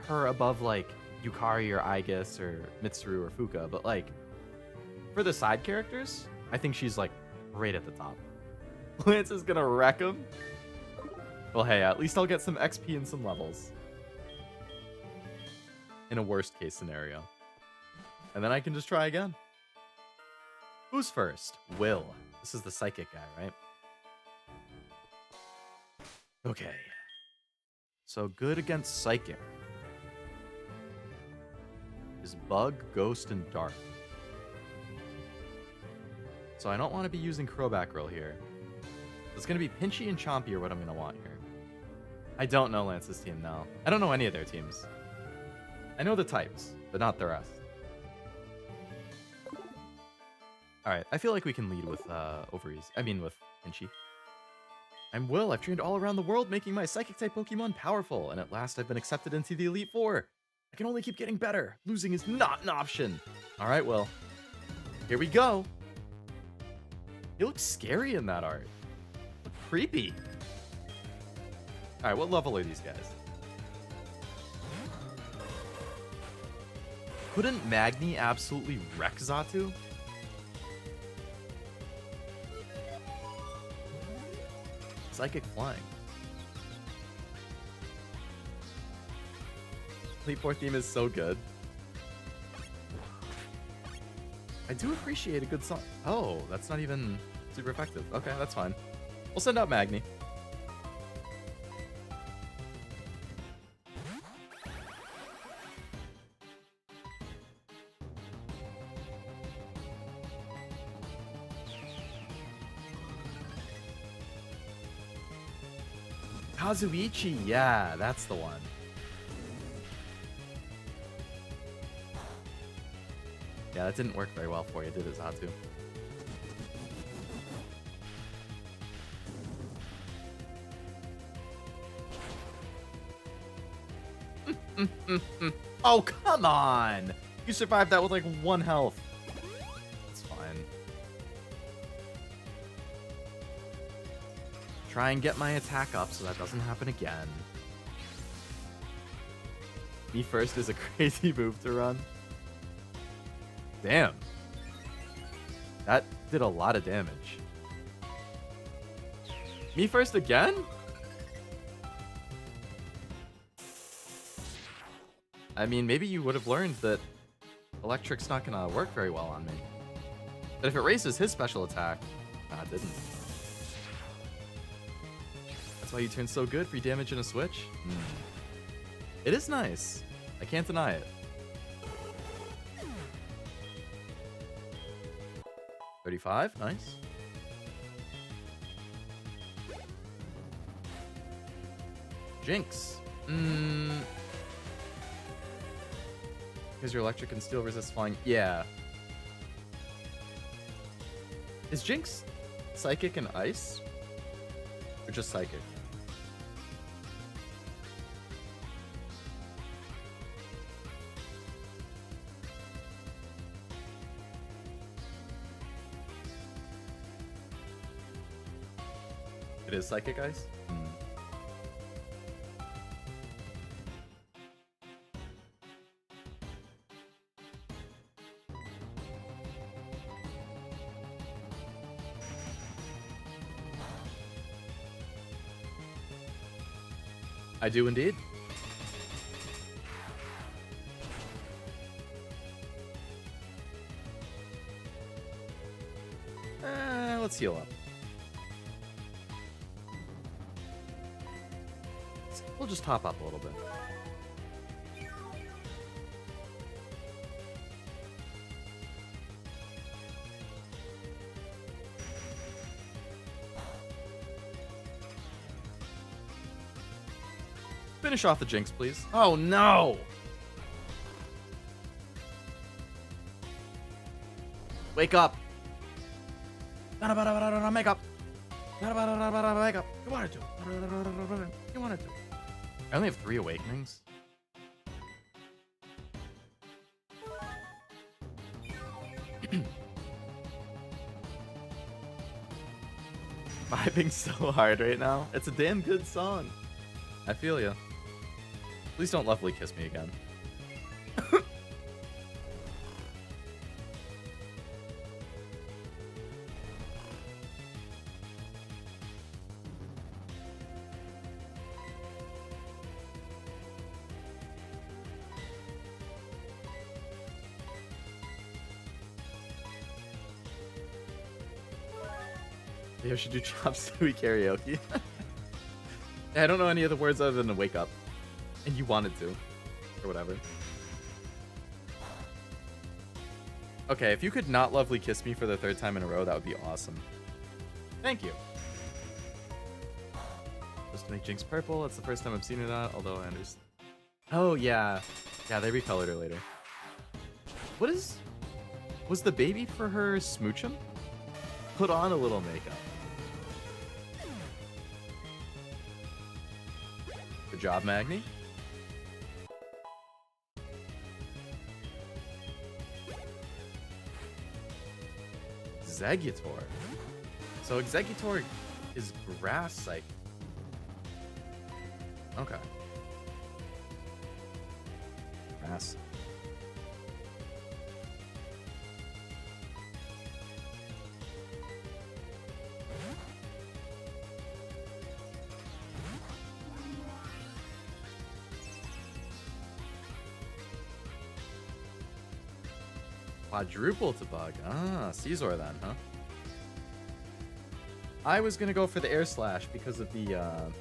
S1: her above, like, Yukari or Aigis or Mitsuru or Fuka, but, like, for the side characters, I think she's, like, right at the top. Lance is gonna wreck him. Well, hey, at least I'll get some XP and some levels. In a worst case scenario. And then I can just try again. Who's first? Will. This is the psychic guy, right? Okay. So good against psychic is bug, ghost, and dark. So I don't want to be using Crowbackerel here. It's going to be Pinchy and Chompy are what I'm going to want here. I don't know Lance's team now. I don't know any of their teams. I know the types, but not the rest. Alright, I feel like we can lead with with Pinchy. I'm Will. I've trained all around the world, making my Psychic-type Pokemon powerful, and at last I've been accepted into the Elite Four. I can only keep getting better. Losing is not an option. Alright, Will. Here we go. He looks scary in that art. Look creepy. Alright, what level are these guys? Couldn't Magni absolutely wreck Xatu? Psychic flying. Elite Four theme is so good. I do appreciate a good song. Oh, that's not even super effective. Okay, that's fine. We'll send out Magni. Kazuichi, yeah, that's the one. Yeah, that didn't work very well for you, did it, Xatu? Oh, come on! You survived that with like 1 health. It's fine. Try and get my attack up so that doesn't happen again. Me first is a crazy move to run. Damn. That did a lot of damage. Me first again? I mean, maybe you would have learned that Electric's not gonna work very well on me. But if it raises his special attack... Nah, it didn't. That's why you turn so good, free damage in a switch? It is nice. I can't deny it. 35, nice. Jinx. Because your electric and steel resist flying. Yeah. Is Jinx psychic and ice? Or just psychic? It is psychic ice? I do indeed. Let's heal up. We'll just top up a little bit. Finish off the Jinx, please. Oh, no! Wake up! Make up! Make up! You wanted to! You wanted to! I only have 3 awakenings. Vibing so hard right now. It's a damn good song. I feel ya. Please don't lovely kiss me again. They should do chop suey karaoke. I don't know any other words other than wake up. And you wanted to. Or whatever. Okay, if you could not lovely kiss me for the 3rd time in a row, that would be awesome. Thank you. Just to make Jinx purple. That's the first time I've seen her that, although I understand. Oh, yeah. Yeah, they recolored her later. What is... Was the baby for her smoochum? Put on a little makeup. Good job, Magni. Exeggutor. So Exeggutor is grass psychic. Okay. Grass. Quadruple to bug. Ah, Scizor then, huh? I was gonna go for the air slash because of the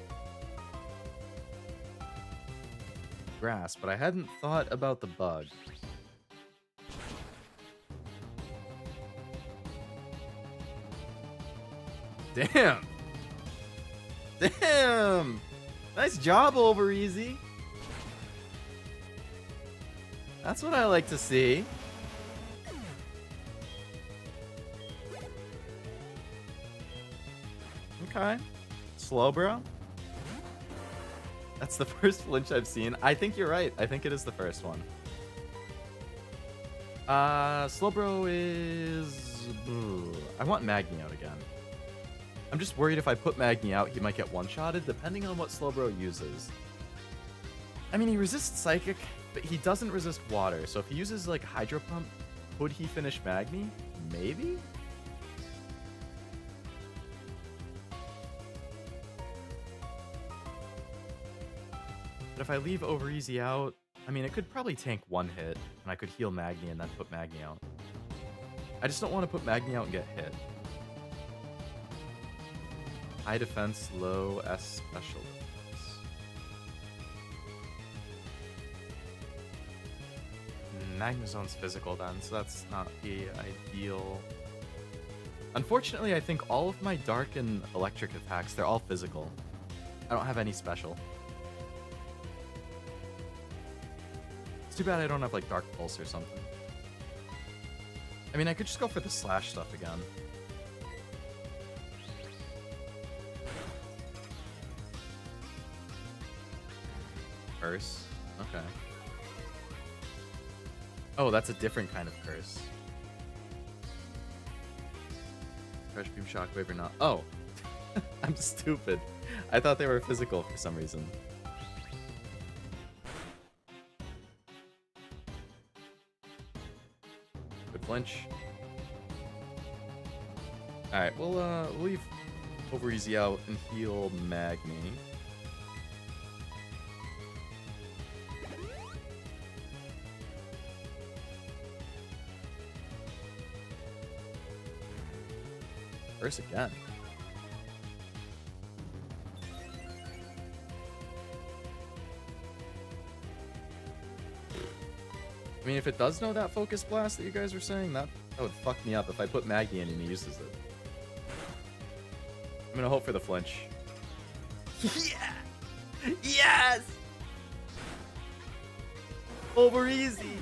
S1: grass, but I hadn't thought about the bug. Damn! Damn! Nice job, Over Easy. That's what I like to see. Okay. Slow, bro. That's the first flinch I've seen. I think you're right. I think it is the first one. Slowbro is... I want Magni out again. I'm just worried if I put Magni out, he might get one-shotted, depending on what Slowbro uses. I mean, he resists Psychic, but he doesn't resist Water. So if he uses, like, Hydro Pump, could he finish Magni? Maybe? But if I leave Over Easy out, I mean, it could probably tank one hit, and I could heal Magni and then put Magni out. I just don't want to put Magni out and get hit. High defense, low S special defense. Magnezone's physical then, so that's not the ideal. Unfortunately, I think all of my dark and electric attacks, they're all physical. I don't have any special. It's too bad I don't have, like, Dark Pulse or something. I mean, I could just go for the slash stuff again. Curse? Okay. Oh, that's a different kind of curse. Crush Beam, Shockwave, or not? Oh! I'm stupid. I thought they were physical for some reason. Flinch. Alright, we'll leave Over Easy out and heal Magni. First again. I mean, if it does know that Focus Blast that you guys were saying, that would fuck me up if I put Magni in and he uses it. I'm gonna hope for the flinch. Yeah! Yes! Over Easy!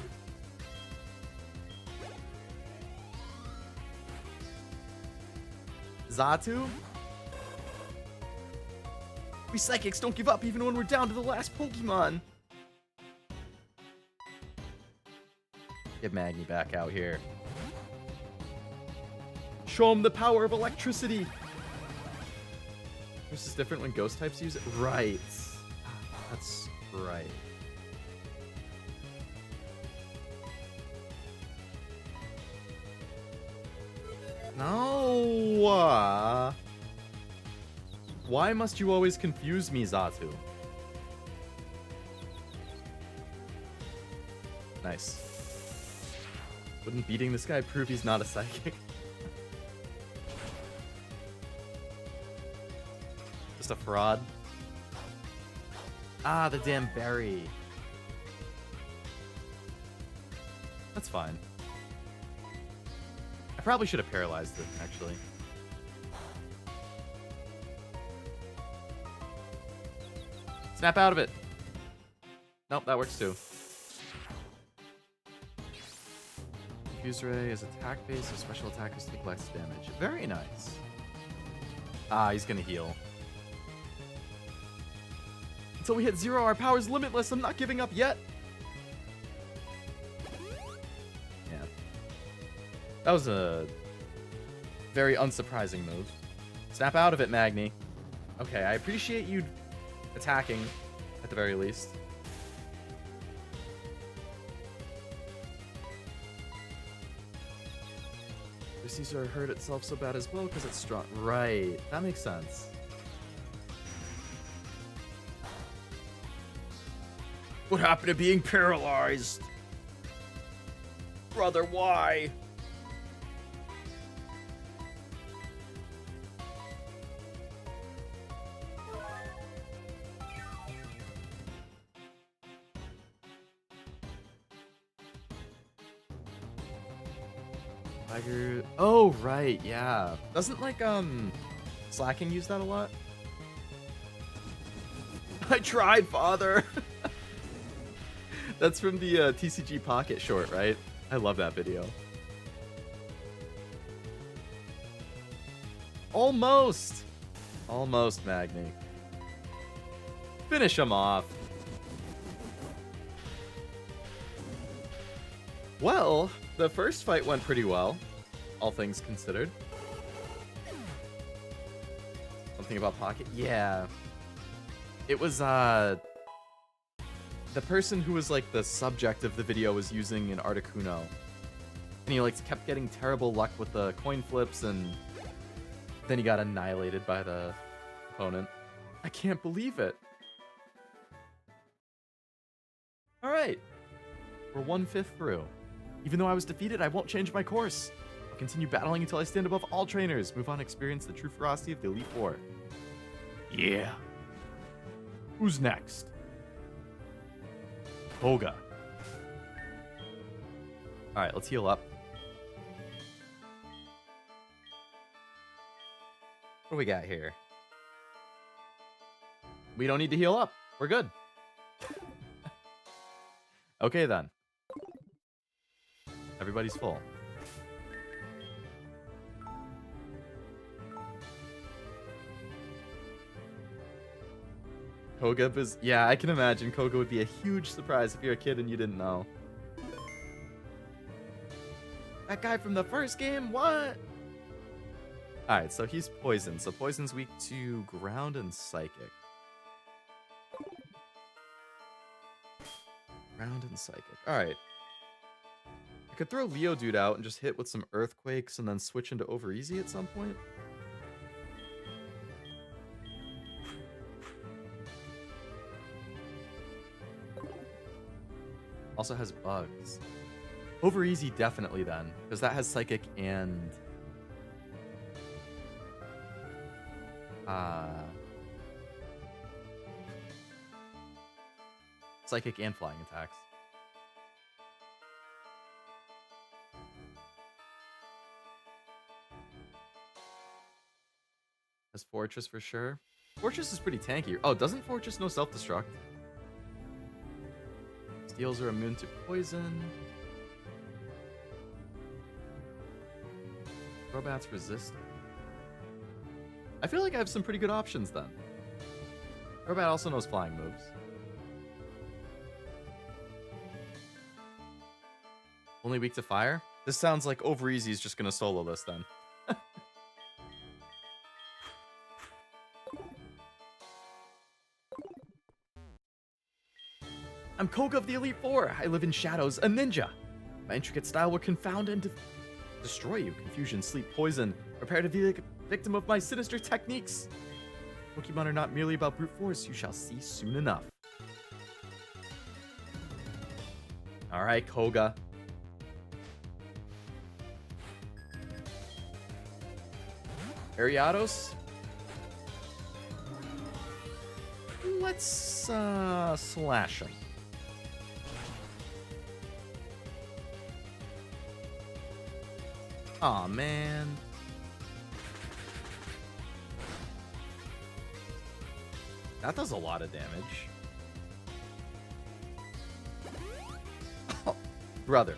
S1: Xatu? We Psychics don't give up even when we're down to the last Pokemon! Get Magni back out here. Show him the power of electricity! This is different when ghost types use it? Right. That's right. No! Why must you always confuse me, Xatu? Nice. Wouldn't beating this guy prove he's not a psychic? just a fraud. Ah, the damn berry. That's fine. I probably should have paralyzed it, actually. Snap out of it. Nope, that works too. Fuse Ray is attack based, so special attackers take less damage. Very nice. Ah, he's gonna heal. Until we hit 0, our power's limitless. I'm not giving up yet. Yeah. That was a very unsurprising move. Snap out of it, Magni. Okay, I appreciate you attacking, at the very least. The Scizor hurt itself so bad as well because it's strong. Right, that makes sense. What happened to being paralyzed? Brother, why? Tiger. Oh, right, yeah. Doesn't, like, Slacking use that a lot? I tried, father! That's from the TCG Pocket short, right? I love that video. Almost! Almost, Magni. Finish him off. Well, the first fight went pretty well, all things considered. Something about Pocket? Yeah. It was, the person who was, like, the subject of the video was using an Articuno. And he, like, kept getting terrible luck with the coin flips, and then he got annihilated by the opponent. I can't believe it. Alright. We're 1/5 through. Even though I was defeated, I won't change my course. I'll continue battling until I stand above all trainers. Move on and experience the true ferocity of the Elite Four. Yeah. Who's next? Koga. Alright, let's heal up. What do we got here? We don't need to heal up. We're good. Okay, then. Everybody's full. Koga is... Yeah, I can imagine Koga would be a huge surprise if you're a kid and you didn't know. That guy from the first game? What? Alright, so he's poison. So poison's weak to ground and psychic. Ground and psychic. Alright. I could throw Leo Dude out and just hit with some earthquakes and then switch into over easy at some point. Also has bugs. Over easy definitely then, because that has psychic and psychic and flying attacks. Has Fortress for sure. Fortress is pretty tanky. Oh, doesn't Fortress know self-destruct? Steels are immune to poison. Robats resist. I feel like I have some pretty good options then. Robat also knows flying moves. Only weak to fire? This sounds like over easy is just gonna solo this then. I'm Koga of the Elite Four. I live in shadows, a ninja. My intricate style will confound and destroy you. Confusion, sleep, poison. Prepare to be the victim of my sinister techniques. Pokemon are not merely about brute force. You shall see soon enough. Alright, Koga. Ariados? Let's slash him. Aw, man. That does a lot of damage. Oh, brother.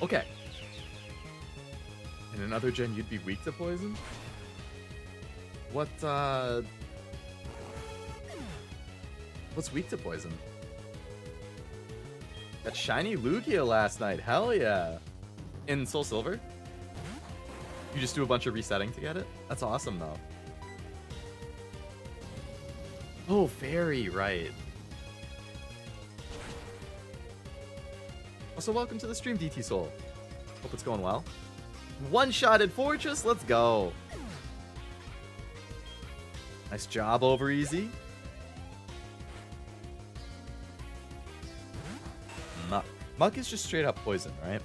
S1: Okay. In another gen, you'd be weak to poison? What's weak to poison? That shiny Lugia last night. Hell yeah. In SoulSilver? You just do a bunch of resetting to get it? That's awesome, though. Oh, fairy, right. Also, welcome to the stream, DT Soul. Hope it's going well. One-shotted Fortress, let's go. Nice job, over easy. Muck. Muck is just straight up poison, right?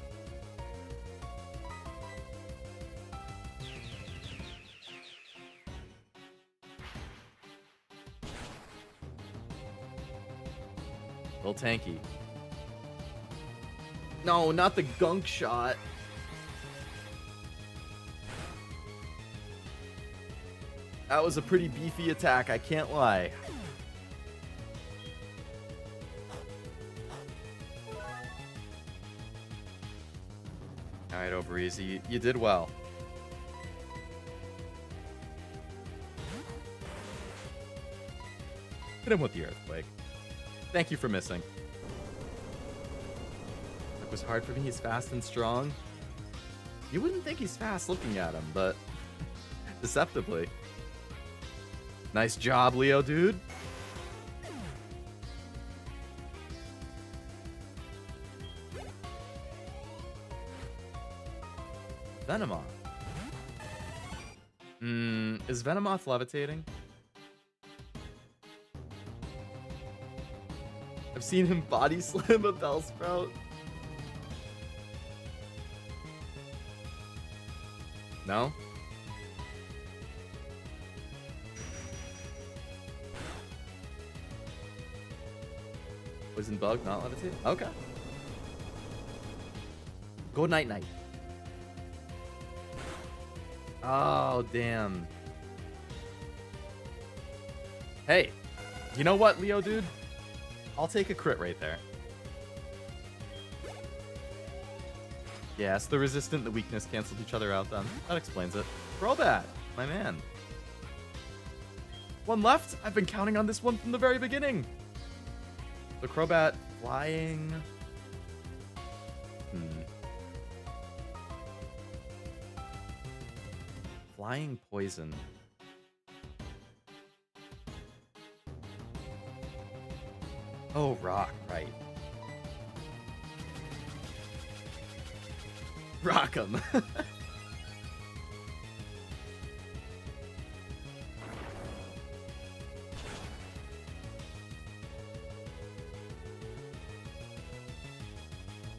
S1: Little tanky. No, not the gunk shot. That was a pretty beefy attack, I can't lie. Alright, over easy. You did well. Hit him with the earthquake. Thank you for missing. It was hard for me. He's fast and strong. You wouldn't think he's fast looking at him, but deceptively. Nice job, Leo, dude. Venomoth. Is Venomoth levitating? I've seen him body slam a Bellsprout. No? Poison Bug, not levitate? Okay. Go Night Night. Oh, damn. Hey, you know what, Leo, dude? I'll take a crit right there. Yes, the resistant and the weakness canceled each other out then. That explains it. Crobat, my man. One left? I've been counting on this one from the very beginning. The Crobat flying. Flying poison. Oh, rock, right. Rock 'em.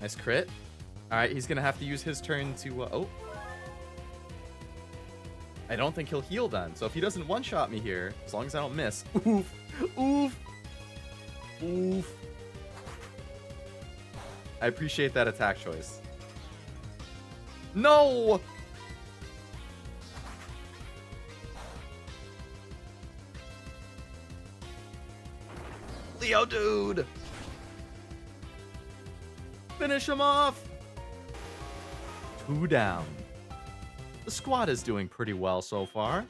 S1: Nice crit. Alright, he's gonna have to use his turn to... oh. I don't think he'll heal then. So if he doesn't one-shot me here, as long as I don't miss... oof! Oof! Oof. I appreciate that attack choice. No! Leo, dude! Finish him off! 2 down. The squad is doing pretty well so far.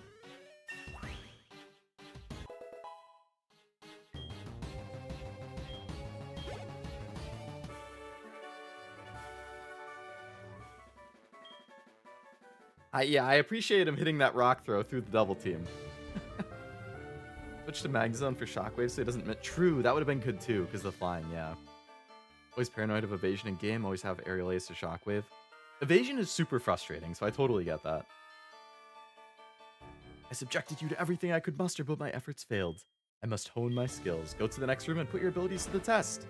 S1: Yeah, I appreciate him hitting that rock throw through the double team. Switch to Mag Zone for Shockwave so he doesn't... True, that would have been good too, because of the flying, yeah. Always paranoid of evasion in game, always have Aerial Ace or Shockwave. Evasion is super frustrating, so I totally get that. I subjected you to everything I could muster, but my efforts failed. I must hone my skills. Go to the next room and put your abilities to the test.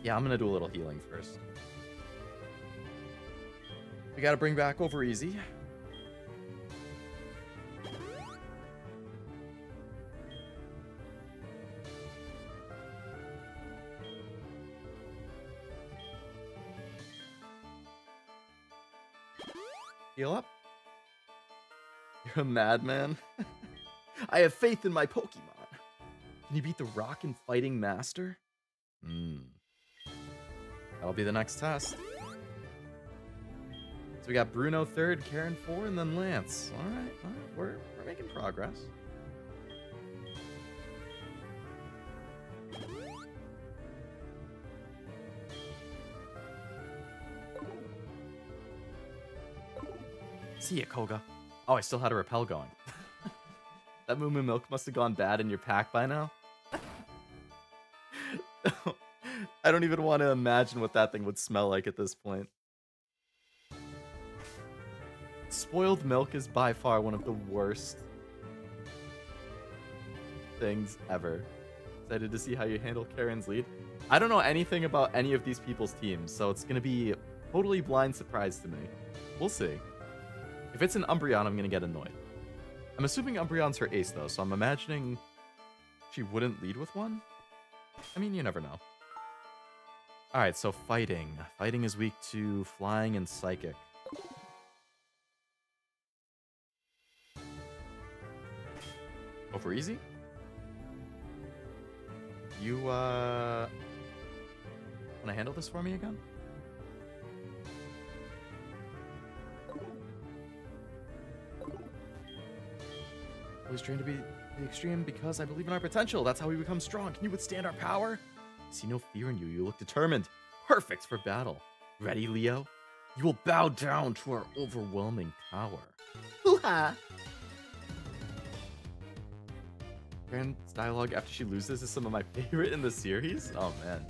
S1: Yeah, I'm gonna do a little healing first. We gotta bring back over easy. Heal up. You're a madman. I have faith in my Pokemon. Can you beat the Rock and Fighting Master? That'll be the next test. So we got Bruno 3rd, Karen 4, and then Lance. All right. We're making progress. See ya, Koga. Oh, I still had a repel going. That Moo Moo Milk must have gone bad in your pack by now. I don't even want to imagine what that thing would smell like at this point. Spoiled milk is by far one of the worst things ever. Excited to see how you handle Karen's lead. I don't know anything about any of these people's teams, so it's going to be a totally blind surprise to me. We'll see. If it's an Umbreon, I'm going to get annoyed. I'm assuming Umbreon's her ace, though, so I'm imagining she wouldn't lead with one? I mean, you never know. Alright, so fighting. Fighting is weak to flying and psychic. Over easy? You, wanna handle this for me again? Always trained to be the extreme because I believe in our potential. That's how we become strong. Can you withstand our power? I see no fear in you. You look determined. Perfect for battle. Ready, Leo? You will bow down to our overwhelming power. Hoo-ha! Karen's dialogue after she loses is some of my favorite in the series. Oh, man.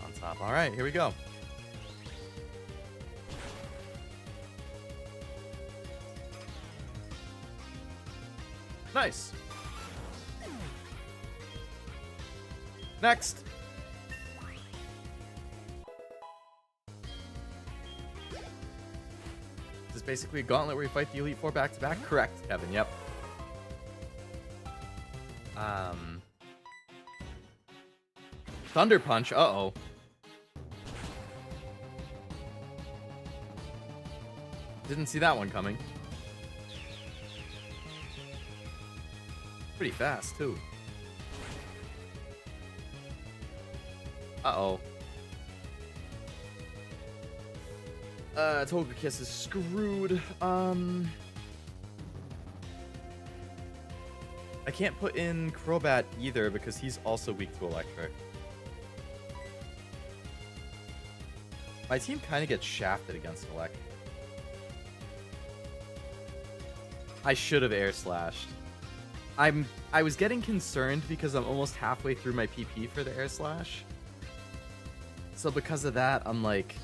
S1: On top. All right, here we go. Nice. Next. This is basically a gauntlet where you fight the Elite Four back to back. Correct, Kevin. Yep. Thunder Punch. Uh-oh. Didn't see that one coming. Pretty fast, too. Uh-oh. Togekiss is screwed. I can't put in Crobat either because he's also weak to electric. My team kind of gets shafted against electric. I should have air slashed. I was getting concerned because I'm almost halfway through my PP for the air slash. So because of that, I'm like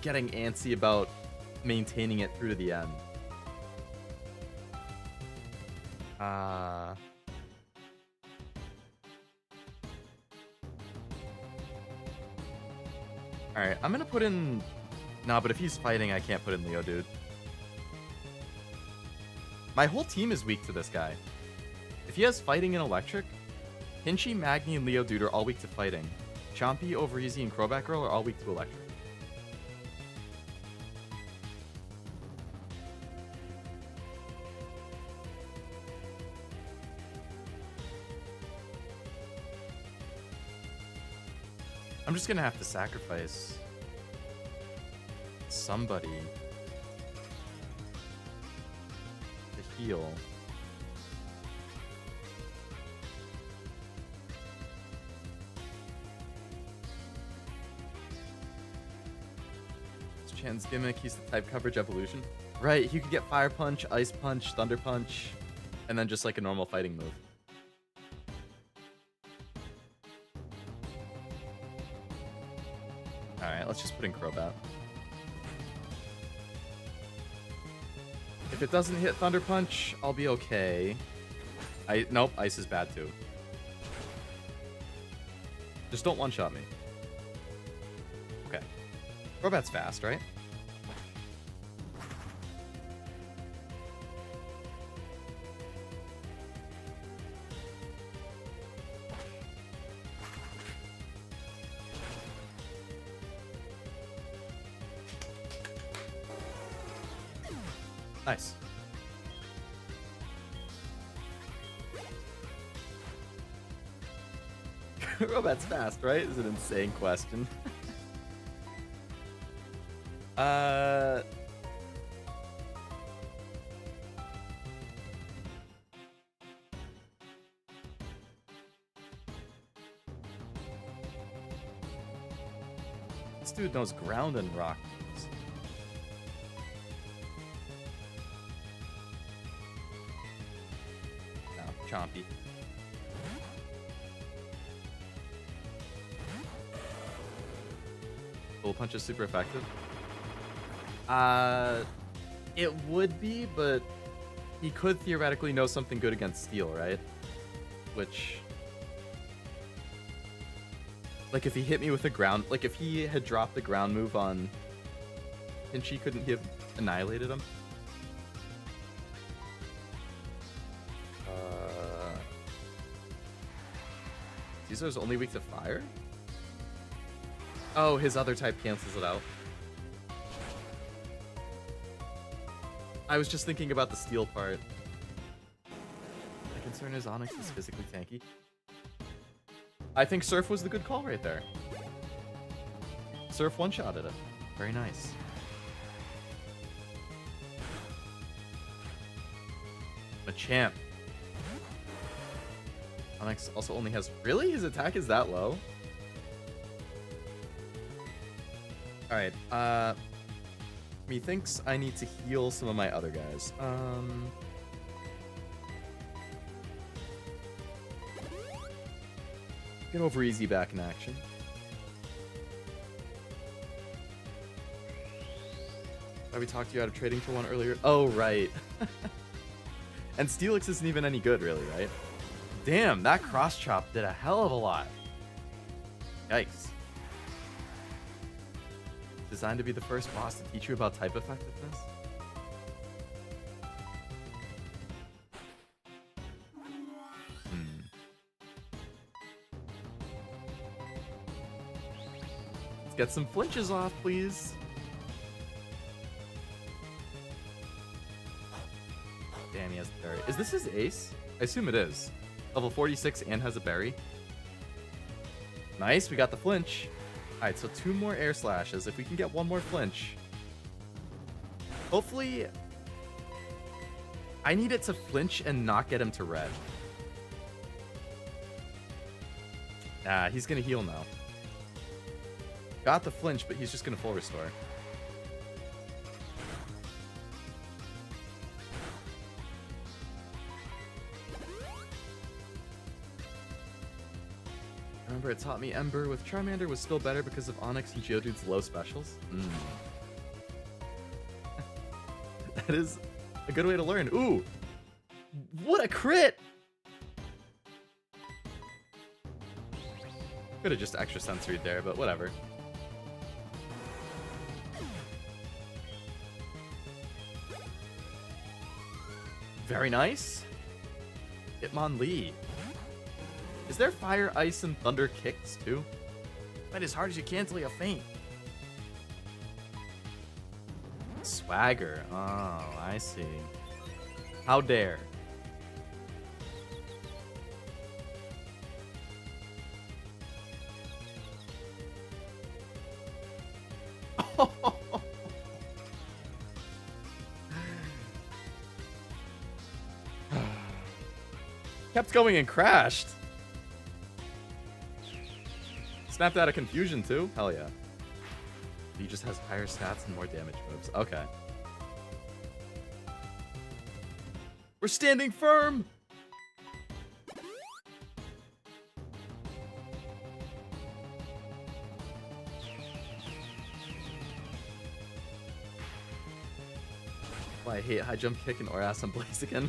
S1: getting antsy about maintaining it through to the end. Alright, I'm gonna put in... Nah, but if he's fighting, I can't put in Leo, dude. My whole team is weak to this guy. If he has fighting and electric, Pinchy, Magni, and Leo Dude are all weak to fighting. Chompy, Overeasy, and Crobat Girl are all weak to electric. I'm just gonna have to sacrifice somebody to heal. It's Chan's gimmick, he's the type coverage evolution. Right, he could get Fire Punch, Ice Punch, Thunder Punch, and then just like a normal fighting move. Alright, let's just put in Crobat. If it doesn't hit Thunder Punch, I'll be okay. Nope, Ice is bad too. Just don't one-shot me. Okay. Crobat's fast, right? Nice. Crobat's fast, right? Is an insane question. This dude knows ground and rock. Chompy. Full Punch is super effective. It would be, but he could theoretically know something good against Steel, right? Which, like, if he hit me with a ground, like if he had dropped the ground move on Pinchy, couldn't he have annihilated him? Scizor's only weak to fire? Oh, his other type cancels it out. I was just thinking about the steel part. My concern is Onyx is physically tanky. I think Surf was the good call right there. Surf one-shotted it. Very nice. Machamp. Onyx also only has... Really? His attack is that low? Alright, methinks I need to heal some of my other guys. Get over easy back in action. Why we talked you out of trading for one earlier? Oh, right. And Steelix isn't even any good, really, right? Damn, that cross chop did a hell of a lot. Yikes. Designed to be the first boss to teach you about type effectiveness? Let's get some flinches off, please. Damn, he has the berry. Is this his ace? I assume it is. Level 46 and has a berry. Nice, we got the flinch. Alright, so 2 more air slashes. If we can get 1 more flinch. Hopefully... I need it to flinch and not get him to red. Nah, he's gonna heal now. Got the flinch, but he's just gonna full restore. Remember, it taught me Ember with Charmander was still better because of Onyx and Geodude's low specials. That is a good way to learn. Ooh! What a crit! Could have just extra sensoried there, but whatever. Very nice. Hitmonlee. Is there fire, ice, and thunder kicks too? Fight as hard as you can till you faint. Swagger. Oh, I see. How dare. Kept going and crashed. Snapped out of confusion too? Hell yeah. He just has higher stats and more damage moves. Okay. We're standing firm! why I hate high jump kick and or ass on Blaziken.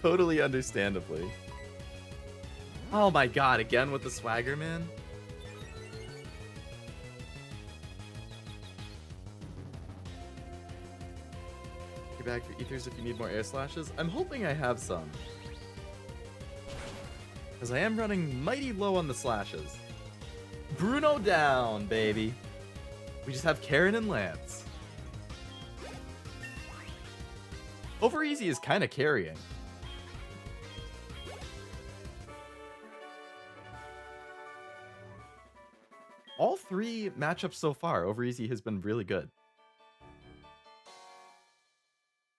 S1: Totally understandably. Oh my god, again with the swagger, man. Your bag for ethers if you need more air slashes. I'm hoping I have some. Because I am running mighty low on the slashes. Bruno down, baby. We just have Karen and Lance. Over easy is kind of carrying. All 3 matchups so far, over easy has been really good.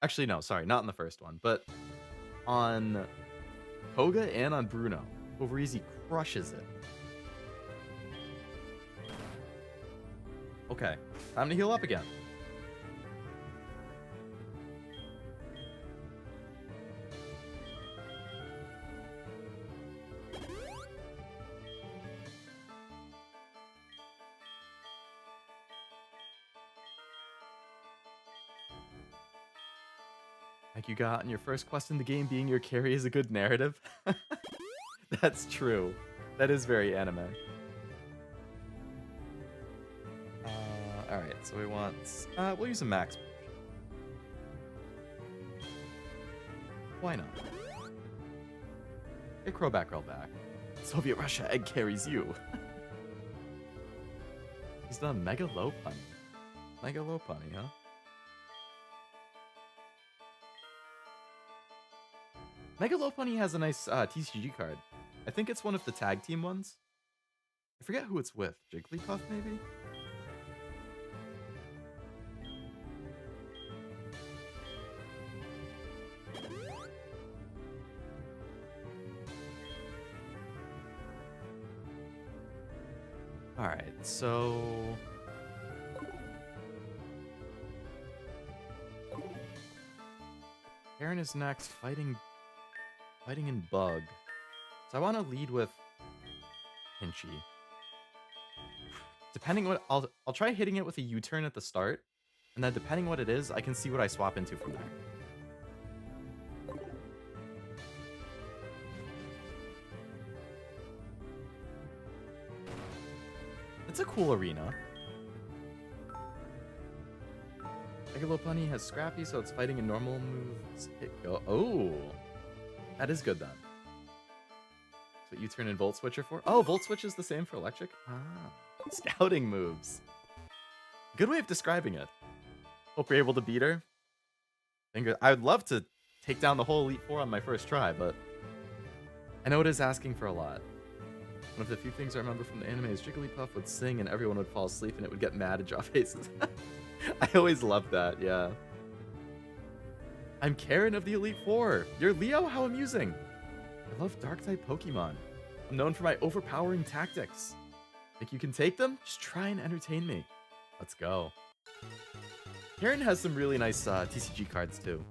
S1: Actually, no, sorry, not in the first one, but on Koga and on Bruno, over easy crushes it. Okay, time to heal up again. Like you got on your first quest in the game, being your carry is a good narrative. That's true. That is very anime. Alright, so we want... we'll use a max push. Why not? Hey, Crowback, roll back. Soviet Russia egg carries you. He's done Mega Low Punny. Mega Low Punny, huh? Mega Low Punny has a nice TCG card. I think it's one of the tag team ones. I forget who it's with. Jigglypuff, maybe? Alright, so... Karen is next, fighting in Bug. So I want to lead with Pinchy. Depending what I'll try hitting it with a U-turn at the start, and then depending what it is, I can see what I swap into from there. It's a cool arena. Megalo Bunny has Scrappy, so it's fighting in normal moves. Go. Oh, that is good then. That's what you turn in Volt Switcher for. Oh, Volt Switch is the same for electric. Ah, scouting moves. Good way of describing it. Hope you're able to beat her. I would love to take down the whole Elite Four on my first try, but I know it is asking for a lot. One of the few things I remember from the anime is Jigglypuff would sing and everyone would fall asleep and it would get mad and draw faces. I always loved that, yeah. I'm Karen of the Elite Four. You're Leo? How amusing. I love Dark-type Pokemon. I'm known for my overpowering tactics. Think you can take them? Just try and entertain me. Let's go. Karen has some really nice TCG cards, too.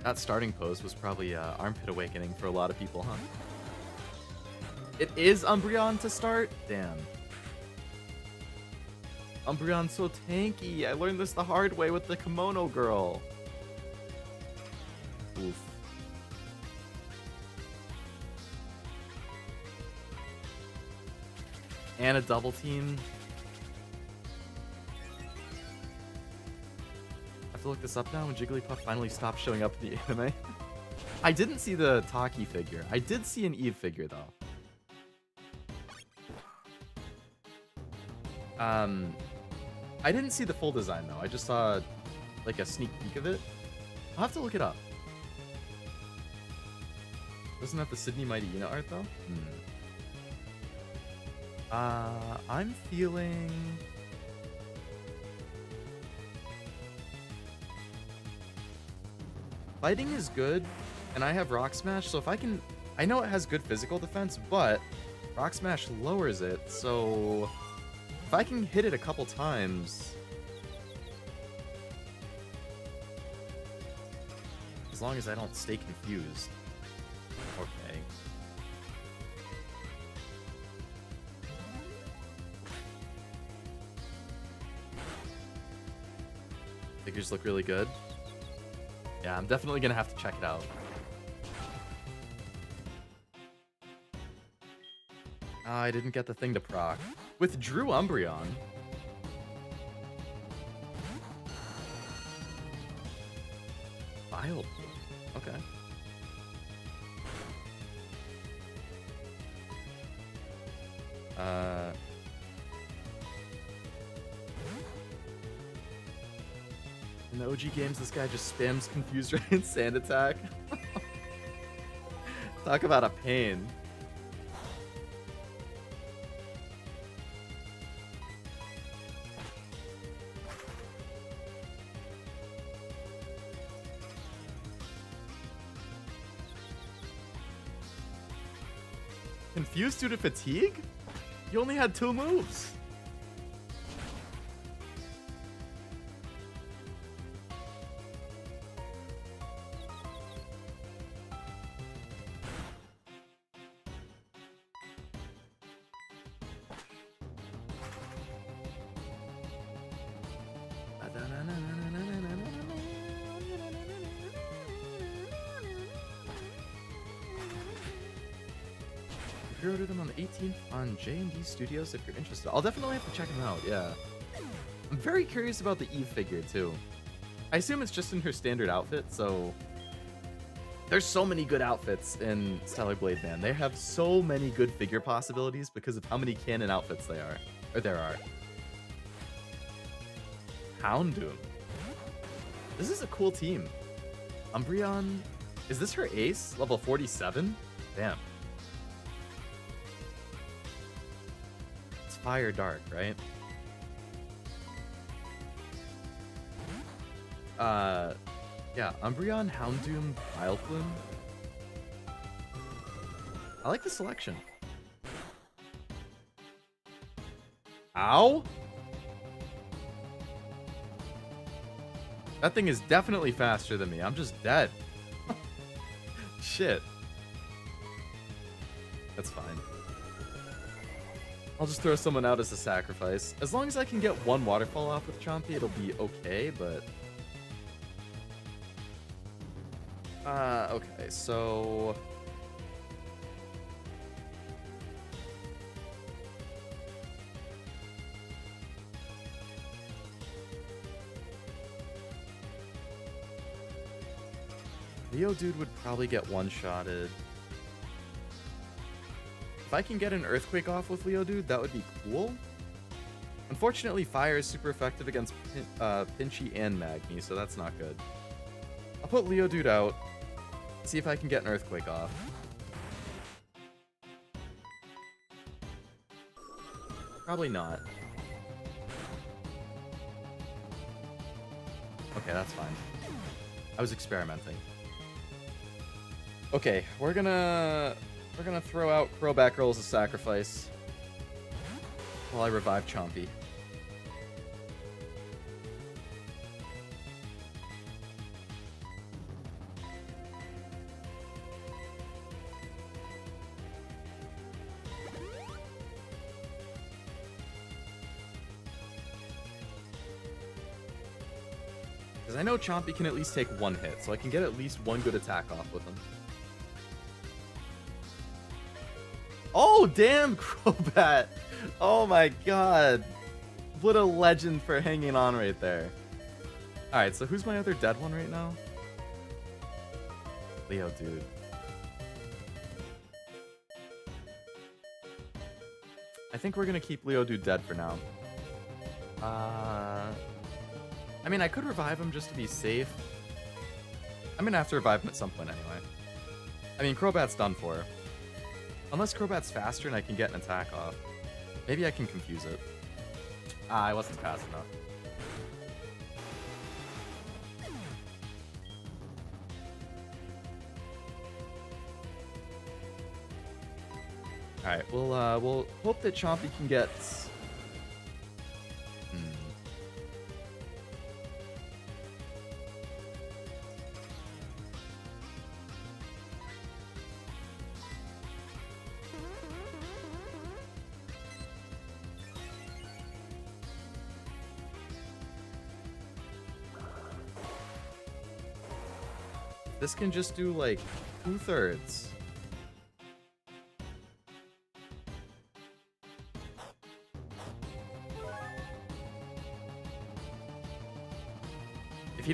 S1: That starting pose was probably Armpit Awakening for a lot of people, huh? It is Umbreon to start? Damn. Umbreon's so tanky. I learned this the hard way with the Kimono Girl. Oof. And a double team. I have to look this up now when Jigglypuff finally stopped showing up in the anime. I didn't see the Taki figure. I did see an Eve figure though. I didn't see the full design though. I just saw like a sneak peek of it. I'll have to look it up. Doesn't have the Sydney Mighty Una art though? I'm feeling... Fighting is good, and I have Rock Smash, so if I can... I know it has good physical defense, but Rock Smash lowers it, so... If I can hit it a couple times... As long as I don't stay confused. Okay. Figures look really good. Yeah, I'm definitely gonna have to check it out. I didn't get the thing to proc. Withdrew Umbreon. Wild. Okay. In the OG games, this guy just spams Confused Ray and Sand Attack. Talk about a pain. Confused due to fatigue? You only had 2 moves. Pre-order them on the 18th on J&D Studios if you're interested. I'll definitely have to check them out, yeah. I'm very curious about the Eve figure, too. I assume it's just in her standard outfit, so... There's so many good outfits in Stellar Blade, man. They have so many good figure possibilities because of how many canon outfits there are. Houndoom. This is a cool team. Umbreon... Is this her ace? Level 47? Damn. Fire Dark, right? Yeah, Umbreon, Houndoom, Vileplume. I like the selection. Ow! That thing is definitely faster than me. I'm just dead. Shit. That's fine. I'll just throw someone out as a sacrifice. As long as I can get 1 waterfall off with Chompy, it'll be okay, but... okay, so... Dude would probably get one-shotted. If I can get an Earthquake off with Dude, that would be cool. Unfortunately, Fire is super effective against Pinchy and Magni, so that's not good. I'll put Dude out, see if I can get an Earthquake off. Probably not. Okay, that's fine. I was experimenting. Okay, we're gonna throw out Crowbat Girl as a sacrifice while I revive Chompy. Because I know Chompy can at least take 1 hit, so I can get at least 1 good attack off with him. Oh, damn, Crobat! Oh my god. What a legend for hanging on right there. Alright, so who's my other dead one right now? Dude. I think we're gonna keep Dude dead for now. I mean, I could revive him just to be safe. I'm gonna have to revive him at some point anyway. I mean, Crobat's done for. Unless Crobat's faster and I can get an attack off. Maybe I can confuse it. I wasn't fast enough. Alright, we'll hope that Chompy can get... This can just do like 2/3. If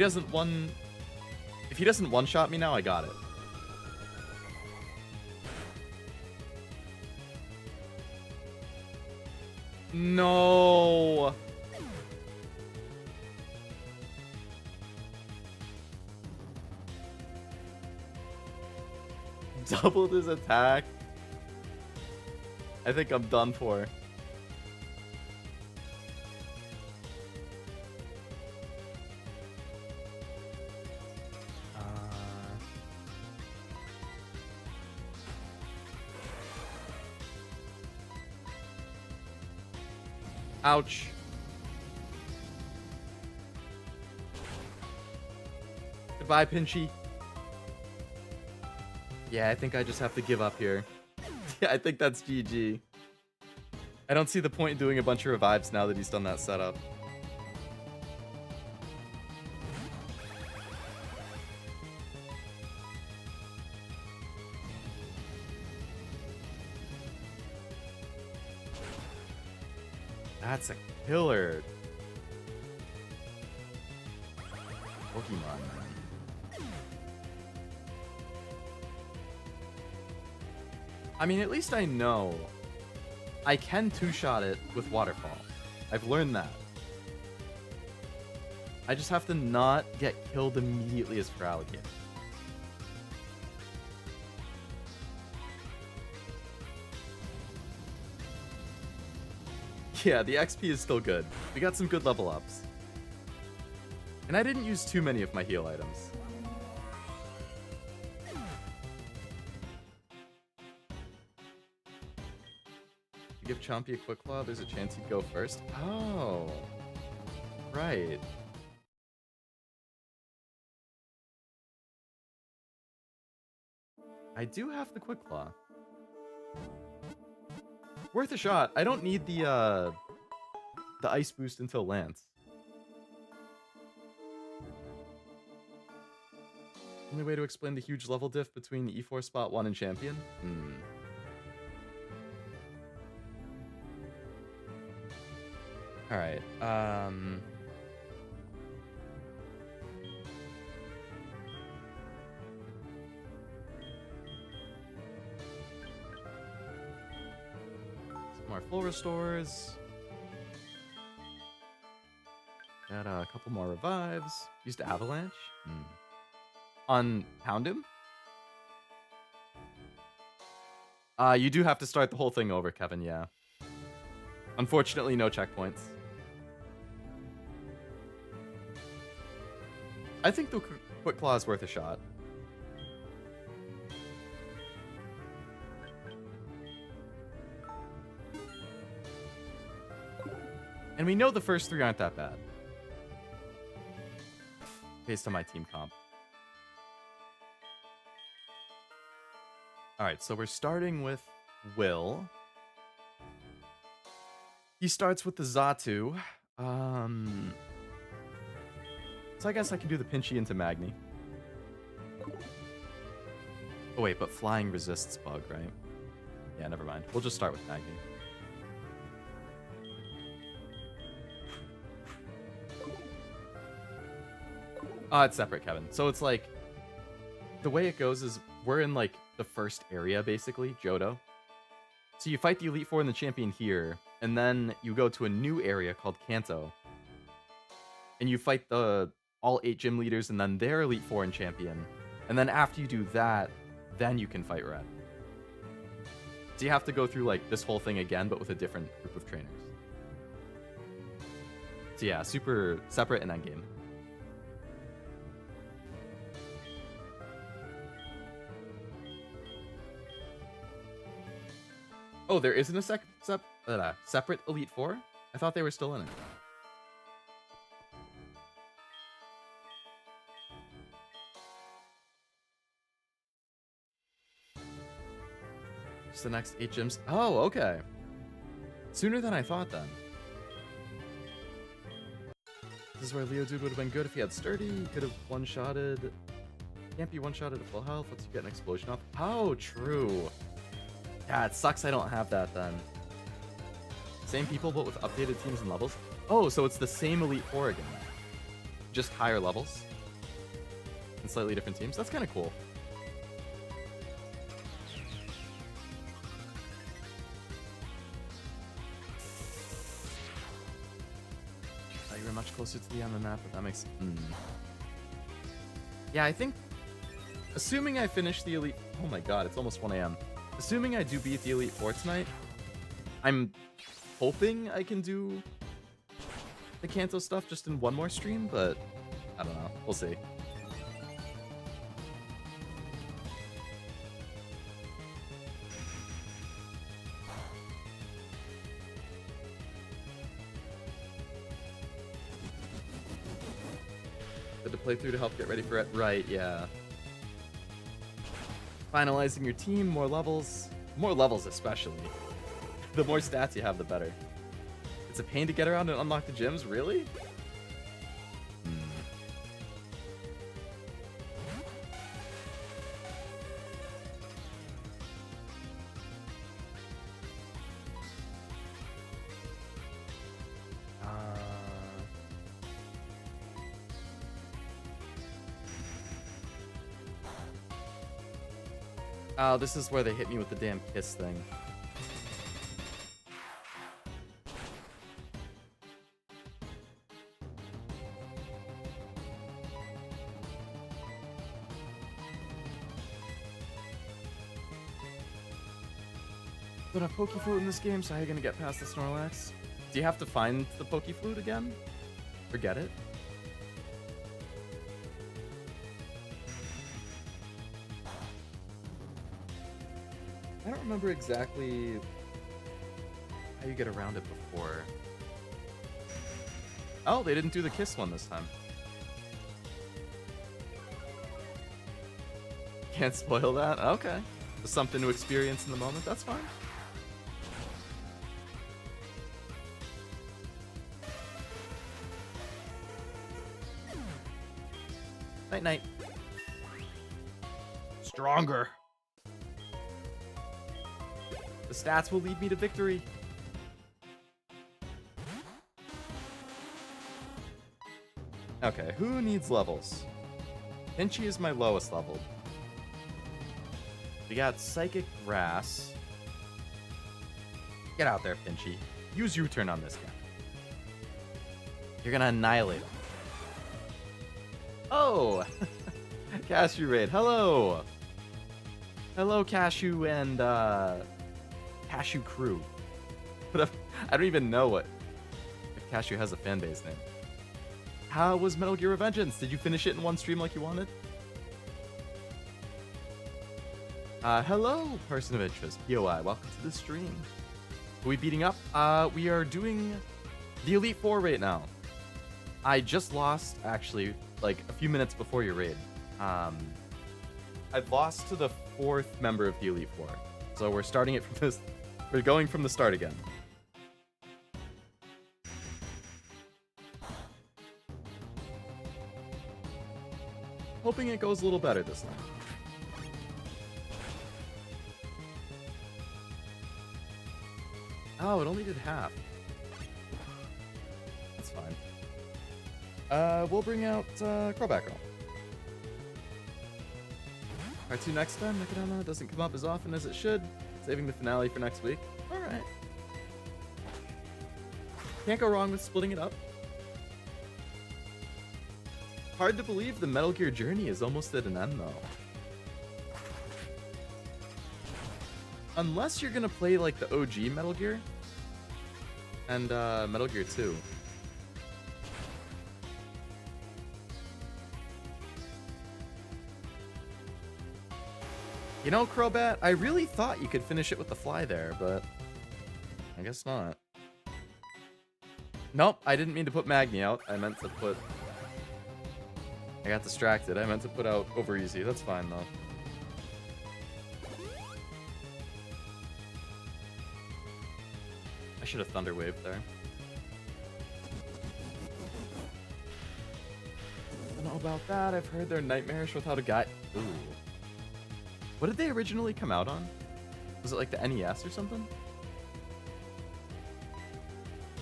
S1: he doesn't one-shot me now, I got it. No. Doubled his attack. I think I'm done for. Ouch. Goodbye, Pinchy. Yeah, I think I just have to give up here. Yeah, I think that's GG. I don't see the point in doing a bunch of revives now that he's done that setup. That's a killer. Pokemon. I mean, at least I know I can two-shot it with Waterfall. I've learned that. I just have to not get killed immediately as Feraligatr. Yeah, the XP is still good. We got some good level ups. And I didn't use too many of my heal items. You give Chompy a Quick Claw, there's a chance he'd go first. Oh. Right. I do have the Quick Claw. Worth a shot. I don't need the ice boost until Lance. Only way to explain the huge level diff between E4 Spot 1 and Champion? Alright, more full restores. Got a couple more revives. Used Avalanche. On Houndoom? You do have to start the whole thing over, Kevin, yeah. Unfortunately, no checkpoints. I think the Quick Claw is worth a shot. And we know the first three aren't that bad. Based on my team comp. Alright, so we're starting with Will. He starts with the Xatu. So I guess I can do the Pinchy into Magni. Oh wait, but flying resists bug, right? Yeah, never mind. We'll just start with Magni. It's separate, Kevin. So it's like, the way it goes is we're in like the first area, basically, Johto. So you fight the Elite Four and the champion here, and then you go to a new area called Kanto. And you fight all 8 gym leaders and then their Elite Four and champion. And then after you do that, then you can fight Red. So you have to go through like this whole thing again, but with a different group of trainers. So yeah, super separate and endgame. Oh, there isn't a separate Elite Four? I thought they were still in it. Just the next 8 gyms. Oh, okay. Sooner than I thought then. This is where Leo Dude would have been good if he had Sturdy. He could have one-shotted. Can't be one-shotted at full health. Let's get an explosion off. Oh, true. Yeah, it sucks I don't have that then. Same people, but with updated teams and levels. Oh, so it's the same Elite Four again. Just higher levels. And slightly different teams. That's kind of cool. You were much closer to the end than that, but that makes... Yeah, I think... Assuming I finish the Elite... Oh my god, it's almost 1 AM. Assuming I do beat the Elite Four tonight, I'm hoping I can do the Kanto stuff just in one more stream, but I don't know. We'll see. Good to play through to help get ready for it. Right, yeah. Finalizing your team, more levels. More levels especially. The more stats you have, the better. It's a pain to get around and unlock the gyms, really? Oh, this is where they hit me with the damn kiss thing. But a Pokeflute in this game, so how are you gonna get past the Snorlax? Do you have to find the Pokeflute again? Or get it? I don't remember exactly how you get around it before. Oh, they didn't do the kiss one this time. Can't spoil that? Okay. Just something to experience in the moment, that's fine. Night night. Stronger. The stats will lead me to victory. Okay, who needs levels? Pinchy is my lowest level. We got Psychic Grass. Get out there, Pinchy. Use U-turn on this guy. You're gonna annihilate him. Oh! Cashew Raid, hello! Hello, Cashew and, Cashew Crew. But I don't even know if Cashew has a fanbase name. How was Metal Gear Revengeance? Did you finish it in one stream like you wanted? Hello, person of interest, POI. Welcome to the stream. Are we beating up? We are doing the Elite Four right now. I just lost, actually, like a few minutes before your raid. I've lost to the 4th member of the Elite Four. So we're starting it from this. We're going from the start again. Hoping it goes a little better this time. Oh, it only did half. That's fine. We'll bring out Crowback Girl. Our 2 next time, Nakadama doesn't come up as often as it should. Saving the finale for next week. Alright. Can't go wrong with splitting it up. Hard to believe the Metal Gear journey is almost at an end, though. Unless you're gonna play, like, the OG Metal Gear. And, Metal Gear 2. You know, Crobat, I really thought you could finish it with the fly there, but I guess not. Nope, I didn't mean to put Magni out. I meant to put... I got distracted. I meant to put out Over Easy. That's fine, though. I should have Thunder Waved there. I don't know about that. I've heard they're nightmarish without a guide. Ooh. What did they originally come out on? Was it like the NES or something?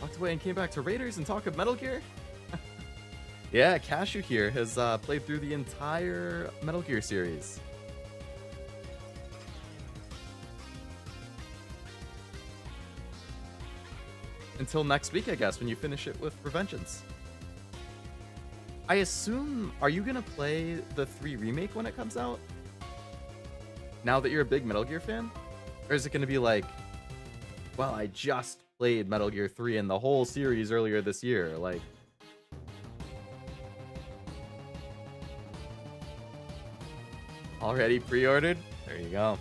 S1: Walked away and came back to Raiders and talk of Metal Gear? Yeah, Cashew here has played through the entire Metal Gear series. Until next week, I guess, when you finish it with Revengeance. I assume, are you gonna play the 3 remake when it comes out? Now that you're a big Metal Gear fan? Or is it gonna be like, well, I just played Metal Gear 3 and the whole series earlier this year, like... Already pre-ordered? There you go.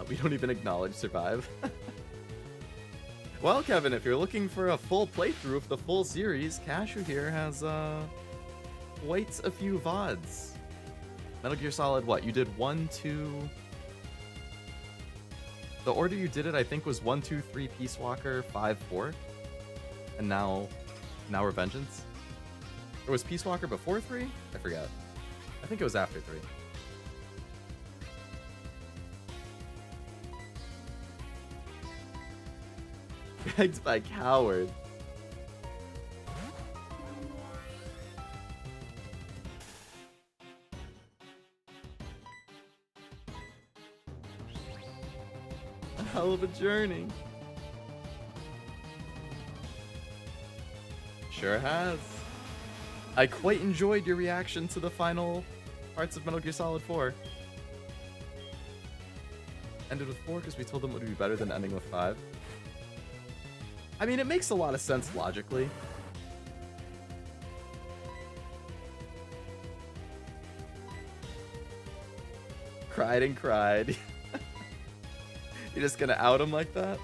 S1: We don't even acknowledge Survive. Well, Kevin, if you're looking for a full playthrough of the full series, Cashew here has quite a few VODs. Metal Gear Solid, what? You did 1, 2... The order you did it, I think, was 1, 2, 3 Peace Walker, 5, 4. And now Revengeance? Or was Peace Walker before 3? I forgot. I think it was after 3. Begged by Coward. A hell of a journey. Sure has. I quite enjoyed your reaction to the final parts of Metal Gear Solid 4. Ended with 4 because we told them it would be better than ending with 5. I mean, it makes a lot of sense logically. Cried and cried. You're just gonna out him like that?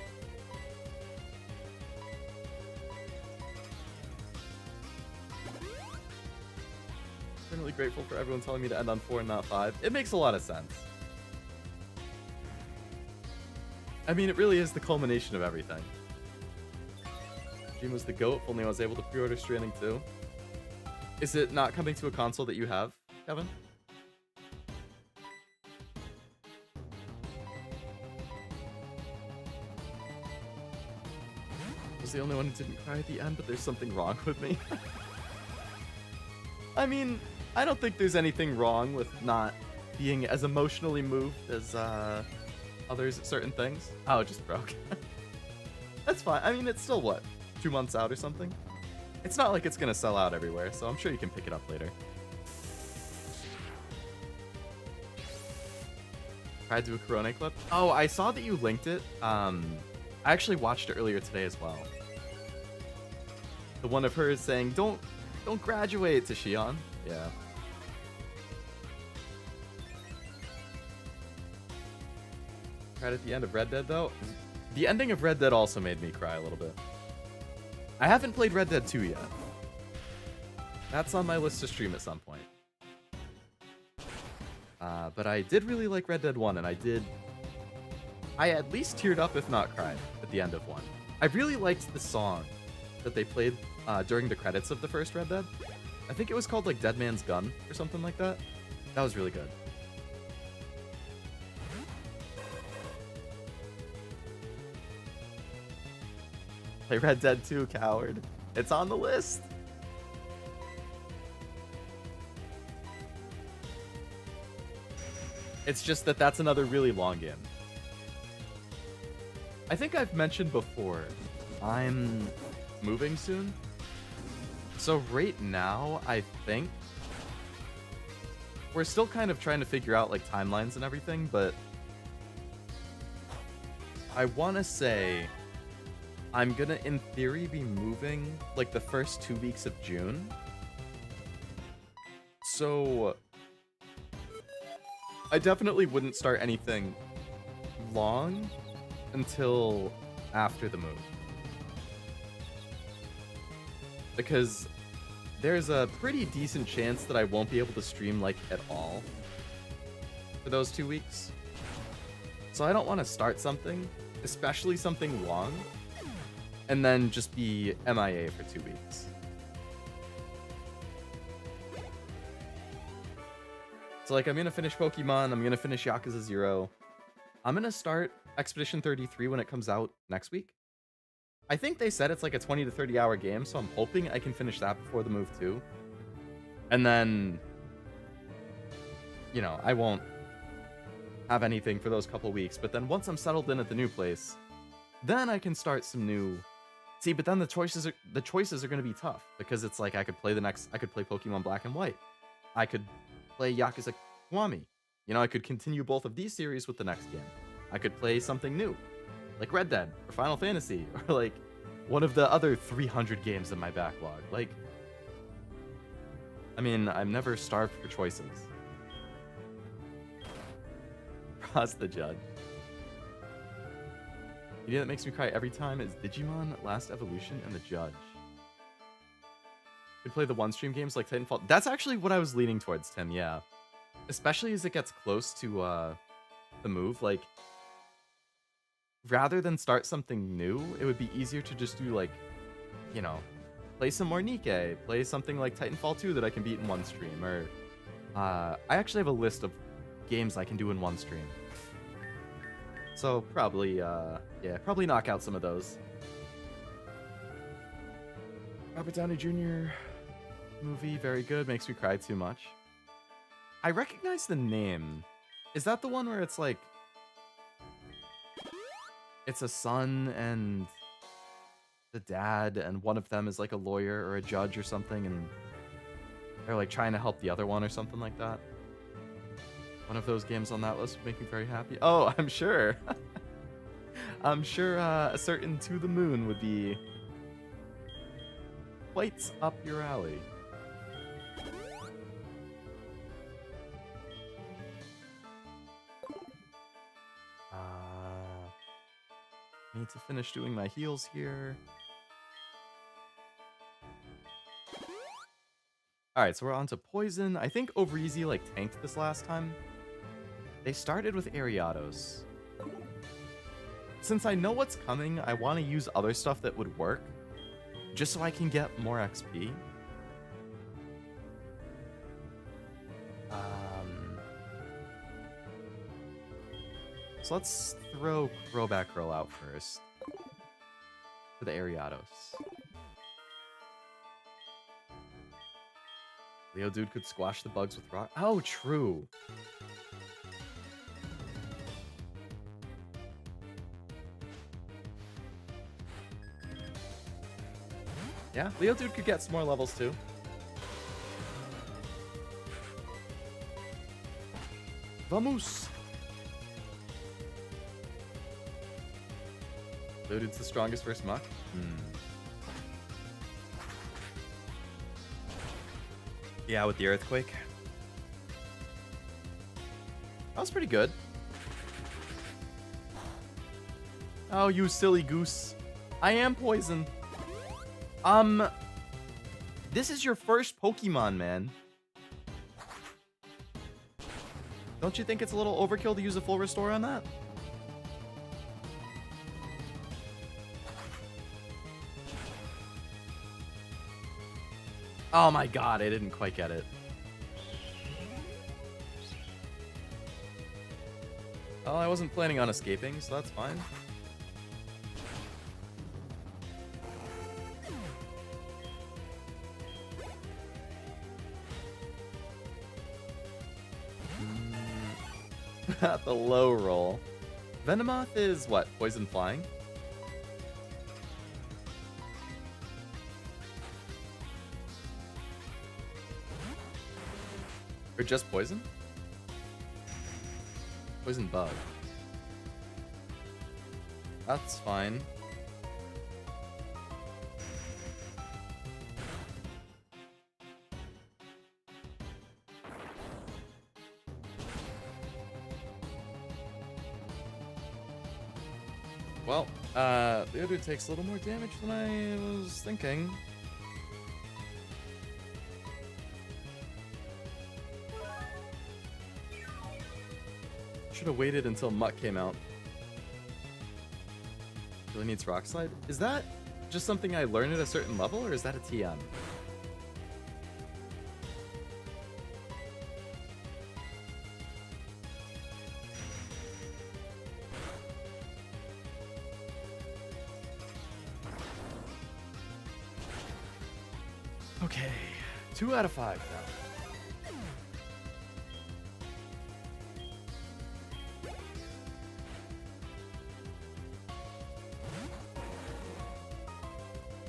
S1: I'm really grateful for everyone telling me to end on 4 and not 5. It makes a lot of sense. I mean, it really is the culmination of everything. Dream was the GOAT, if only I was able to pre-order Stranding 2. Is it not coming to a console that you have, Kevin? I was the only one who didn't cry at the end, but there's something wrong with me. I mean, I don't think there's anything wrong with not being as emotionally moved as others at certain things. Oh, it just broke. That's fine. I mean, it's still, what, 2 months out or something? It's not like it's gonna sell out everywhere, so I'm sure you can pick it up later. Tried to do a Corona clip. Oh, I saw that you linked it. I actually watched it earlier today as well. The one of hers saying, don't graduate, to Shion. Yeah. Right at the end of Red Dead, though. The ending of Red Dead also made me cry a little bit. I haven't played Red Dead 2 yet. That's on my list to stream at some point. But I did really like Red Dead 1, and I at least teared up, if not cried, at the end of 1. I really liked the song that they played during the credits of the first Red Dead. I think it was called, like, Dead Man's Gun, or something like that. That was really good. Play Red Dead 2, Coward. It's on the list. It's just that that's another really long game. I think I've mentioned before, I'm moving soon. So right now, I think we're still kind of trying to figure out like timelines and everything, but I want to say I'm gonna, in theory, be moving like the first 2 weeks of June. So I definitely wouldn't start anything long until after the move. Because there's a pretty decent chance that I won't be able to stream like at all for those 2 weeks. So I don't want to start something, especially something long, and then just be MIA for 2 weeks. So, like, I'm going to finish Pokemon. I'm going to finish Yakuza 0. I'm going to start Expedition 33 when it comes out next week. I think they said it's like a 20 to 30 hour game, so I'm hoping I can finish that before the move too. And then, you know, I won't have anything for those couple weeks. But then once I'm settled in at the new place, then I can start some new... See, but then the choices are going to be tough, because it's like I could play Pokemon Black and White. I could play Yakuza Kiwami. You know, I could continue both of these series with the next game. I could play something new, like Red Dead or Final Fantasy, or like one of the other 300 games in my backlog. Like, I mean, I'm never starved for choices. Ross the Judge. The idea that makes me cry every time is Digimon Last Evolution and the Judge. Could play the one-stream games like Titanfall. That's actually what I was leaning towards, Tim, yeah. Especially as it gets close to the move. Like, rather than start something new, it would be easier to just do, like, you know, play some more Nikke, play something like Titanfall 2 that I can beat in one stream, or I actually have a list of games I can do in one stream. So probably, yeah, probably knock out some of those. Robert Downey Jr. movie, very good, makes me cry too much. I recognize the name. Is that the one where it's like, it's a son and the dad, and one of them is like a lawyer or a judge or something, and they're like trying to help the other one or something like that? One of those games on that list would make me very happy. Oh, I'm sure. I'm sure a certain To the Moon would be quite up your alley. Need to finish doing my heals here. Alright, so we're on to Poison. I think Overeasy like tanked this last time. They started with Ariados. Since I know what's coming, I want to use other stuff that would work, just so I can get more XP. So let's throw Crowback Girl out first for the Ariados. Leo Dude could squash the bugs with rock. Oh, true. Yeah, Leo Dude could get some more levels too. Vamos! Leo Dude's the strongest versus Muck? Yeah, with the Earthquake. That was pretty good. Oh, you silly goose. I am Poison. This is your first Pokemon, man. Don't you think it's a little overkill to use a full restore on that? Oh my god, I didn't quite get it. Oh, I wasn't planning on escaping, so that's fine. The low roll. Venomoth is what? Poison flying? Or just poison? Poison bug. That's fine. Well, the other takes a little more damage than I was thinking. Should have waited until Muck came out. Really needs Rock Slide. Is that just something I learn at a certain level, or is that a TM? Okay, 2 out of 5 now.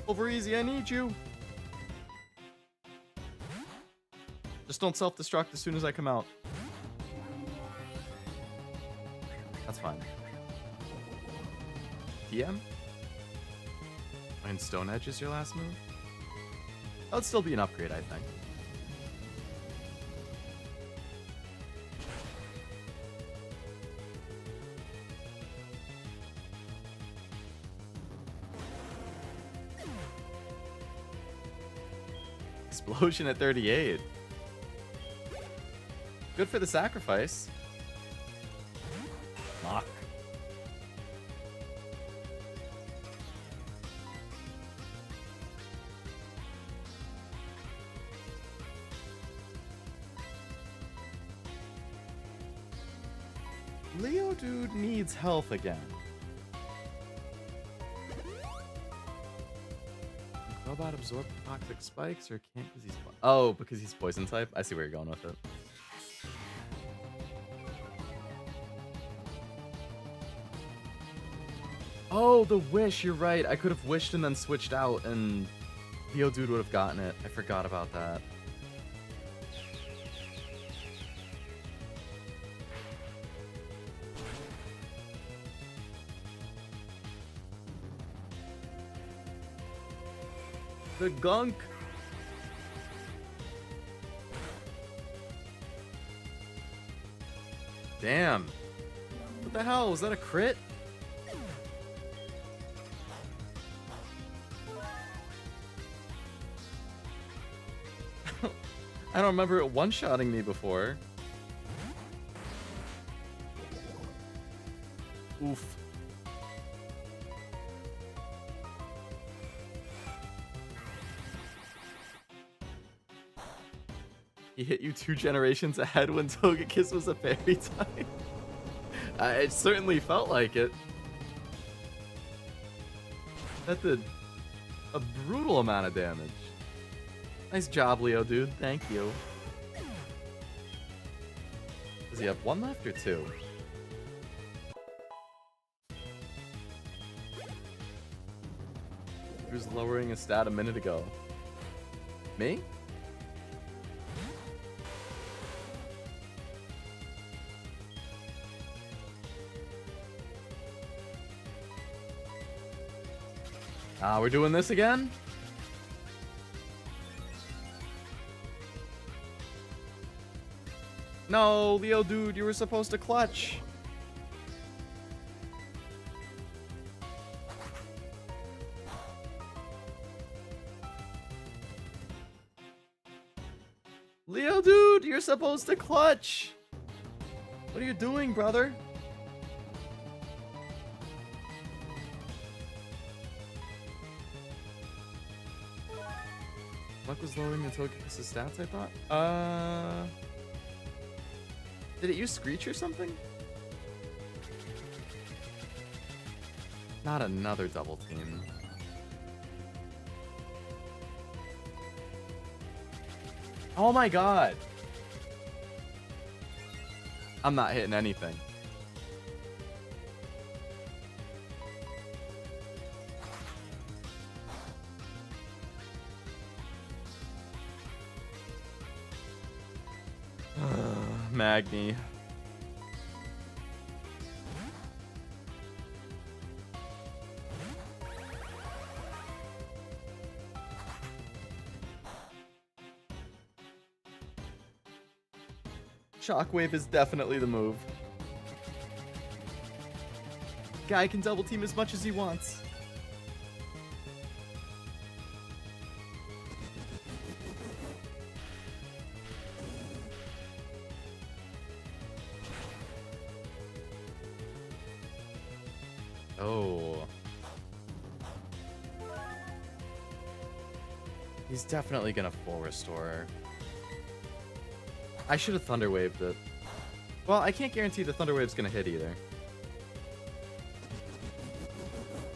S1: Over easy, I need you. Just don't self-destruct as soon as I come out. That's fine. TM? And Stone Edge is your last move? That would still be an upgrade, I think. Explosion at 38. Good for the sacrifice. Mock. Leo dude needs health again. Robot absorb toxic spikes or can't because he's because he's poison type? I see where you're going with it. Oh, the wish, you're right. I could have wished and then switched out and Leo dude would have gotten it. I forgot about that. The gunk. Damn. What the hell? Was that a crit? I don't remember it one-shotting me before. Oof. He hit you 2 generations ahead when Togekiss was a fairy type. It certainly felt like it. That did a brutal amount of damage. Nice job, Leo dude. Thank you. Does he have 1 left or 2? He was lowering his stat a minute ago. Me? We're doing this again? No, Leo dude, you were supposed to clutch. Leo dude, you're supposed to clutch. What are you doing, brother? Luck was lowering the Togekiss' stats, I thought. Did it use Screech or something? Not another double team. Oh my god! I'm not hitting anything. Magni. Shockwave is definitely the move. Guy can double team as much as he wants. Oh. He's definitely gonna full restore. I should have Thunder Waved it. Well, I can't guarantee the Thunder Wave's gonna hit either.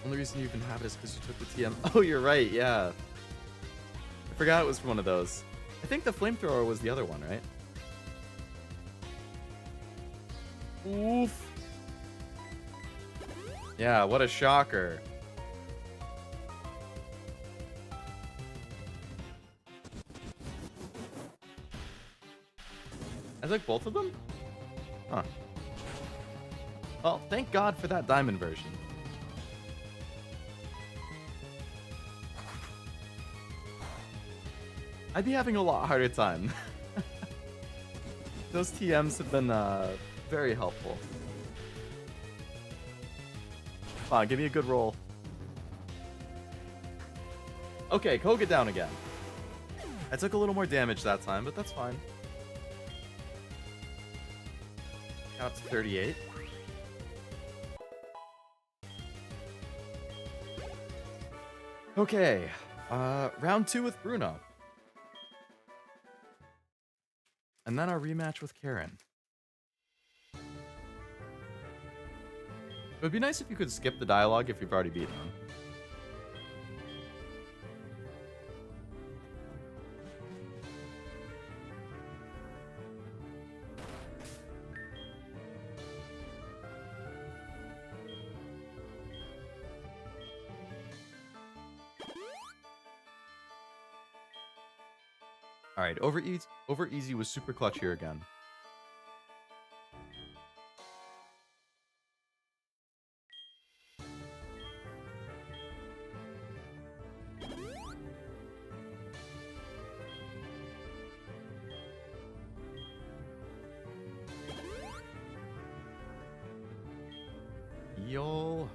S1: Only reason you even have it is because you took the TM. Oh, you're right, yeah. I forgot it was one of those. I think the Flamethrower was the other one, right? Oof. Yeah, what a shocker. I took both of them? Huh. Well, thank God for that diamond version. I'd be having a lot harder time. Those TMs have been very helpful. Come on, give me a good roll. Okay, Koga down again. I took a little more damage that time, but that's fine. Got up to 38. Okay, round 2 with Bruno. And then our rematch with Karen. It would be nice if you could skip the dialogue if you've already beaten them. Alright, over easy was super clutch here again. Yo.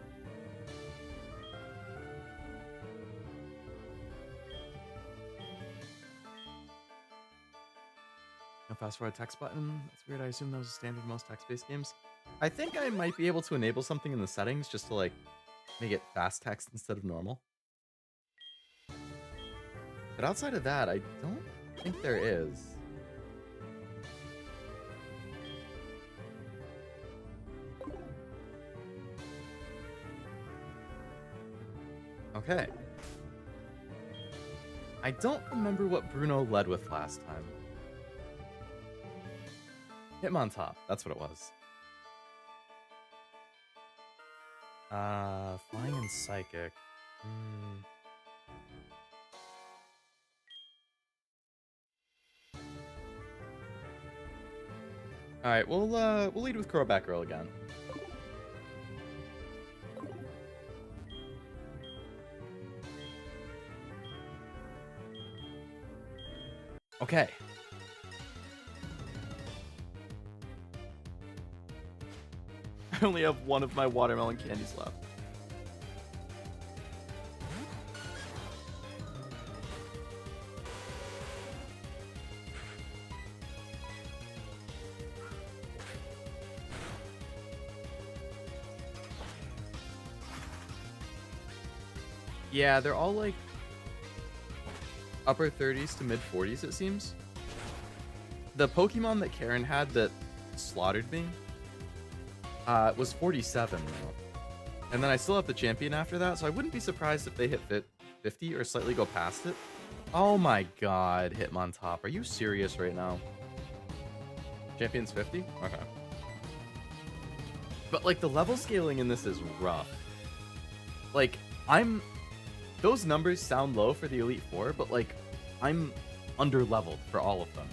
S1: No fast forward text button. That's weird. I assume that was a standard in most text-based games. I think I might be able to enable something in the settings just to like make it fast text instead of normal. But outside of that, I don't think there is. Okay. I don't remember what Bruno led with last time. Hitmontop, that's what it was. Flying and Psychic. Alright, we'll lead with Crowback Girl again. Okay. I only have one of my watermelon candies left. Yeah, they're all like upper 30s to mid 40s, it seems. The Pokemon that Karen had that slaughtered me was 47 though. And then I still have the champion after that, so I wouldn't be surprised if they hit 50 or slightly go past it. Oh my god, Hitmontop. Are you serious right now? Champion's 50? Okay. But like the level scaling in this is rough. Like, those numbers sound low for the Elite Four, but like, I'm under-leveled for all of them.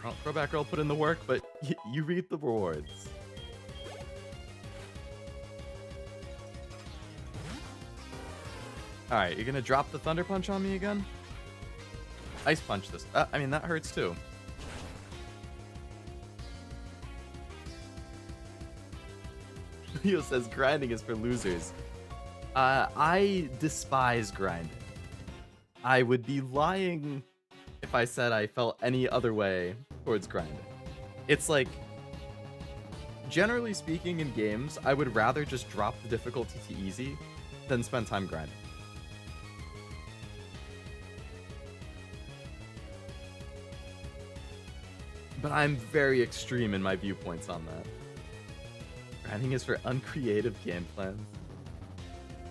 S1: Well, Crowback Girl put in the work, but you reap the rewards. Alright, you're gonna drop the Thunder Punch on me again? Ice Punch this. I mean, that hurts too. Leo says grinding is for losers. I despise grinding. I would be lying if I said I felt any other way towards grinding. It's like, generally speaking in games, I would rather just drop the difficulty to easy than spend time grinding. But I'm very extreme in my viewpoints on that. Grinding is for uncreative game plans.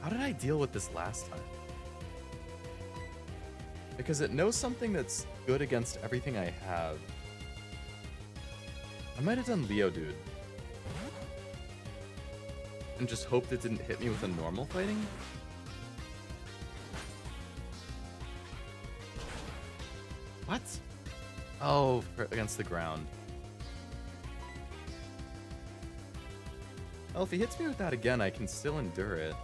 S1: How did I deal with this last time? Because it knows something that's good against everything I have. I might have done Leo Dude. And just hoped it didn't hit me with a normal fighting? What? Oh, against the ground. Well, if he hits me with that again, I can still endure it.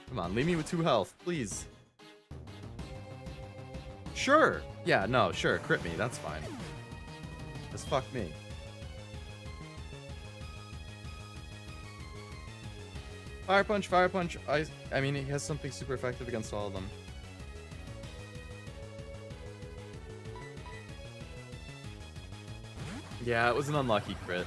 S1: Come on, leave me with 2 health, please. Sure! Yeah, no, sure, crit me, that's fine. Just fuck me. Fire Punch, Fire Punch. I mean, he has something super effective against all of them. Yeah, it was an unlucky crit.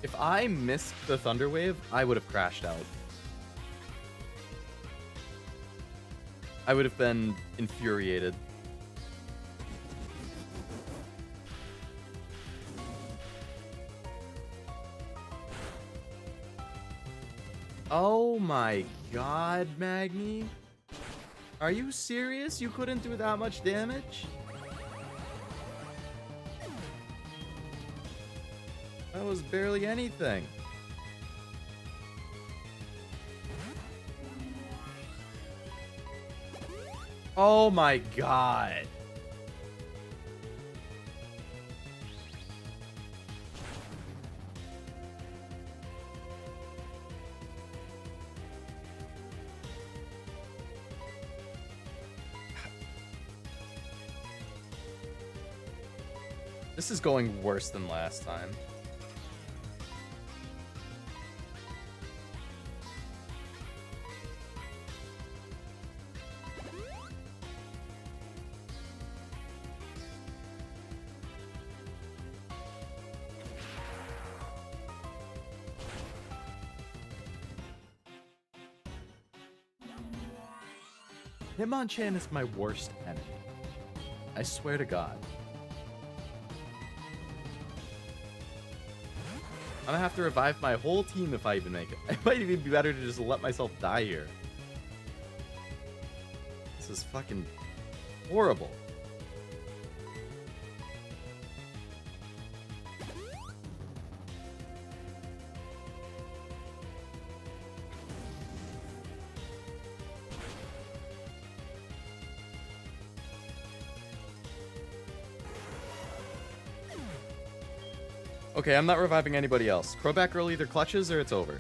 S1: If I missed the Thunder Wave, I would have crashed out. I would have been infuriated. Oh my god, Magni? Are you serious? You couldn't do that much damage? That was barely anything. Oh my god. This is going worse than last time. Hitmonchan is my worst enemy. I swear to God. I'm gonna have to revive my whole team if I even make it. It might even be better to just let myself die here. This is fucking horrible. Okay, I'm not reviving anybody else. Crowback Girl either clutches or it's over.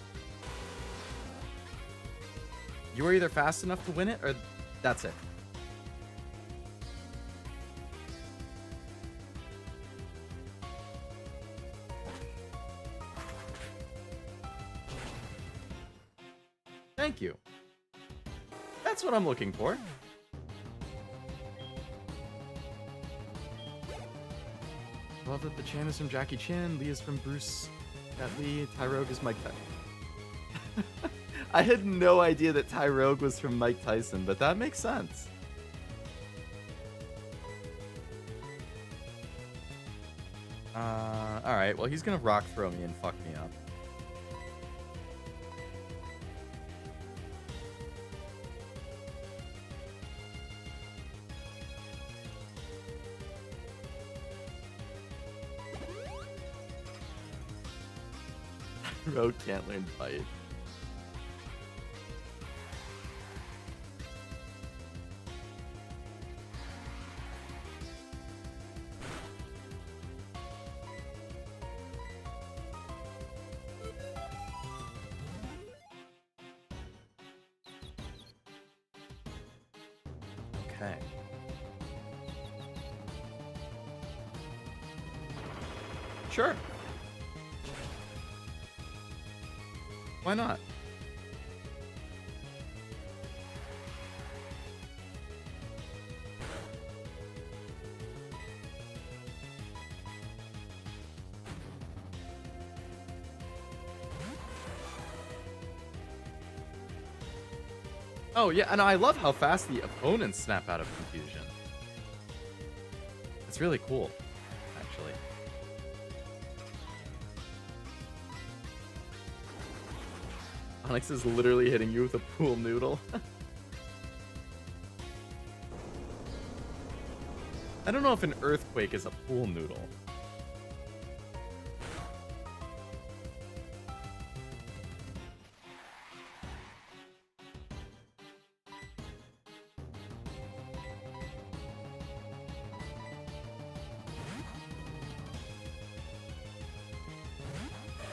S1: You are either fast enough to win it or that's it. Thank you. That's what I'm looking for. I love that the Chan is from Jackie Chan, Lee is from Bruce, Cat Lee, Tyrogue is Mike Tyson. I had no idea that Tyrogue was from Mike Tyson, but that makes sense. Alright, well he's gonna rock throw me and fuck me up. Rogue can't learn fight. Okay. Sure. Why not? Oh, yeah, and I love how fast the opponents snap out of confusion. It's really cool, actually. Onyx is literally hitting you with a pool noodle. I don't know if an earthquake is a pool noodle.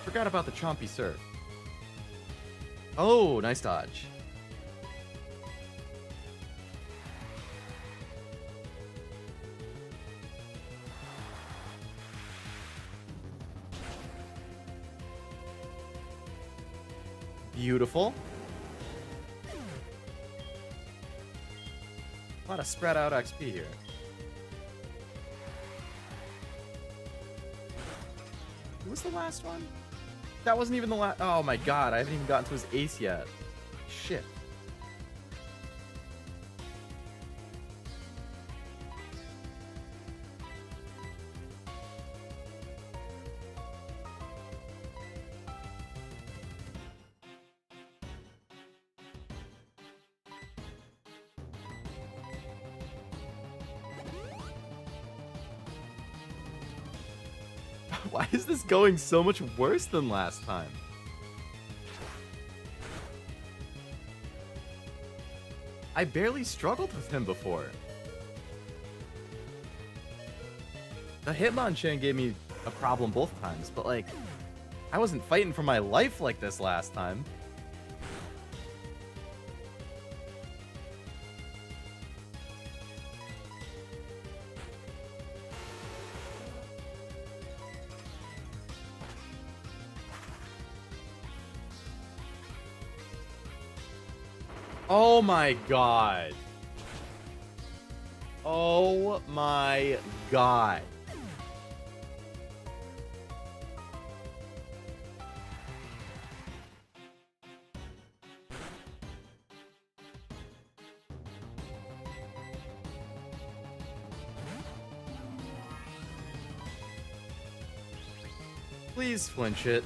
S1: Forgot about the chompy serve. Oh, nice dodge. Beautiful. A lot of spread out XP here. Who was the last one? That wasn't even the last. Oh my god, I haven't even gotten to his ace yet. Shit. Why is this going so much worse than last time? I barely struggled with him before. The Hitmonchan gave me a problem both times, but like, I wasn't fighting for my life like this last time. Oh my god. Oh my god. Please flinch it.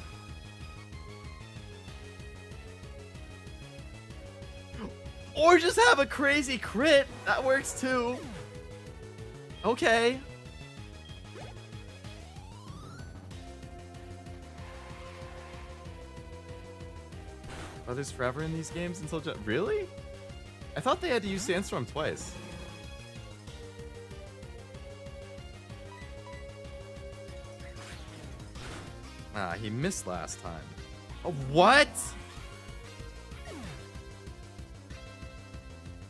S1: Or just have a crazy crit. That works too. Okay. Brothers forever in these games until really? I thought they had to use Sandstorm twice. Ah, he missed last time. Oh, what?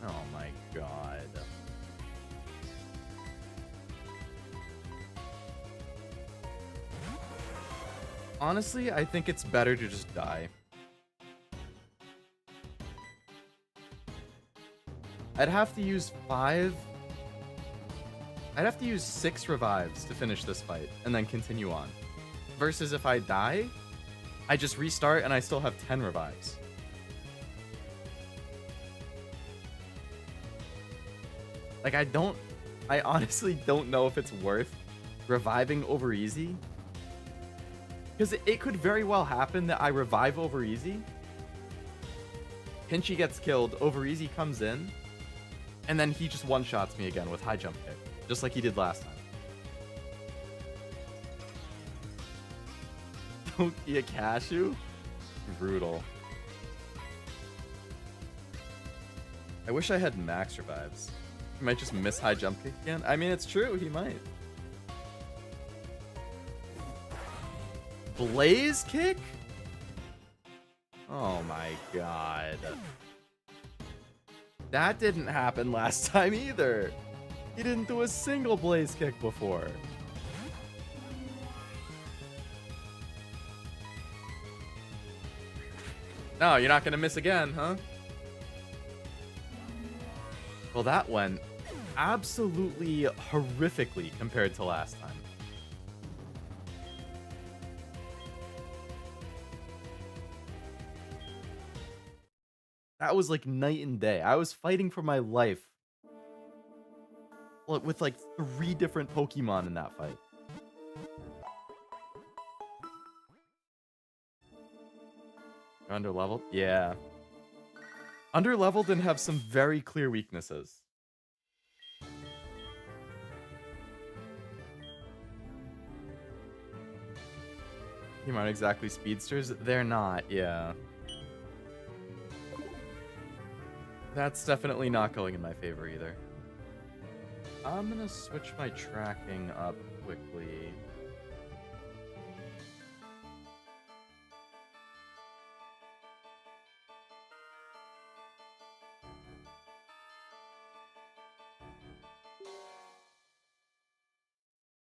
S1: Oh my god. Honestly, I think it's better to just die. I'd have to use 6 revives to finish this fight and then continue on. Versus if I die, I just restart and I still have 10 revives. Like, I honestly don't know if it's worth reviving over easy. Because it could very well happen that I revive over easy. Pinchy gets killed, over easy comes in, and then he just one-shots me again with high jump kick. Just like he did last time. Don't be a cashew? Brutal. I wish I had max revives. He might just miss high jump kick again. I mean, it's true, he might. Blaze kick? Oh my god. That didn't happen last time either. He didn't do a single blaze kick before. No, you're not gonna miss again, huh? Well, that went absolutely horrifically compared to last time. That was like night and day. I was fighting for my life with like 3 different Pokemon in that fight. Underleveled? Yeah. Underleveled and have some very clear weaknesses. You aren't exactly speedsters. They're not, yeah. That's definitely not going in my favor either. I'm gonna switch my tracking up quickly.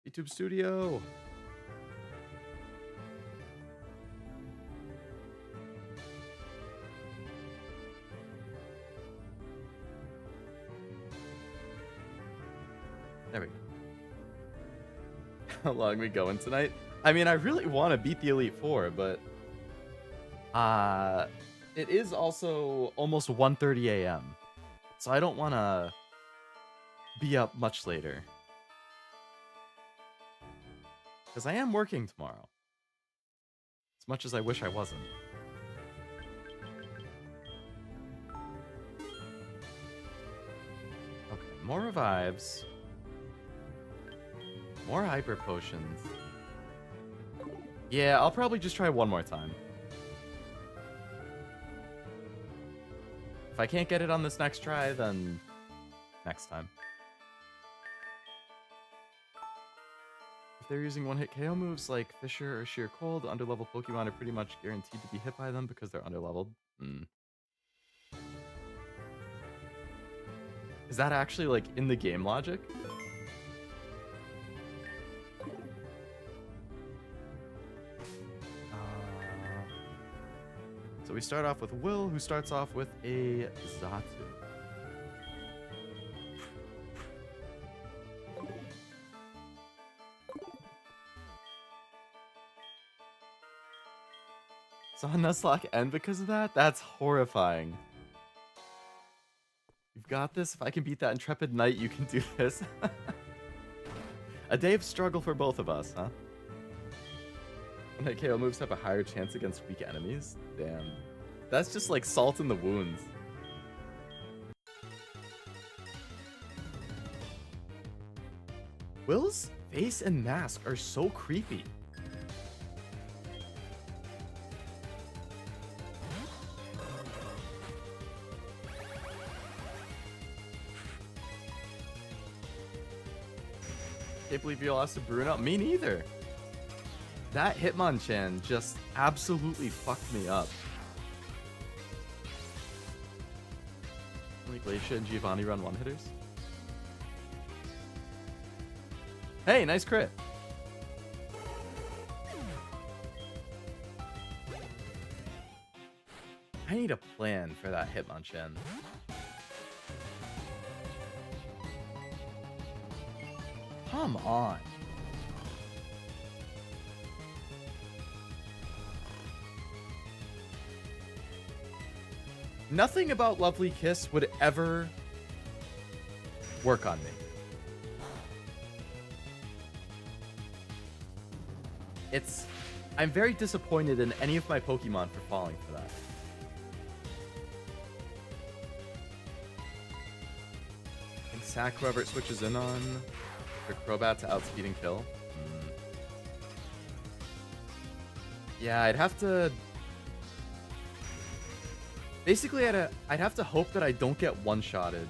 S1: YouTube Studio. There we go. How long are we going tonight? I mean, I really want to beat the Elite Four, but it is also almost 1:30 a.m. So I don't want to be up much later. Because I am working tomorrow. As much as I wish I wasn't. Okay, more revives. More hyper potions. Yeah, I'll probably just try one more time. If I can't get it on this next try, then next time. If they're using one-hit KO moves like Fisher or Sheer Cold, underleveled Pokemon are pretty much guaranteed to be hit by them because they're underleveled. Is that actually like in the game logic? So we start off with Will, who starts off with a Xatu. Saw Nuzlocke end because of that? That's horrifying. You've got this. If I can beat that Intrepid Knight, you can do this. A day of struggle for both of us, huh? When KO moves have a higher chance against weak enemies? Damn. That's just like salt in the wounds. Will's face and mask are so creepy. Can't believe you lost to Bruno. Me neither. That Hitmonchan just absolutely fucked me up. Only Glacia and Giovanni run one-hitters. Hey, nice crit. I need a plan for that Hitmonchan. Come on. Nothing about Lovely Kiss would ever work on me. I'm very disappointed in any of my Pokemon for falling for that. And sack whoever it switches in on. For Crobat to outspeed and kill. Yeah, I'd have to... Basically, I'd have to hope that I don't get one-shotted.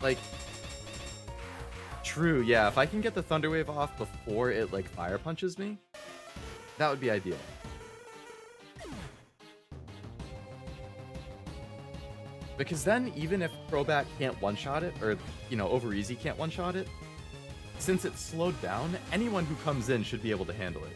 S1: Like... True, yeah. If I can get the Thunder Wave off before it, like, Fire Punches me, that would be ideal. Because then, even if Crobat can't one-shot it, or, you know, Over Easy can't one-shot it, since it's slowed down, anyone who comes in should be able to handle it.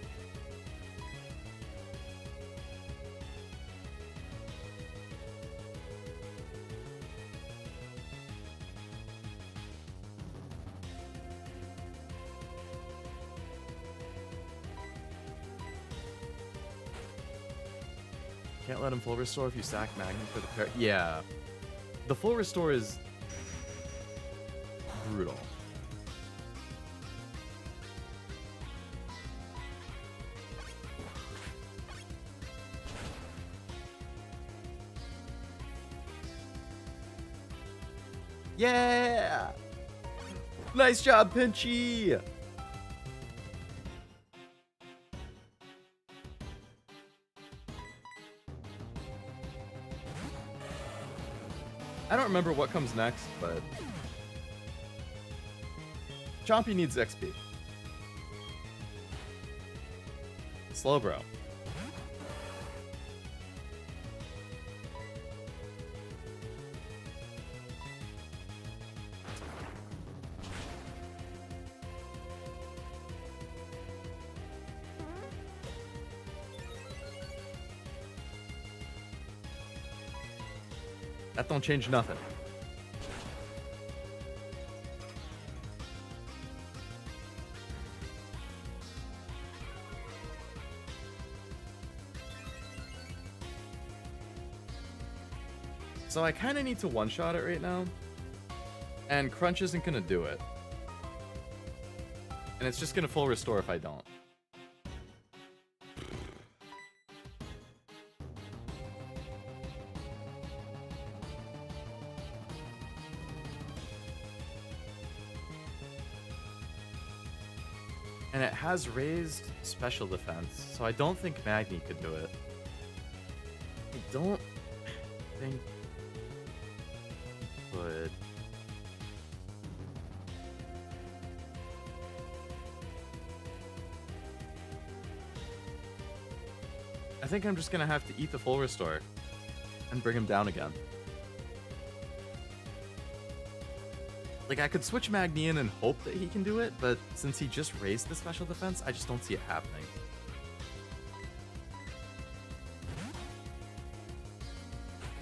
S1: Can't let him full restore if you sack Magni for the pair. Yeah. The full restore is brutal. Yeah! Nice job, Pinchy! I don't remember what comes next, but Chompy needs XP. Slowbro. That don't change nothing. So I kind of need to one-shot it right now. And Crunch isn't going to do it. And it's just going to full restore if I don't. And it has raised special defense, so I don't think Magni could do it. I don't think it would. I think I'm just gonna have to eat the full restore and bring him down again. Like, I could switch Magni in and hope that he can do it, but since he just raised the special defense, I just don't see it happening.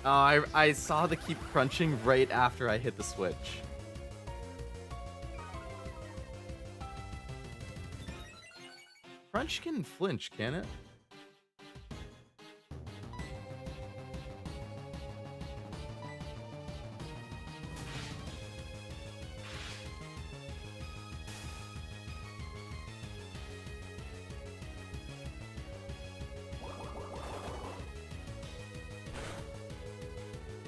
S1: Oh, I saw the keep crunching right after I hit the switch. Crunch can flinch, can it?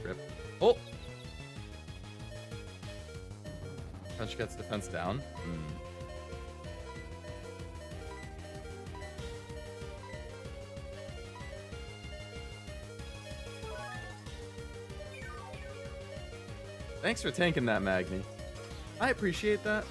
S1: Rip. Oh! Crunch gets defense down. Thanks for tanking that, Magni. I appreciate that.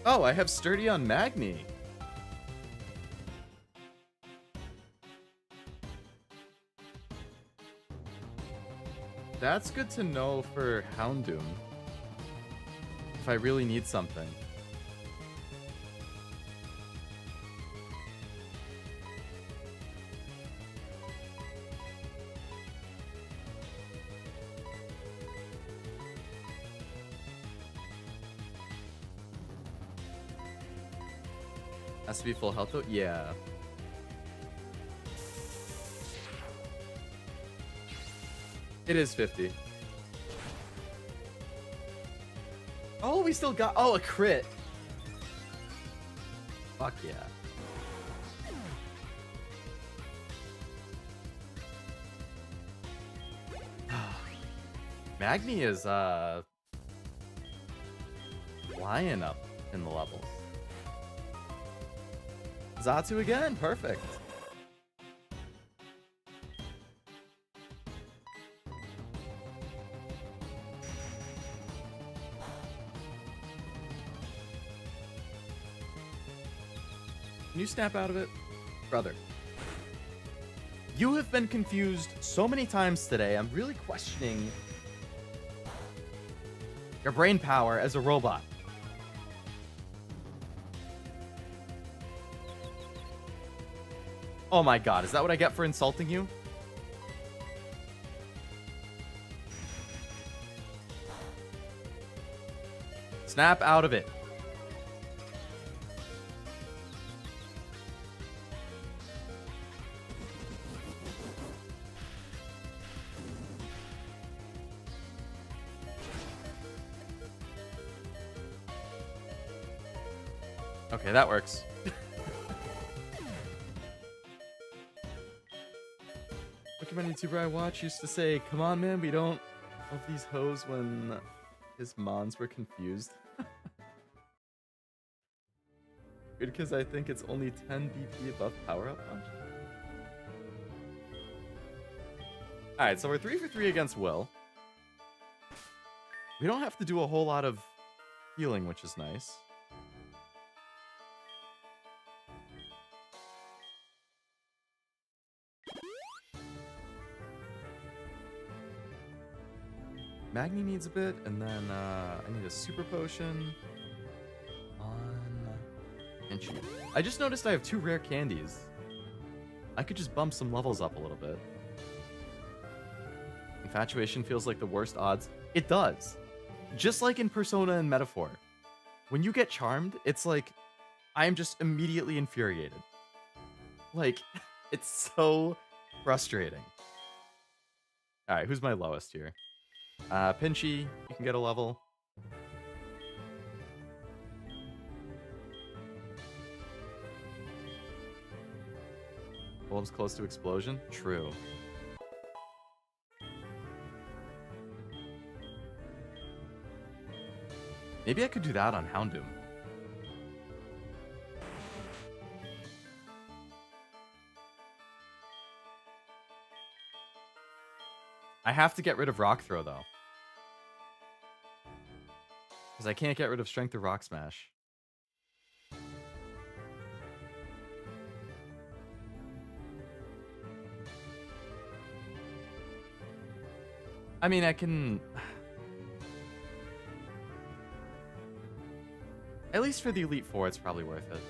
S1: Oh, I have Sturdy on Magni. That's good to know for Houndoom. If I really need something. Has to be full health though? Yeah. It is 50. Oh, we still got... Oh, a crit. Fuck yeah. Magni is, flying up in the levels. Zatsu again, perfect. Can you snap out of it? Brother. You have been confused so many times today. I'm really questioning your brain power as a robot. Oh my god, is that what I get for insulting you? Snap out of it. Okay, that works. Pokemon YouTuber I watch used to say, "Come on, man, we don't love these hoes," when his mons were confused. Good, because I think it's only 10 BP above power-up punch. Alright, so we're 3 for 3 against Will. We don't have to do a whole lot of healing, which is nice. Magni needs a bit, and then I need a super potion on Pinchy. I just noticed I have 2 rare candies. I could just bump some levels up a little bit. Infatuation feels like the worst odds. It does. Just like in Persona and Metaphor. When you get charmed, it's like, I am just immediately infuriated. Like, it's so frustrating. Alright, who's my lowest here? Pinchy, you can get a level. Wolf's close to explosion? True. Maybe I could do that on Houndoom. I have to get rid of Rock Throw, though. Because I can't get rid of Strength of Rock Smash. I mean, I can... At least for the Elite Four, it's probably worth it.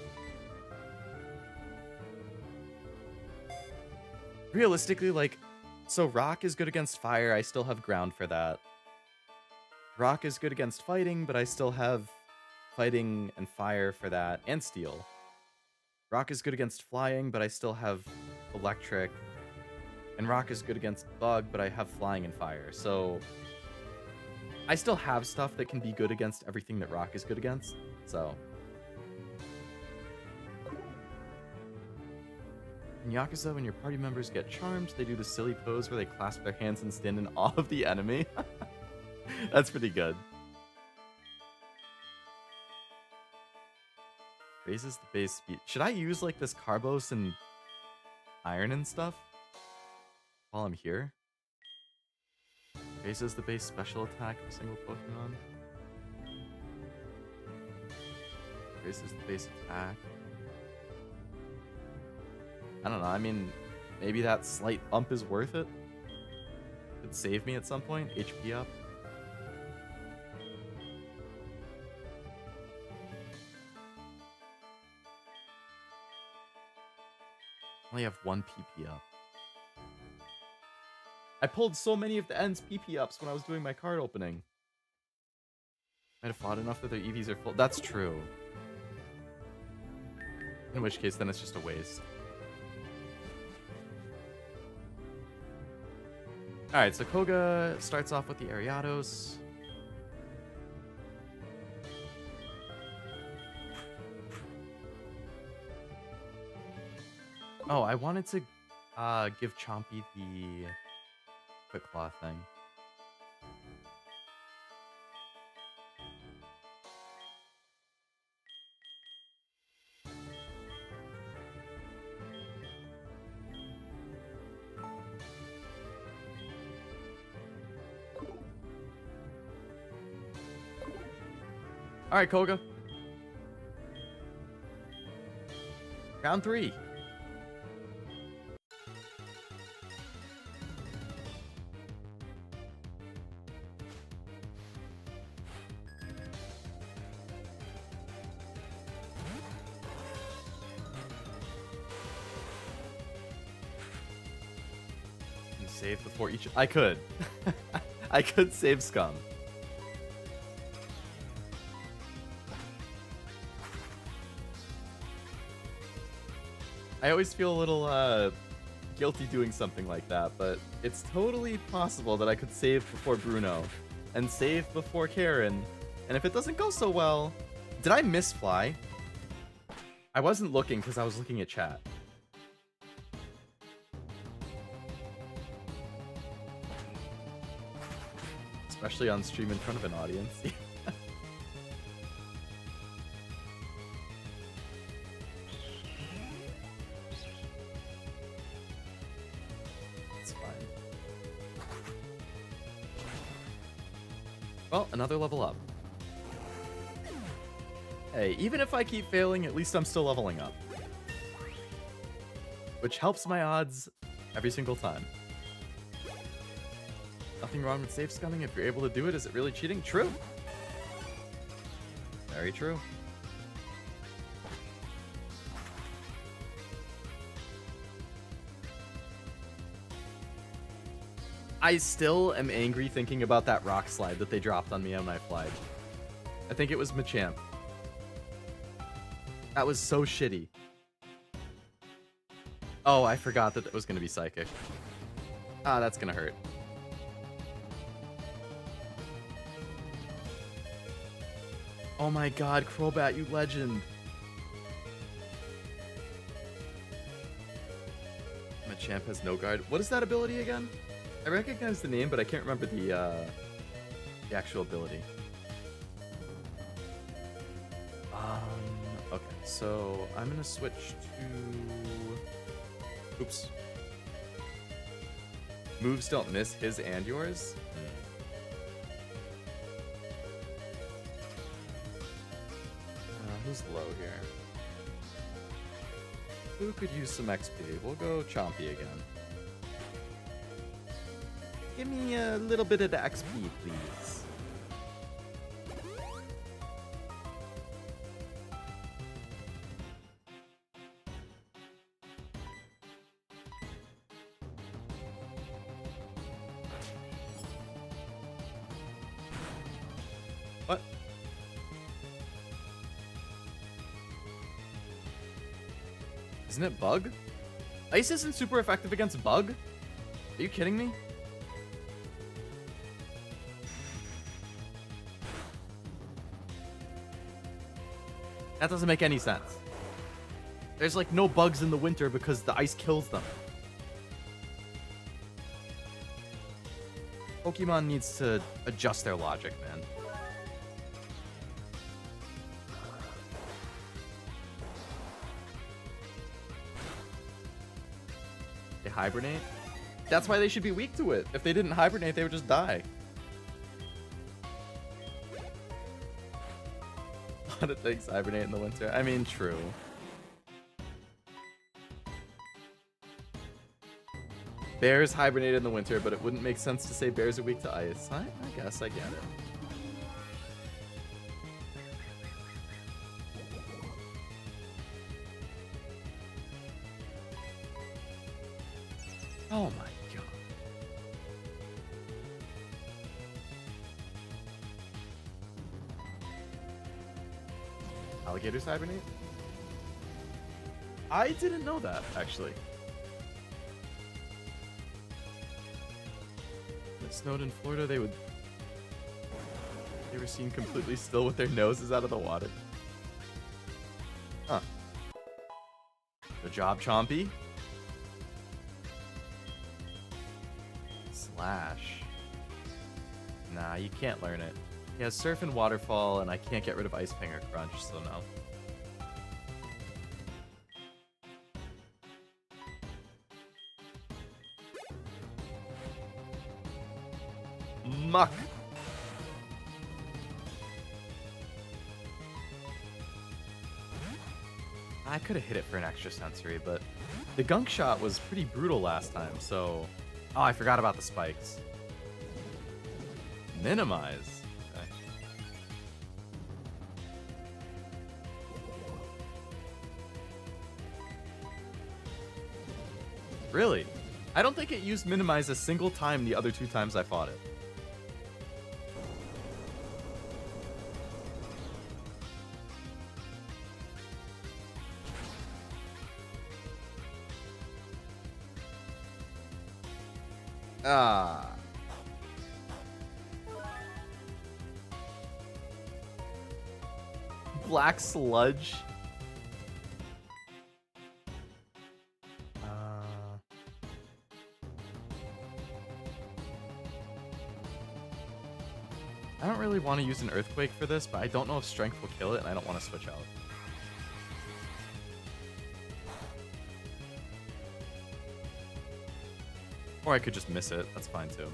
S1: Realistically, like... So Rock is good against Fire, I still have Ground for that. Rock is good against Fighting, but I still have Fighting and Fire for that, and Steel. Rock is good against Flying, but I still have Electric. And Rock is good against Bug, but I have Flying and Fire, so... I still have stuff that can be good against everything that Rock is good against, so... In Yakuza, when your party members get charmed, they do the silly pose where they clasp their hands and stand in awe of the enemy. That's pretty good. Raises the base speed. Should I use like this Carbos and Iron and stuff while I'm here? Raises the base special attack of a single Pokemon. Raises the base attack. I don't know, I mean, maybe that slight bump is worth it. Could save me at some point, HP up. I only have 1 PP up. I pulled so many of the ends PP ups when I was doing my card opening. Might have fought enough that their EVs are full. That's true. In which case, then it's just a waste. Alright, so Koga starts off with the Ariados. Oh, I wanted to give Chompy the Quick Claw thing. Alright, Koga. Round 3. Save before each. I could. I could save Scum. I always feel a little guilty doing something like that, but it's totally possible that I could save before Bruno and save before Karen. And if it doesn't go so well, did I miss Fly? I wasn't looking because I was looking at chat. Especially on stream in front of an audience. It's fine. Well, another level up. Hey, even if I keep failing, at least I'm still leveling up. Which helps my odds every single time. Nothing wrong with safe scumming if you're able to do it. Is it really cheating? True. Very true. I still am angry thinking about that rock slide that they dropped on me when I flied. I think it was Machamp. That was so shitty. Oh, I forgot that it was going to be Psychic. Ah, that's going to hurt. Oh my god, Crobat, you legend. Machamp has no guard. What is that ability again? I recognize the name, but I can't remember the actual ability. Okay, so I'm gonna switch to... Oops. Moves don't miss his and yours? Who's low here? Who could use some XP? We'll go Chompy again. Give me a little bit of the XP, please. What? Isn't it Bug? Ice isn't super effective against Bug? Are you kidding me? That doesn't make any sense. There's like no bugs in the winter because the ice kills them. Pokemon needs to adjust their logic, man. They hibernate? That's why they should be weak to it. If they didn't hibernate, they would just die. A lot of things hibernate in the winter. I mean, true. Bears hibernate in the winter, but it wouldn't make sense to say bears are weak to ice. I guess I get it. Oh my god. Alligators hibernate? I didn't know that, actually. When it snowed in Florida, they were seen completely still with their noses out of the water. Huh. Good job, Chompy. Slash. Nah, you can't learn it. He has Surf and Waterfall, and I can't get rid of Ice Fang or Crunch, so no. Muck. I could have hit it for an extra sensory, but the gunk shot was pretty brutal last time, so... Oh, I forgot about the spikes. Minimize. Okay. Really? I don't think it used minimize a single time the other 2 times I fought it. Ah. Black sludge. I don't really want to use an earthquake for this, but I don't know if strength will kill it, and I don't want to switch out. Or I could just miss it. That's fine too.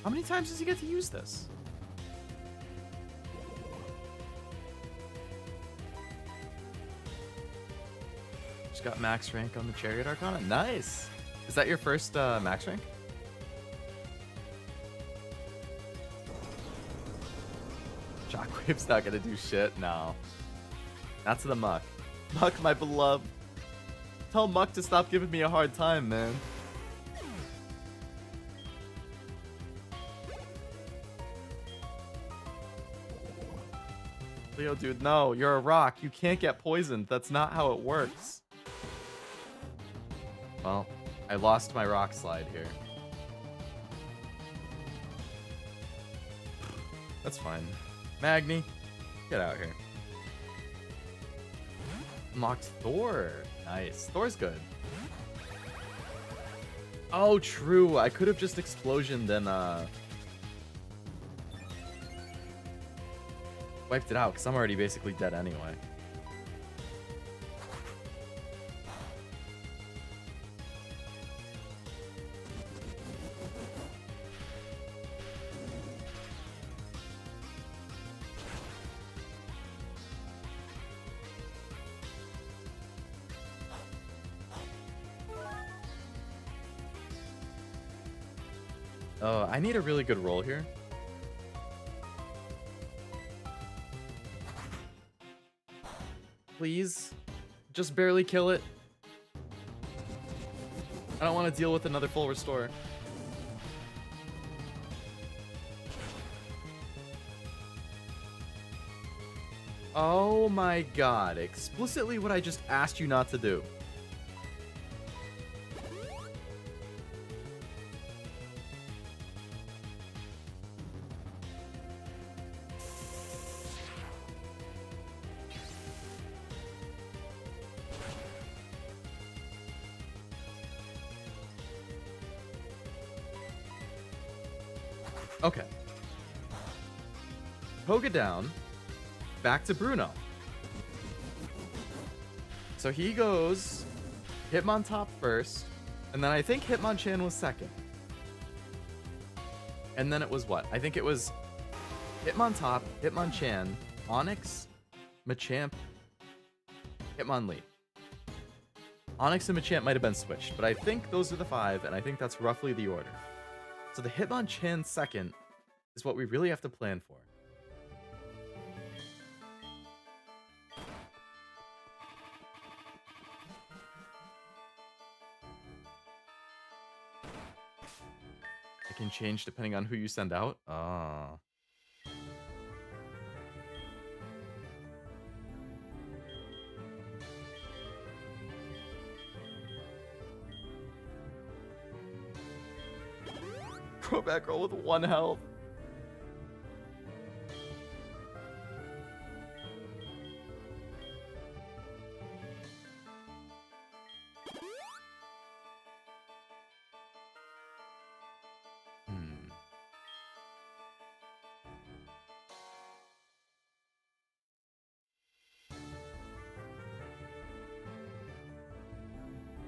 S1: How many times does he get to use this? Just got max rank on the Chariot Arcana. Nice. Is that your first max rank? Shockwave's not gonna do shit. No. Not to the Muck. Muck, my beloved. Tell Muck to stop giving me a hard time, man. Leo, dude, no. You're a rock. You can't get poisoned. That's not how it works. Well, I lost my rock slide here. That's fine. Magni, get out here. Unlocked Thor. Nice. Thor's good. Oh, true. I could have just explosioned and wiped it out because I'm already basically dead anyway. Oh, I need a really good roll here. Please. Just barely kill it. I don't want to deal with another full restore. Oh my god. Explicitly what I just asked you not to do. Okay. Koga down. Back to Bruno. So he goes Hitmontop first, and then I think Hitmonchan was second. And then it was what? I think it was Hitmontop, Hitmonchan, Onyx, Machamp, Hitmonlee. Onyx and Machamp might have been switched, but I think those are the 5, and I think that's roughly the order. So the Hitmonchan second is what we really have to plan for. It can change depending on who you send out. Ah. Go back roll with 1 health.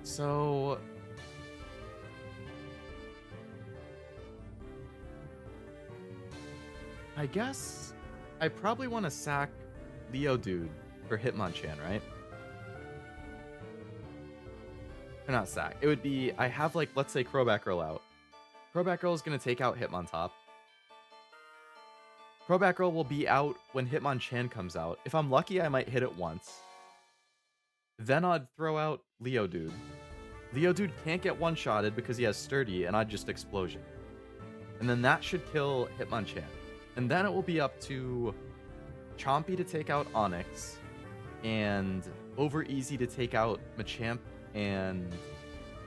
S1: So I guess I probably want to sack Leo Dude for Hitmonchan, right? Or not sack. It would be, I have like, let's say Crobat Girl out. Crobat Girl is going to take out Hitmontop. Crobat Girl will be out when Hitmonchan comes out. If I'm lucky, I might hit it once. Then I'd throw out Leo Dude. Leo Dude can't get one-shotted because he has Sturdy, and I'd just Explosion. And then that should kill Hitmonchan. And then it will be up to Chompy to take out Onix, and Over Easy to take out Machamp and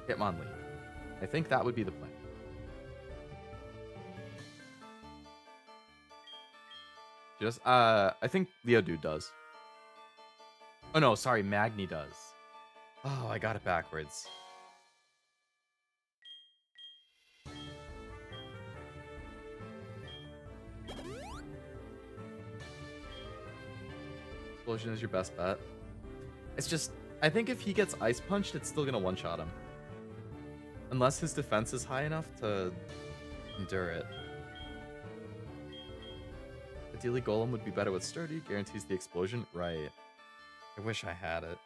S1: Hitmonlee. I think that would be the plan. Just, I think Leo Dude does. Oh no, sorry, Magni does. Oh, I got it backwards. Explosion is your best bet. It's just, I think if he gets Ice Punched, it's still gonna one-shot him. Unless his defense is high enough to endure it. Ideally, Golem would be better with Sturdy, guarantees the explosion. Right. I wish I had it.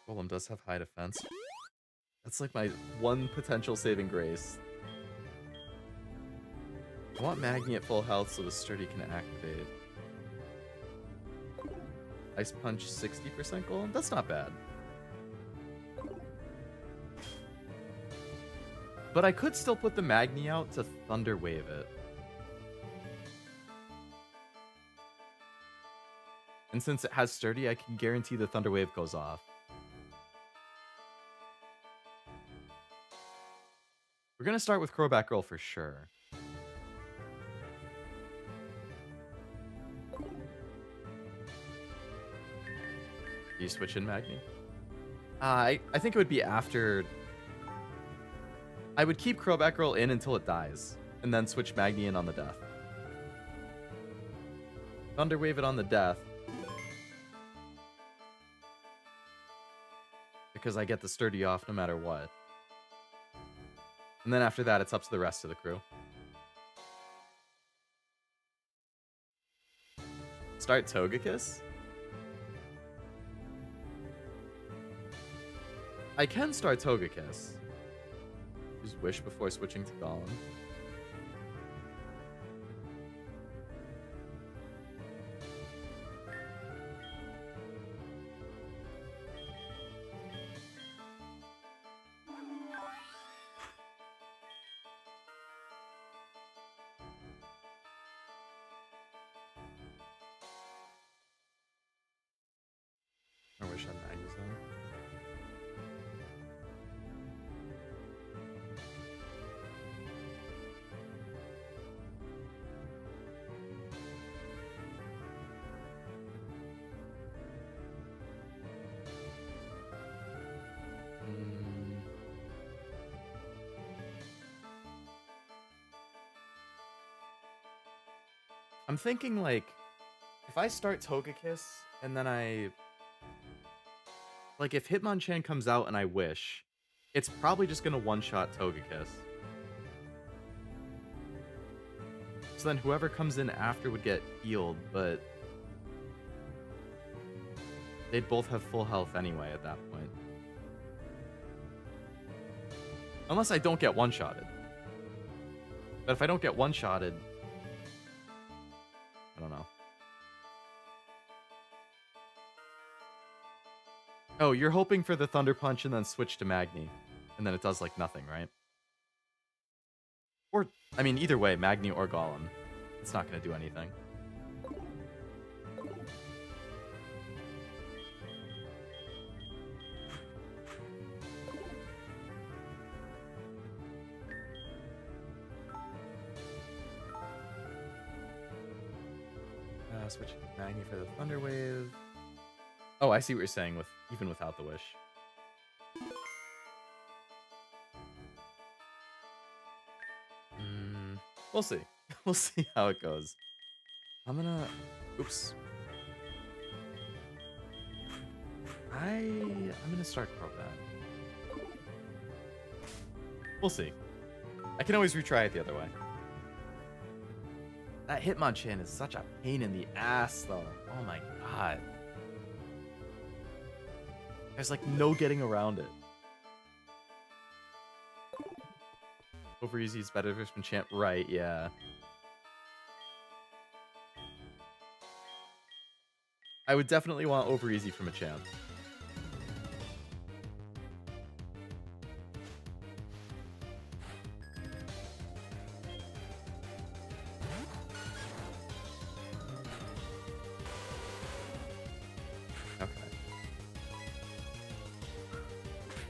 S1: Golem does have high defense. That's like my one potential saving grace. I want Magni at full health so the Sturdy can activate. Ice Punch 60% Golem? That's not bad. But I could still put the Magni out to Thunder Wave it. And since it has Sturdy, I can guarantee the Thunder Wave goes off. We're going to start with Crobat Girl for sure. Do you switch in Magni? I think it would be after... I would keep Crobat Girl in until it dies, and then switch Magni in on the death. Thunder Wave it on the death. Because I get the Sturdy off no matter what. And then after that, it's up to the rest of the crew. Start Togekiss? I can start Togekiss. Use Wish before switching to Golem. I wish I had Magnus on. I'm thinking, like, if I start Togekiss, and then like, if Hitmonchan comes out and I Wish, it's probably just gonna one-shot Togekiss. So then whoever comes in after would get healed, but... they'd both have full health anyway at that point. Unless I don't get one-shotted. But if I don't get one-shotted... I don't know. Oh, you're hoping for the Thunder Punch and then switch to Magni. And then it does, like, nothing, right? Or, I mean, either way, Magni or Golem. It's not going to do anything. Switch to Magni for the Thunder Wave. Oh, I see what you're saying, with even without the Wish. We'll see. We'll see how it goes. I'm gonna... Oops. I'm gonna start Crobat. We'll see. I can always retry it the other way. That Hitmonchan is such a pain in the ass, though. Oh my god. There's like no getting around it. Over easy is better versus Machamp. Right, yeah. I would definitely want over easy from Machamp.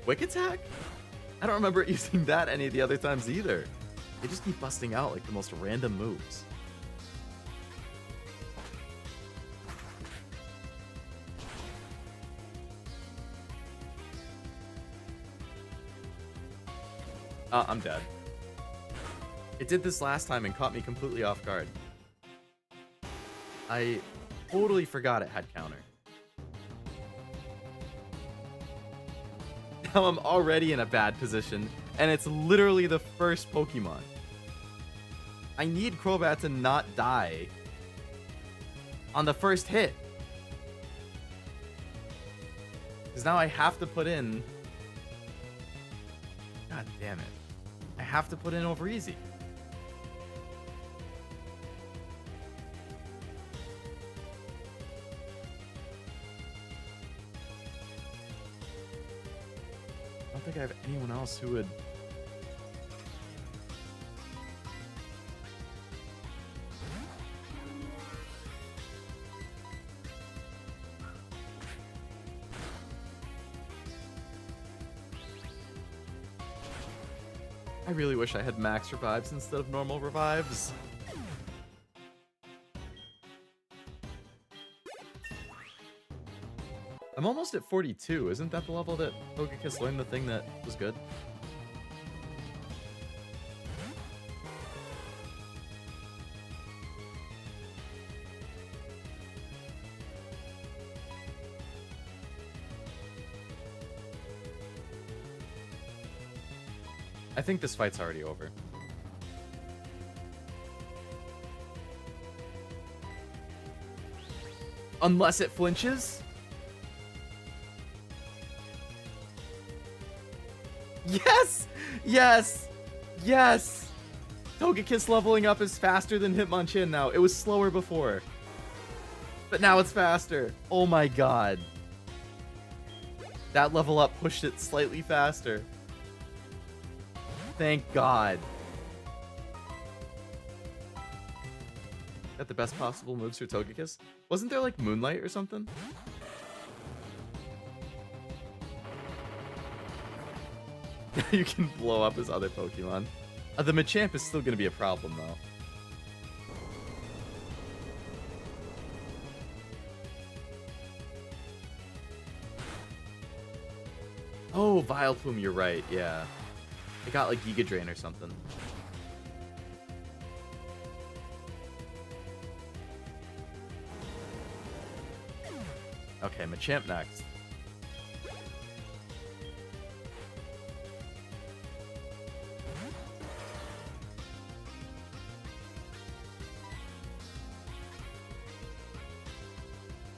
S1: Quick attack? I don't remember it using that any of the other times either. They just keep busting out like the most random moves. I'm dead. It did this last time and caught me completely off guard. I totally forgot it had counter. Now I'm already in a bad position, and it's literally the first Pokemon. I need Crobat to not die on the first hit. Because now I have to put in... God damn it. I have to put in over easy. I don't think I have anyone else who would... I really wish I had max revives instead of normal revives. I'm almost at 42. Isn't that the level that Togekiss learned the thing that was good? I think this fight's already over. Unless it flinches? Yes! Yes! Yes! Togekiss leveling up is faster than Hitmonchan now. It was slower before. But now it's faster. Oh my god. That level up pushed it slightly faster. Thank God. Got the best possible moves for Togekiss? Wasn't there like Moonlight or something? You can blow up his other Pokemon. The Machamp is still going to be a problem though. Oh, Vileplume, you're right, yeah. It got like Giga Drain or something. Okay, Machamp next.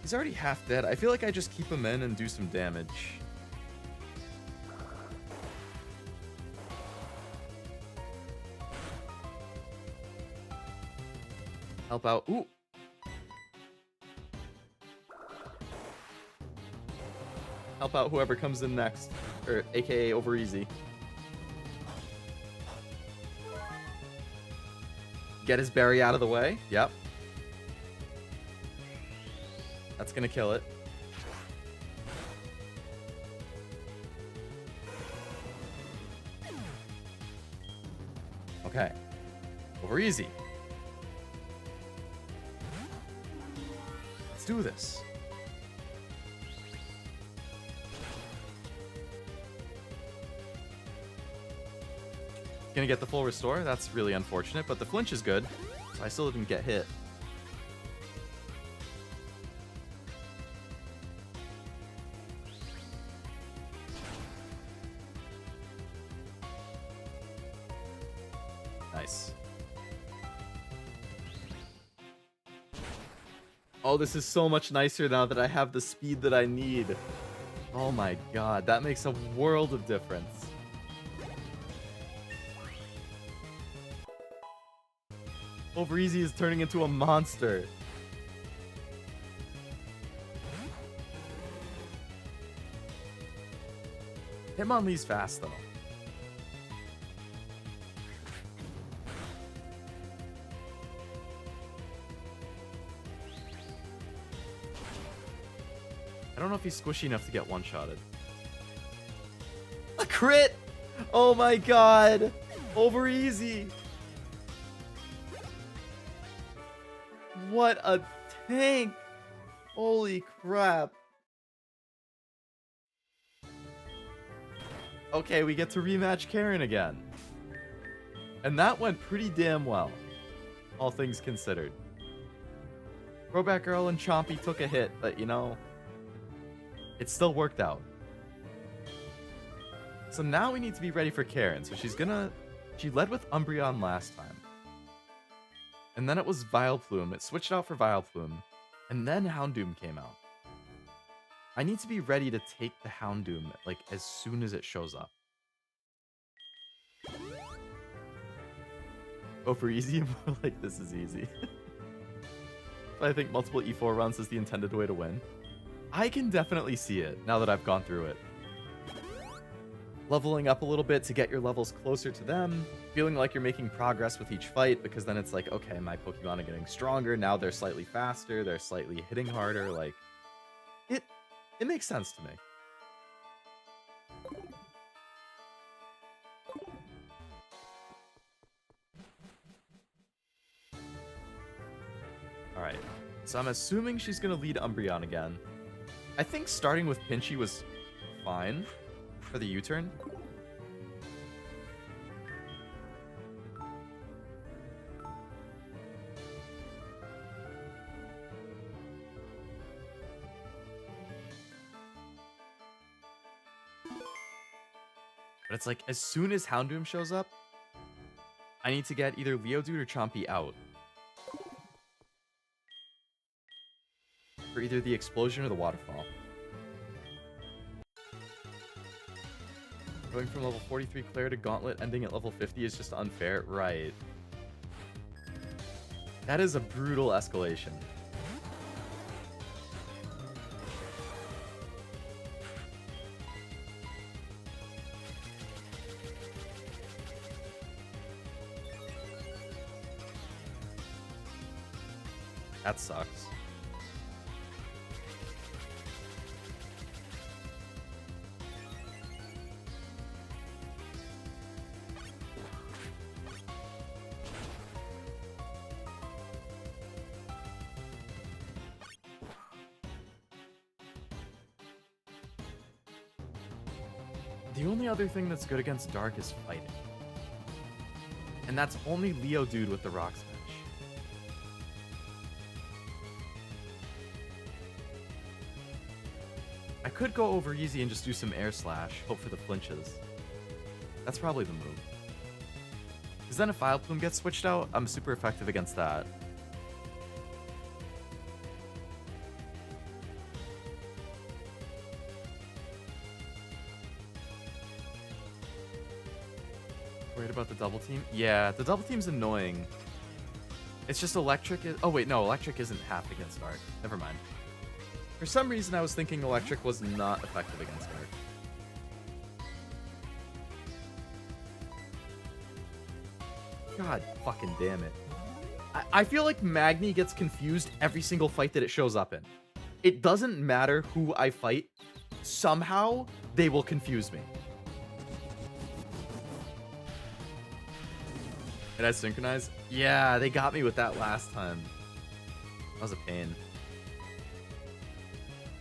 S1: He's already half dead. I feel like I just keep him in and do some damage. Help out. Ooh. Help out whoever comes in next. Or AKA over easy. Get his berry out of the way. Yep. That's gonna kill it. Okay. Over easy. Let's do this. Gonna get the full restore. That's really unfortunate, but the flinch is good, so I still didn't get hit. Nice. Oh, this is so much nicer now that I have the speed that I need. Oh my god, that makes a world of difference. Over Easy is turning into a monster. Hitmonlee's fast though. I don't know if he's squishy enough to get one-shotted. A crit! Oh my god! Over Easy! What a tank! Holy crap. Okay, we get to rematch Karen again. And that went pretty damn well, all things considered. Throwback Girl and Chompy took a hit, but you know, it still worked out. So now we need to be ready for Karen. So she led with Umbreon last time. And then it was Vileplume. It switched out for Vileplume. And then Houndoom came out. I need to be ready to take the Houndoom, like, as soon as it shows up. Go for easy? More like, this is easy. I think multiple E4 runs is the intended way to win. I can definitely see it, now that I've gone through it. Leveling up a little bit to get your levels closer to them. Feeling like you're making progress with each fight, because then it's like, okay, my Pokemon are getting stronger, now they're slightly faster, they're slightly hitting harder, like... It makes sense to me. Alright, so I'm assuming she's going to lead Umbreon again. I think starting with Pinchy was fine for the U-turn. But it's like, as soon as Houndoom shows up, I need to get either Leodude or Chompy out. For either the explosion or the waterfall. Going from level 43 Claire to Gauntlet ending at level 50 is just unfair. Right. That is a brutal escalation. That sucks. The only other thing that's good against Dark is fighting. And that's only Leodude with the Rock Smash. I could go over easy and just do some Air Slash, hope for the flinches. That's probably the move. Because then if Vileplume gets switched out, I'm super effective against that. Worried about the double team? Yeah, the double team's annoying. It's just Electric is... Oh wait, no, Electric isn't half against Dark. Never mind. For some reason, I was thinking Electric was not effective against Dark. God fucking damn it. I feel like Magni gets confused every single fight that it shows up in. It doesn't matter who I fight. Somehow, they will confuse me. Did I synchronize? Yeah, they got me with that last time. That was a pain.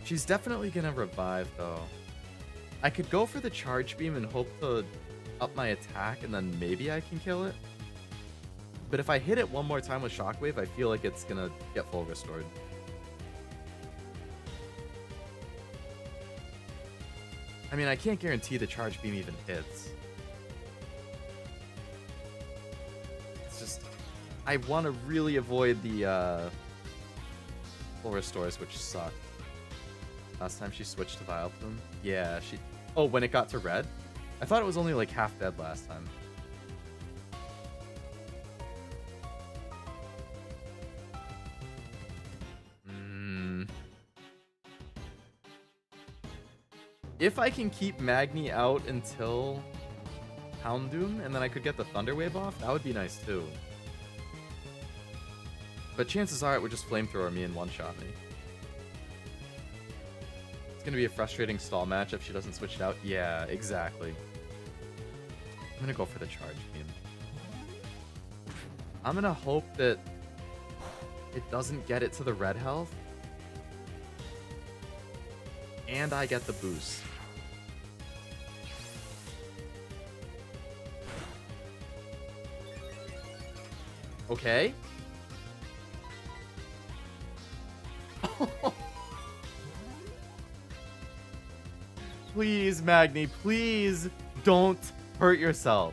S1: She's definitely gonna revive, though. I could go for the Charge Beam and hope to up my attack, and then maybe I can kill it. But if I hit it one more time with Shockwave, I feel like it's gonna get full restored. I mean, I can't guarantee the Charge Beam even hits. I want to really avoid the full restores, which suck. Last time she switched to Vileplume. Yeah, she... Oh, when it got to red? I thought it was only like half dead last time. If I can keep Magni out until Houndoom, and then I could get the Thunder Wave off, that would be nice too. But chances are it would just Flamethrower me and one-shot me. It's gonna be a frustrating stall match if she doesn't switch it out. Yeah, exactly. I'm gonna go for the charge beam. I'm gonna hope that it doesn't get it to the red health. And I get the boost. Okay. Please, Magni, please don't hurt yourself.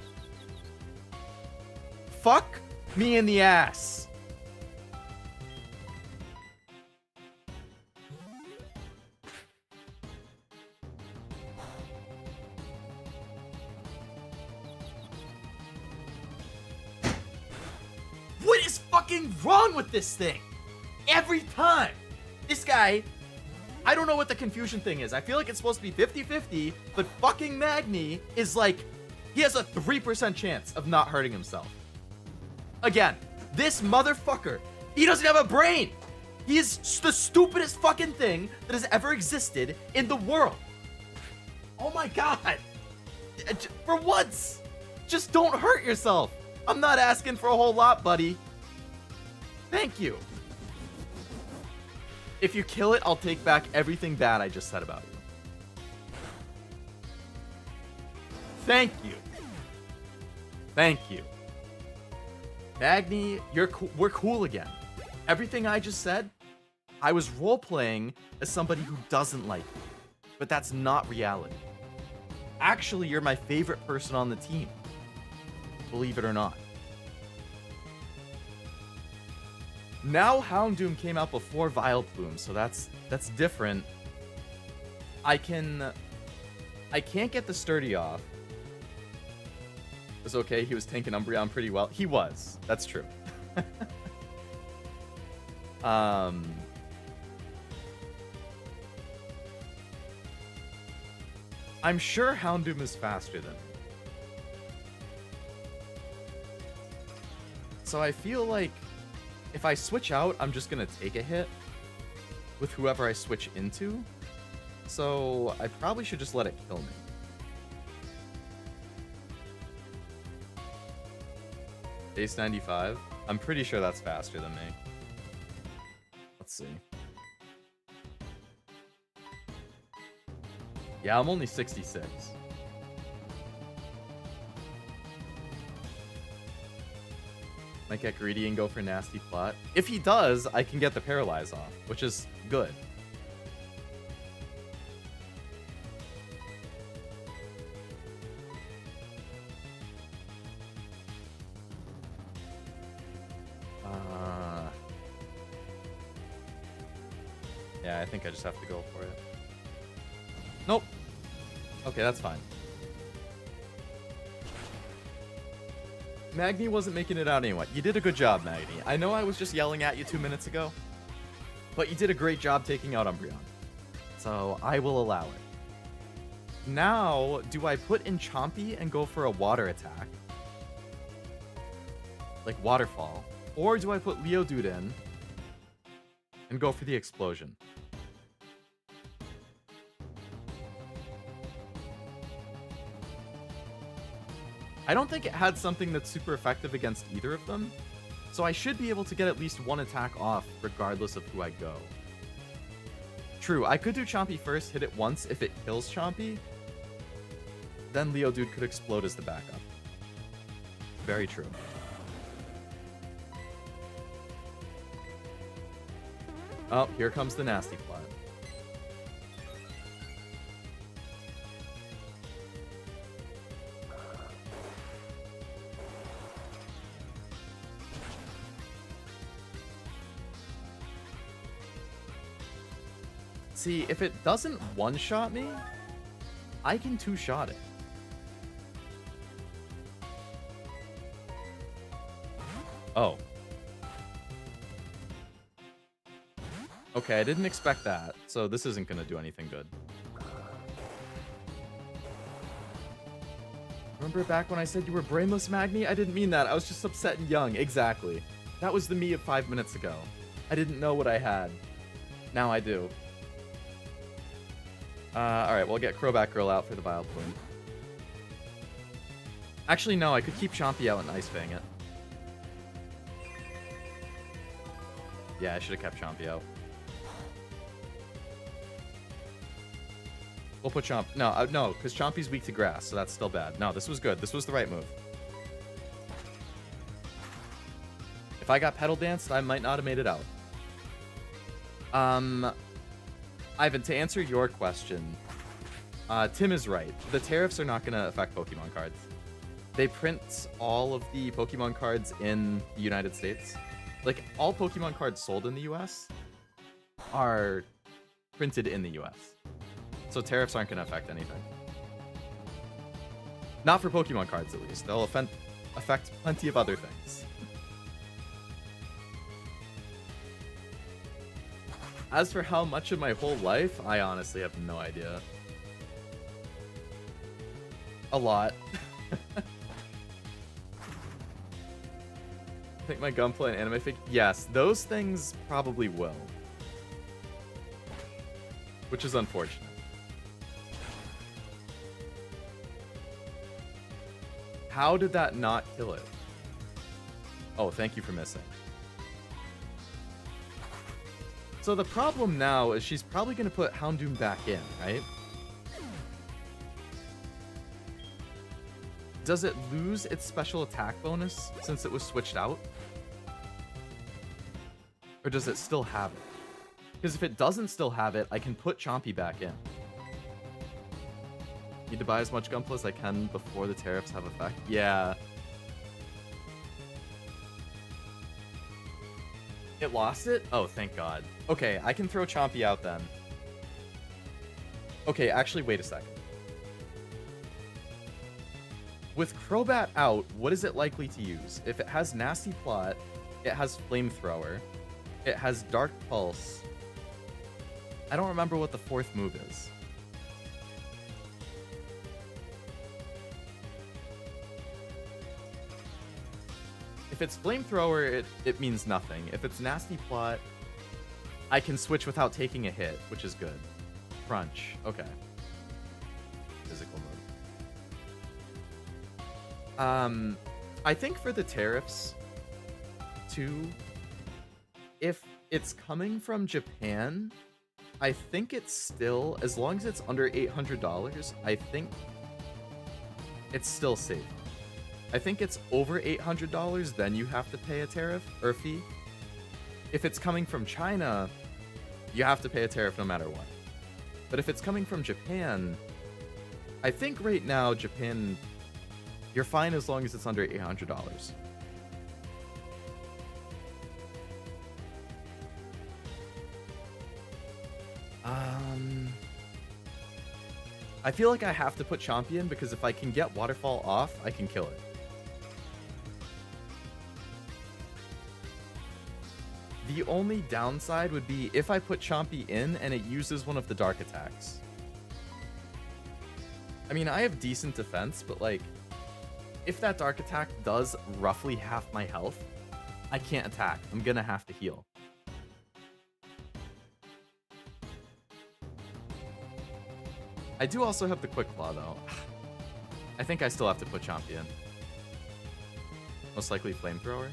S1: Fuck me in the ass. What is fucking wrong with this thing? Every time. This guy, I don't know what the confusion thing is. I feel like it's supposed to be 50-50, but fucking Magni is like, he has a 3% chance of not hurting himself. Again, this motherfucker, he doesn't have a brain. He is the stupidest fucking thing that has ever existed in the world. Oh my god. For once, just don't hurt yourself. I'm not asking for a whole lot, buddy. Thank you. If you kill it, I'll take back everything bad I just said about you. Thank you. Thank you. Magni, we're cool again. Everything I just said, I was role-playing as somebody who doesn't like you. But that's not reality. Actually, you're my favorite person on the team. Believe it or not. Now Houndoom came out before Vileplume, so that's different. I can't get the Sturdy off. It was okay, he was tanking Umbreon pretty well. He was. That's true. I'm sure Houndoom is faster than me. So I feel like if I switch out, I'm just gonna take a hit with whoever I switch into. So I probably should just let it kill me. Base 95. I'm pretty sure that's faster than me. Let's see. Yeah, I'm only 66. Might get greedy and go for Nasty Plot. If he does, I can get the Paralyze off, which is good. Yeah, I think I just have to go for it. Nope. Okay, that's fine. Magni wasn't making it out anyway. You did a good job, Magni. I know I was just yelling at you 2 minutes ago, but you did a great job taking out Umbreon. So I will allow it. Now, do I put in Chompy and go for a water attack? Like Waterfall. Or do I put Leodude in and go for the explosion? I don't think it had something that's super effective against either of them, so I should be able to get at least one attack off regardless of who I go. True, I could do Chompy first, hit it once. If it kills Chompy, then Leodude could explode as the backup. Very true. Oh, here comes the Nasty Plot. See, if it doesn't one-shot me, I can two-shot it. Oh. Okay, I didn't expect that, so this isn't going to do anything good. Remember back when I said you were brainless, Magni? I didn't mean that. I was just upset and young. Exactly. That was the me of 5 minutes ago. I didn't know what I had. Now I do. Alright, we'll get Crobat Girl out for the Bile Plume. Actually, no, I could keep Chompy out and Ice Fang it. Yeah, I should have kept Chompy out. We'll put Chomp... No, no, because Chompy's weak to grass, so that's still bad. No, this was good. This was the right move. If I got Petal Danced, I might not have made it out. Ivan, to answer your question, Tim is right. The tariffs are not going to affect Pokemon cards. They print all of the Pokemon cards in the United States. Like, all Pokemon cards sold in the US are printed in the US. So tariffs aren't going to affect anything. Not for Pokemon cards, at least. They'll affect plenty of other things. As for how much of my whole life, I honestly have no idea. A lot. I think my Gunpla and anime fig... Yes, those things probably will. Which is unfortunate. How did that not kill it? Oh, thank you for missing. So the problem now is she's probably going to put Houndoom back in, right? Does it lose its special attack bonus since it was switched out? Or does it still have it? Because if it doesn't still have it, I can put Chompy back in. Need to buy as much Gunpla as I can before the tariffs have effect. Yeah. It lost it? Oh, thank God. Okay, I can throw Chompy out then. Okay, actually, wait a second. With Crobat out, what is it likely to use? If it has Nasty Plot, it has Flamethrower, it has Dark Pulse. I don't remember what the fourth move is. If it's Flamethrower, it means nothing. If it's Nasty Plot, I can switch without taking a hit, which is good. Crunch. Okay. Physical move. I think for the tariffs, too, if it's coming from Japan, I think it's still, as long as it's under $800, I think it's still safe. I think it's over $800, then you have to pay a tariff or a fee. If it's coming from China, you have to pay a tariff no matter what. But if it's coming from Japan, I think right now, Japan, you're fine as long as it's under $800. I feel like I have to put Champion because if I can get Waterfall off, I can kill it. The only downside would be if I put Chompy in and it uses one of the dark attacks. I mean, I have decent defense, but like, if that dark attack does roughly half my health, I can't attack. I'm gonna have to heal. I do also have the Quick Claw, though. I think I still have to put Chompy in. Most likely Flamethrower.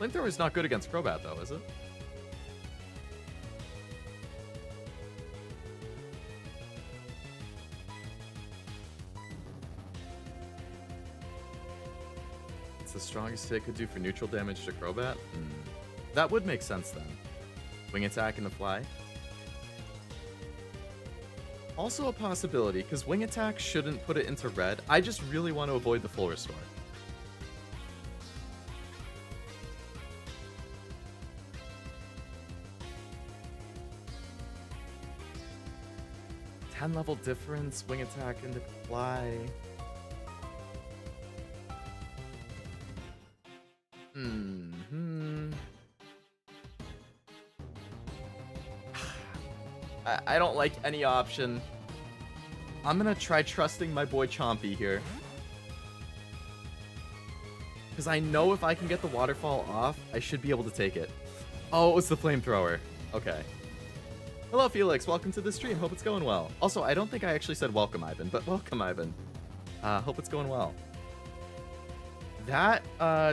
S1: Flamethrower is not good against Crobat, though, is it? It's the strongest hit could do for neutral damage to Crobat? That would make sense, then. Wing attack and the fly. Also a possibility, because Wing Attack shouldn't put it into red. I just really want to avoid the full restore. 10 level difference, wing attack into fly. I don't like any option. I'm gonna try trusting my boy Chompy here. Because I know if I can get the waterfall off, I should be able to take it. Oh, it was the flamethrower. Okay. Hello, Felix. Welcome to the stream. Hope it's going well. Also, I don't think I actually said welcome, Ivan, but welcome, Ivan. Hope it's going well. That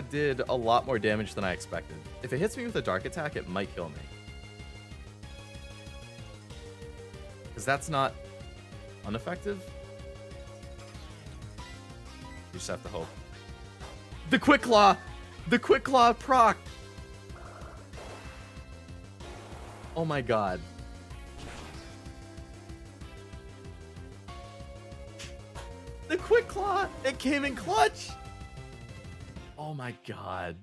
S1: did a lot more damage than I expected. If it hits me with a dark attack, it might kill me. Because that's not ineffective. You just have to hope. The Quick Claw! The Quick Claw proc! Oh my god. The Quick Claw! It came in clutch! Oh my god.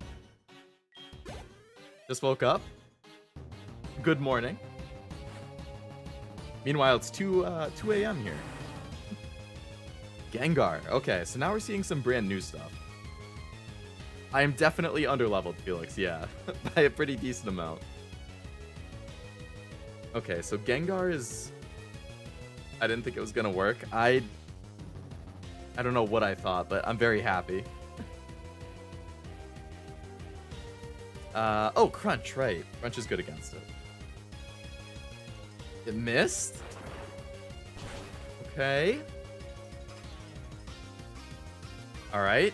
S1: Just woke up. Good morning. Meanwhile, it's 2 a.m. here. Gengar. Okay, so now we're seeing some brand new stuff. I am definitely underleveled, Felix, yeah. By a pretty decent amount. Okay, so Gengar is... I didn't think it was gonna work. I don't know what I thought, but I'm very happy. Oh, Crunch, right. Crunch is good against it. It missed? Okay. Alright.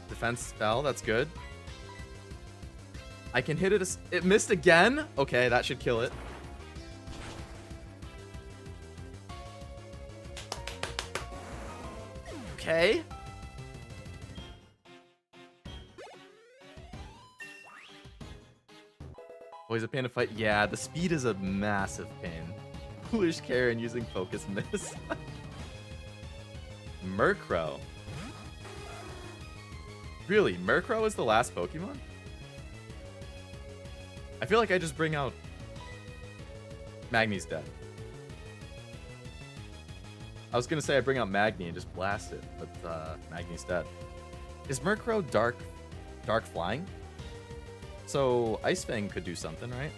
S1: Defense fell, that's good. I can hit it. It missed again? Okay, that should kill it. Okay. Always a pain to fight. Yeah, the speed is a massive pain. Foolish Karen using focus miss. Murkrow. Really, Murkrow is the last Pokemon? I feel like I just bring out... Magny's dead. I was gonna say I bring out Magny and just blast it, but Magny's dead. Is Murkrow dark flying? So Ice Fang could do something, right?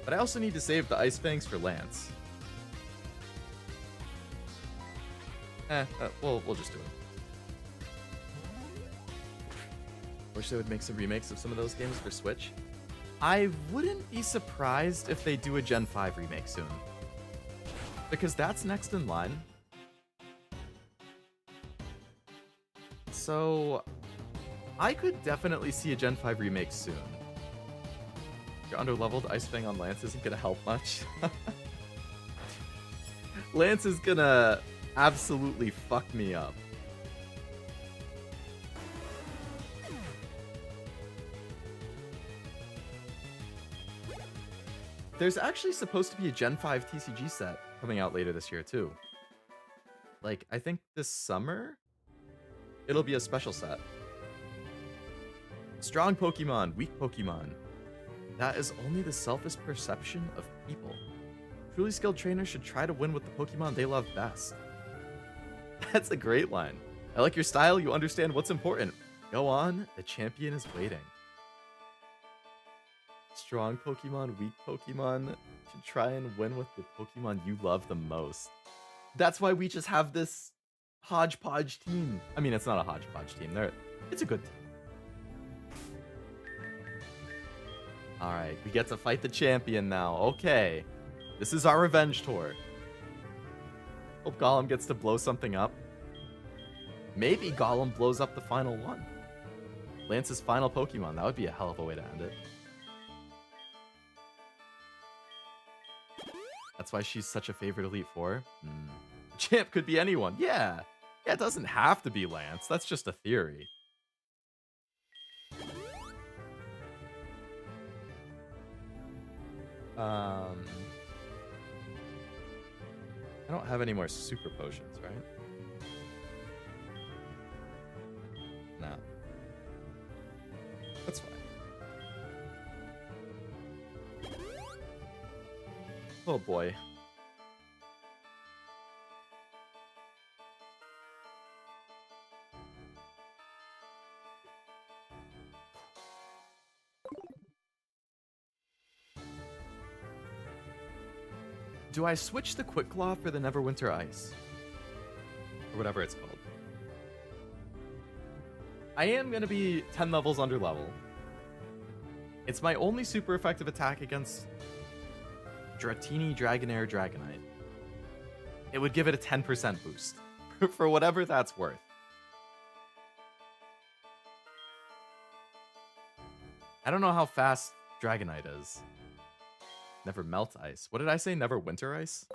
S1: But I also need to save the Ice Fangs for Lance. We'll just do it. Wish they would make some remakes of some of those games for Switch. I wouldn't be surprised if they do a Gen 5 remake soon. Because that's next in line. So, I could definitely see a Gen 5 remake soon. You're underleveled, Ice Fang on Lance isn't gonna help much. Lance is gonna absolutely fuck me up. There's actually supposed to be a Gen 5 TCG set coming out later this year too. Like, I think this summer, it'll be a special set. Strong Pokemon, weak Pokemon. That is only the selfish perception of people. Truly skilled trainers should try to win with the Pokemon they love best. That's a great line. I like your style, you understand what's important. Go on, the champion is waiting. Strong Pokemon, weak Pokemon should try and win with the Pokemon you love the most. That's why we just have this hodgepodge team. I mean, it's not a hodgepodge team. It's a good team. Alright, we get to fight the champion now. Okay. This is our revenge tour. Hope Golem gets to blow something up. Maybe Golem blows up the final one. Lance's final Pokemon. That would be a hell of a way to end it. That's why she's such a favorite Elite Four. Champ could be anyone. Yeah. Yeah, it doesn't have to be Lance. That's just a theory. I don't have any more super potions, right? No. That's fine. Oh boy. Do I switch the Quick Claw for the Neverwinter Ice? Or whatever it's called. I am going to be 10 levels under level. It's my only super effective attack against Dratini, Dragonair, Dragonite. It would give it a 10% boost. For whatever that's worth. I don't know how fast Dragonite is. Never melt ice. What did I say? Never winter ice?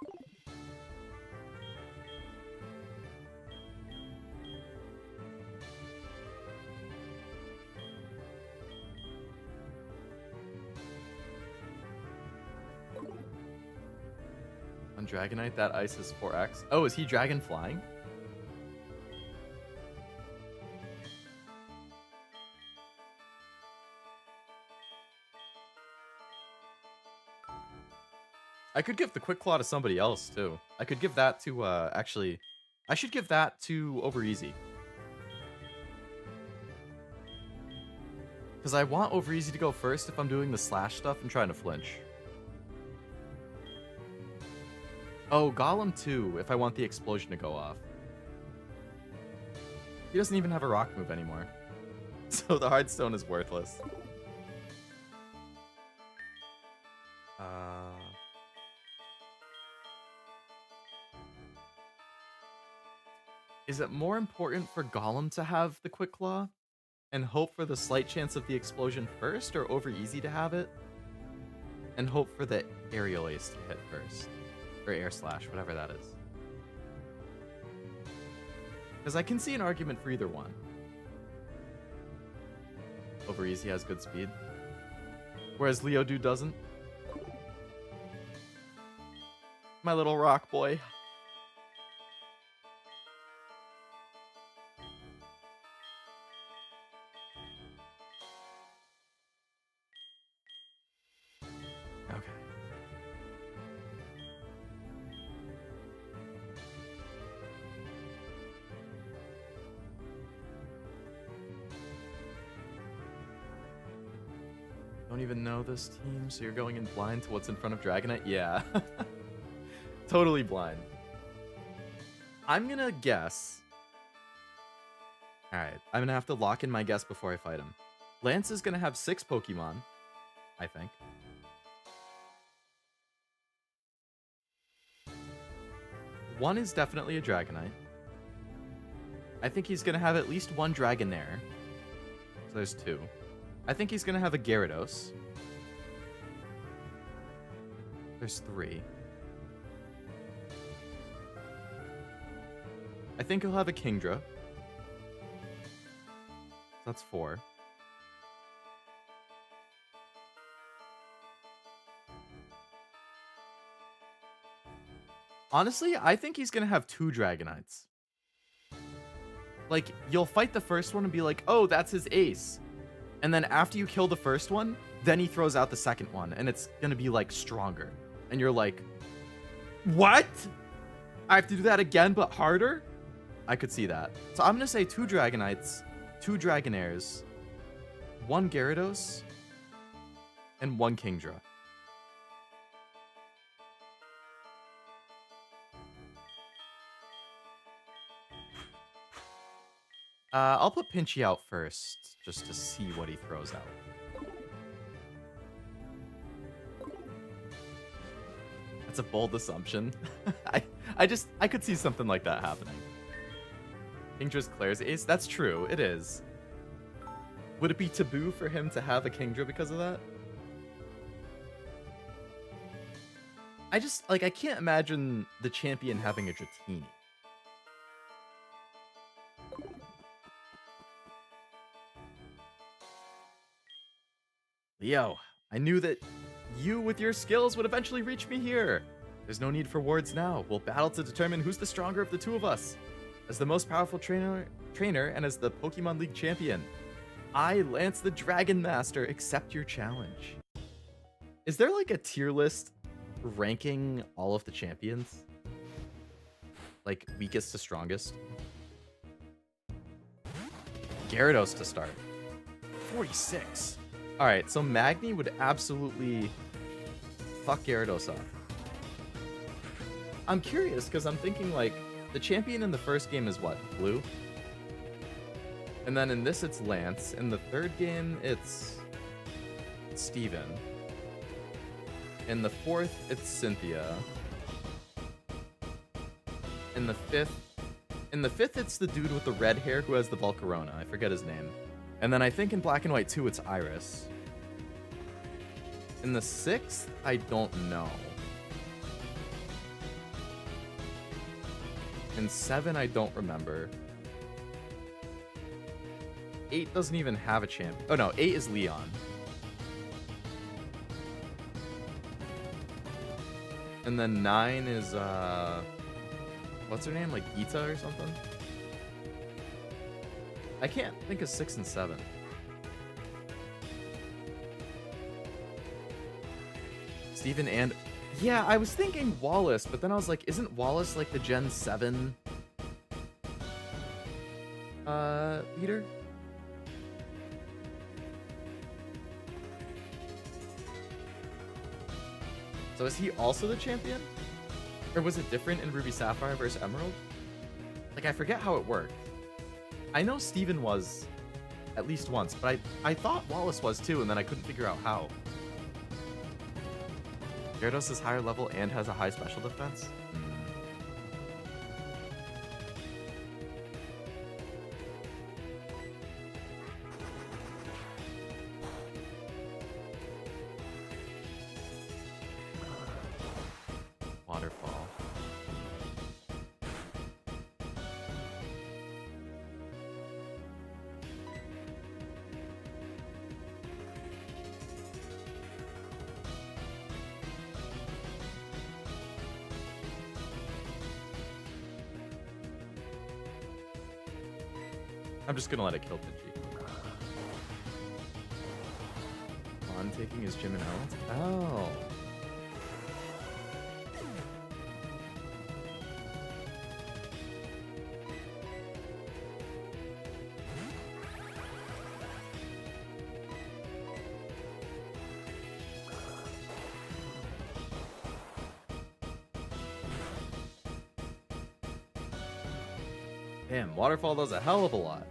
S1: On Dragonite, that ice is 4x. Oh, is he dragon flying? I could give the Quick Claw to somebody else, too. I could give that to, actually... I should give that to Over Easy. Because I want Over Easy to go first if I'm doing the slash stuff and trying to flinch. Oh, Golem too, if I want the explosion to go off. He doesn't even have a rock move anymore. So the Hardstone is worthless. Is it more important for Golem to have the Quick Claw and hope for the slight chance of the explosion first, or Over Easy to have it and hope for the Aerial Ace to hit first? Or Air Slash, whatever that is. Because I can see an argument for either one. Over Easy has good speed, whereas Leodude doesn't. My little rock boy. Don't even know this team, so you're going in blind to what's in front of Dragonite? Yeah. Totally blind. I'm gonna guess. Alright, I'm gonna have to lock in my guess before I fight him. Lance is gonna have 6 Pokemon, I think. One is definitely a Dragonite. I think he's gonna have at least one Dragonair. So there's 2. I think he's going to have a Gyarados. There's 3. I think he'll have a Kingdra. That's 4. Honestly, I think he's going to have 2 Dragonites. Like, you'll fight the first one and be like, oh, that's his ace. And then after you kill the first one, then he throws out the second one, and it's gonna be like stronger. And you're like, what? I have to do that again, but harder? I could see that. So I'm gonna say 2 Dragonites, 2 Dragonairs, 1 Gyarados, and 1 Kingdra. I'll put Pinchy out first, just to see what he throws out. That's a bold assumption. I could see something like that happening. Kingdra's Claire's ace? That's true, it is. Would it be taboo for him to have a Kingdra because of that? I can't imagine the champion having a Dratini. Leo, I knew that you with your skills would eventually reach me here. There's no need for wards now. We'll battle to determine who's the stronger of the 2 of us. As the most powerful trainer and as the Pokemon League champion, I, Lance the Dragon Master, accept your challenge. Is there like a tier list ranking all of the champions, like weakest to strongest. Gyarados to start. 46. All right, so Magni would absolutely fuck Gyarados up. I'm curious because I'm thinking like the champion in the first game is what? Blue? And then in this it's Lance. In the third game it's Steven. In the fourth it's Cynthia. In the fifth it's the dude with the red hair who has the Volcarona. I forget his name. And then I think in Black and White 2 it's Iris. In the sixth, I don't know. In 7, I don't remember. 8 doesn't even have a champ. Oh no, 8 is Leon. And then 9 is, what's her name? Like Gita or something? I can't think of 6 and 7. Steven and... Yeah, I was thinking Wallace, but then I was like, isn't Wallace like the Gen 7 leader? So is he also the champion? Or was it different in Ruby Sapphire versus Emerald? Like, I forget how it worked. I know Steven was at least once, but I thought Wallace was too, and then I couldn't figure out how. Gyarados is higher level and has a high special defense? Waterfall. I'm just gonna let it kill Pinchy. On taking his gym and Ellen's? Oh. Damn, Waterfall does a hell of a lot.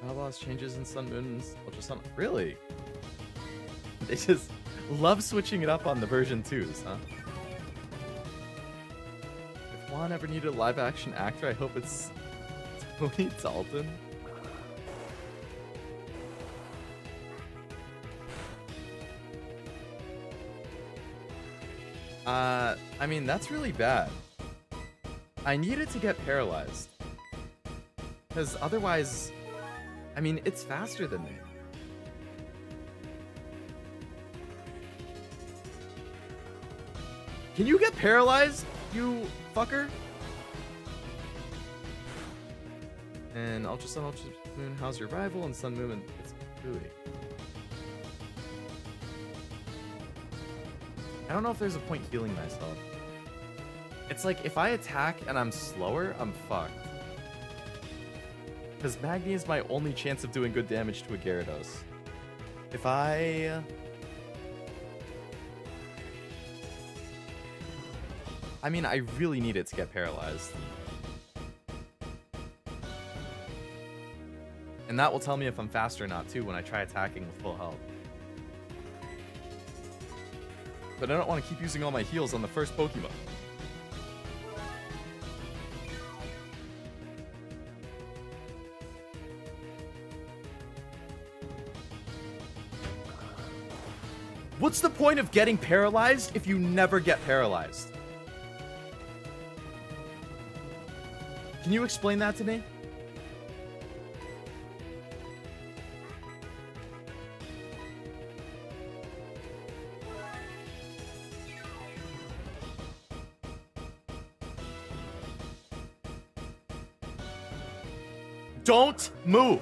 S1: Lovelace changes in Sun, Moon, and Ultra Sun. Really? They just love switching it up on the version 2s, huh? If Juan ever needed a live-action actor, I hope it's Tony Dalton. I mean, that's really bad. I needed to get paralyzed. Because otherwise, I mean, it's faster than me. Can you get paralyzed, you fucker? And Ultra Sun, Ultra Moon, how's your rival? And Sun Moon, it's gooey. I don't know if there's a point healing myself. It's like, if I attack and I'm slower, I'm fucked. Because Magni is my only chance of doing good damage to a Gyarados. If I mean, I really need it to get paralyzed. And that will tell me if I'm fast or not, too, when I try attacking with full health. But I don't want to keep using all my heals on the first Pokemon. What's the point of getting paralyzed if you never get paralyzed? Can you explain that to me? Don't move.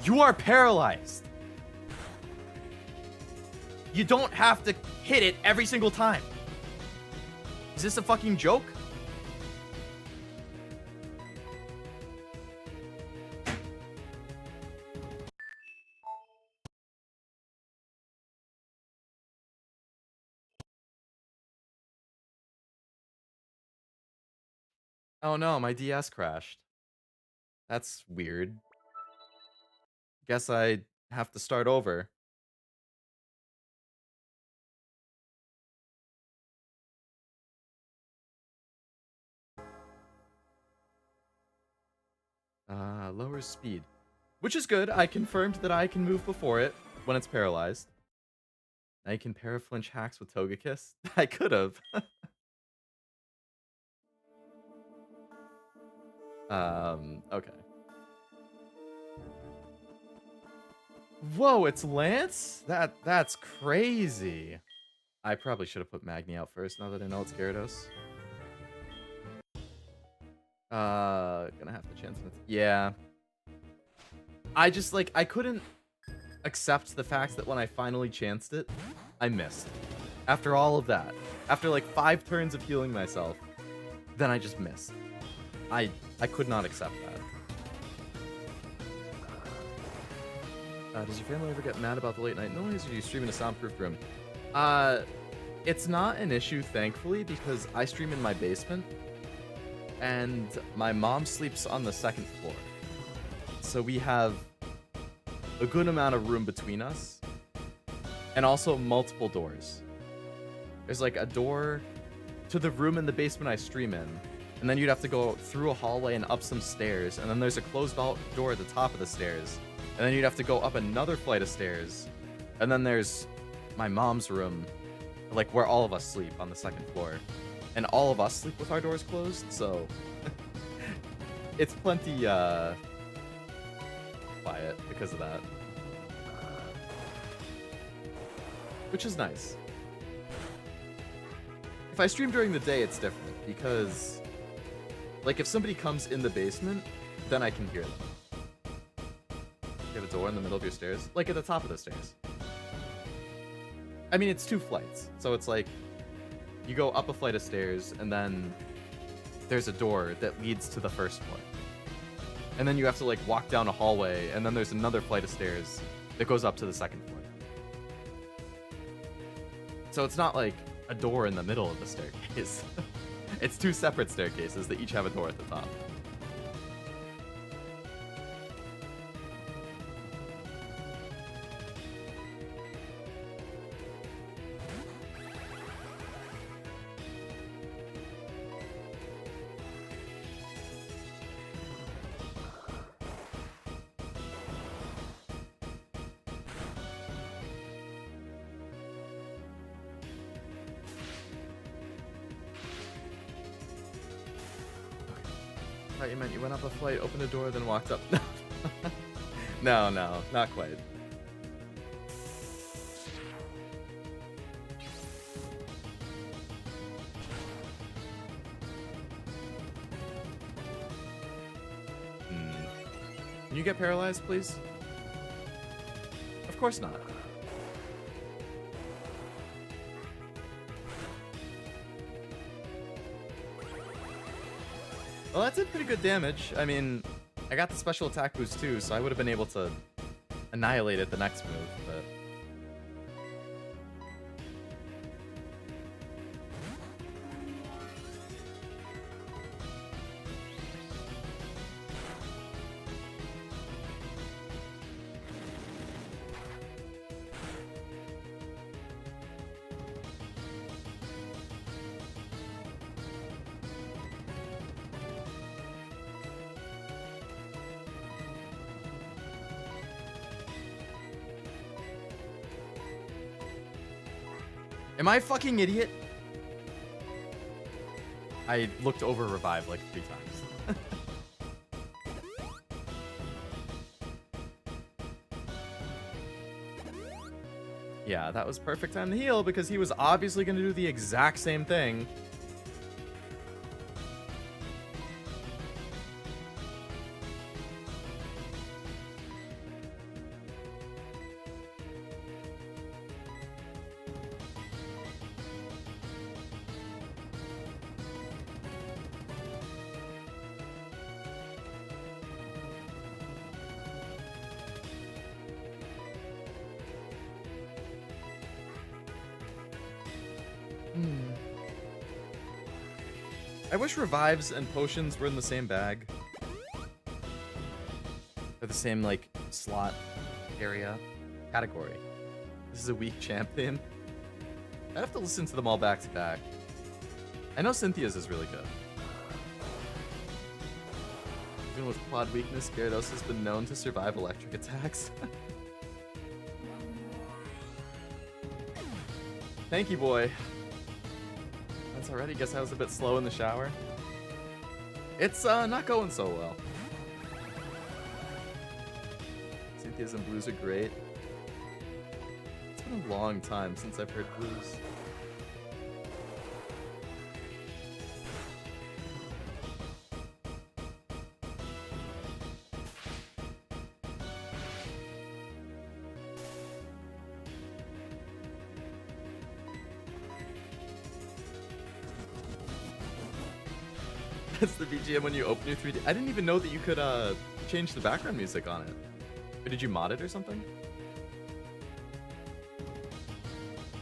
S1: You are paralyzed. You don't have to hit it every single time. Is this a fucking joke? Oh no, my DS crashed. That's weird. Guess I have to start over. Lower speed. Which is good. I confirmed that I can move before it when it's paralyzed. I can paraflinch hacks with Togekiss. I could have. Okay. Whoa, it's Lance? That's crazy. I probably should have put Magni out first now that I know it's Gyarados. Gonna have to chance it. Yeah. I just, like, I couldn't accept the fact that when I finally chanced it, I missed. After all of that. After, like, 5 turns of healing myself, then I just missed. I could not accept that. Does your family ever get mad about the late night noise, or do you stream in a soundproof room? It's not an issue, thankfully, because I stream in my basement, and my mom sleeps on the 2nd floor. So we have a good amount of room between us, and also multiple doors. There's like a door to the room in the basement I stream in, and then you'd have to go through a hallway and up some stairs, and then there's a closed door at the top of the stairs, and then you'd have to go up another flight of stairs, and then there's my mom's room, like where all of us sleep on the 2nd floor, and all of us sleep with our doors closed, so it's plenty quiet because of that, which is nice. If I stream during the day, it's different, because like if somebody comes in the basement, then I can hear them. You have a door in the middle of your stairs, like at the top of the stairs. I mean, it's 2 flights, so it's like you go up a flight of stairs, and then there's a door that leads to the 1st floor. And then you have to like walk down a hallway, and then there's another flight of stairs that goes up to the 2nd floor. So it's not like a door in the middle of the staircase. It's 2 separate staircases that each have a door at the top. I thought you meant you went up a flight, opened a door, then walked up. No, not quite. Can you get paralyzed, please? Of course not. Well, that did pretty good damage. I mean, I got the special attack boost too, so I would have been able to annihilate it the next move, but... Am I a fucking idiot? I looked over revive like 3 times. Yeah, that was perfect time to heal because he was obviously going to do the exact same thing. I wish revives and potions were in the same bag. Or the same, like, slot area. Category. This is a weak champ theme. I have to listen to them all back to back. I know Cynthia's is really good. Even with quad weakness, Gyarados has been known to survive electric attacks. Thank you, boy. That's already. Guess I was a bit slow in the shower. It's not going so well. Cynthia's and blues are great. It's been a long time since I've heard blues. That's the BGM when you open your 3D. I didn't even know that you could change the background music on it. Or did you mod it or something?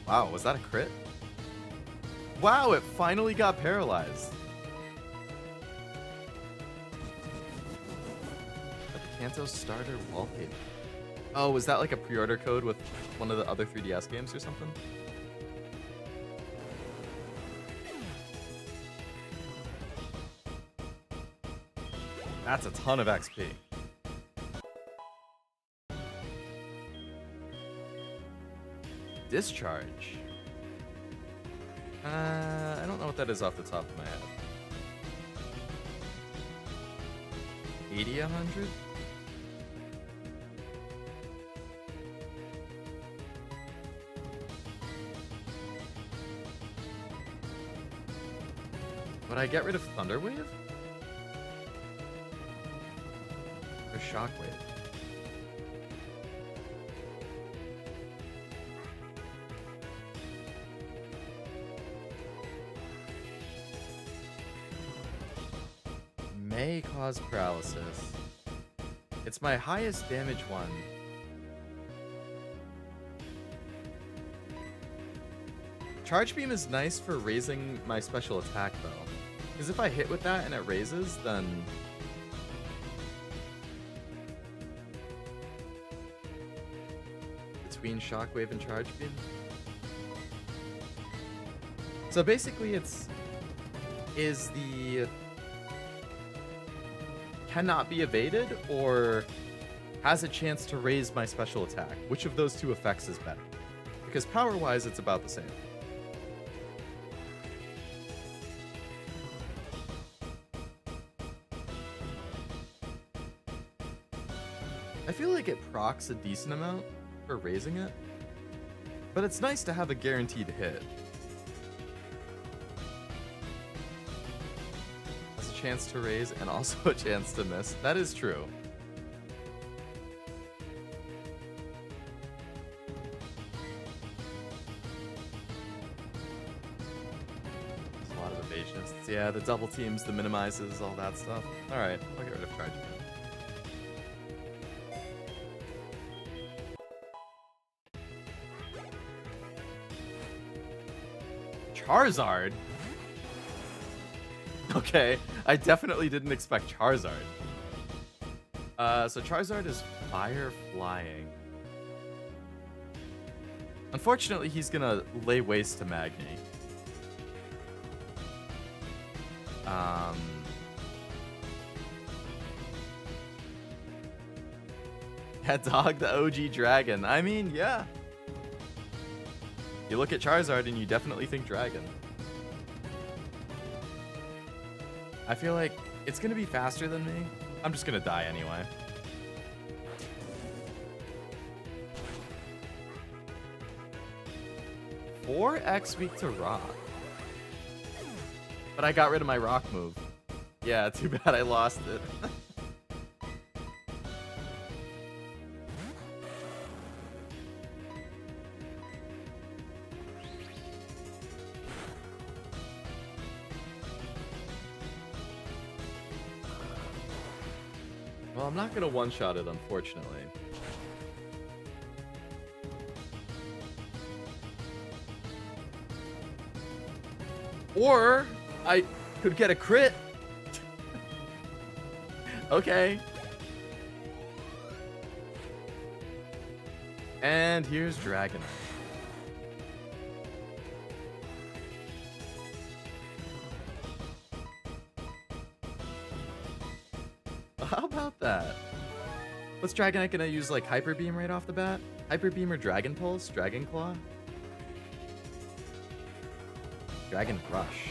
S1: Wow, was that a crit? Wow, it finally got paralyzed. At the Kanto starter wallpaper. Oh, was that like a pre-order code with one of the other 3DS games or something? That's a ton of XP. Discharge. I don't know what that is off the top of my head. 80, 100? Would I get rid of Thunder Wave? Or Shockwave? May cause paralysis. It's my highest damage one. Charge Beam is nice for raising my special attack though. Because if I hit with that and it raises, then between Shockwave and Charge Beam. So basically is the cannot be evaded or has a chance to raise my special attack. Which of those two effects is better? Because power-wise, it's about the same. I feel like it procs a decent amount for raising it, but it's nice to have a guaranteed hit. Has a chance to raise and also a chance to miss. That is true. There's a lot of evasionists. Yeah, the double teams, the minimizes, all that stuff. Alright, I'll get rid of Charge Beam. Charizard? Okay, I definitely didn't expect Charizard. So Charizard is fire flying. Unfortunately, he's gonna lay waste to Magni. Yeah, dog, the OG dragon. I mean, yeah. You look at Charizard and you definitely think dragon. I feel like it's gonna be faster than me. I'm just gonna die anyway. X weak to rock. But I got rid of my rock move. Yeah, too bad I lost it. Well, I'm not gonna one-shot it, unfortunately. Or Could get a crit. Okay. And here's Dragonite. How about that? What's Dragonite gonna use, like, Hyper Beam right off the bat? Hyper Beam or Dragon Pulse? Dragon Claw? Dragon Rush.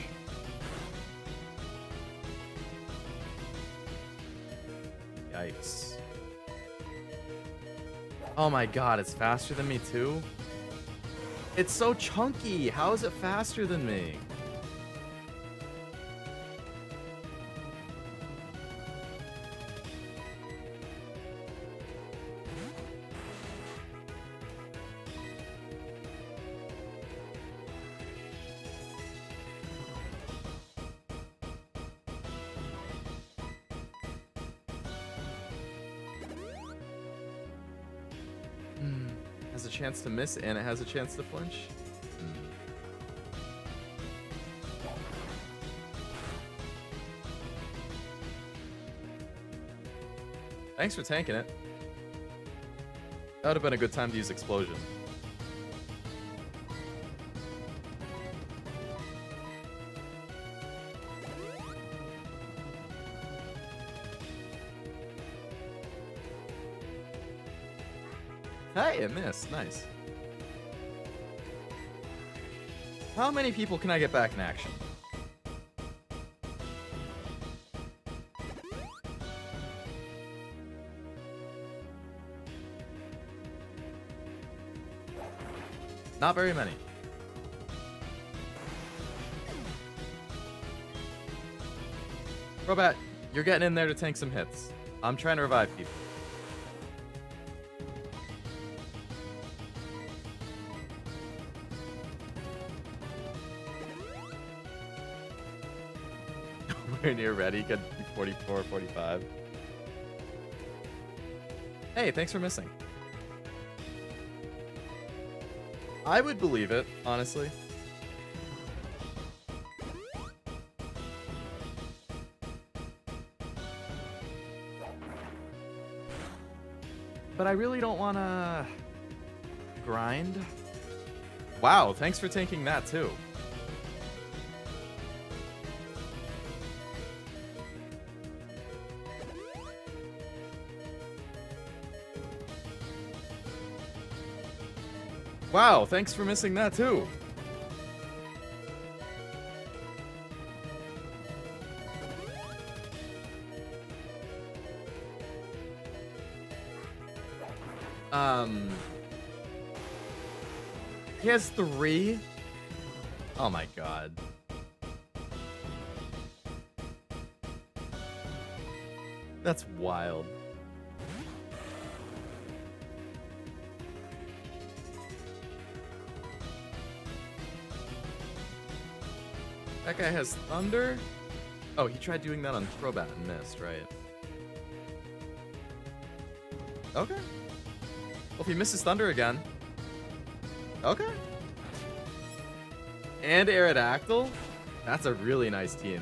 S1: Yikes. Oh my god, it's faster than me too? It's so chunky! How is it faster than me? Has a chance to miss and it has a chance to flinch. Thanks for tanking it. That would have been a good time to use Explosion. Hey, it missed. Nice. How many people can I get back in action? Not very many. Robat, you're getting in there to tank some hits. I'm trying to revive people. We're near ready. Could be 44, 45. Hey, thanks for missing. I would believe it, honestly. But I really don't want to grind. Wow, thanks for tanking that too. Wow, thanks for missing that too. He has 3? Oh my god. That's wild. That guy has Thunder? Oh, he tried doing that on Crobat and missed, right? Okay. Well, if he misses Thunder again. Okay. And Aerodactyl? That's a really nice team.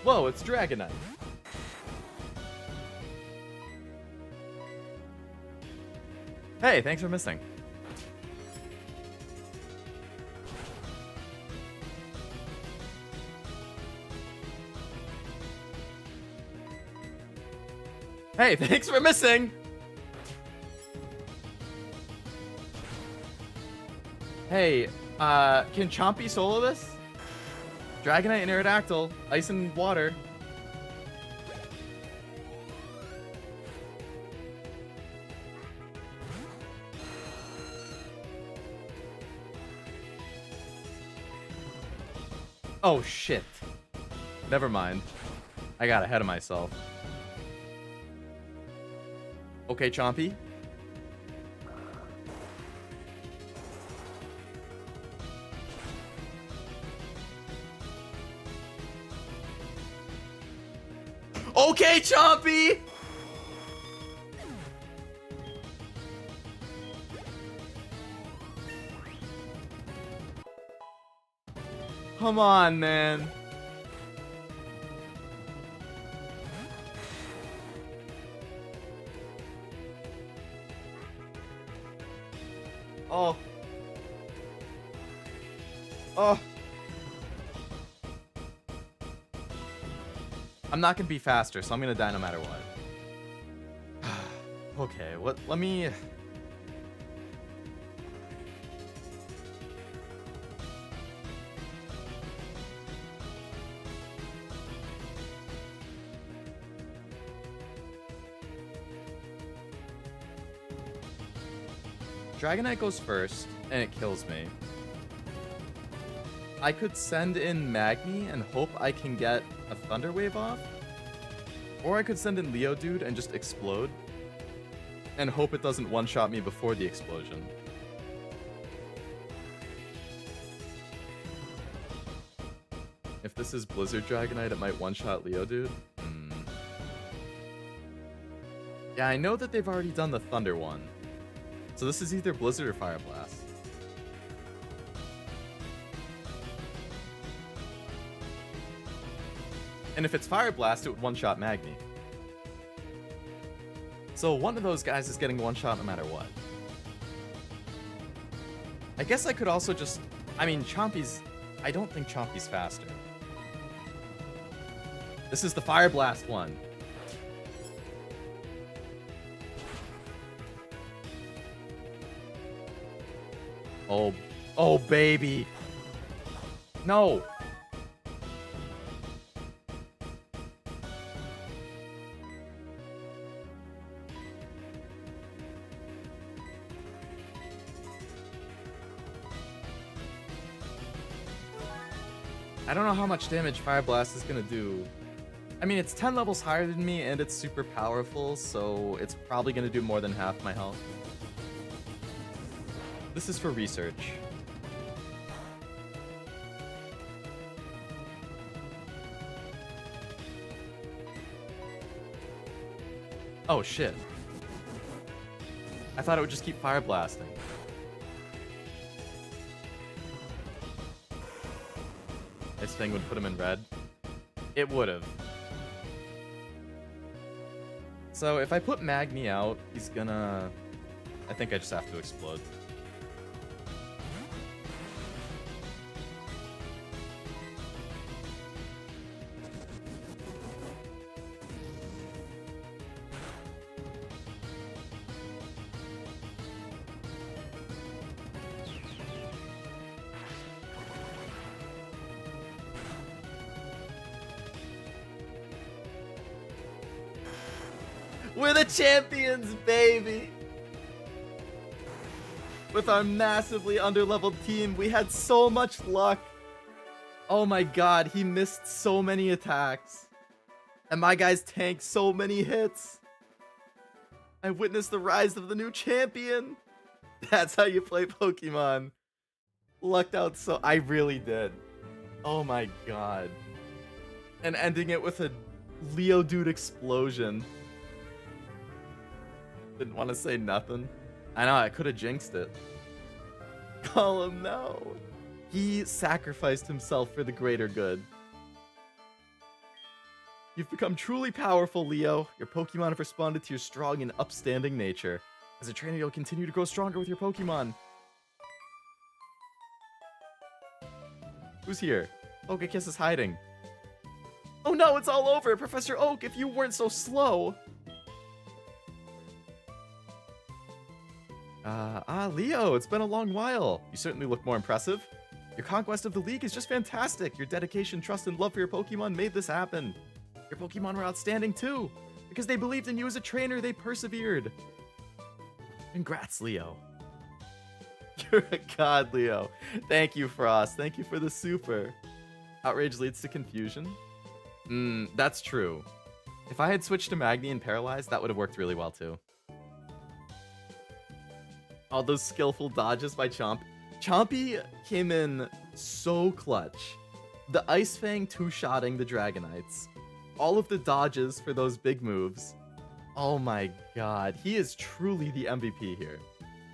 S1: Whoa, it's Dragonite. Hey, thanks for missing. Hey, thanks for missing. Hey, can Chompy solo this? Dragonite and Aerodactyl, Ice and Water. Oh shit. Never mind. I got ahead of myself. Okay, Chompy. Okay, Chompy! Come on, man. Oh. Oh. I'm not gonna be faster, so I'm gonna die no matter what. Okay, let me... Dragonite goes first, and it kills me. I could send in Magni and hope I can get a Thunder Wave off. Or I could send in Leodude and just explode. And hope it doesn't one-shot me before the explosion. If this is Blizzard Dragonite, it might one-shot Leodude. Yeah, I know that they've already done the Thunder one. So this is either Blizzard or Fire Blast. And if it's Fire Blast, it would one-shot Magni. So one of those guys is getting one-shot no matter what. I guess I could also just... I mean, Chompy's... I don't think Chompy's faster. This is the Fire Blast one. Oh, baby. No. I don't know how much damage Fire Blast is gonna do. I mean, it's 10 levels higher than me, and it's super powerful, so it's probably gonna do more than half my health. This is for research. Oh, shit. I thought it would just keep Fire Blasting. This thing would put him in red. It would have. So if I put Magni out, he's gonna... I think I just have to explode. We're the champions, baby! With our massively underleveled team, we had so much luck. Oh my god, he missed so many attacks. And my guys tanked so many hits. I witnessed the rise of the new champion. That's how you play Pokemon. Lucked out so... I really did. Oh my god. And ending it with a Leodude explosion. Didn't want to say nothing. I know, I could have jinxed it. Call him no. He sacrificed himself for the greater good. You've become truly powerful, Leo. Your Pokemon have responded to your strong and upstanding nature. As a trainer, you'll continue to grow stronger with your Pokemon. Who's here? Ogakiss is hiding. Oh no, it's all over! Professor Oak, if you weren't so slow! Leo, it's been a long while. You certainly look more impressive. Your conquest of the league is just fantastic. Your dedication, trust, and love for your Pokemon made this happen. Your Pokemon were outstanding too. Because they believed in you as a trainer, they persevered. Congrats, Leo. You're a god, Leo. Thank you, Frost. Thank you for the super. Outrage leads to confusion. That's true. If I had switched to Magni and Paralyzed, that would have worked really well too. All those skillful dodges by Chomp. Chompy came in so clutch. The Ice Fang two-shotting the Dragonites. all of the dodges for those big moves. Oh my god, he is truly the MVP here.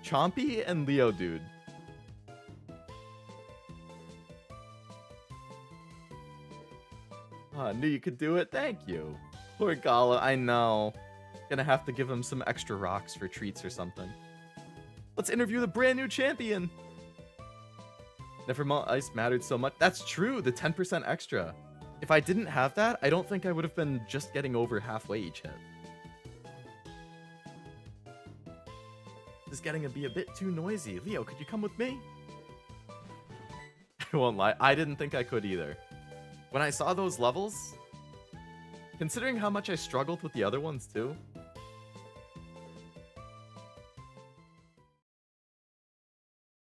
S1: Chompy and Leo dude. Oh, I knew you could do it. Thank you. Poor Gala, I know. Gonna have to give him some extra rocks for treats or something. Let's interview the brand new champion. Never mind, ice mattered so much. That's true, the 10% extra. If I didn't have that, I don't think I would have been just getting over halfway each hit. This is getting to be a bit too noisy. Leo, could you come with me? I won't lie, I didn't think I could either. When I saw those levels, considering how much I struggled with the other ones too.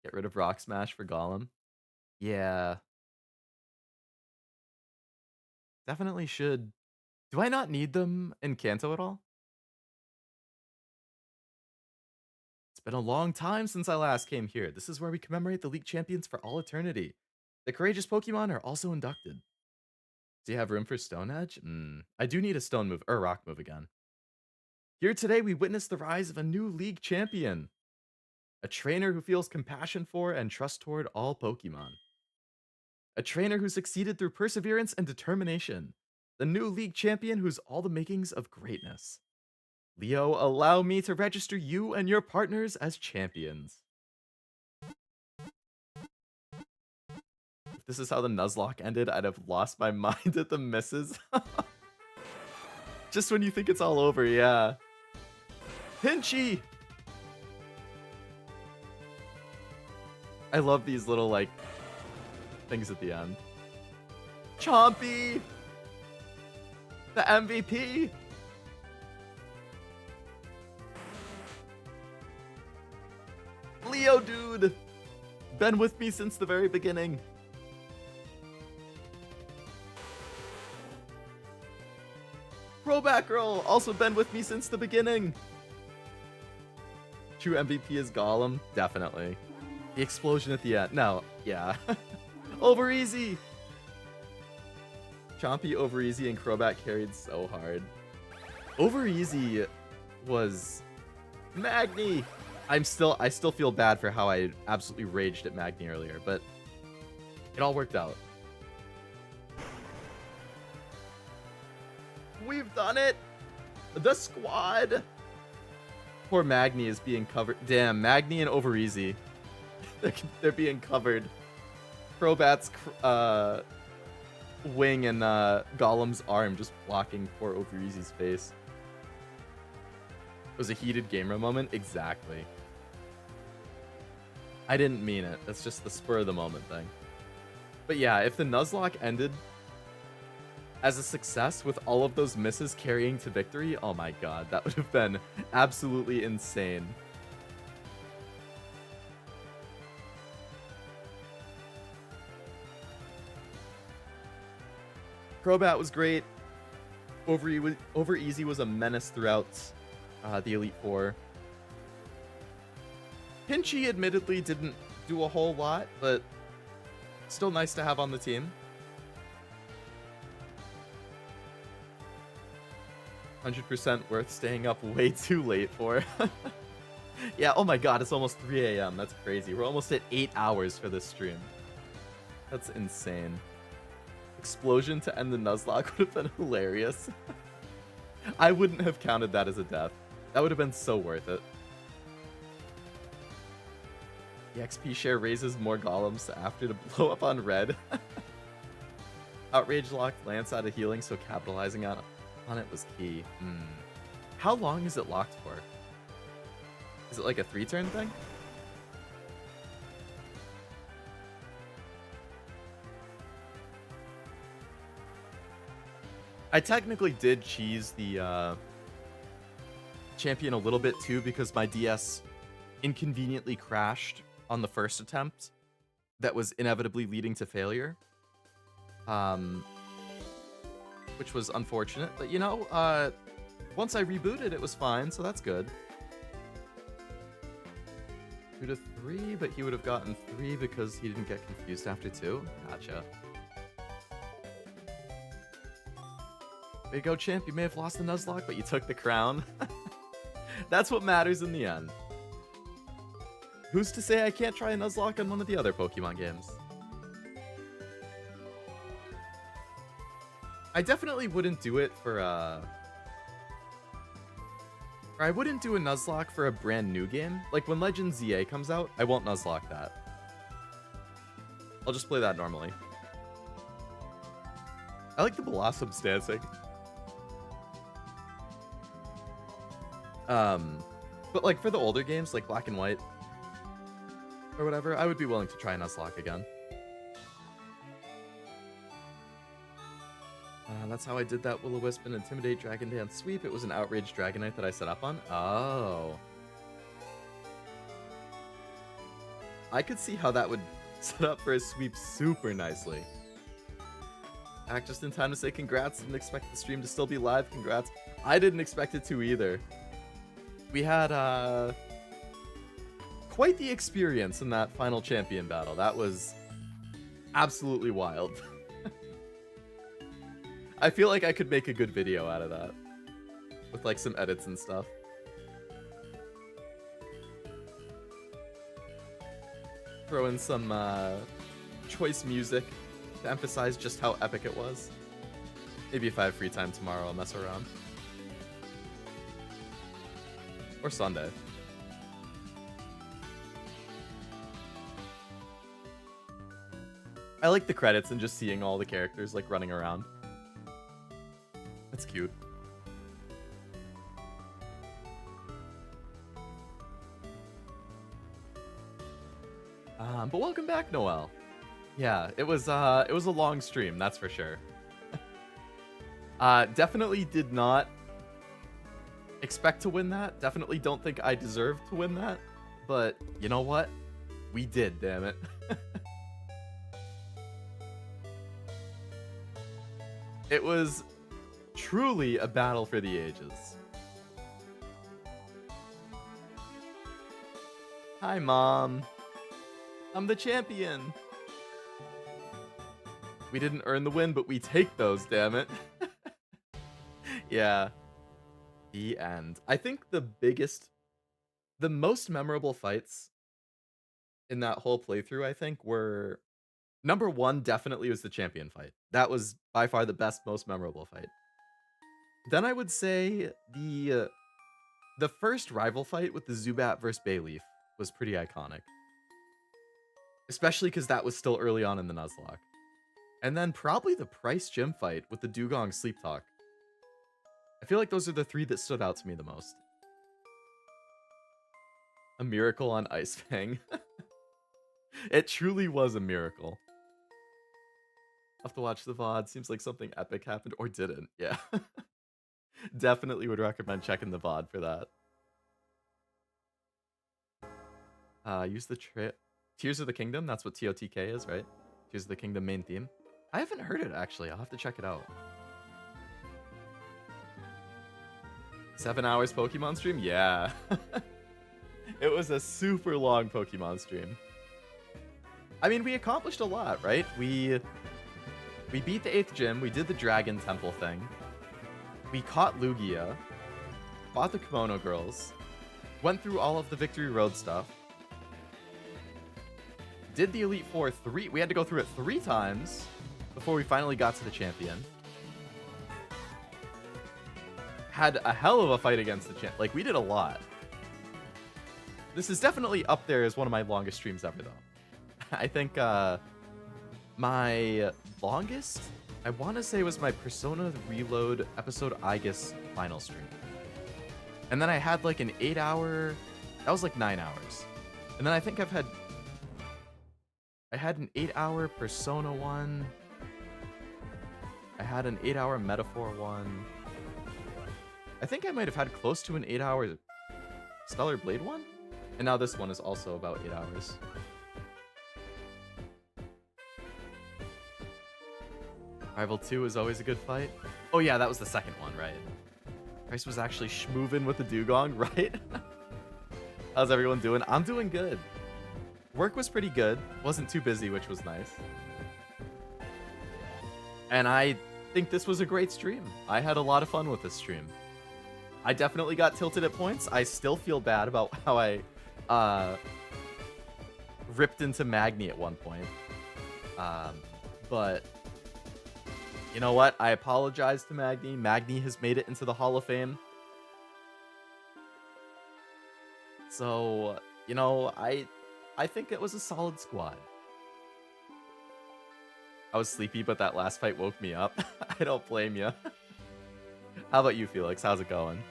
S1: Get rid of Rock Smash for Golem. Yeah. Definitely should. Do I not need them in Kanto at all? It's been a long time since I last came here. This is where we commemorate the League Champions for all eternity. The courageous Pokemon are also inducted. Do you have room for Stone Edge? I do need a Stone move, or Rock move again. Here today, we witness the rise of a new League Champion. A trainer who feels compassion for and trust toward all Pokemon. A trainer who succeeded through perseverance and determination. The new League Champion who's all the makings of greatness. Leo, allow me to register you and your partners as champions. If this is how the Nuzlocke ended, I'd have lost my mind at the misses. Just when you think it's all over, yeah. Pinchy! I love these little, like, things at the end. Chompy! The MVP! Leo dude! Been with me since the very beginning. Throwback Girl! Also been with me since the beginning. True MVP is Golem? Definitely. The explosion at the end. No, yeah. Over easy! Chompy, over easy, and Crobat carried so hard. Over easy was Magni! I still feel bad for how I absolutely raged at Magni earlier, but it all worked out. We've done it! The squad! Poor Magni is being covered. Damn, Magni and over easy. They're being covered. Crobat's wing and Golem's arm just blocking poor over easy's face. It was a heated gamer moment? Exactly. I didn't mean it. That's just the spur of the moment thing. But yeah, if the Nuzlocke ended as a success with all of those misses carrying to victory, oh my god, that would have been absolutely insane. Crobat was great. Over easy was a menace throughout the Elite Four. Pinchy admittedly didn't do a whole lot, but still nice to have on the team. 100% worth staying up way too late for. Yeah, oh my god, it's almost 3 a.m. That's crazy. We're almost at 8 hours for this stream. That's insane. Explosion to end the Nuzlocke would have been hilarious. I wouldn't have counted that as a death. That would have been so worth it. The XP share raises more golems after to blow up on red. Outrage locked Lance out of healing, so capitalizing on it was key. How long is it locked for? Is it like a 3-turn thing? I technically did cheese the champion a little bit too because my DS inconveniently crashed on the first attempt that was inevitably leading to failure. Which was unfortunate, but you know, once I rebooted it was fine, so that's good. 2 to 3, but he would have gotten 3 because he didn't get confused after 2. Gotcha. There you go, champ. You may have lost the Nuzlocke, but you took the crown. That's what matters in the end. Who's to say I can't try a Nuzlocke on one of the other Pokemon games? I definitely wouldn't do it for or I wouldn't do a Nuzlocke for a brand new game. Like when Legend ZA comes out, I won't Nuzlocke that. I'll just play that normally. I like the Blossom's dancing. But like for the older games, like Black and White or whatever, I would be willing to try Nuzlocke again. That's how I did that Will-O-Wisp and Intimidate Dragon Dance sweep. It was an Outrage Dragonite that I set up on. Oh. I could see how that would set up for a sweep super nicely. Back just in time to say congrats. Didn't expect the stream to still be live. Congrats. I didn't expect it to either. We had quite the experience in that final champion battle. That was absolutely wild. I feel like I could make a good video out of that. With like some edits and stuff. Throw in some choice music to emphasize just how epic it was. Maybe if I have free time tomorrow, I'll mess around. Or Sunday. I like the credits and just seeing all the characters like running around. That's cute. But welcome back, Noel. Yeah, it was a long stream, that's for sure. Definitely did not expect to win that. Definitely don't think I deserved to win that. But you know what? We did, damn it. It was truly a battle for the ages. Hi, Mom. I'm the champion. We didn't earn the win, but we take those, damn it. Yeah. The end. I think the most memorable fights in that whole playthrough, I think, were... Number one definitely was the champion fight. That was by far the best, most memorable fight. Then I would say the first rival fight with the Zubat versus Bayleaf was pretty iconic. Especially because that was still early on in the Nuzlocke. And then probably the Price Gym fight with the Dugong Sleep Talk. I feel like those are the three that stood out to me the most. A miracle on Ice Fang. It truly was a miracle. I'll have to watch the VOD. Seems like something epic happened. Or didn't. Yeah. Definitely would recommend checking the VOD for that. Use the Tears of the Kingdom. That's what TOTK is, right? Tears of the Kingdom main theme. I haven't heard it, actually. I'll have to check it out. 7 hours Pokemon stream? Yeah. It was a super long Pokemon stream. I mean, we accomplished a lot, right? We beat the 8th gym. We did the Dragon Temple thing. We caught Lugia. Fought the Kimono Girls. Went through all of the Victory Road stuff. Did the Elite Four we had to go through it 3 times before we finally got to the champion. Had a hell of a fight against the champ. Like, we did a lot. This is definitely up there as one of my longest streams ever, though. I think my longest, I want to say, was my Persona Reload episode Aegis final stream. And then I had like an 8-hour, that was like 9 hours. And then I think I had an 8-hour Persona one. I had an 8-hour Metaphor one. I think I might have had close to an 8-hour Stellar Blade one. And now this one is also about 8 hours. Rival 2 is always a good fight. Oh yeah, that was the second one, right? Price was actually schmoovin' with the Dugong, right? How's everyone doing? I'm doing good. Work was pretty good. Wasn't too busy, which was nice. And I think this was a great stream. I had a lot of fun with this stream. I definitely got tilted at points. I still feel bad about how I ripped into Magni at one point. But you know what? I apologize to Magni. Magni has made it into the Hall of Fame. So, you know, I think it was a solid squad. I was sleepy, but that last fight woke me up. I don't blame you. How about you, Felix? How's it going?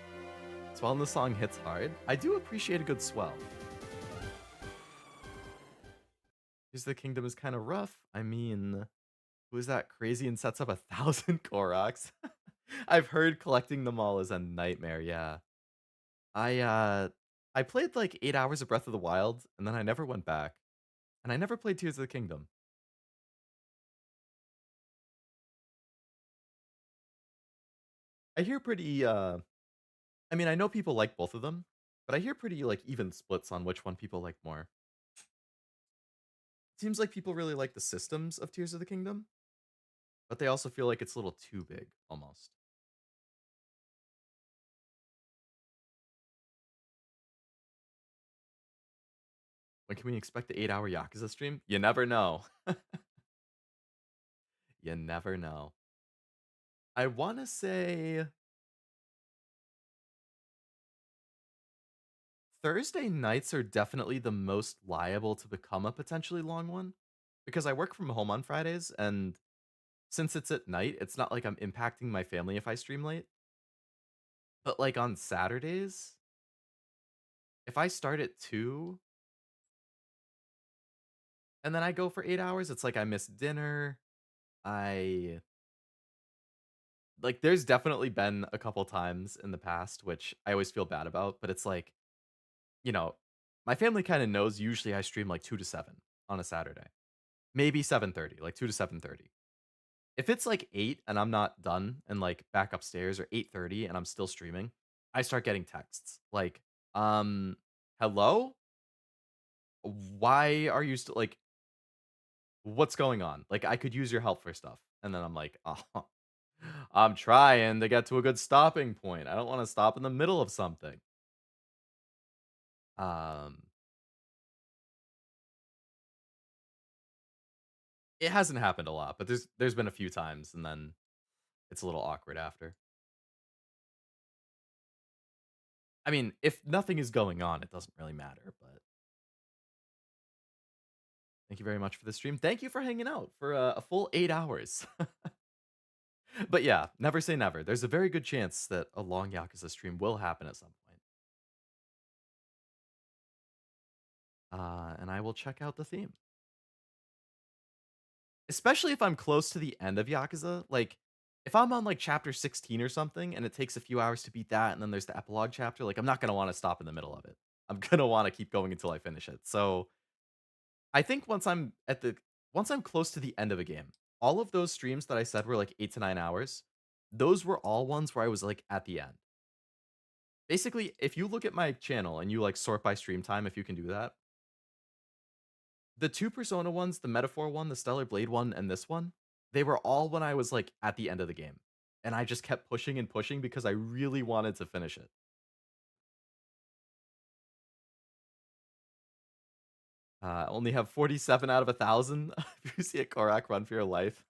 S1: Swell in the song hits hard. I do appreciate a good swell. Tears of the Kingdom is kind of rough. I mean, who is that crazy and sets up 1,000 Koroks? I've heard collecting them all is a nightmare, yeah. I played like 8 hours of Breath of the Wild, and then I never went back. And I never played Tears of the Kingdom. I hear pretty I mean, I know people like both of them, but I hear pretty like even splits on which one people like more. Seems like people really like the systems of Tears of the Kingdom, but they also feel like it's a little too big almost. When can we expect the 8-hour Yakuza stream? You never know. You never know. I want to say Thursday nights are definitely the most liable to become a potentially long one because I work from home on Fridays, and since it's at night, it's not like I'm impacting my family if I stream late. But like on Saturdays, if I start at 2 and then I go for 8 hours, it's like I miss dinner. I like there's definitely been a couple times in the past which I always feel bad about, but it's like, you know, my family kind of knows usually I stream like 2 to 7 on a Saturday. Maybe 7:30, like 2 to 7:30. If it's like 8 and I'm not done and like back upstairs, or 8:30 and I'm still streaming, I start getting texts like, um, hello? Why are you still like what's going on? Like I could use your help for stuff. And then I'm like, oh, I'm trying to get to a good stopping point. I don't want to stop in the middle of something. Um, it hasn't happened a lot, but there's been a few times, and then it's a little awkward after. I mean, if nothing is going on, it doesn't really matter, but thank you very much for the stream. Thank you for hanging out for a full 8 hours. But yeah, never say never. There's a very good chance that a long Yakuza stream will happen at some point. And I will check out the theme. Especially if I'm close to the end of Yakuza. Like, if I'm on like chapter 16 or something and it takes a few hours to beat that, and then there's the epilogue chapter, like I'm not gonna want to stop in the middle of it. I'm gonna want to keep going until I finish it. So I think once I'm close to the end of a game, all of those streams that I said were like 8 to 9 hours, those were all ones where I was like at the end. Basically, if you look at my channel and you like sort by stream time, if you can do that, the two Persona ones, the Metaphor one, the Stellar Blade one, and this one, they were all when I was like at the end of the game. And I just kept pushing and pushing because I really wanted to finish it. Only have 47 out of 1,000. If you see a Korak, run for your life.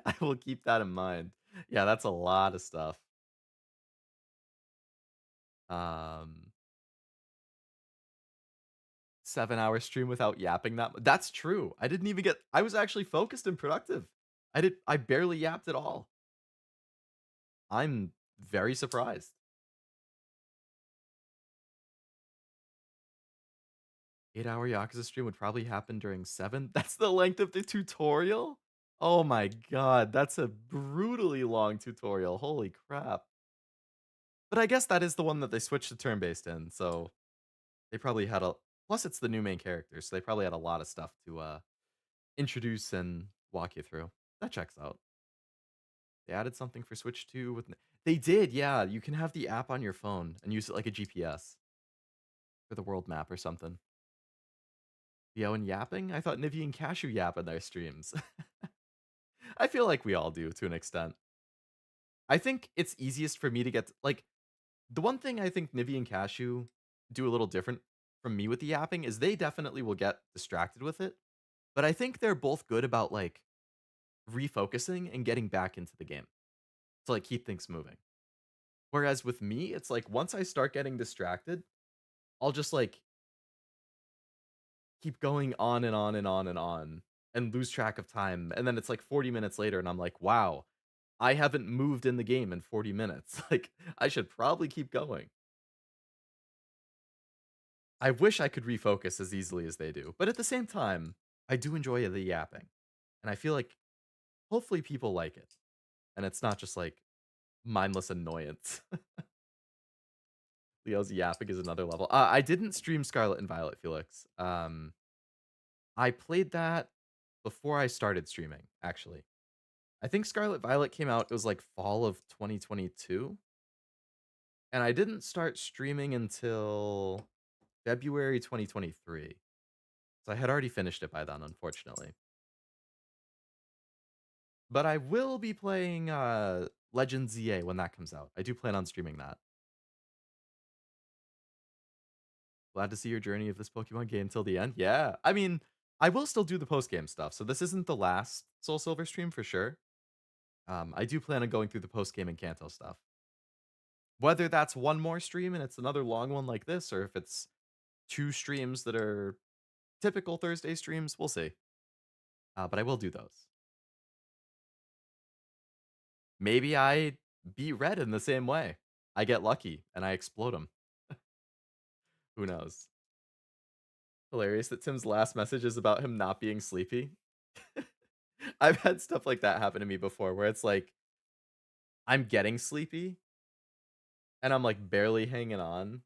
S1: I will keep that in mind. Yeah, that's a lot of stuff. Um, 7-hour stream without yapping that's true. I didn't even get I was actually focused and productive. I barely yapped at all. I'm very surprised. 8-hour Yakuza stream would probably happen during 7. That's the length of the tutorial? Oh my god, that's a brutally long tutorial. Holy crap. But I guess that is the one that they switched to turn-based in, so they probably had a plus it's the new main character, so they probably had a lot of stuff to introduce and walk you through. That checks out. They added something for Switch 2 with they did, yeah. You can have the app on your phone and use it like a GPS for the world map or something. Yo and yapping? I thought Nivy and Cashew yap in their streams. I feel like we all do to an extent. I think it's easiest for me to get like the one thing I think Nivy and Cashew do a little different from me with the yapping is they definitely will get distracted with it, but I think they're both good about like refocusing and getting back into the game to like keep things moving. Whereas with me, it's like once I start getting distracted, I'll just like keep going on and on and on and on and lose track of time. And then it's like 40 minutes later and I'm like, wow, I haven't moved in the game in 40 minutes. Like I should probably keep going. I wish I could refocus as easily as they do. But at the same time, I do enjoy the yapping. And I feel like hopefully people like it. And it's not just like mindless annoyance. Leo's yapping is another level. I didn't stream Scarlet and Violet, Felix. I played that before I started streaming, actually. I think Scarlet Violet came out, it was like fall of 2022. And I didn't start streaming until February 2023. So I had already finished it by then, unfortunately. But I will be playing Legend ZA when that comes out. I do plan on streaming that. Glad to see your journey of this Pokemon game till the end. Yeah. I mean, I will still do the post game stuff. So this isn't the last SoulSilver stream for sure. I do plan on going through the post game and Kanto stuff. Whether that's one more stream and it's another long one like this, or if it's two streams that are typical Thursday streams, we'll see. But I will do those. Maybe I beat Red in the same way. I get lucky and I explode him. Who knows? Hilarious that Tim's last message is about him not being sleepy. I've had stuff like that happen to me before where it's like I'm getting sleepy and I'm like barely hanging on.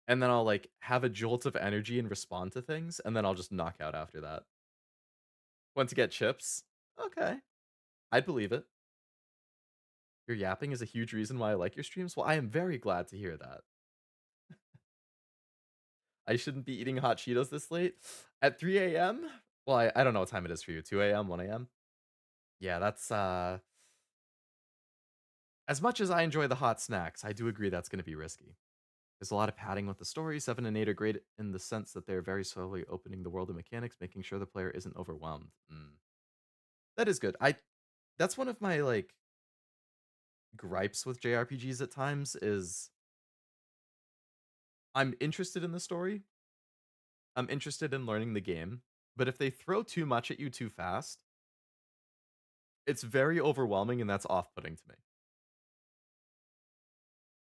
S1: And then I'll like have a jolt of energy and respond to things. And then I'll just knock out after that. Want to get chips? Okay. I'd believe it. Your yapping is a huge reason why I like your streams. Well, I am very glad to hear that. I shouldn't be eating hot Cheetos this late. At 3 a.m.? Well, I don't know what time it is for you. 2 a.m., 1 a.m.? Yeah, that's as much as I enjoy the hot snacks, I do agree that's gonna be risky. There's a lot of padding with the story. 7 and 8 are great in the sense that they're very slowly opening the world of mechanics, making sure the player isn't overwhelmed. That is good. That's one of my like gripes with JRPGs at times is I'm interested in the story. I'm interested in learning the game, but if they throw too much at you too fast, it's very overwhelming and that's off-putting to me.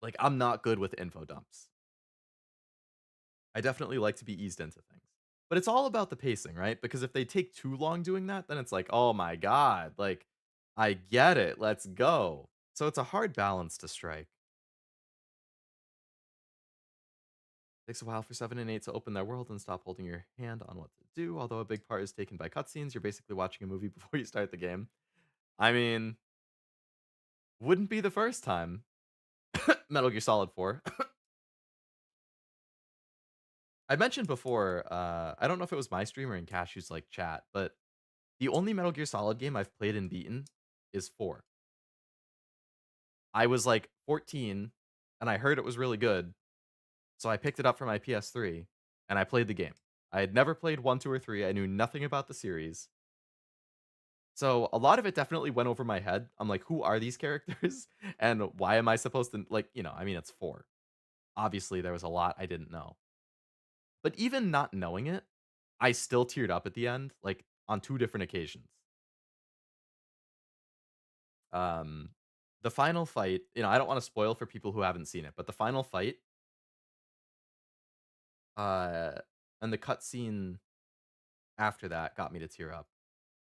S1: Like I'm not good with info dumps. I definitely like to be eased into things. But it's all about the pacing, right? Because if they take too long doing that, then it's like, "Oh my god, like I get it. Let's go." So it's a hard balance to strike. Takes a while for 7 and 8 to open their world and stop holding your hand on what to do. Although a big part is taken by cutscenes, you're basically watching a movie before you start the game. I mean, wouldn't be the first time. Metal Gear Solid 4. I mentioned before, I don't know if it was my stream or in Cashew's like chat, but the only Metal Gear Solid game I've played and beaten is 4. I was like 14 and I heard it was really good, so I picked it up for my PS3 and I played the game. I had never played 1, 2, or 3. I knew nothing about the series. So a lot of it definitely went over my head. I'm like, who are these characters? And why am I supposed to like, I mean it's 4. Obviously there was a lot I didn't know. But even not knowing it, I still teared up at the end, like on 2 different occasions. Um the final fight, I don't want to spoil for people who haven't seen it, but the final fight, uh and the cutscene after that got me to tear up.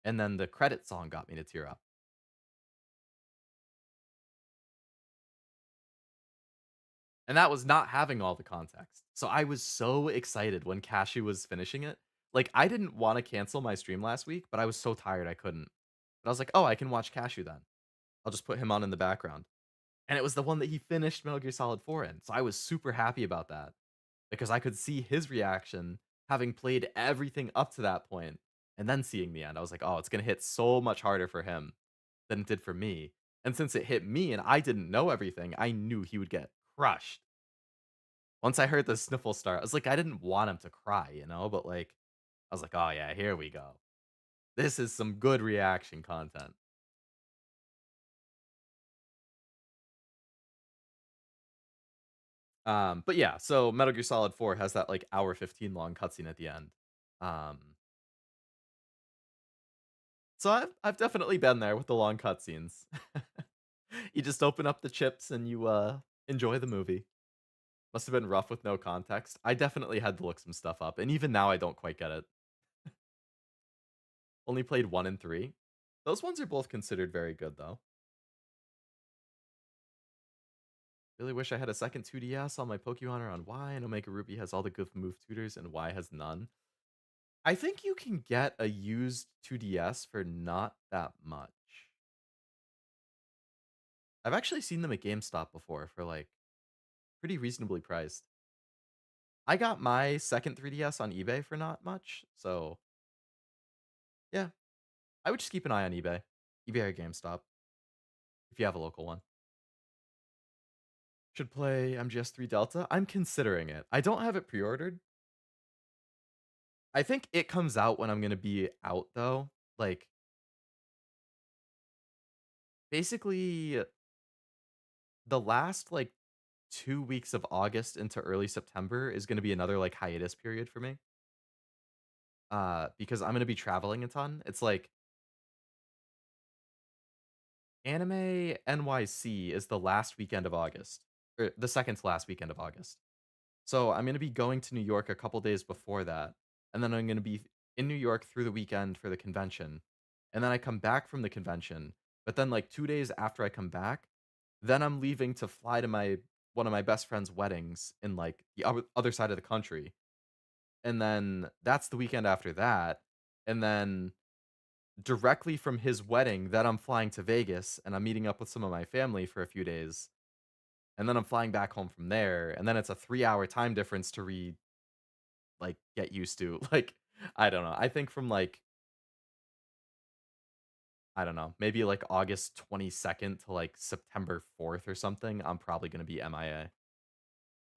S1: And then the credit song got me to tear up. And that was not having all the context. So I was so excited when Cashew was finishing it. Like I didn't want to cancel my stream last week, but I was so tired I couldn't. But I was like, "Oh, I can watch Cashew then. I'll just put him on in the background." And it was the one that he finished Metal Gear Solid 4 in. So I was super happy about that because I could see his reaction having played everything up to that point and then seeing the end. I was like, "Oh, it's going to hit so much harder for him than it did for me." And since it hit me and I didn't know everything, I knew he would get crushed. Once I heard the sniffle start, I was like, I didn't want him to cry, you know, but like, I was like, oh yeah, here we go. This is some good reaction content. But yeah, so Metal Gear Solid 4 has that like hour 15 long cutscene at the end. Um, so I've definitely been there with the long cutscenes. You just open up the chips and you enjoy the movie. Must have been rough with no context. I definitely had to look some stuff up, and even now I don't quite get it. Only played 1 and 3. Those ones are both considered very good though. Really wish I had a second 2DS. All my Pokemon are on Y, and Omega Ruby has all the good move tutors, and Y has none. I think you can get a used 2DS for not that much. I've actually seen them at GameStop before for like pretty reasonably priced. I got my second 3DS on eBay for not much, so yeah, I would just keep an eye on eBay or GameStop if you have a local one. Should play MGS3 Delta. I'm considering it. I don't have it pre-ordered. I think it comes out when I'm gonna be out though. Like basically the last like 2 weeks of August into early September is gonna be another like hiatus period for me. Because I'm gonna be traveling a ton. It's like Anime NYC is the last weekend of August, or the second to last weekend of August. So I'm gonna be going to New York a couple days before that, and then I'm gonna be in New York through the weekend for the convention, and then I come back from the convention. But then like 2 days after I come back, then I'm leaving to fly to my one of my best friend's weddings in like the other side of the country, and then that's the weekend after that, and then directly from his wedding, then I'm flying to Vegas and I'm meeting up with some of my family for a few days, and then I'm flying back home from there, and then it's a 3-hour time difference to get used to. Like, I don't know. I think from like I don't know, maybe like August 22nd to like September 4th or something, I'm probably gonna be MIA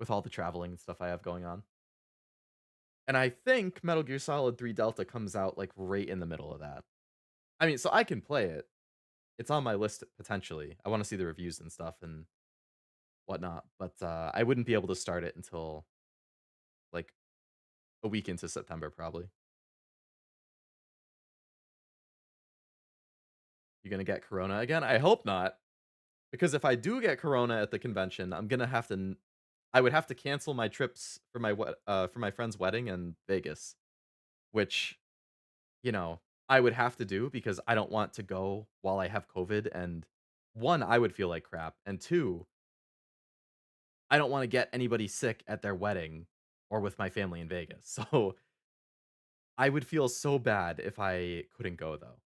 S1: with all the traveling and stuff I have going on. And I think Metal Gear Solid 3 Delta comes out like right in the middle of that. I mean, so I can play it. It's on my list potentially. I want to see the reviews and stuff and whatnot, but I wouldn't be able to start it until like a week into September, probably. You gonna get Corona again? I hope not, because if I do get Corona at the convention, I'm gonna have to. I would have to cancel my trips for for my friend's wedding in Vegas, which you know I would have to do because I don't want to go while I have COVID. And one, I would feel like crap, and two, I don't want to get anybody sick at their wedding or with my family in Vegas. So I would feel so bad if I couldn't go though.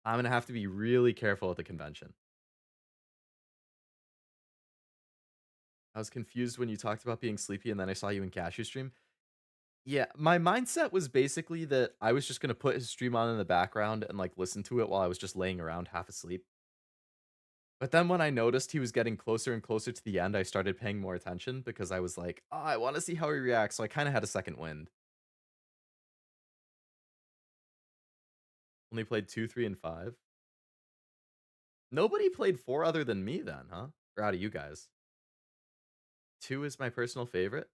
S1: I'm gonna have to be really careful at the convention. I was confused when you talked about being sleepy and then I saw you in Cashew stream. Yeah, my mindset was basically that I was just gonna put his stream on in the background and like listen to it while I was just laying around half asleep. But then when I noticed he was getting closer and closer to the end, I started paying more attention because I was like, oh, I want to see how he reacts. So I kind of had a second wind. Only played 2, 3, and 5. Nobody played 4 other than me then, huh? Or out of you guys. 2 is my personal favorite.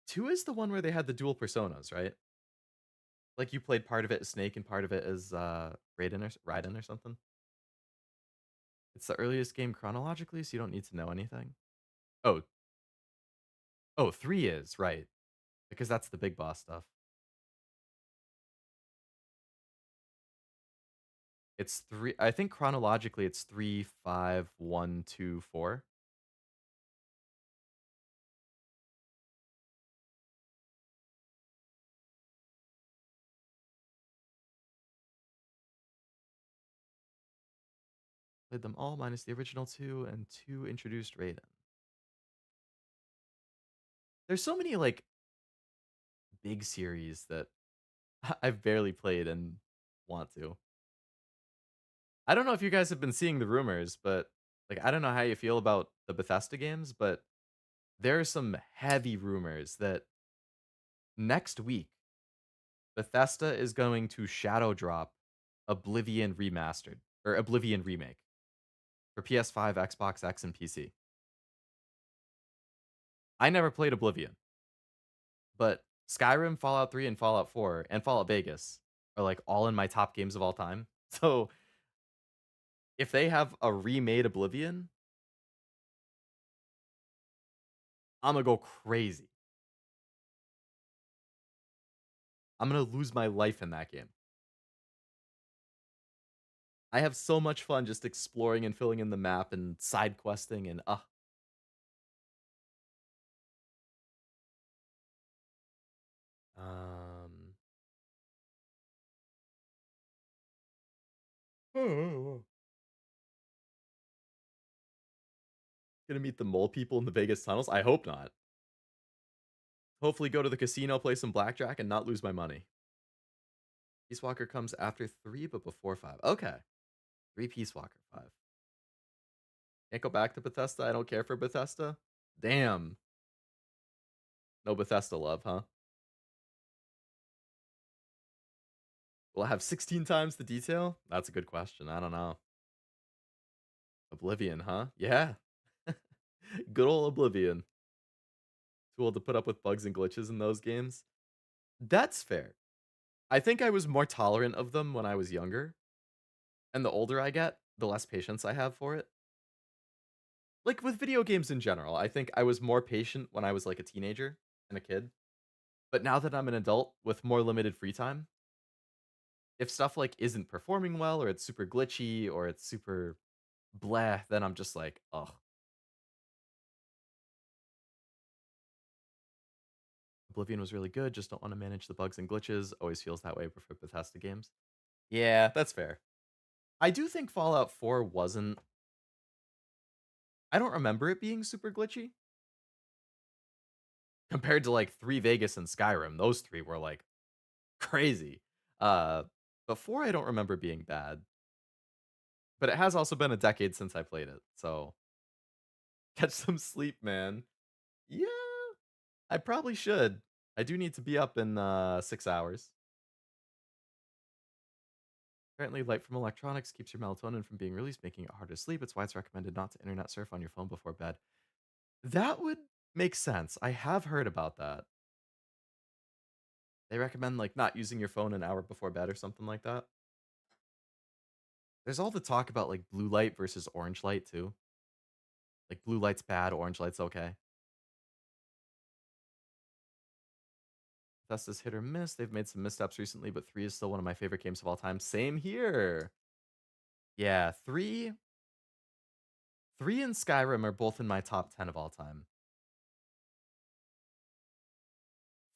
S1: 2 is the one where they had the dual personas, right? Like you played part of it as Snake and part of it as Raiden or something. It's the earliest game chronologically, so you don't need to know anything. Oh, oh, 3 is, right. Because that's the big boss stuff. It's 3, I think chronologically it's 3, 5, 1, 2, 4. Played them all minus the original 2, and 2 introduced Raiden. There's so many like big series that I've barely played and want to. I don't know if you guys have been seeing the rumors, but like I don't know how you feel about the Bethesda games, but there are some heavy rumors that next week Bethesda is going to shadow drop Oblivion Remastered or Oblivion Remake for PS5, Xbox X, and PC. I never played Oblivion, but Skyrim, Fallout 3, and Fallout 4, and Fallout Vegas are like all in my top games of all time. So if they have a remade Oblivion, I'm gonna go crazy. I'm gonna lose my life in that game. I have so much fun just exploring and filling in the map and side questing and um gonna meet the mole people in the Vegas tunnels. I hope not. Hopefully go to the casino, play some blackjack, and not lose my money. Peace Walker comes after 3, but before 5. Okay. 3 Peace Walker, 5. Can't go back to Bethesda. I don't care for Bethesda. Damn. No Bethesda love, huh? Will I have 16 times the detail? That's a good question. I don't know. Oblivion, huh? Yeah. Good old Oblivion. Too old to put up with bugs and glitches in those games. That's fair. I think I was more tolerant of them when I was younger. And the older I get, the less patience I have for it. Like with video games in general, I think I was more patient when I was like a teenager and a kid. But now that I'm an adult with more limited free time, if stuff like isn't performing well or it's super glitchy or it's super bleh, then I'm just like, ugh. Oblivion was really good, just don't want to manage the bugs and glitches. Always feels that way for Bethesda games. Yeah, that's fair. I do think Fallout 4 wasn't I don't remember it being super glitchy compared to like 3 Vegas and Skyrim. Those 3 were like crazy. Uh but 4 I don't remember being bad. But it has also been a decade since I played it. So catch some sleep, man. Yeah, I probably should. I do need to be up in 6 hours. Apparently, light from electronics keeps your melatonin from being released, making it harder to sleep. It's why it's recommended not to internet surf on your phone before bed. That would make sense. I have heard about that. They recommend like not using your phone an hour before bed or something like that. There's all the talk about like blue light versus orange light too. Like blue light's bad, orange light's okay. That's this hit or miss. They've made some missteps recently, but 3 is still one of my favorite games of all time. Same here. Yeah, 3 and Skyrim are both in my top 10 of all time.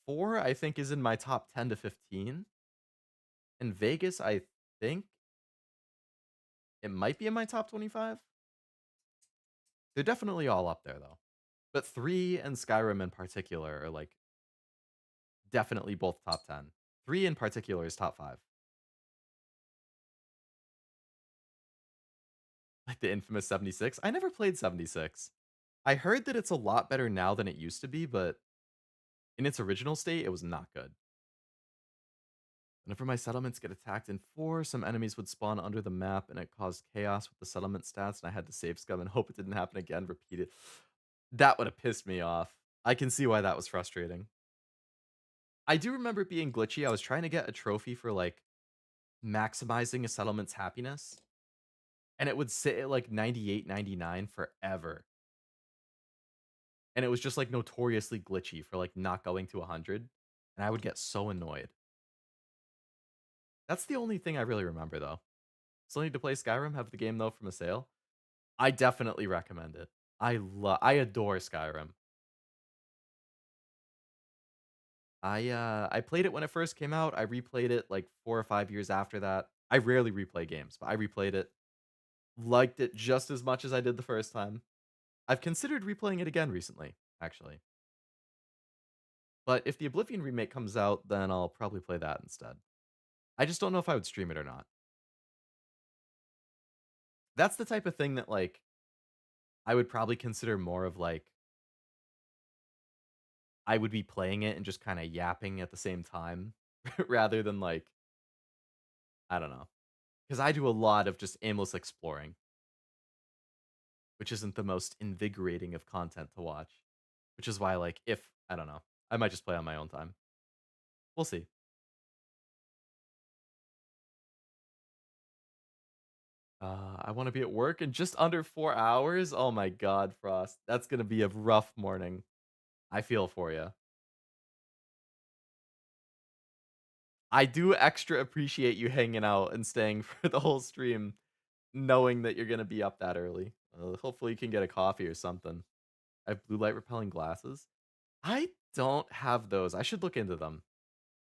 S1: 4, I think, is in my top 10 to 15. And Vegas, I think it might be in my top 25. They're definitely all up there though. But 3 and Skyrim in particular are like definitely both top 10. 3 in particular is top 5. Like the infamous 76. I never played 76. I heard that it's a lot better now than it used to be, but in its original state, it was not good. Whenever my settlements get attacked in 4, some enemies would spawn under the map and it caused chaos with the settlement stats, and I had to save scum and hope it didn't happen again, repeated. That would have pissed me off. I can see why that was frustrating. I do remember it being glitchy. I was trying to get a trophy for like maximizing a settlement's happiness, and it would sit at like 98, 99 forever. And it was just like notoriously glitchy for like not going to 100, and I would get so annoyed. That's the only thing I really remember though. Still need to play Skyrim, have the game though from a sale. I definitely recommend it. I adore Skyrim. I played it when it first came out. I replayed it like 4 or 5 years after that. I rarely replay games, but I replayed it. Liked it just as much as I did the first time. I've considered replaying it again recently, actually. But if the Oblivion remake comes out, then I'll probably play that instead. I just don't know if I would stream it or not. That's the type of thing that, like, I would probably consider more of, like, I would be playing it and just kinda yapping at the same time rather than, like, I don't know, because I do a lot of just aimless exploring, which isn't the most invigorating of content to watch, which is why, like, if I don't know, I might just play on my own time. We'll see. I wanna be at work in just under 4 hours? Oh my god, Frost. That's gonna be a rough morning. I feel for you. I do extra appreciate you hanging out and staying for the whole stream, knowing that you're gonna be up that early. Hopefully you can get a coffee or something. I have blue light repelling glasses. I don't have those. I should look into them.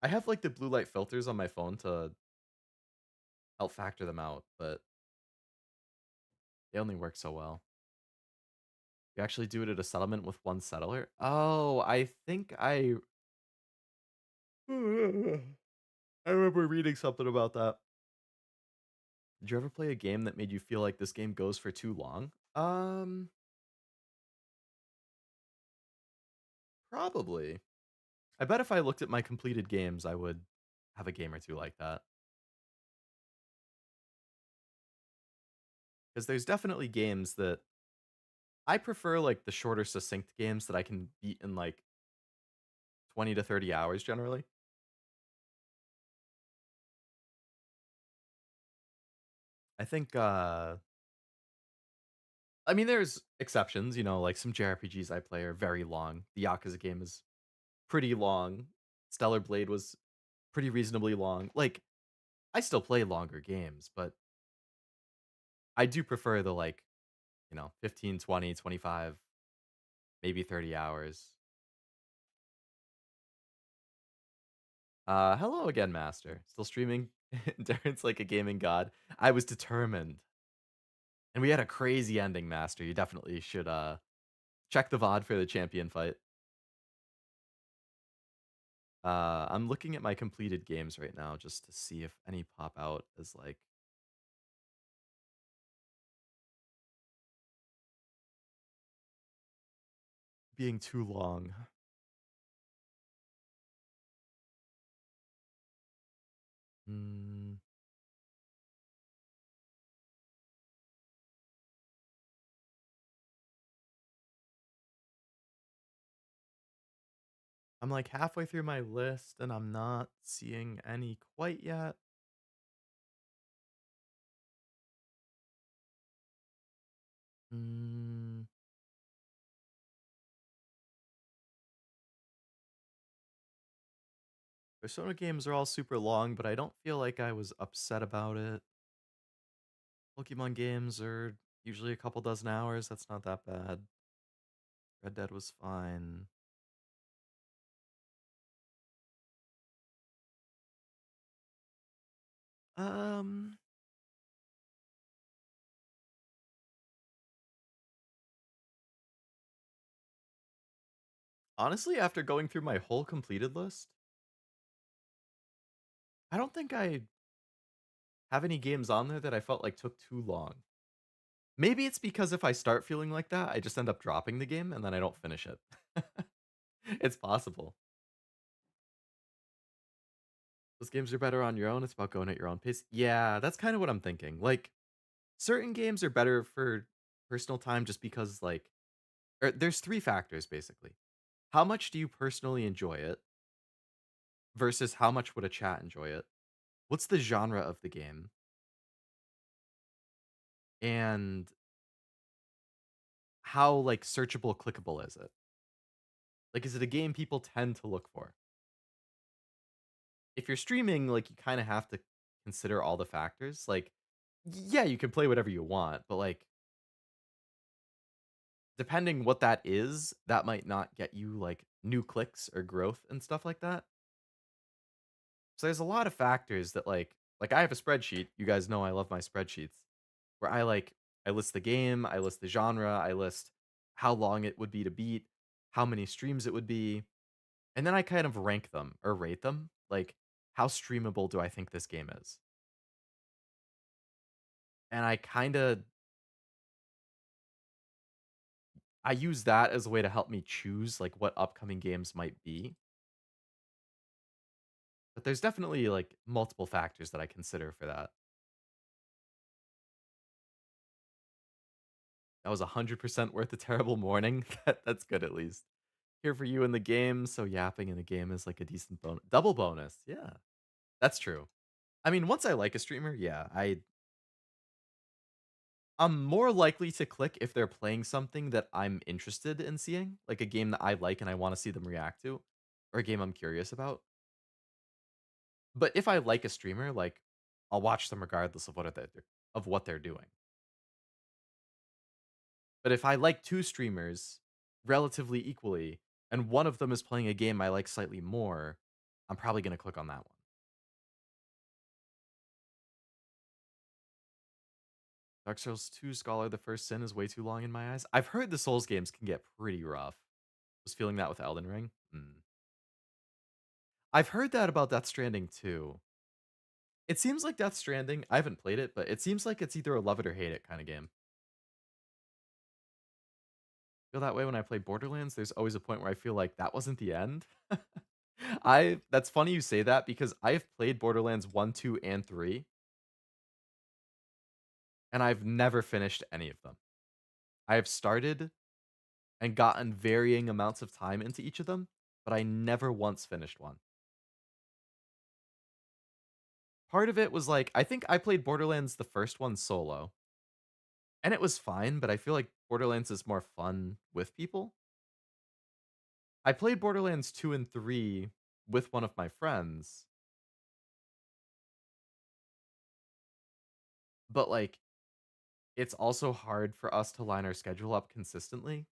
S1: I have, like, the blue light filters on my phone to help factor them out, but they only work so well. You actually do it at a settlement with one settler? Oh, I think I remember reading something about that. Did you ever play a game that made you feel like this game goes for too long? Probably. I bet if I looked at my completed games, I would have a game or two like that. Because there's definitely games that I prefer, like, the shorter, succinct games that I can beat in, like, 20 to 30 hours generally. I think, I mean, there's exceptions, like some JRPGs I play are very long. The Yakuza game is pretty long. Stellar Blade was pretty reasonably long. Like, I still play longer games, but I do prefer the, like, 15, 20, 25, maybe 30 hours. Hello again, Master. Still streaming Endurance like a gaming god. I was determined. And we had a crazy ending, Master. You definitely should check the VOD for the champion fight. I'm looking at my completed games right now just to see if any pop out as like being too long. Mm, I'm like halfway through my list and I'm not seeing any quite yet. Mm, Persona games are all super long, but I don't feel like I was upset about it. Pokemon games are usually a couple dozen hours. That's not that bad. Red Dead was fine. Um, Honestly, after going through my whole completed list, I don't think I have any games on there that I felt like took too long. Maybe it's because if I start feeling like that, I just end up dropping the game and then I don't finish it. It's possible. Those games are better on your own. It's about going at your own pace. Yeah, that's kind of what I'm thinking. Like, certain games are better for personal time just because, like, there's three factors basically. How much do you personally enjoy it versus how much would a chat enjoy it? What's the genre of the game? And how, like, searchable, clickable is it? Like, is it a game people tend to look for? If you're streaming, like, you kinda have to consider all the factors. Like, yeah, you can play whatever you want, but, like, depending what that is, that might not get you, like, new clicks or growth and stuff like that. So there's a lot of factors that, like, I have a spreadsheet. You guys know I love my spreadsheets, where I list the game, I list the genre, I list how long it would be to beat, how many streams it would be, and then I kind of rank them or rate them. Like, how streamable do I think this game is? And I kinda I use that as a way to help me choose like what upcoming games might be. But there's definitely like multiple factors that I consider for that. That was 100% worth a terrible morning. That's good at least. Here for you in the game, so yapping in the game is like a decent bonus. Double bonus. Yeah. That's true. I mean, once I like a streamer, yeah, I'm more likely to click if they're playing something that I'm interested in seeing, like a game that I like and I want to see them react to, or a game I'm curious about. But if I like a streamer, like I'll watch them regardless of what they're doing. But if I like two streamers relatively equally, and one of them is playing a game I like slightly more, I'm probably gonna click on that one. Dark Souls 2 Scholar: The First Sin is way too long in my eyes. I've heard the Souls games can get pretty rough. Was feeling that with Elden Ring. I've heard that about Death Stranding too. It seems like Death Stranding, I haven't played it, but it seems like it's either a love it or hate it kind of game. Feel that way when I play Borderlands. There's always a point where I feel like that wasn't the end. I That's funny you say that because I've played Borderlands 1, 2, and 3, and I've never finished any of them. I have started and gotten varying amounts of time into each of them, but I never once finished one. Part of it was like, I think I played Borderlands the first one solo, and it was fine, but I feel like Borderlands is more fun with people. I played Borderlands 2 and 3 with one of my friends, but like it's also hard for us to line our schedule up consistently.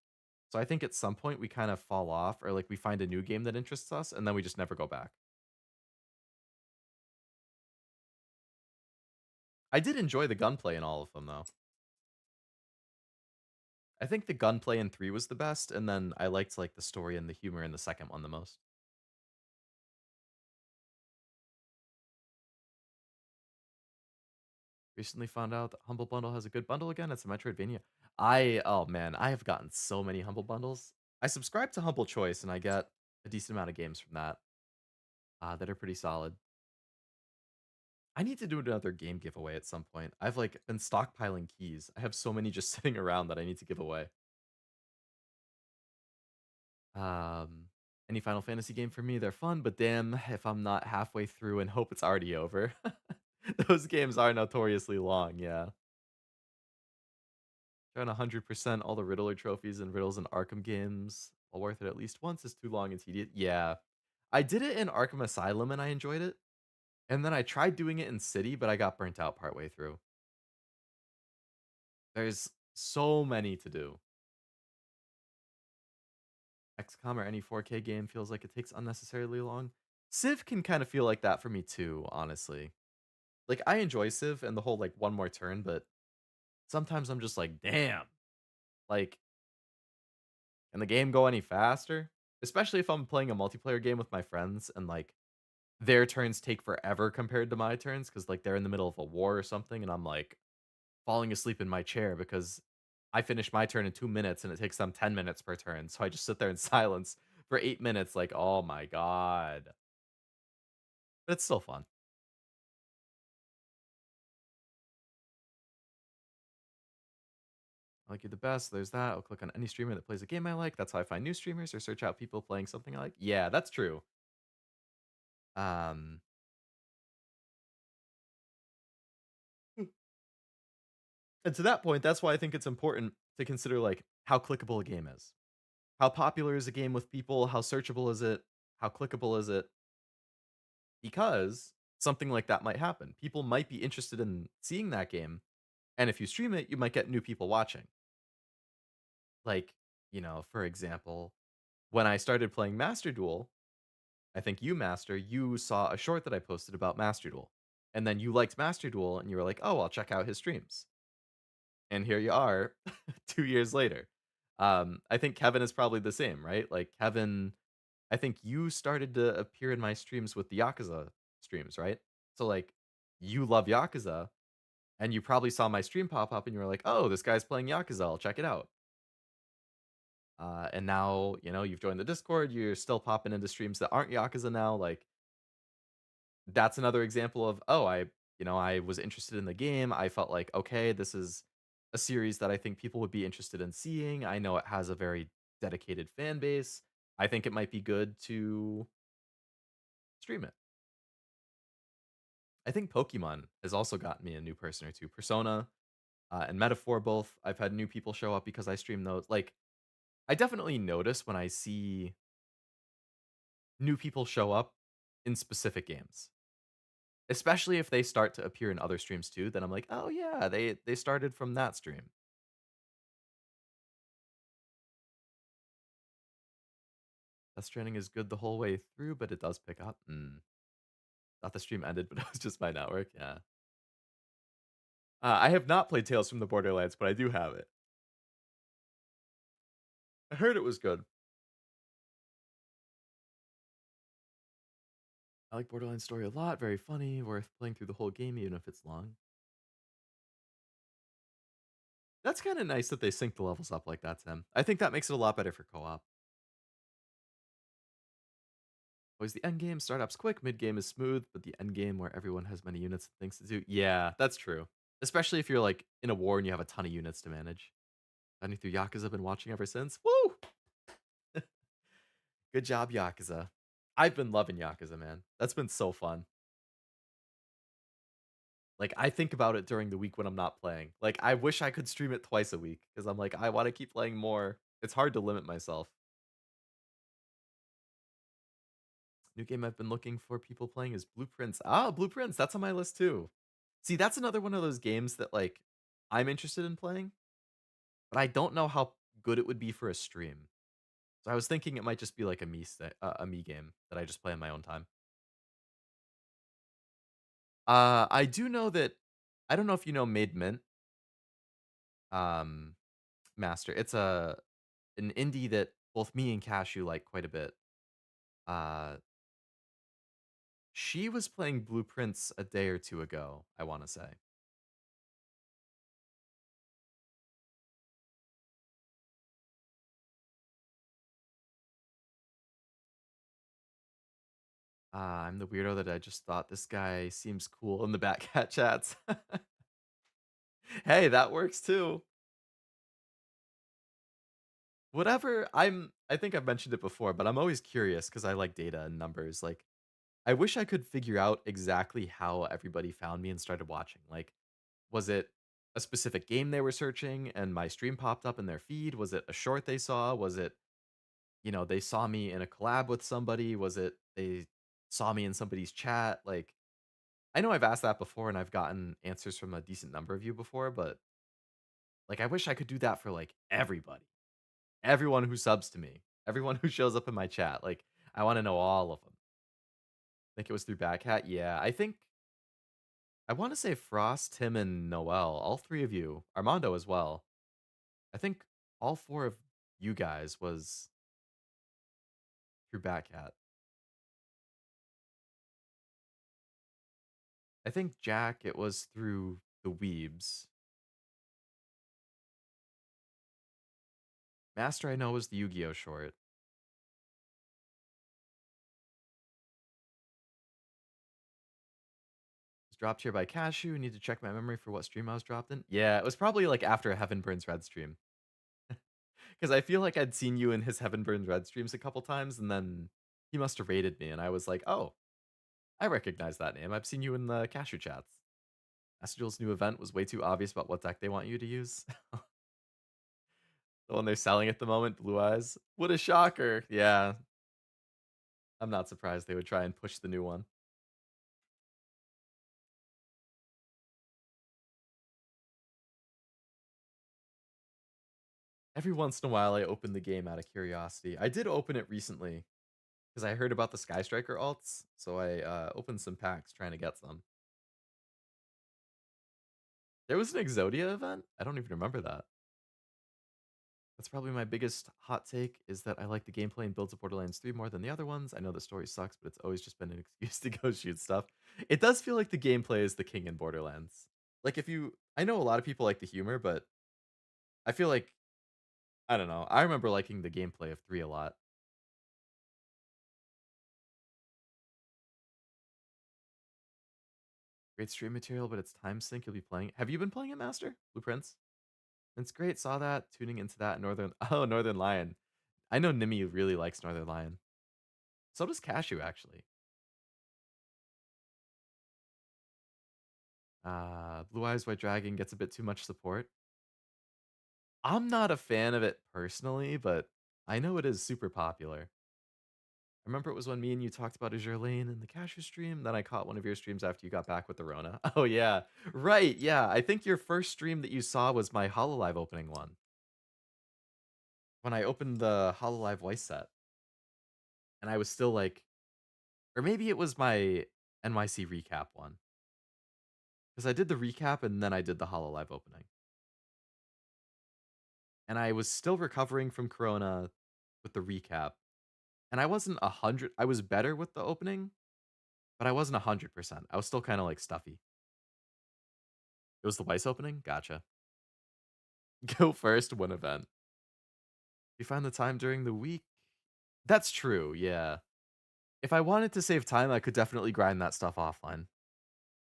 S1: So I think at some point we kind of fall off or like we find a new game that interests us and then we just never go back. I did enjoy the gunplay in all of them though. I think the gunplay in 3 was the best and then I liked like the story and the humor in the second one the most. Recently found out that Humble Bundle has a good bundle again. It's a Metroidvania. Oh man, I have gotten so many Humble Bundles. I subscribe to Humble Choice and I get a decent amount of games from that that are pretty solid. I need to do another game giveaway at some point. I've like been stockpiling keys. I have so many just sitting around that I need to give away. Um, any Final Fantasy game for me, they're fun, but damn if I'm not halfway through and hope it's already over. Those games are notoriously long, yeah. Trying 100% all the Riddler trophies and Riddles and Arkham games. All worth it at least once is too long and tedious. Yeah. I did it in Arkham Asylum and I enjoyed it. And then I tried doing it in City, but I got burnt out partway through. There's so many to do. XCOM or any 4K game feels like it takes unnecessarily long. Civ can kind of feel like that for me too, honestly. Like I enjoy Civ and the whole like one more turn, but sometimes I'm just like, damn, like, can the game go any faster? Especially if I'm playing a multiplayer game with my friends and like their turns take forever compared to my turns because like they're in the middle of a war or something, and I'm like falling asleep in my chair because I finish my turn in 2 minutes and it takes them 10 minutes per turn. So I just sit there in silence for 8 minutes, like, oh my god. But it's still fun. I like you the best. There's that. I'll click on any streamer that plays a game I like. That's how I find new streamers or search out people playing something I like. Yeah, that's true. Um, and to that point, that's why I think it's important to consider like how clickable a game is. How popular is a game with people? How searchable is it? How clickable is it? Because something like that might happen. People might be interested in seeing that game, and if you stream it, you might get new people watching. Like, for example, when I started playing Master Duel, I think you, Master, you saw a short that I posted about Master Duel. And then you liked Master Duel and you were like, "Oh, I'll check out his streams." And here you are 2 years later. I think Kevin is probably the same, right? Like Kevin, I think you started to appear in my streams with the Yakuza streams, right? So like you love Yakuza and you probably saw my stream pop up and you were like, "Oh, this guy's playing Yakuza. I'll check it out." And now, you've joined the Discord, you're still popping into streams that aren't Yakuza now. Like, that's another example of, oh, I was interested in the game. I felt like, okay, this is a series that I think people would be interested in seeing. I know it has a very dedicated fan base. I think it might be good to stream it. I think Pokemon has also gotten me a new person or two. Persona and Metaphor both. I've had new people show up because I stream those. Like, I definitely notice when I see new people show up in specific games. Especially if they start to appear in other streams too, then I'm like, "Oh yeah, they started from that stream." Death Stranding is good the whole way through, but it does pick up. Thought the stream ended, but it was just my network. Yeah. I have not played Tales from the Borderlands, but I do have it. I heard it was good. I like Borderlands story a lot. Very funny, worth playing through the whole game, even if it's long. That's kind of nice that they sync the levels up like that, Tim. I think that makes it a lot better for co-op. Always the end game, startup's quick, mid game is smooth, but the end game where everyone has many units and things to do. Yeah, that's true. Especially if you're like in a war and you have a ton of units to manage. Running through Yakuza, been watching ever since. Woo! Good job, Yakuza. I've been loving Yakuza, man. That's been so fun. Like, I think about it during the week when I'm not playing. Like, I wish I could stream it twice a week because I'm like, I want to keep playing more. It's hard to limit myself. New game I've been looking for people playing is Blueprints. Ah, Blueprints. That's on my list too. See, that's another one of those games that like I'm interested in playing, but I don't know how good it would be for a stream. So I was thinking it might just be like a me game that I just play in my own time. I do know that I don't know if you know Made Mint, um, Master. It's an indie that both me and Cashew like quite a bit. Uh, she was playing Blueprints a day or two ago, I want to say. I'm the weirdo that I just thought this guy seems cool in the Batcat chats. Hey, that works too. Whatever. I think I've mentioned it before, but I'm always curious because I like data and numbers. Like, I wish I could figure out exactly how everybody found me and started watching. Like, was it a specific game they were searching and my stream popped up in their feed? Was it a short they saw? Was it, they saw me in a collab with somebody? Was it they saw me in somebody's chat? Like, I know I've asked that before and I've gotten answers from a decent number of you before, but like, I wish I could do that for like everybody, everyone who subs to me, everyone who shows up in my chat. Like, I want to know all of them. I think it was through Backhat. Yeah, I think I want to say Frost, Tim, and Noel, all three of you, Armando as well. I think all four of you guys was through Backhat. I think Jack, it was through the Weebs. Master, I know, was the Yu-Gi-Oh short. Was dropped here by Cashew. Need to check my memory for what stream I was dropped in. Yeah, it was probably like after a Heaven Burns Red stream. Because I feel like I'd seen you in his Heaven Burns Red streams a couple times, and then he must have rated me, and I was like, oh, I recognize that name. I've seen you in the Cashew chats. Master Duel's new event was way too obvious about what deck they want you to use. The one they're selling at the moment, Blue Eyes. What a shocker. Yeah, I'm not surprised they would try and push the new one. Every once in a while, I open the game out of curiosity. I did open it recently because I heard about the Sky Striker alts, so I opened some packs trying to get some. There was an Exodia event? I don't even remember that. That's probably my biggest hot take is that I like the gameplay and builds of Borderlands 3 more than the other ones. I know the story sucks, but it's always just been an excuse to go shoot stuff. It does feel like the gameplay is the king in Borderlands. Like, I know a lot of people like the humor, but I feel like I don't know. I remember liking the gameplay of 3 a lot. Great stream material, but it's time sync. You'll be playing. Have you been playing it, Master? Blueprints? It's great. Saw that. Tuning into that Northern. Oh, Northern Lion. I know Nimi really likes Northern Lion. So does Cashew, actually. Blue Eyes White Dragon gets a bit too much support. I'm not a fan of it personally, but I know it is super popular. I remember it was when me and you talked about Azure Lane in the Cashew stream. Then I caught one of your streams after you got back with the Rona. Oh, yeah. Right. Yeah. I think your first stream that you saw was my Hololive opening one. When I opened the Hololive voice set. And I was still like, or maybe it was my NYC recap one. Because I did the recap and then I did the Hololive opening. And I was still recovering from Corona with the recap. And I wasn't 100. I was better with the opening, but I wasn't 100%. I was still kind of like stuffy. It was the Weiss opening? Gotcha. Go first, win event. You find the time during the week? That's true, yeah. If I wanted to save time, I could definitely grind that stuff offline.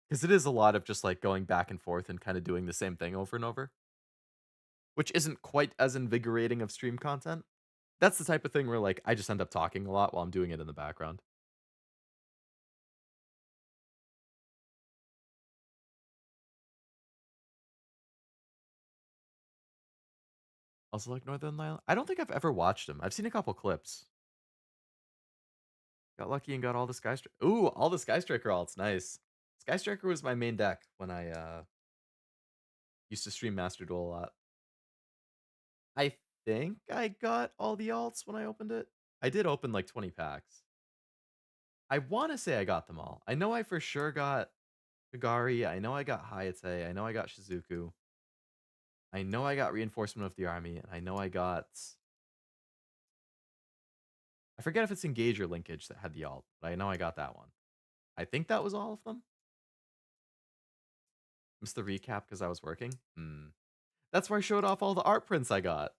S1: Because it is a lot of just like going back and forth and kind of doing the same thing over and over, which isn't quite as invigorating of stream content. That's the type of thing where like I just end up talking a lot while I'm doing it in the background. Also like Northern Lion. I don't think I've ever watched him. I've seen a couple clips. Got lucky and got all the Sky Striker. Ooh, all the Sky Striker alts. Nice. Sky Striker was my main deck when I used to stream Master Duel a lot. I think I got all the alts when I opened it. I did open like 20 packs. I want to say I got them all. I know I for sure got Kagari. I know I got Hayate. I know I got Shizuku. I know I got Reinforcement of the Army. And I know I got... I forget if it's Engage or Linkage that had the alt, but I know I got that one. I think that was all of them. Missed the recap because I was working. That's where I showed off all the art prints I got.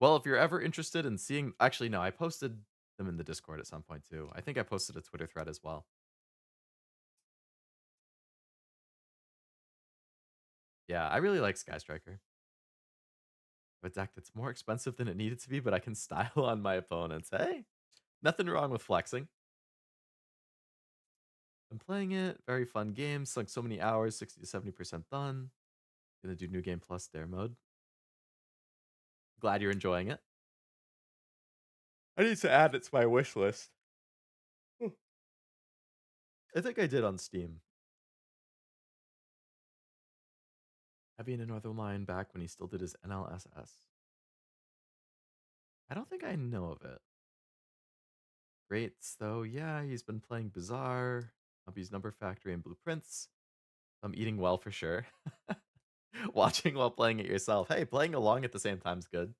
S1: Well, if you're ever interested in seeing... Actually, no, I posted them in the Discord at some point, too. I think I posted a Twitter thread as well. Yeah, I really like Sky Striker. A deck that's more expensive than it needed to be, but I can style on my opponents. Hey, nothing wrong with flexing. I'm playing it. Very fun game. Sunk so many hours, 60 to 70% done. Gonna do New Game Plus Dare mode. Glad you're enjoying it. I need to add it to my wish list. I think I did on Steam. Heavy in a Northern Lion back when he still did his NLSS. I don't think I know of it. Rates, though, yeah, he's been playing Bizarre, Hubby's Number Factory, and Blueprints. I'm eating well for sure. Watching while playing it yourself. Hey, playing along at the same time's good.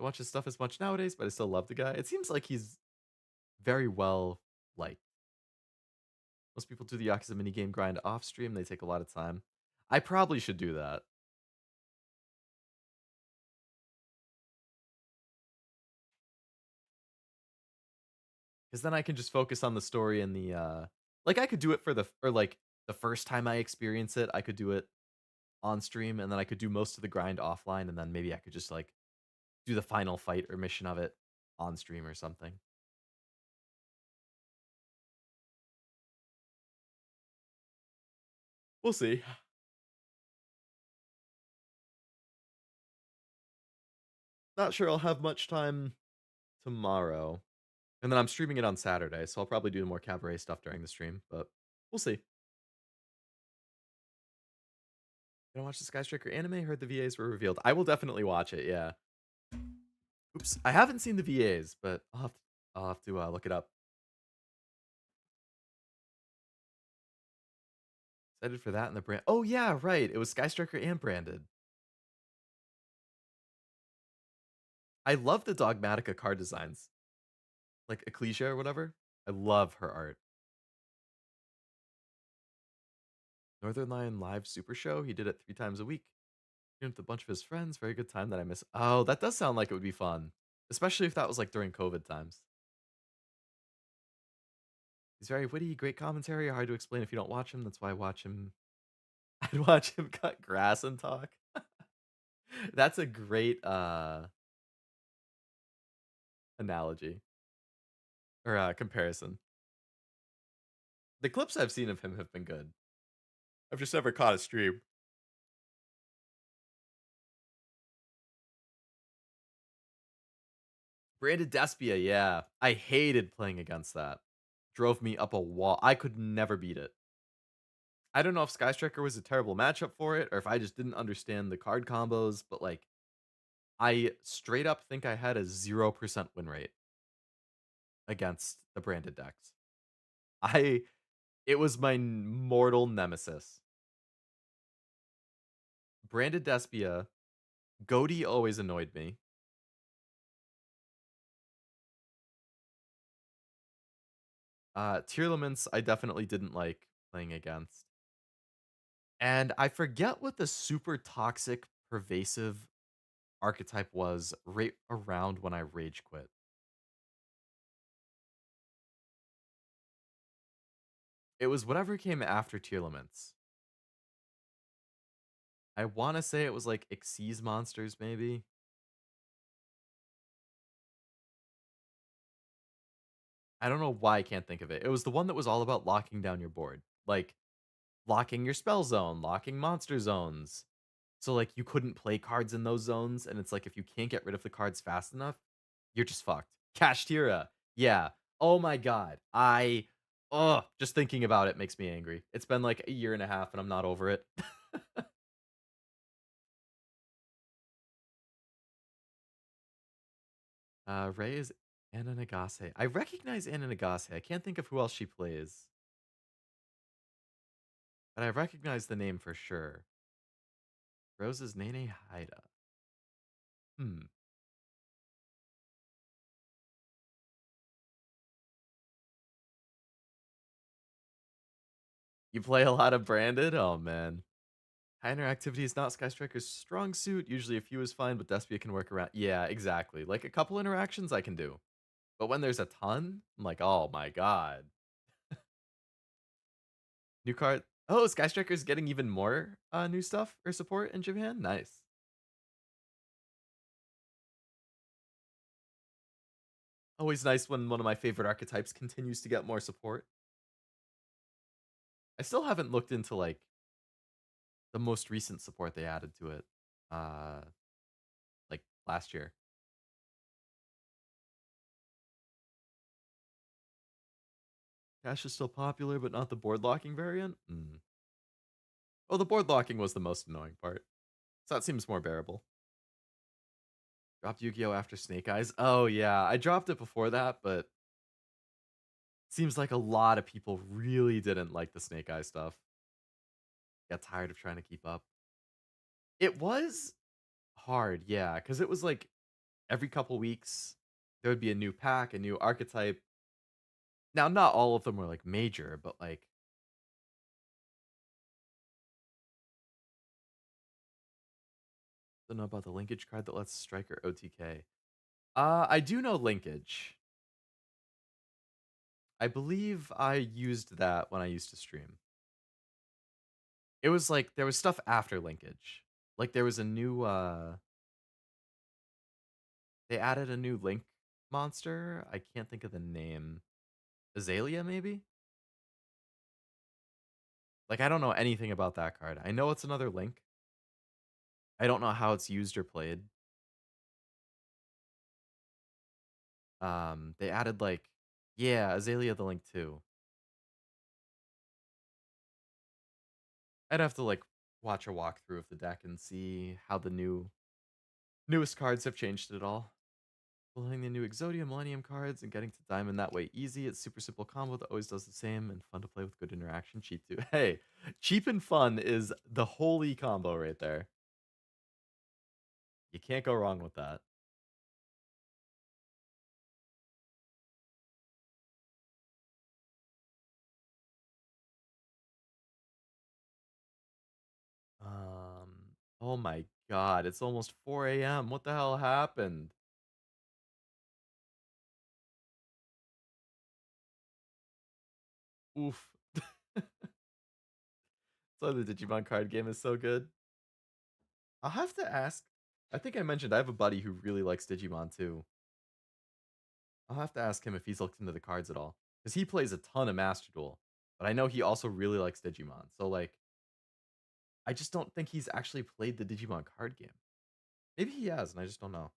S1: I watch his stuff as much nowadays, but I still love the guy. It seems like he's very well liked. Most people do the Yakuza minigame grind off stream. They take a lot of time. I probably should do that. Because then I can just focus on the story and the like I could do it for like the first time I experience it, I could do it on stream, and then I could do most of the grind offline, and then maybe I could just like do the final fight or mission of it on stream or something. We'll see. Not sure I'll have much time tomorrow. And then I'm streaming it on Saturday, so I'll probably do more cabaret stuff during the stream, but we'll see. Gonna watch the Sky Striker anime? Heard the VAs were revealed. I will definitely watch it, yeah. Oops. I haven't seen the VAs, but I'll have to look it up. Excited for that and the brand. Oh, yeah, right. It was Sky Striker and branded. I love the Dogmatica card designs. Like Ecclesia or whatever. I love her art. Northern Lion Live Super Show. He did it 3 times a week. With a bunch of his friends. Very good time that I miss. Oh, that does sound like it would be fun, especially if that was like during COVID times. He's very witty, great commentary. Hard to explain if you don't watch him. That's why I watch him. I'd watch him cut grass and talk. That's a great analogy or comparison. The clips I've seen of him have been good. I've just never caught a stream. Branded Despia, yeah. I hated playing against that. Drove me up a wall. I could never beat it. I don't know if Sky Striker was a terrible matchup for it or if I just didn't understand the card combos, but like I straight up think I had a 0% win rate against the branded decks. I It was my mortal nemesis. Branded Despia, Goaty always annoyed me. Tearlaments I definitely didn't like playing against. And I forget what the super toxic, pervasive archetype was right around when I rage quit. It was whatever came after Tearlaments. I want to say it was like Xyz monsters, maybe. I don't know why I can't think of it. It was the one that was all about locking down your board, like locking your spell zone, locking monster zones. So like you couldn't play cards in those zones, and it's like if you can't get rid of the cards fast enough, you're just fucked. Kashtira, yeah. Oh my god, just thinking about it makes me angry. It's been like a year and a half, and I'm not over it. Ray is Anna Nagase. I recognize Anna Nagase. I can't think of who else she plays, but I recognize the name for sure. Rose is Nene Haida. Hmm. You play a lot of branded? Oh man. High interactivity is not Sky Striker's strong suit. Usually a few is fine, but Despia can work around. Yeah, exactly. Like a couple interactions I can do. But when there's a ton, I'm like, oh my god. New card. Oh, Sky Striker's getting even more new stuff or support in Japan? Nice. Always nice when one of my favorite archetypes continues to get more support. I still haven't looked into like the most recent support they added to it. Uh like last year. Cash is still popular, but not the board locking variant? Hmm. Oh, the board locking was the most annoying part. So that seems more bearable. Dropped Yu-Gi-Oh! After Snake Eyes. Oh yeah, I dropped it before that, but seems like a lot of people really didn't like the Snake Eyes stuff. Got tired of trying to keep up. It was hard, yeah, because it was like every couple weeks there would be a new pack, a new archetype. Now, not all of them were like major, but like don't know about the linkage card that lets Striker OTK. I do know linkage. I believe I used that when I used to stream. It was like there was stuff after linkage. Like there was a new they added a new link monster. I can't think of the name. Azalea maybe? Like I don't know anything about that card. I know it's another link. I don't know how it's used or played. They added like yeah, Azalea the link too. I'd have to like watch a walkthrough of the deck and see how the newest cards have changed it all. Pulling the new Exodia Millennium cards and getting to Diamond that way easy. It's super simple combo that always does the same and fun to play with good interaction. Cheap too. Hey, cheap and fun is the holy combo right there. You can't go wrong with that. Oh my god, it's almost 4 a.m. What the hell happened? Oof. So the Digimon card game is so good. I'll have to ask. I think I mentioned I have a buddy who really likes Digimon too. I'll have to ask him if he's looked into the cards at all. Because he plays a ton of Master Duel. But I know he also really likes Digimon. So, like, I just don't think he's actually played the Digimon card game. Maybe he has, and I just don't know.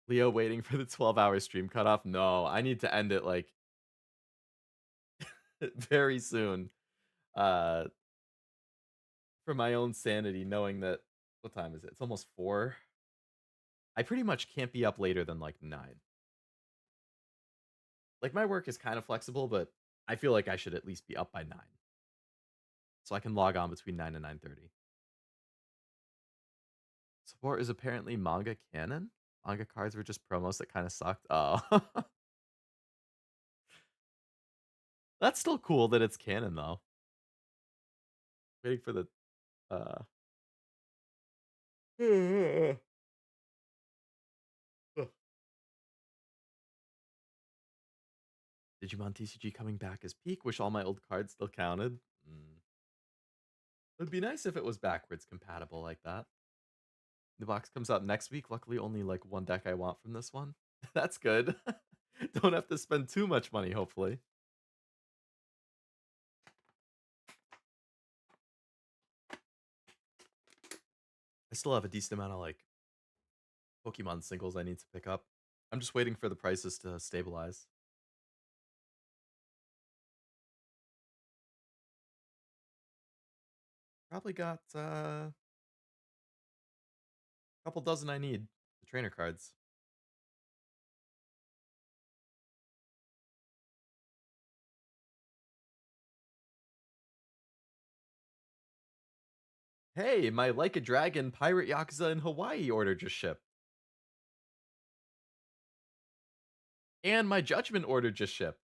S1: Leo waiting for the 12-hour stream cutoff? No, I need to end it, like, very soon. Uh, for my own sanity, knowing that, what time is it? It's almost 4. I pretty much can't be up later than, like, 9. Like, my work is kind of flexible, but I feel like I should at least be up by 9. So I can log on between 9 and 9:30. Support is apparently manga canon? Manga cards were just promos that kind of sucked? Oh. That's still cool that it's canon, though. Waiting for the, uh Digimon TCG coming back as peak. Wish all my old cards still counted. Mm. It'd be nice if it was backwards compatible like that. The box comes out next week. Luckily, only like one deck I want from this one. That's good. Don't have to spend too much money, hopefully. I still have a decent amount of like Pokemon singles I need to pick up. I'm just waiting for the prices to stabilize. Probably got a couple dozen I need. The trainer cards. Hey, my Like a Dragon Pirate Yakuza in Hawaii order just shipped. And my Judgment order just shipped.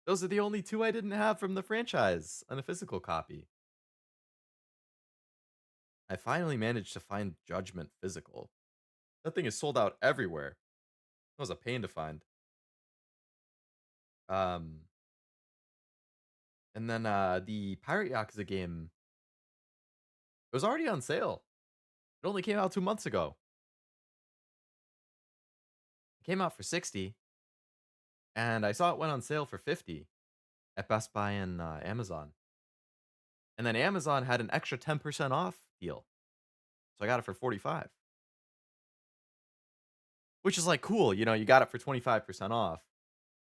S1: Those are the only two I didn't have from the franchise on a physical copy. I finally managed to find Judgment physical. That thing is sold out everywhere. That was a pain to find. Um, and then the Pirate Yakuza game, it was already on sale. It only came out 2 months ago. It came out for 60, and I saw it went on sale for 50 at Best Buy and Amazon. And then Amazon had an extra 10% off deal. So I got it for 45. Which is like cool, you know, you got it for 25% off.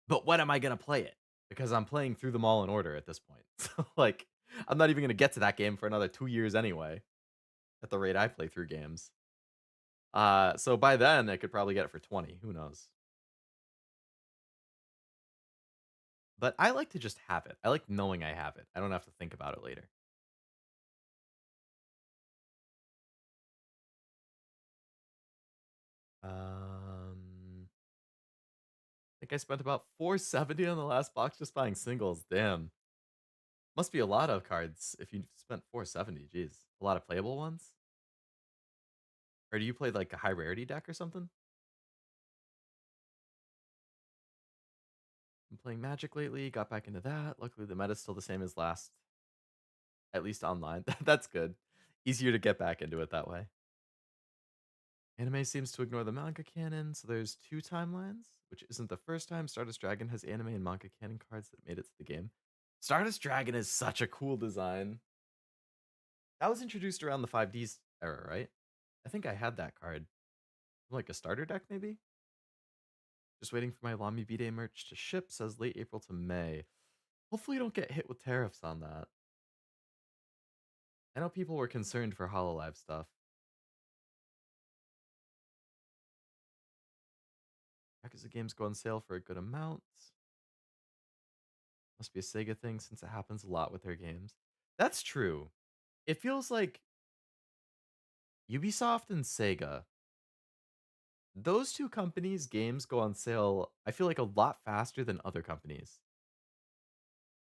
S1: But when am I going to play it? Because I'm playing through them all in order at this point. So like I'm not even going to get to that game for another 2 years anyway at the rate I play through games. So by then I could probably get it for 20, who knows. But I like to just have it. I like knowing I have it. I don't have to think about it later. I think I spent about 470 on the last box just buying singles. Damn. Must be a lot of cards if you spent 470. Jeez. A lot of playable ones? Or do you play like a high rarity deck or something? I'm playing Magic lately, got back into that. Luckily the meta's still the same as last. At least online. That's good. Easier to get back into it that way. Anime seems to ignore the manga canon, so there's 2 timelines, which isn't the first time Stardust Dragon has anime and manga canon cards that made it to the game. Stardust Dragon is such a cool design. That was introduced around the 5Ds era, right? I think I had that card. Like a starter deck, maybe? Just waiting for my Lamy B-Day merch to ship, says late April to May. Hopefully you don't get hit with tariffs on that. I know people were concerned for Hololive stuff. Yakuza games go on sale for a good amount. Must be a Sega thing since it happens a lot with their games. That's true. It feels like Ubisoft and Sega those two companies' games go on sale, I feel like a lot faster than other companies.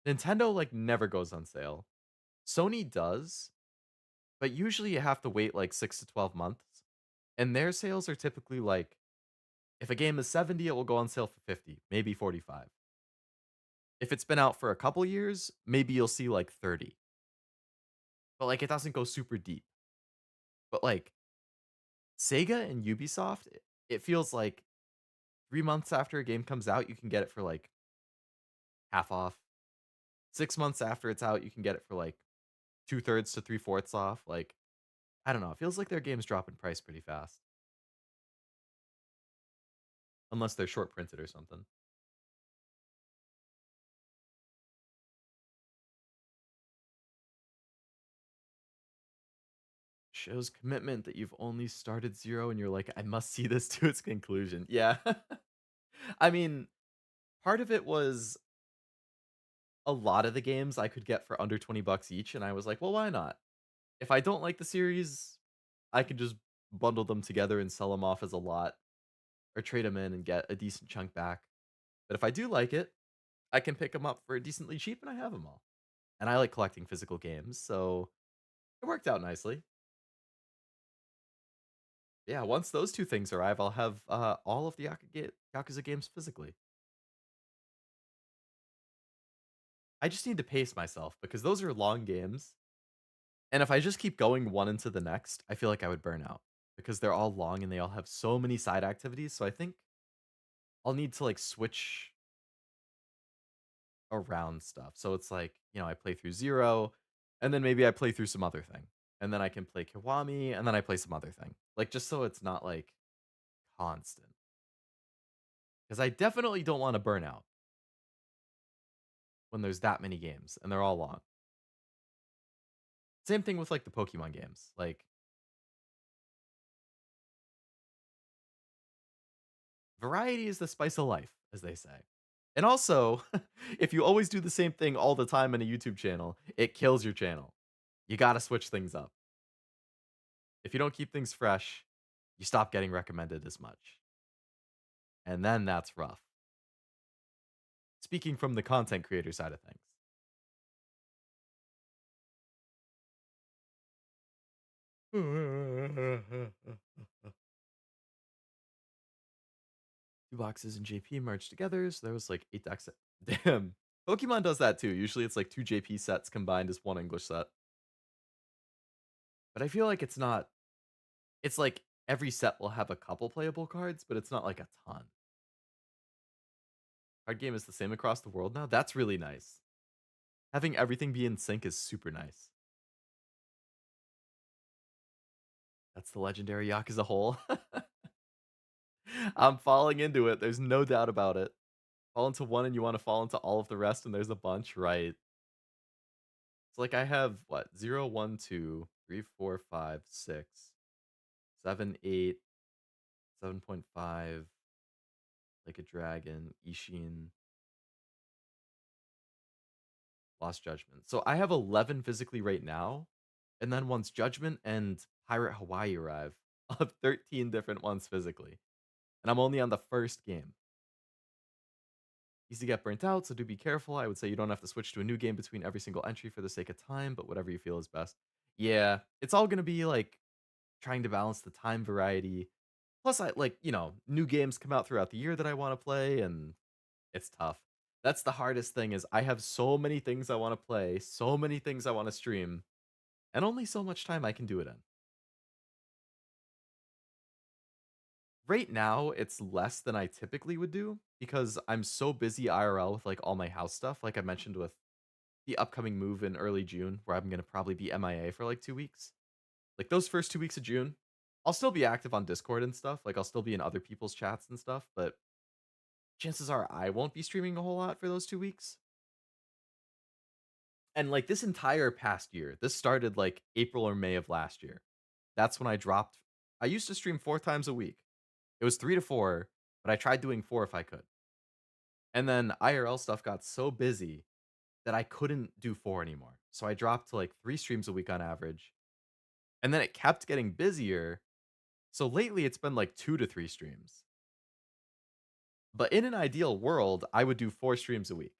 S1: Nintendo like never goes on sale. Sony does, but usually you have to wait like 6 to 12 months. And their sales are typically like if a game is 70, it will go on sale for 50, maybe 45. If it's been out for a couple years, maybe you'll see like 30. But like it doesn't go super deep. But like Sega and Ubisoft, it feels like 3 months after a game comes out, you can get it for like half off. 6 months after it's out, you can get it for like two-thirds to three-fourths off. Like, I don't know. It feels like their games drop in price pretty fast. Unless they're short printed or something. Shows commitment that you've only started 0 and you're like, "I must see this to its conclusion." Yeah. I mean, part of it was a lot of the games I could get for under 20 bucks each, and I was like, "Well, why not?" If I don't like the series, I could just bundle them together and sell them off as a lot or trade them in and get a decent chunk back. But if I do like it, I can pick them up for decently cheap and I have them all. And I like collecting physical games, so it worked out nicely. Yeah, once those two things arrive, I'll have all of the Yakuza games physically. I just need to pace myself because those are long games. And if I just keep going one into the next, I feel like I would burn out because they're all long and they all have so many side activities. So I think I'll need to like switch around stuff. So it's like, I play through 0 and then maybe I play through some other thing. And then I can play Kiwami and then I play some other thing. Like just so it's not like constant. Because I definitely don't want to burn out when there's that many games and they're all long. Same thing with like the Pokemon games. Like variety is the spice of life, as they say. And also, if you always do the same thing all the time in a YouTube channel, it kills your channel. You got to switch things up. If you don't keep things fresh, you stop getting recommended as much. And then that's rough. Speaking from the content creator side of things. Two boxes and JP merged together, so there was like 8 decks. Damn. Pokemon does that too. Usually it's like two JP sets combined as one English set. But I feel like it's not. It's like every set will have a couple playable cards, but it's not like a ton. Card game is the same across the world now. That's really nice. Having everything be in sync is super nice. That's the legendary Yakuza hole. I'm falling into it. There's no doubt about it. Fall into one and you want to fall into all of the rest, and there's a bunch, right? It's like I have what 0, 1, 2, 3, 4, 5, 6, 7, 8, 7.5, like a dragon, Ishin, Lost Judgment. So I have 11 physically right now, and then once Judgment and Pirate Hawaii arrive, I'll have 13 different ones physically. And I'm only on the first game. Easy to get burnt out, so do be careful. I would say you don't have to switch to a new game between every single entry for the sake of time, but whatever you feel is best. Yeah, it's all gonna be like trying to balance the time variety. Plus, I like, new games come out throughout the year that I want to play, and it's tough. That's the hardest thing is I have so many things I want to play, so many things I want to stream, and only so much time I can do it in. Right now, it's less than I typically would do because I'm so busy IRL with like all my house stuff, like I mentioned with the upcoming move in early June, where I'm gonna probably be MIA for like 2 weeks. Like those first 2 weeks of June, I'll still be active on Discord and stuff. Like I'll still be in other people's chats and stuff, but chances are I won't be streaming a whole lot for those 2 weeks. And like this entire past year, this started like April or May of last year. That's when I dropped. I used to stream 4 times a week. It was 3 to 4, but I tried doing 4 if I could. And then IRL stuff got so busy that I couldn't do 4 anymore. So I dropped to like 3 streams a week on average. And then it kept getting busier. So lately it's been like 2 to 3 streams. But in an ideal world, I would do 4 streams a week.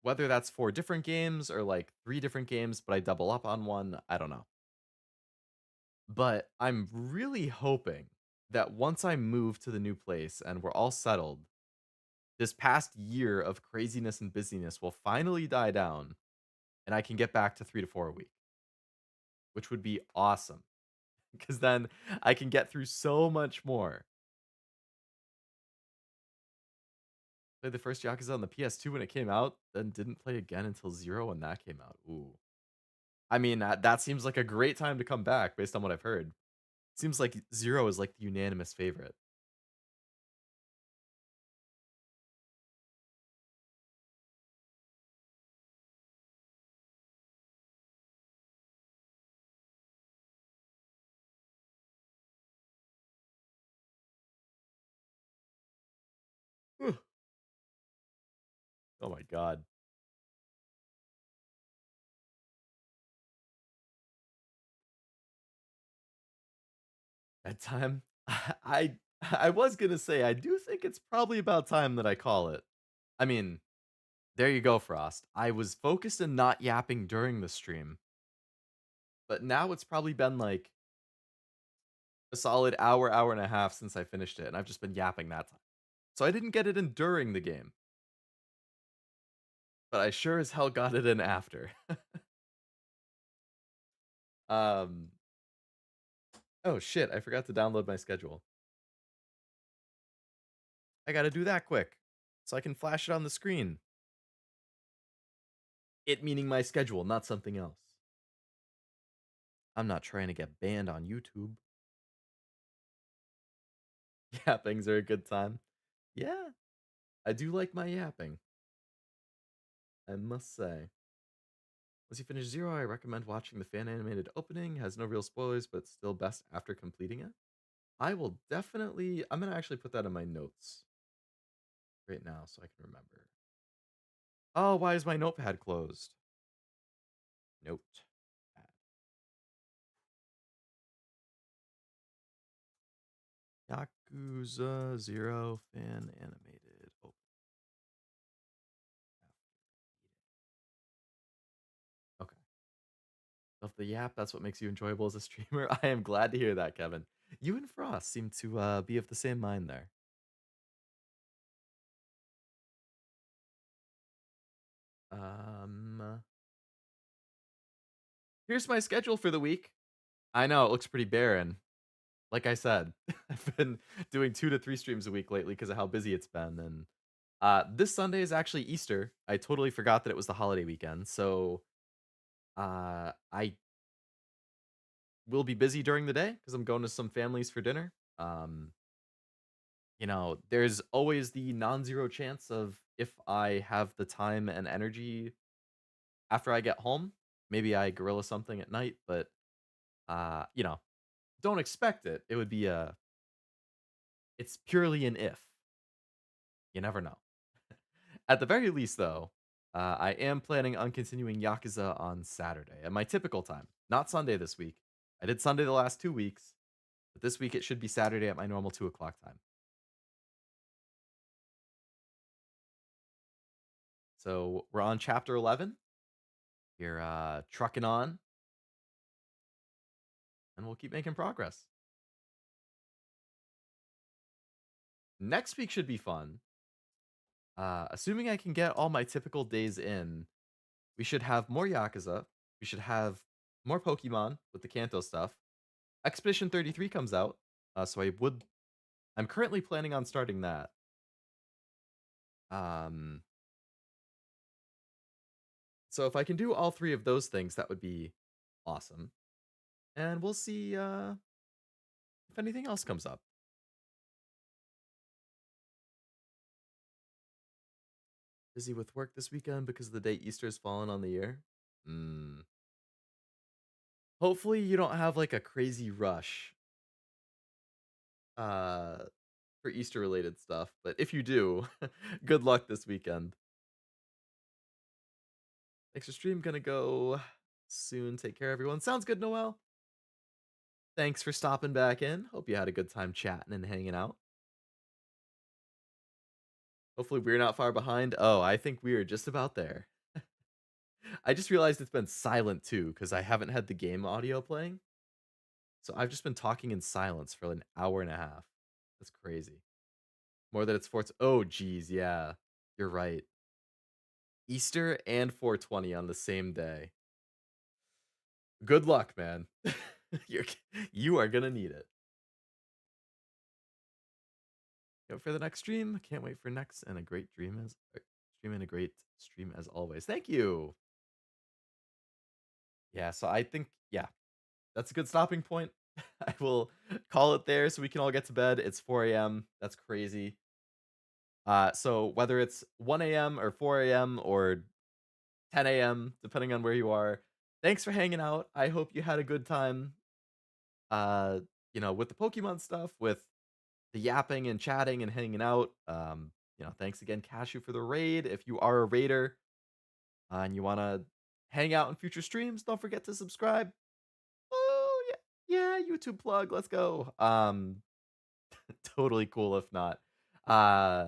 S1: Whether that's 4 different games or like 3 different games, but I double up on one, I don't know. But I'm really hoping that once I move to the new place and we're all settled, this past year of craziness and busyness will finally die down and I can get back to 3 to 4 a week, which would be awesome because then I can get through so much more. Played the first Yakuza on the PS2 when it came out, then didn't play again until Zero when that came out. Ooh. I mean, that seems like a great time to come back based on what I've heard. Seems like Zero is like the unanimous favorite. Whew. Oh my god. That time, I I was gonna say I do think it's probably about time that I call it. I mean, there you go, Frost. I was focused and not yapping during the stream, but now it's probably been like a solid hour, hour and a half since I finished it, and I've just been yapping that time. So I didn't get it in during the game, but I sure as hell got it in after. um, oh shit, I forgot to download my schedule. I gotta do that quick so I can flash it on the screen. It meaning my schedule, not something else. I'm not trying to get banned on YouTube. Yappings are a good time. Yeah, I do like my yapping, I must say. Once you finish Zero, I recommend watching the fan animated opening. Has no real spoilers, but still best after completing it. I will definitely. I'm gonna actually put that in my notes right now so I can remember. Oh, why is my notepad closed? Note. Yakuza Zero fan animated open. Okay. Of the yap, that's what makes you enjoyable as a streamer. I am glad to hear that, Kevin. You and Frost seem to be of the same mind there. Um, Here's my schedule for the week. I know it looks pretty barren. Like I said, I've been doing 2 to 3 streams a week lately because of how busy it's been. And this Sunday is actually Easter. I totally forgot that it was the holiday weekend. So I will be busy during the day because I'm going to some families for dinner. Um, there's always the non-zero chance of if I have the time and energy after I get home, maybe I gorilla something at night, but uh, you know, don't expect it. It would be a it's purely an if. You never know. At the very least though, I am planning on continuing Yakuza on Saturday at my typical time, not Sunday this week. I did Sunday the last 2 weeks, but this week it should be Saturday at my normal 2 o'clock time. So we're on chapter 11. You're trucking on, and we'll keep making progress. Next week should be fun. Assuming I can get all my typical days in, we should have more Yakuza. We should have more Pokemon with the Kanto stuff. Expedition 33 comes out, so I'm currently planning on starting that. Um, so if I can do all 3 of those things, that would be awesome. And we'll see if anything else comes up. Busy with work this weekend because of the day Easter's fallen on the year. Hmm. Hopefully you don't have like a crazy rush uh for Easter related stuff, but if you do, good luck this weekend. Thanks for stream, gonna go soon. Take care, everyone. Sounds good, Noel. Thanks for stopping back in. Hope you had a good time chatting and hanging out. Hopefully, we're not far behind. Oh, I think we are just about there. I just realized it's been silent too because I haven't had the game audio playing. So I've just been talking in silence for an hour and a half. That's crazy. More than it's 4. Oh, geez. Yeah. You're right. Easter and 420 on the same day. Good luck, man. You're, you are going to need it. For the next stream. Can't wait for next and a great dream as stream and a great stream as always. Thank you. Yeah, so I think that's a good stopping point. I will call it there so we can all get to bed. It's 4 a.m. That's crazy. So whether it's 1 a.m. or 4 a.m. or 10 a.m., depending on where you are, thanks for hanging out. I hope you had a good time. Uh, with the Pokemon stuff, with the yapping and chatting and hanging out. Thanks again, Cashew, for the raid. If you are a raider and you want to hang out in future streams, don't forget to subscribe. Oh yeah, YouTube plug. Let's go. Totally cool if not. Uh,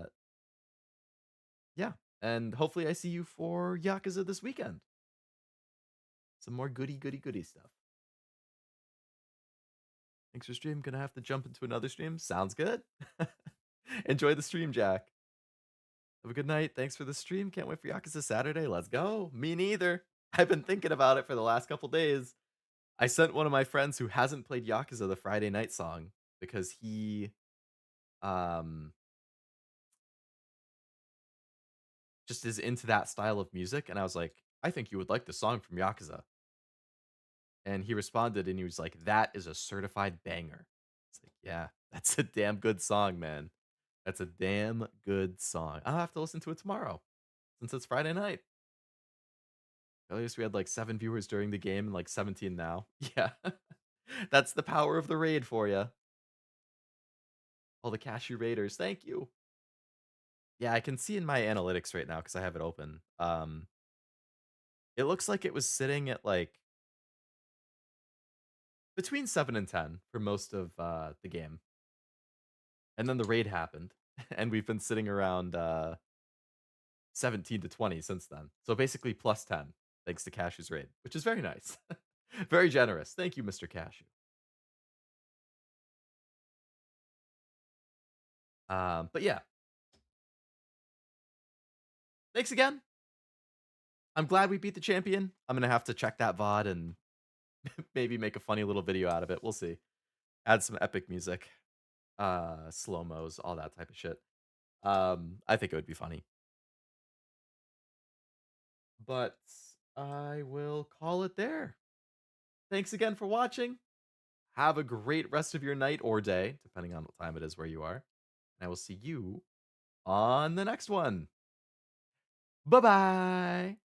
S1: yeah, and hopefully I see you for Yakuza this weekend. Some more goody stuff. Thanks for stream. Gonna have to jump into another stream. Sounds good. Enjoy the stream, Jack. Have a good night. Thanks for the stream. Can't wait for Yakuza Saturday. Let's go. Me neither. I've been thinking about it for the last couple days. I sent one of my friends who hasn't played Yakuza the Friday night song because he um just is into that style of music, and I was like, "I think you would like the song from Yakuza." And he responded and he was like, "That is a certified banger." It's like, "Yeah, that's a damn good song, man. That's a damn good song." I'll have to listen to it tomorrow since it's Friday night. Earliest we had like 7 viewers during the game and like 17 now. Yeah. That's the power of the raid for you. All the cashew raiders. Thank you. Yeah, I can see in my analytics right now because I have it open. It looks like it was sitting at like between 7 and 10 for most of the game. And then the raid happened, and we've been sitting around 17 to 20 since then. So basically plus 10, thanks to Cashew's raid, which is very nice. Very generous. Thank you, Mr. Cashew. But yeah, thanks again. I'm glad we beat the champion. I'm gonna have to check that VOD and maybe make a funny little video out of it. We'll see. Add some epic music, slow-mos, all that type of shit. I think it would be funny. But I will call it there. Thanks again for watching. Have a great rest of your night or day, depending on what time it is where you are. And I will see you on the next one. Bye bye.